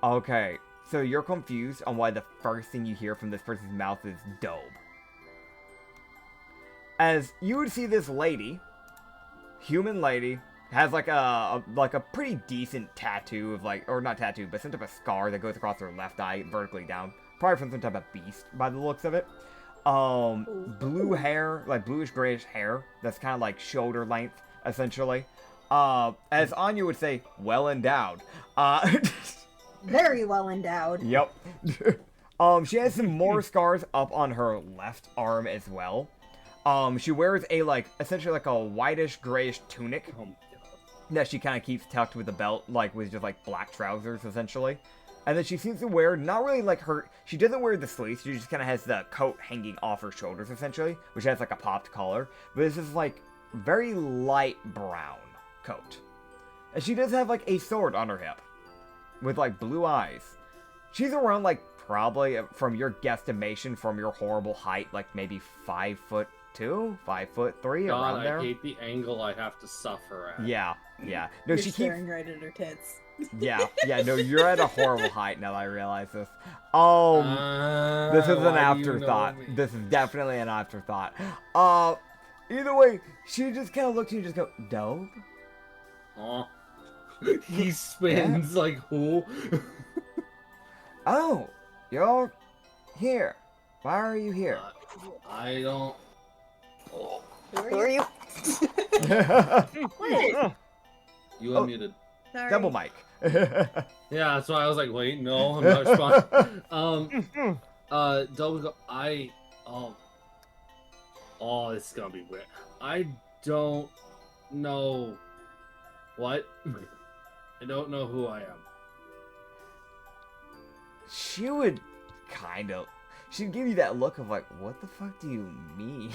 Speaker 1: Okay. So you're confused on why the first thing you hear from this person's mouth is dope. As you would see this lady, human lady, has like a pretty decent tattoo of like, or not tattoo, but some type of scar that goes across her left eye vertically down. Probably from some type of beast by the looks of it. Blue hair, like bluish grayish hair, that's kind of like shoulder length, essentially. As Anya would say, well endowed.
Speaker 2: Very well endowed.
Speaker 1: Yep. She has some more scars up on her left arm as well. She wears a essentially like a whitish grayish tunic
Speaker 4: Oh my God.
Speaker 1: that she kind of keeps tucked with a belt, like with just like black trousers essentially. And then she seems to wear not really like she doesn't wear the sleeves, she just kind of has the coat hanging off her shoulders essentially, which has like a popped collar. But this is like very light brown coat. And she does have like a sword on her hip with like blue eyes. She's around like probably from your guesstimation from your horrible height, like maybe 5'2", 5'3",
Speaker 4: God,
Speaker 1: around there.
Speaker 4: I hate the angle I have to suffer at.
Speaker 1: Yeah. No,
Speaker 2: You're
Speaker 1: she keeps.
Speaker 2: staring right at her tits.
Speaker 1: Yeah. No, you're at a horrible height now that I realize this. This is an
Speaker 4: Why do you know
Speaker 1: afterthought.
Speaker 4: me?
Speaker 1: This is definitely an afterthought. Either way, she just kind of looks at you and just go, dope?
Speaker 4: Oh. He spins like who?
Speaker 1: Oh, you're here. Why are you here?
Speaker 4: I don't. Oh.
Speaker 6: Who are you?
Speaker 2: What?
Speaker 4: You
Speaker 1: Oh.
Speaker 4: unmuted.
Speaker 2: Sorry.
Speaker 1: Double mic.
Speaker 4: Yeah, that's why I was like, wait, no, I'm not responding. Double go. Oh, this is gonna be weird. I don't know what. I don't know who I am.
Speaker 1: She would she'd give you that look of like, what the fuck do you mean?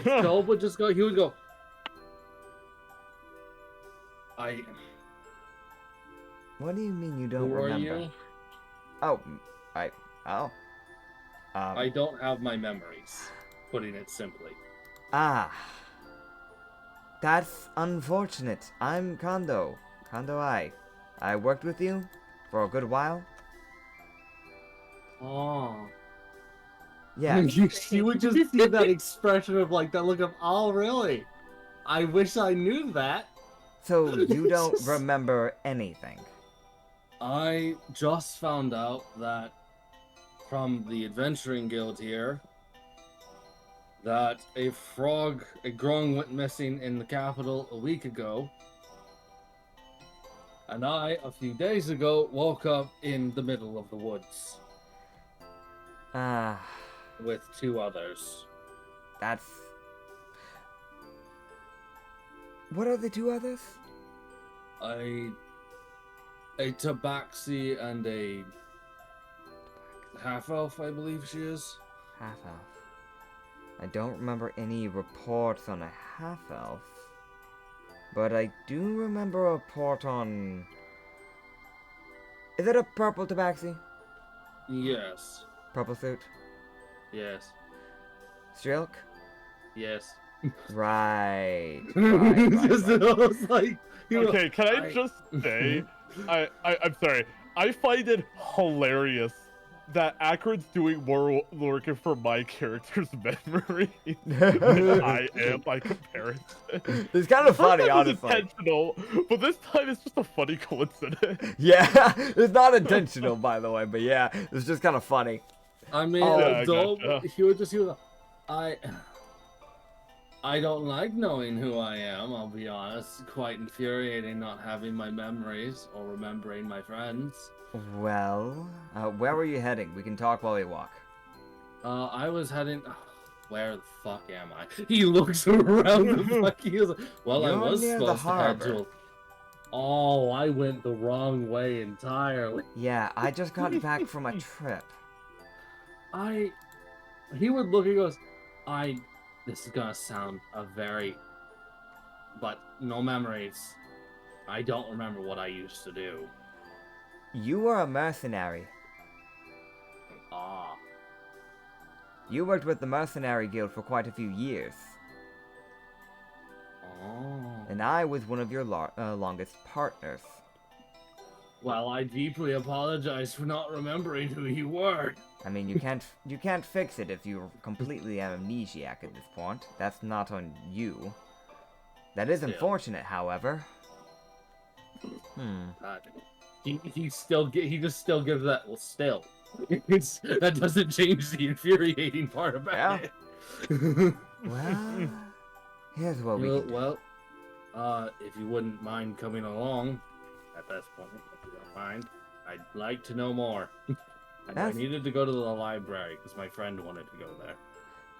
Speaker 4: Joel would just go. He would go.
Speaker 1: What do you mean you don't
Speaker 4: Who are
Speaker 1: remember?
Speaker 4: you?
Speaker 1: Oh.
Speaker 4: I don't have my memories. Putting it simply.
Speaker 1: That's unfortunate. I'm Kondo. Kondo I worked with you for a good while.
Speaker 4: Oh.
Speaker 1: Yeah.
Speaker 5: She would just give that expression of like that look of, oh really? I wish I knew that.
Speaker 1: So you don't remember anything.
Speaker 4: I just found out that from the adventuring guild here that a grong went missing in the capital a week ago. And I, a few days ago, woke up in the middle of the woods with two others.
Speaker 1: That's... What are the two others?
Speaker 4: A tabaxi and a half-elf, I believe she is.
Speaker 1: Half-elf. I don't remember any reports on a half-elf. But I do remember a report on... Is it a purple tabaxi?
Speaker 4: Yes.
Speaker 1: Purple suit?
Speaker 4: Yes.
Speaker 1: Strilk?
Speaker 4: Yes.
Speaker 1: Right.
Speaker 5: Just, I was like,
Speaker 3: Okay, can I just say, I'm sorry. I find it hilarious that Acrid's doing more working for my character's memory than I am by comparison.
Speaker 1: It's kind of funny,
Speaker 3: First time it was
Speaker 1: honestly.
Speaker 3: intentional, but this time it's just a funny coincidence.
Speaker 1: Yeah, it's not intentional, by the way, but yeah, it's just kind of funny.
Speaker 4: I mean,
Speaker 1: Oh,
Speaker 3: yeah, I
Speaker 4: Dole,
Speaker 3: gotcha.
Speaker 4: he would go, I don't like knowing who I am, I'll be honest. Quite infuriating not having my memories or remembering my friends.
Speaker 1: Well, where were you heading? We can talk while we walk.
Speaker 4: I was heading... Where the fuck am I? He looks around the fuck. He was like, well, I
Speaker 1: You're
Speaker 4: was
Speaker 1: near the
Speaker 4: supposed to head
Speaker 1: harbor.
Speaker 4: to... Oh, I went the wrong way entirely.
Speaker 1: Yeah, I just got back from a trip.
Speaker 4: He would look, he goes, this is gonna sound a very
Speaker 5: but no memories. I don't remember what I used to do.
Speaker 1: You were a mercenary.
Speaker 5: Ah.
Speaker 1: You worked with the Mercenary Guild for quite a few years.
Speaker 5: Oh.
Speaker 1: And I was one of your longest partners.
Speaker 5: Well, I deeply apologize for not remembering who you were.
Speaker 1: I mean, you can't fix it if you're completely amnesiac at this point. That's not on you. That is
Speaker 5: Still.
Speaker 1: unfortunate, however.
Speaker 5: He just still gives that. Well, still, that doesn't change the infuriating part about it.
Speaker 1: Well, here's what we can do.
Speaker 5: Well, if you wouldn't mind coming along at this point, if you don't mind, I'd like to know more. I needed to go to the library because my friend wanted to go there.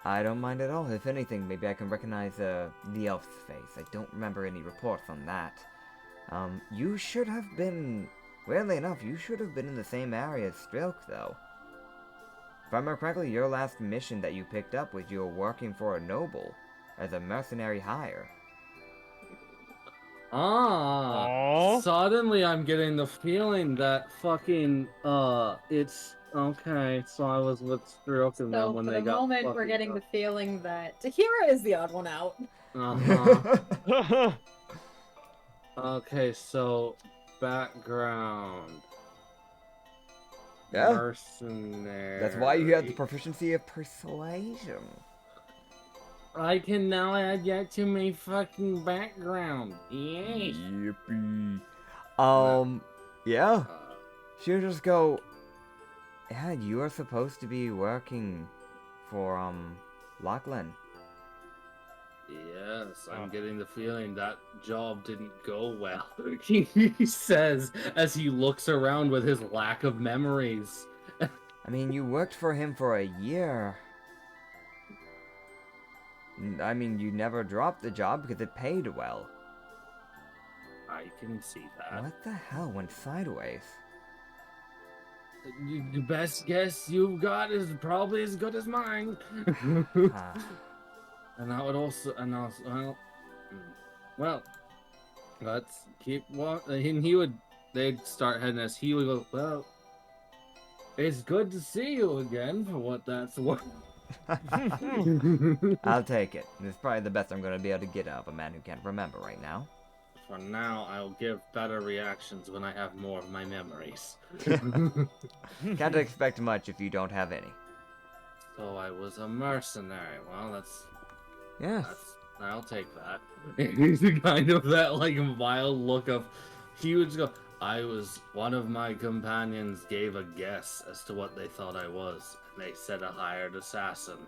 Speaker 1: I don't mind at all. If anything, maybe I can recognize the elf's face. I don't remember any reports on that. You should have been... Weirdly enough, you should have been in the same area as Strilk, though. If I remember correctly, your last mission that you picked up was you were working for a noble as a mercenary hire.
Speaker 5: Ah, suddenly I'm getting the feeling that fucking, it's, okay, so I was with Strilk and then when they got
Speaker 2: for the moment, we're getting the feeling that Tahira is the odd one out.
Speaker 5: Uh-huh. Okay, so, background.
Speaker 1: Yeah.
Speaker 5: Mercenary.
Speaker 1: That's why you have the proficiency of persuasion.
Speaker 5: I can now add that to my fucking background. Yay.
Speaker 1: Yippee. Yeah. She'll just go, yeah, you are supposed to be working for, Lachlan.
Speaker 5: Yes, I'm getting the feeling that job didn't go well. He says as he looks around with his lack of memories.
Speaker 1: I mean, you worked for him for a year. I mean, you never dropped the job because it paid well.
Speaker 5: I can see that.
Speaker 1: What the hell went sideways?
Speaker 5: The best guess you've got is probably as good as mine. And that would also, well, let's keep walking. And they'd start heading as he would go, well, it's good to see you again for what that's worth.
Speaker 1: I'll take it. It's probably the best I'm going to be able to get out of a man who can't remember right now.
Speaker 5: For now, I'll give better reactions when I have more of my memories.
Speaker 1: Can't expect much if you don't have any.
Speaker 5: So I was a mercenary. Well,
Speaker 1: Yes.
Speaker 5: I'll take that. He's kind of that like wild look of, he would just go, one of my companions gave a guess as to what they thought I was. And they said a hired assassin.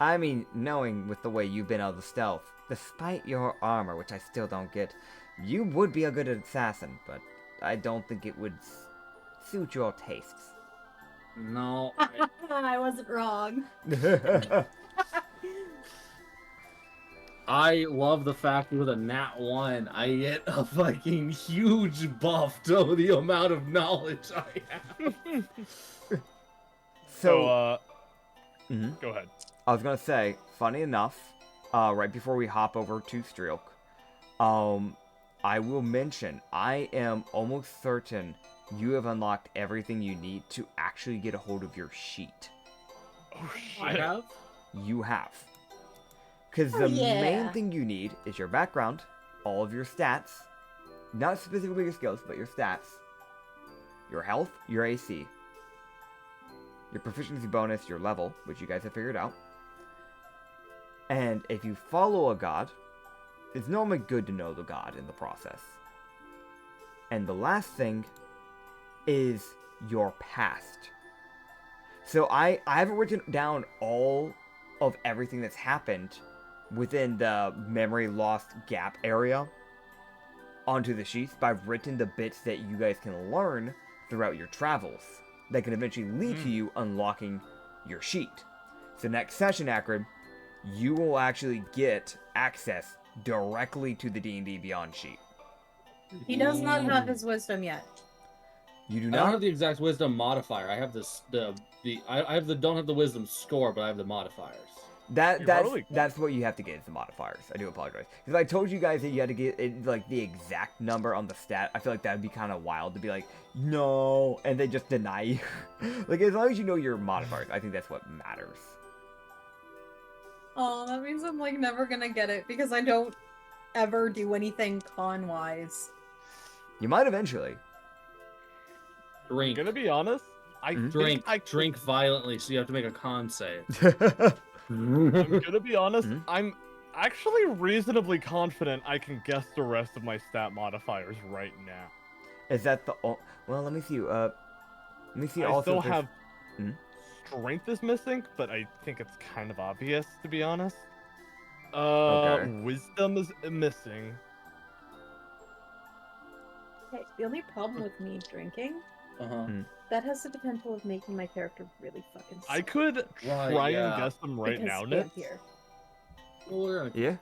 Speaker 1: I mean, knowing with the way you've been able to stealth, despite your armor, which I still don't get, you would be a good assassin, but I don't think it would suit your tastes.
Speaker 5: No.
Speaker 2: I wasn't wrong.
Speaker 5: I love the fact with a nat 1, I get a fucking huge buff to the amount of knowledge I have.
Speaker 3: So,
Speaker 1: Mhm.
Speaker 3: Go ahead.
Speaker 1: I was gonna say, funny enough, right before we hop over to Strilk, I will mention, I am almost certain you have unlocked everything you need to actually get a hold of your sheet.
Speaker 3: Oh, shit.
Speaker 5: I have?
Speaker 1: You have. Because the main thing you need is your background, all of your stats, not specifically your skills, but your stats, your health, your AC, your proficiency bonus, your level, which you guys have figured out. And if you follow a god, it's normally good to know the god in the process. And the last thing is your past. So I haven't written down all of everything that's happened within the memory lost gap area onto the sheets, but I've written the bits that you guys can learn throughout your travels that can eventually lead to you unlocking your sheet. So next session, Acrid, you will actually get access directly to the D&D Beyond sheet.
Speaker 2: He does not have his wisdom yet.
Speaker 1: You do
Speaker 5: I
Speaker 1: not
Speaker 5: don't have the exact wisdom modifier. I have don't have the wisdom score, but I have the modifiers.
Speaker 1: That's what you have to get is the modifiers. I do apologize. Because I told you guys that you had to get it, like the exact number on the stat. I feel like that would be kind of wild to be like, no, and they just deny you. Like, as long as you know your modifiers, I think that's what matters.
Speaker 6: Oh, that means I'm like never gonna get it because I don't ever do anything con-wise.
Speaker 1: You might eventually.
Speaker 3: I'm
Speaker 5: Drink.
Speaker 3: gonna be honest.
Speaker 5: Drink violently, so you have to make a con save.
Speaker 3: I'm gonna be honest. I'm actually reasonably confident I can guess the rest of my stat modifiers right now.
Speaker 1: Is that the... well, let me see. Let me see
Speaker 3: I
Speaker 1: also...
Speaker 3: still have... Strength is missing, but I think it's kind of obvious, to be honest.
Speaker 1: Okay.
Speaker 3: Wisdom is missing.
Speaker 6: Okay, the only problem with me drinking,
Speaker 5: Uh-huh.
Speaker 6: that has the potential of making my character really fucking sick.
Speaker 3: I could try and guess them right
Speaker 6: because
Speaker 3: now,
Speaker 6: I'm
Speaker 3: Nick.
Speaker 6: here.
Speaker 1: Yeah?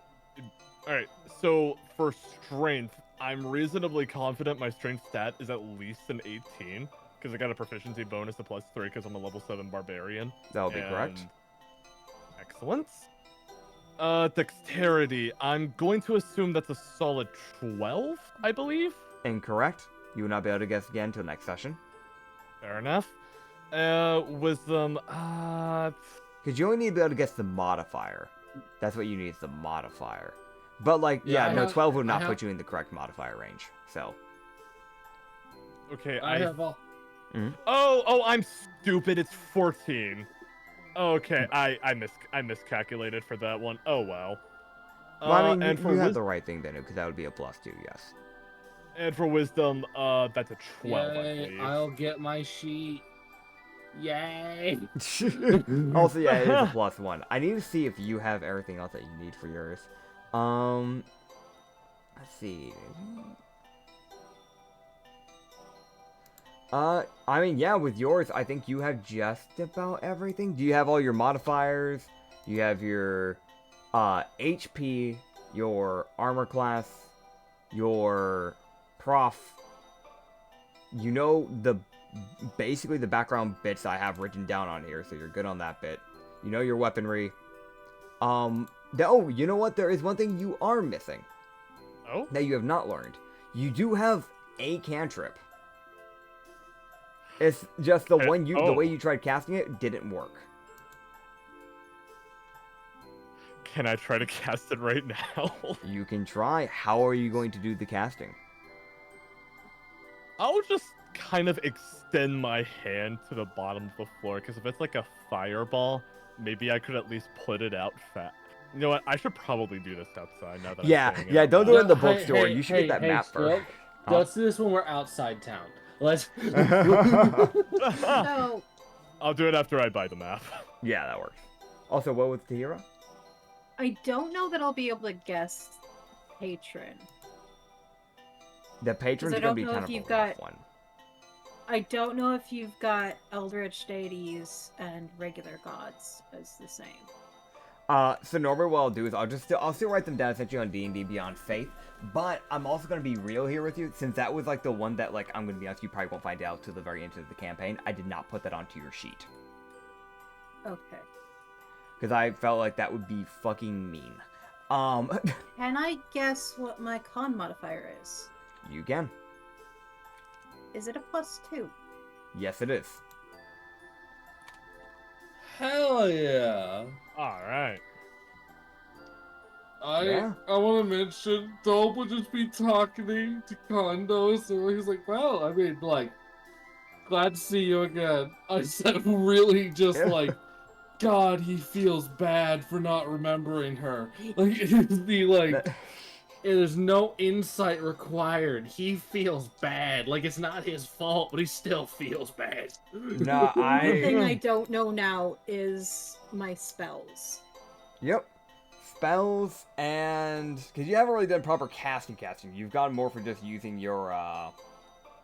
Speaker 3: Alright, so for strength, I'm reasonably confident my strength stat is at least an 18, because I got a proficiency bonus to +3 because I'm a level 7 barbarian.
Speaker 1: That'll be correct.
Speaker 3: Excellent. Dexterity, I'm going to assume that's a solid 12, I believe?
Speaker 1: Incorrect. You will not be able to guess again until next session.
Speaker 3: Fair enough. Wisdom,
Speaker 1: Because you only need to be able to guess the modifier. That's what you need is the modifier. But, like,
Speaker 5: Yeah,
Speaker 1: no, 12 would not
Speaker 5: I
Speaker 1: put you in the correct modifier range. So.
Speaker 3: okay,
Speaker 5: I have all.
Speaker 3: Oh, I'm stupid. It's 14. Okay, I miscalculated for that one. Oh well.
Speaker 1: Well, I mean,
Speaker 3: and
Speaker 1: you
Speaker 3: for
Speaker 1: had the right thing then, because that would be a +2, yes.
Speaker 3: And for wisdom, that's a 12, I
Speaker 5: Yay,
Speaker 3: believe.
Speaker 5: I'll get my sheet. Yay!
Speaker 1: Also, yeah, it is a +1. I need to see if you have everything else that you need for yours. Let's see. I mean, yeah, with yours, I think you have just about everything. Do you have all your modifiers? Do you have your HP, your armor class, your prof? You know basically the background bits I have written down on here, so you're good on that bit. You know your weaponry. Oh, you know what? There is one thing you are missing.
Speaker 3: Oh?
Speaker 1: That you have not learned. You do have a cantrip. It's just the way you tried casting it didn't work.
Speaker 3: Can I try to cast it right now?
Speaker 1: You can try. How are you going to do the casting?
Speaker 3: I'll just kind of extend my hand to the bottom of the floor, because if it's like a fireball, maybe I could at least put it out fast. You know what? I should probably do this outside now that I'm saying it.
Speaker 1: Don't do it in the bookstore. You should get that map first.
Speaker 5: Let's do this when we're outside town. Let's.
Speaker 6: So,
Speaker 3: I'll do it after I buy the map.
Speaker 1: Yeah, that works. Also, what was Tahira?
Speaker 6: I don't know that I'll be able to guess patron.
Speaker 1: The patron's
Speaker 6: I
Speaker 1: gonna
Speaker 6: don't
Speaker 1: be
Speaker 6: know
Speaker 1: kind
Speaker 6: if
Speaker 1: of
Speaker 6: you've
Speaker 1: a rough
Speaker 6: got-
Speaker 1: one.
Speaker 6: I don't know if you've got eldritch deities and regular gods as the same.
Speaker 1: So normally what I'll do is I'll still write them down essentially on D&D Beyond Faith, but I'm also gonna be real here with you, since that was like the one that, like, I'm gonna be honest, you probably won't find out till the very end of the campaign. I did not put that onto your sheet.
Speaker 6: Okay.
Speaker 1: Because I felt like that would be fucking mean.
Speaker 6: Can I guess what my con modifier is?
Speaker 1: You can.
Speaker 6: Is it a +2?
Speaker 1: Yes, it is.
Speaker 4: Hell yeah!
Speaker 3: Alright.
Speaker 1: Yeah.
Speaker 4: I want to mention, Dolp would just be talking to Kondo, so he's like, well, I mean, like, glad to see you again. I said really just like, God, he feels bad for not remembering her. Like,
Speaker 5: There's no insight required. He feels bad. Like, it's not his fault, but he still feels bad.
Speaker 1: No,
Speaker 6: The thing I don't know now is my spells.
Speaker 1: Yep. Spells and... Because you haven't really done proper casting. You've gone more for just using your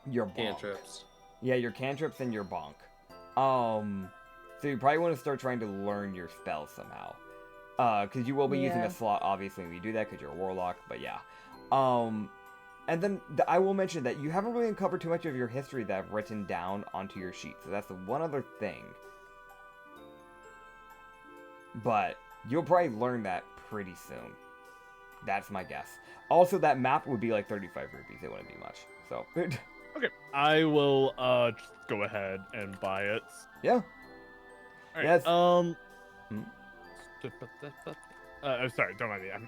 Speaker 1: bonk.
Speaker 5: Cantrips.
Speaker 1: Yeah, your cantrips and your bonk. So you probably want to start trying to learn your spells somehow. Because you will be using a slot, obviously, when you do that, because you're a warlock, but yeah. And then I will mention that you haven't really uncovered too much of your history that I've written down onto your sheet, so that's the one other thing. But You'll probably learn that pretty soon. That's my guess. Also, that map would be like 35 rupees. It wouldn't be much. So.
Speaker 3: Okay, I will just go ahead and buy it.
Speaker 1: Yeah.
Speaker 3: All right.
Speaker 1: Yes.
Speaker 3: Sorry, don't mind me. I'm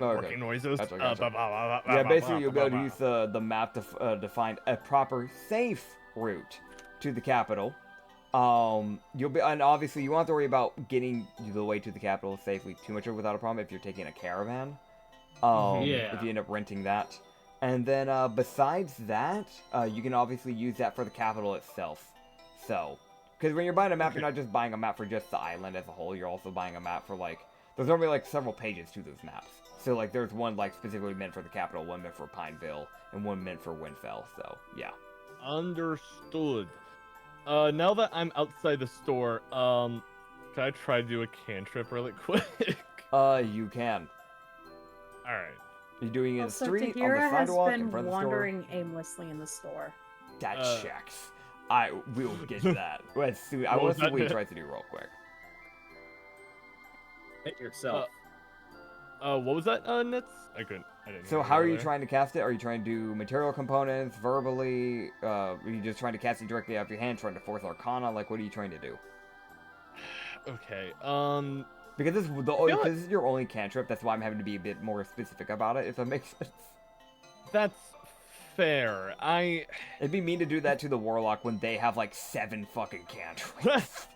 Speaker 1: Okay.
Speaker 3: working noises.
Speaker 1: Gotcha. Yeah, basically you'll be able to use the map to find a proper safe route to the capital. You'll be, and obviously you won't have to worry about getting the way to the capital safely too much without a problem if you're taking a caravan. If you end up renting that. And then besides that, you can obviously use that for the capital itself. So, because when you're buying a map, you're not just buying a map for just the island as a whole. You're also buying a map for like, there's normally like several pages to those maps. So like there's one like specifically meant for the capital, one meant for Pineville, and one meant for Windfell. So yeah.
Speaker 3: Understood. Now that I'm outside the store, can I try to do a cantrip really quick?
Speaker 1: You can.
Speaker 3: All right.
Speaker 1: You're doing it in the
Speaker 2: Also,
Speaker 1: street, on
Speaker 2: Tahira
Speaker 1: the sidewalk,
Speaker 2: has
Speaker 1: in
Speaker 2: been
Speaker 1: front of the store.
Speaker 2: wandering aimlessly in the store.
Speaker 1: That checks. We will get to that. Let's see. I
Speaker 3: What
Speaker 1: want
Speaker 3: was
Speaker 1: to see
Speaker 3: that?
Speaker 1: what he tries to do real quick.
Speaker 5: Hit yourself.
Speaker 3: What was that, Nits? I didn't
Speaker 1: So
Speaker 3: hear
Speaker 1: how are you
Speaker 3: earlier.
Speaker 1: trying to cast it? Are you trying to do material components, verbally? Are you just trying to cast it directly off your hand, trying to force Arcana? Like, what are you trying to do?
Speaker 3: Okay,
Speaker 1: Because this is your only cantrip, that's why I'm having to be a bit more specific about it, if that makes sense.
Speaker 3: that's fair.
Speaker 1: It'd be mean to do that to the Warlock when they have, like, 7 fucking cantrips.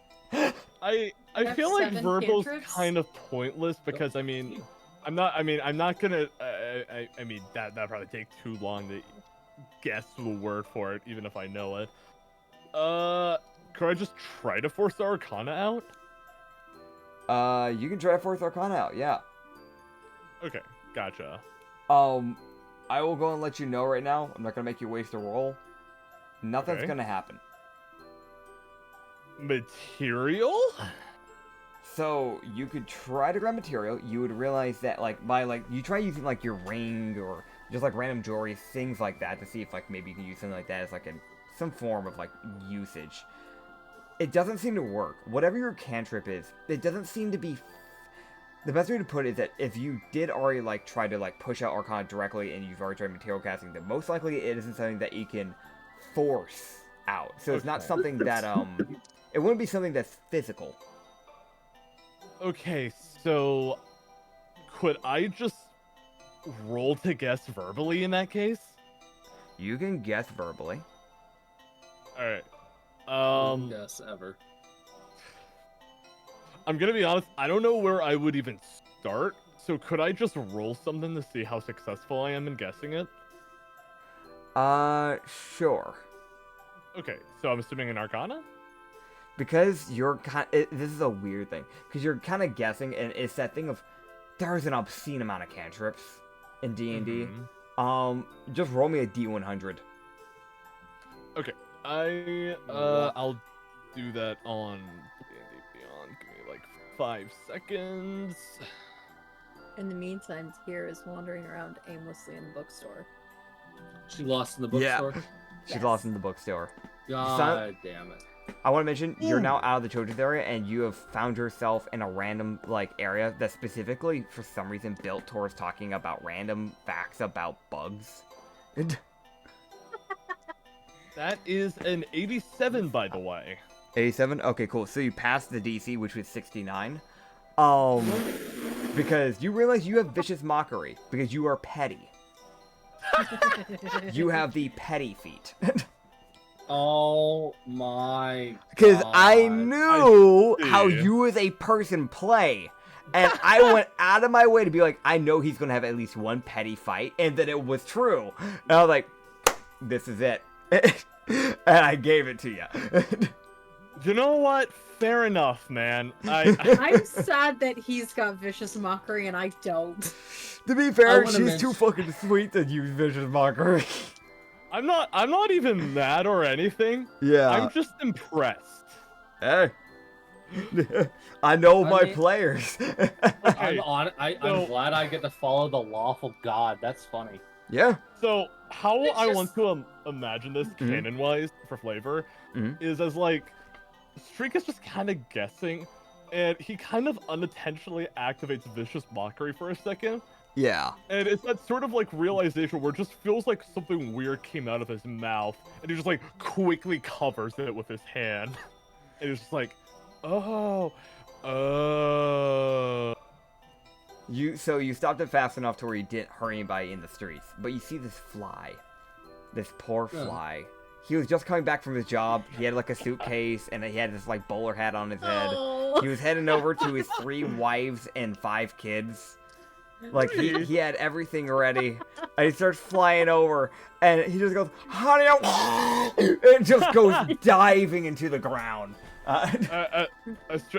Speaker 3: I
Speaker 2: That's
Speaker 3: feel like
Speaker 2: 7
Speaker 3: verbal's
Speaker 2: cantrips?
Speaker 3: kind of pointless because I'm not gonna that'd probably take too long to guess the word for it, even if I know it. Could I just try to force the Arcana out?
Speaker 1: You can try to force Arcana out, yeah.
Speaker 3: Okay, gotcha.
Speaker 1: I will go and let you know right now. I'm not gonna make you waste a roll. Nothing's
Speaker 3: Okay.
Speaker 1: gonna happen.
Speaker 3: Material?
Speaker 1: So you could try to grab material. You would realize that you try using like your ring or just like random jewelry, things like that, to see if like maybe you can use something like that as like some form of like usage. It doesn't seem to work. Whatever your cantrip is, it doesn't seem to be. The best way to put it is that if you did already like try to like push out Arcana directly and you've already tried material casting, then most likely it isn't something that you can force out. So it's not
Speaker 3: Okay.
Speaker 1: something that it wouldn't be something that's physical.
Speaker 3: Okay, so could I just roll to guess verbally in that case?
Speaker 1: You can guess verbally.
Speaker 3: Alright.
Speaker 5: Yes, ever.
Speaker 3: I'm gonna be honest, I don't know where I would even start, so could I just roll something to see how successful I am in guessing it?
Speaker 1: Sure.
Speaker 3: Okay, so I'm assuming an Arcana?
Speaker 1: Because you're this is a weird thing. Because you're kind of guessing, and it's that thing of there's an obscene amount of cantrips in D&D.
Speaker 3: Mhm.
Speaker 1: Just roll me a D100.
Speaker 3: Okay, I'll do that on D&D Beyond. Give me like 5 seconds.
Speaker 2: In the meantime, Tahira is wandering around aimlessly in the bookstore.
Speaker 5: She lost in the
Speaker 1: Yeah.
Speaker 5: bookstore.
Speaker 1: She's
Speaker 2: Yes.
Speaker 1: lost in the bookstore.
Speaker 5: God damn it.
Speaker 1: I want to mention, you're now out of the children's area, and you have found yourself in a random, like, area that's specifically, for some reason, built towards talking about random facts about bugs.
Speaker 3: That is an 87, by the way.
Speaker 1: 87? Okay, cool. So you passed the DC, which was 69. Because you realize you have vicious mockery, because you are petty. You have the petty feat.
Speaker 5: Oh my god.
Speaker 1: Because I knew
Speaker 3: I see.
Speaker 1: how you as a person play. And I went out of my way to be like, I know he's going to have at least one petty fight. And then it was true. And I was like, this is it. And I gave it to you.
Speaker 3: You know what? Fair enough, man. I
Speaker 2: I'm sad that he's got vicious mockery and I don't.
Speaker 1: To be fair,
Speaker 5: wanna
Speaker 1: she's
Speaker 5: mention-
Speaker 1: too fucking sweet to use vicious mockery.
Speaker 3: I'm not even mad or anything.
Speaker 1: Yeah.
Speaker 3: I'm just impressed.
Speaker 1: Hey. I know
Speaker 5: I
Speaker 1: my
Speaker 5: mean-
Speaker 1: players.
Speaker 3: Okay,
Speaker 5: I'm
Speaker 3: so-
Speaker 5: glad I get to follow the lawful god. That's funny.
Speaker 1: Yeah.
Speaker 3: So how
Speaker 5: It's
Speaker 3: I
Speaker 5: just-
Speaker 3: want to imagine this
Speaker 1: Mhm.
Speaker 3: canon-wise for flavor
Speaker 1: Mhm.
Speaker 3: is as like Streak is just kind of guessing and he kind of unintentionally activates Vicious Mockery for a second.
Speaker 1: Yeah.
Speaker 3: And it's that sort of like realization where it just feels like something weird came out of his mouth, and he just like quickly covers it with his hand. And it's just like, oh.
Speaker 1: So you stopped it fast enough to where you didn't hurt anybody in the streets, but you see this fly, this poor fly. He was just coming back from his job. He had like a suitcase and he had this like bowler hat on his head.
Speaker 6: Oh.
Speaker 1: He was heading over to his 3 wives and 5 kids. Like he had everything ready, and he starts flying over, and he just goes, "Honey," and just goes diving into the ground.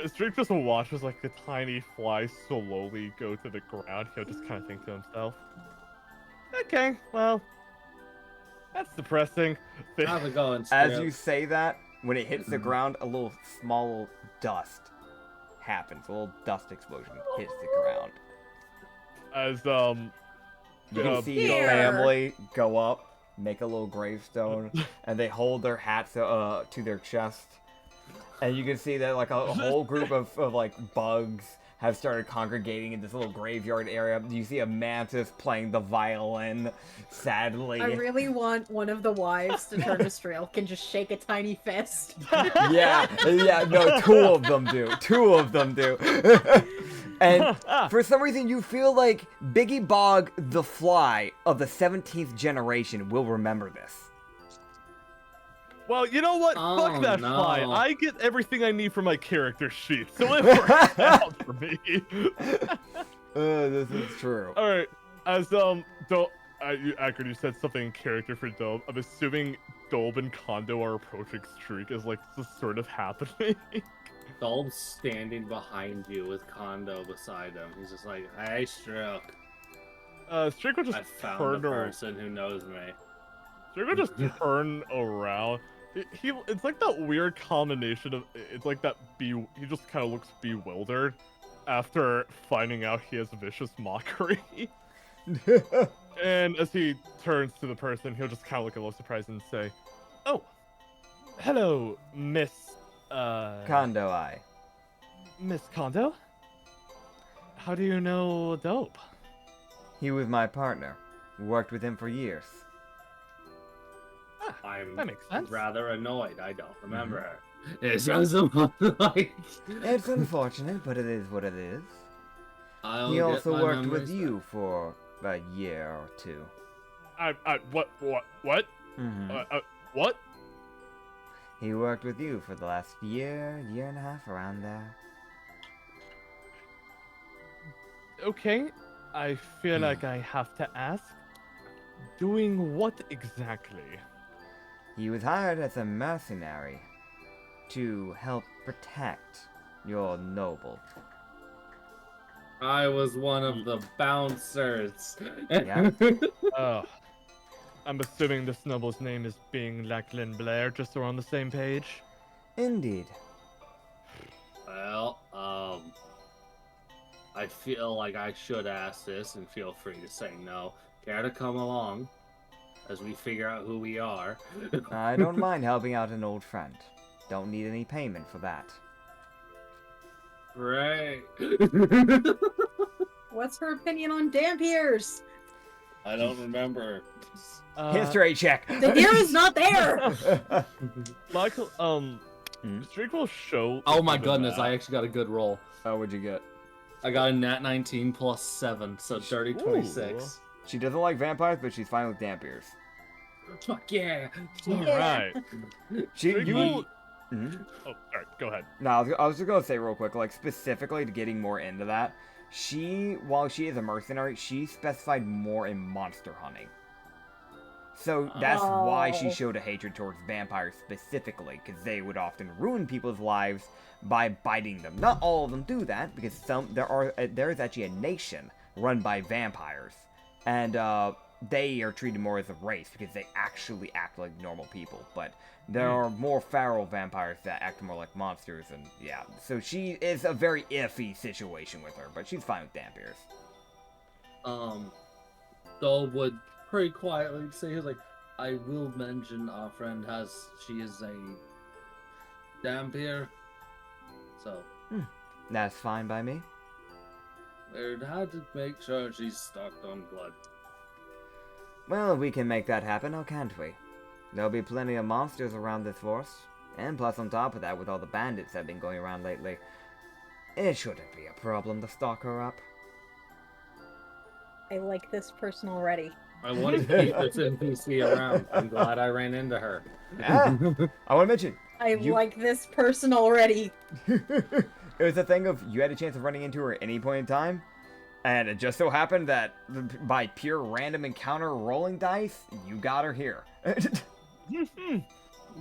Speaker 3: Streak just watches like the tiny fly slowly go to the ground. He'll just kind of think to himself, "Okay, well, that's depressing."
Speaker 5: How's it going,
Speaker 1: As
Speaker 5: Strip?
Speaker 1: you say that, when it hits the ground, a little small dust happens. A little dust explosion hits the ground.
Speaker 3: As
Speaker 1: You can see his
Speaker 6: Here.
Speaker 1: family go up, make a little gravestone, and they hold their hats to their chest. And you can see that like a whole group of like bugs have started congregating in this little graveyard area. You see a mantis playing the violin, sadly.
Speaker 6: I really want one of the wives to turn to Strelk and just shake a tiny fist.
Speaker 1: Yeah, no, 2 of them do. 2 of them do. And for some reason, you feel like Biggie Bog the Fly of the 17th generation will remember this.
Speaker 3: well, you know what?
Speaker 5: Oh,
Speaker 3: Fuck that
Speaker 5: no.
Speaker 3: fly. I get everything I need from my character sheet, so it works out for me.
Speaker 1: This is true.
Speaker 3: All right, as Acrid, you said something in character for Dobe. I'm assuming Dobe and Kondo are approaching Streak is like this sort of happening.
Speaker 5: Dolb's standing behind you with Kondo beside him. He's just like, "Hey, Stroke,
Speaker 3: Streak will just
Speaker 5: I found
Speaker 3: turn
Speaker 5: a
Speaker 3: around.
Speaker 5: person who knows me."
Speaker 3: Streak will just turn around. It's like that weird combination of it's like that he just kind of looks bewildered after finding out he has Vicious Mockery. And as he turns to the person, he'll just kind of look a little surprised and say, "Oh, hello, Miss
Speaker 1: Kondo Eye.
Speaker 3: Miss Kondo? How do you know Dope?"
Speaker 1: He was my partner. Worked with him for years.
Speaker 5: I'm
Speaker 3: That makes sense.
Speaker 5: rather annoyed. I don't remember.
Speaker 1: Mm-hmm.
Speaker 5: It's just like
Speaker 1: It's unfortunate, but it is what it is.
Speaker 5: I'll
Speaker 1: He
Speaker 5: get
Speaker 1: also
Speaker 5: my
Speaker 1: worked with
Speaker 5: memories
Speaker 1: you for a year or 2.
Speaker 3: What?
Speaker 1: Mm-hmm.
Speaker 3: What?
Speaker 1: He worked with you for the last year and a half, around there.
Speaker 3: Okay, I feel like I have to ask. Doing what exactly?
Speaker 1: He was hired as a mercenary to help protect your noble.
Speaker 5: I was one of the bouncers.
Speaker 1: Yeah.
Speaker 3: I'm assuming this noble's name is being Lachlan Blair, just so we're on the same page.
Speaker 1: Indeed.
Speaker 5: Well, I feel like I should ask this, and feel free to say no. Care to come along as we figure out who we are?
Speaker 1: I don't mind helping out an old friend. Don't need any payment for that.
Speaker 5: Right.
Speaker 6: What's her opinion on damp ears?
Speaker 5: I don't remember.
Speaker 1: History check.
Speaker 6: The ear is not there!
Speaker 3: Michael,
Speaker 1: Hmm?
Speaker 3: Streak will show.
Speaker 5: Oh my
Speaker 3: the
Speaker 5: goodness,
Speaker 3: map.
Speaker 5: I actually got a good roll.
Speaker 1: Oh, what'd you get?
Speaker 5: I got a nat 19 plus 7, so dirty 26.
Speaker 1: She doesn't like vampires, but she's fine with damp ears.
Speaker 5: Fuck yeah!
Speaker 3: Alright.
Speaker 1: She,
Speaker 3: Streak
Speaker 1: you,
Speaker 3: will...
Speaker 1: Mhm.
Speaker 3: Oh, sorry, go ahead.
Speaker 1: No, I was just gonna say real quick, like specifically to getting more into that, while she is a mercenary, she specified more in monster hunting. So that's why she
Speaker 6: Oh.
Speaker 1: showed a hatred towards vampires specifically, because they would often ruin people's lives by biting them. Not all of them do that, because there is actually a nation run by vampires, and they are treated more as a race because they actually act like normal people. But there are more feral vampires that act more like monsters, and yeah. So she is a very iffy situation with her, but she's fine with damp ears.
Speaker 5: Dole would pretty quietly say, he's like, I will mention our friend she is a dampier. So,
Speaker 1: That's fine by me.
Speaker 4: We'd have to make sure she's stocked on blood.
Speaker 1: Well, we can make that happen, now can't we? There'll be plenty of monsters around this forest. And plus on top of that, with all the bandits that have been going around lately, it shouldn't be a problem to stock her up.
Speaker 2: I like this person already.
Speaker 5: I want to keep this NPC around. I'm glad I ran into her.
Speaker 1: Yeah, I want to mention.
Speaker 2: I like this person already.
Speaker 1: It was a thing of you had a chance of running into her at any point in time, and it just so happened that by pure random encounter rolling dice, you got her here.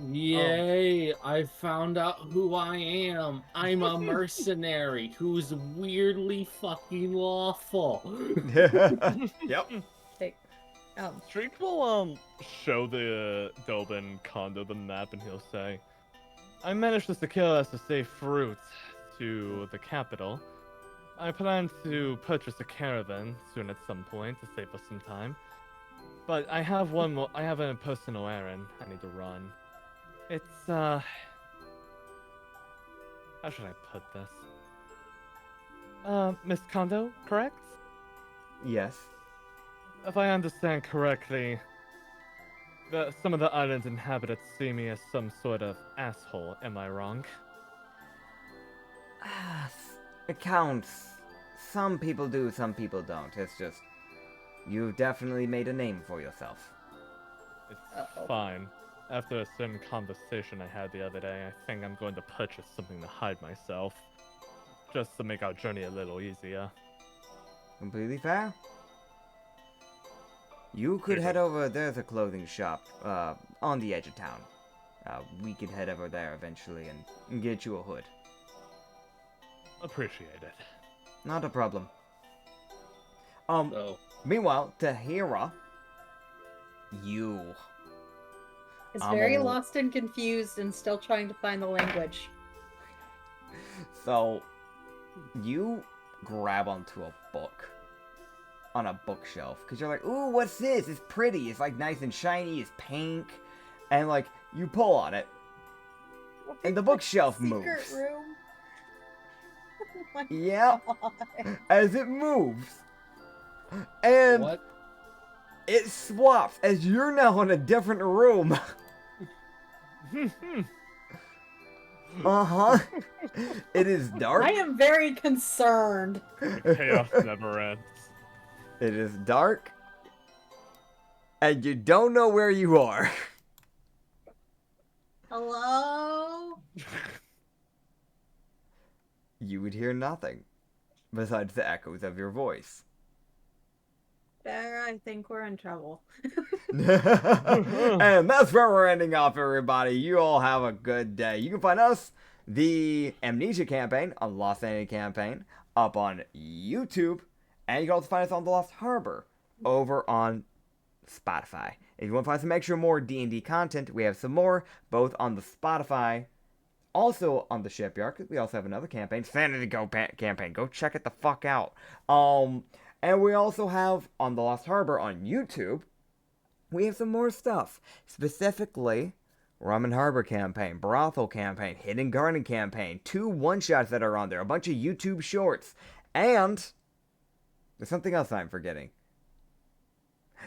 Speaker 5: Yay, I found out who I am. I'm a mercenary who's weirdly fucking lawful.
Speaker 1: Yep.
Speaker 3: Streak will show the Dolben Kondo the map, and he'll say, I managed to secure us a safe route to the capital. I plan to purchase a caravan soon at some point to save us some time. But I have a personal errand I need to run. It's, how should I put this? Miss Kondo, correct?
Speaker 1: Yes.
Speaker 3: If I understand correctly, some of the island's inhabitants see me as some sort of asshole, am I wrong?
Speaker 1: It counts. Some people do, some people don't. It's just, you've definitely made a name for yourself.
Speaker 3: It's fine. After a certain conversation I had the other day, I think I'm going to purchase something to hide myself. Just to make our journey a little easier.
Speaker 1: Completely fair. You could head over, there's a clothing shop, on the edge of town. We could head over there eventually and get you a hood.
Speaker 3: Appreciate it.
Speaker 1: Not a problem.
Speaker 4: So,
Speaker 1: Meanwhile, Tahira, you.
Speaker 2: Is very lost and confused and still trying to find the language.
Speaker 1: So, you grab onto a book on a bookshelf because you're like, ooh, what's this? It's pretty. It's like nice and shiny. It's pink, and like you pull on it, and the bookshelf moves.
Speaker 2: Secret room. Oh my
Speaker 1: Yeah,
Speaker 2: God.
Speaker 1: as it moves, and
Speaker 5: What?
Speaker 1: it swaps as you're now in a different room. It is dark.
Speaker 2: I am very concerned.
Speaker 3: Chaos never ends.
Speaker 1: It is dark, and you don't know where you are.
Speaker 2: Hello?
Speaker 1: You would hear nothing besides the echoes of your voice.
Speaker 2: There, I think we're in trouble.
Speaker 1: And that's where we're ending off, everybody. You all have a good day. You can find us, the Amnesia campaign, on the Lost Sanity campaign, up on YouTube. And you can also find us on the Lost Harbor over on Spotify. If you want to find some extra more D&D content, we have some more, both on the Spotify, also on the Shipyard, because we also have another campaign, Sanity campaign. Go check it the fuck out. And we also have, on the Lost Harbor on YouTube, we have some more stuff. Specifically, Rum and Harbor campaign, Brothel campaign, Hidden Garden campaign, 2 one-shots that are on there, a bunch of YouTube shorts, and there's something else I'm forgetting.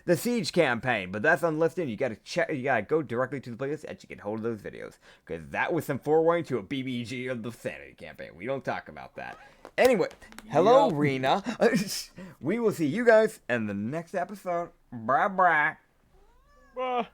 Speaker 1: The Siege campaign, but that's unlisted. You gotta go directly to the playlist and you get hold of those videos. Because that was some forewarning to a BBG of the Sanity campaign. We don't talk about that. Anyway, hello, Rena. We will see you guys in the next episode. Bye-bye.
Speaker 3: Bye.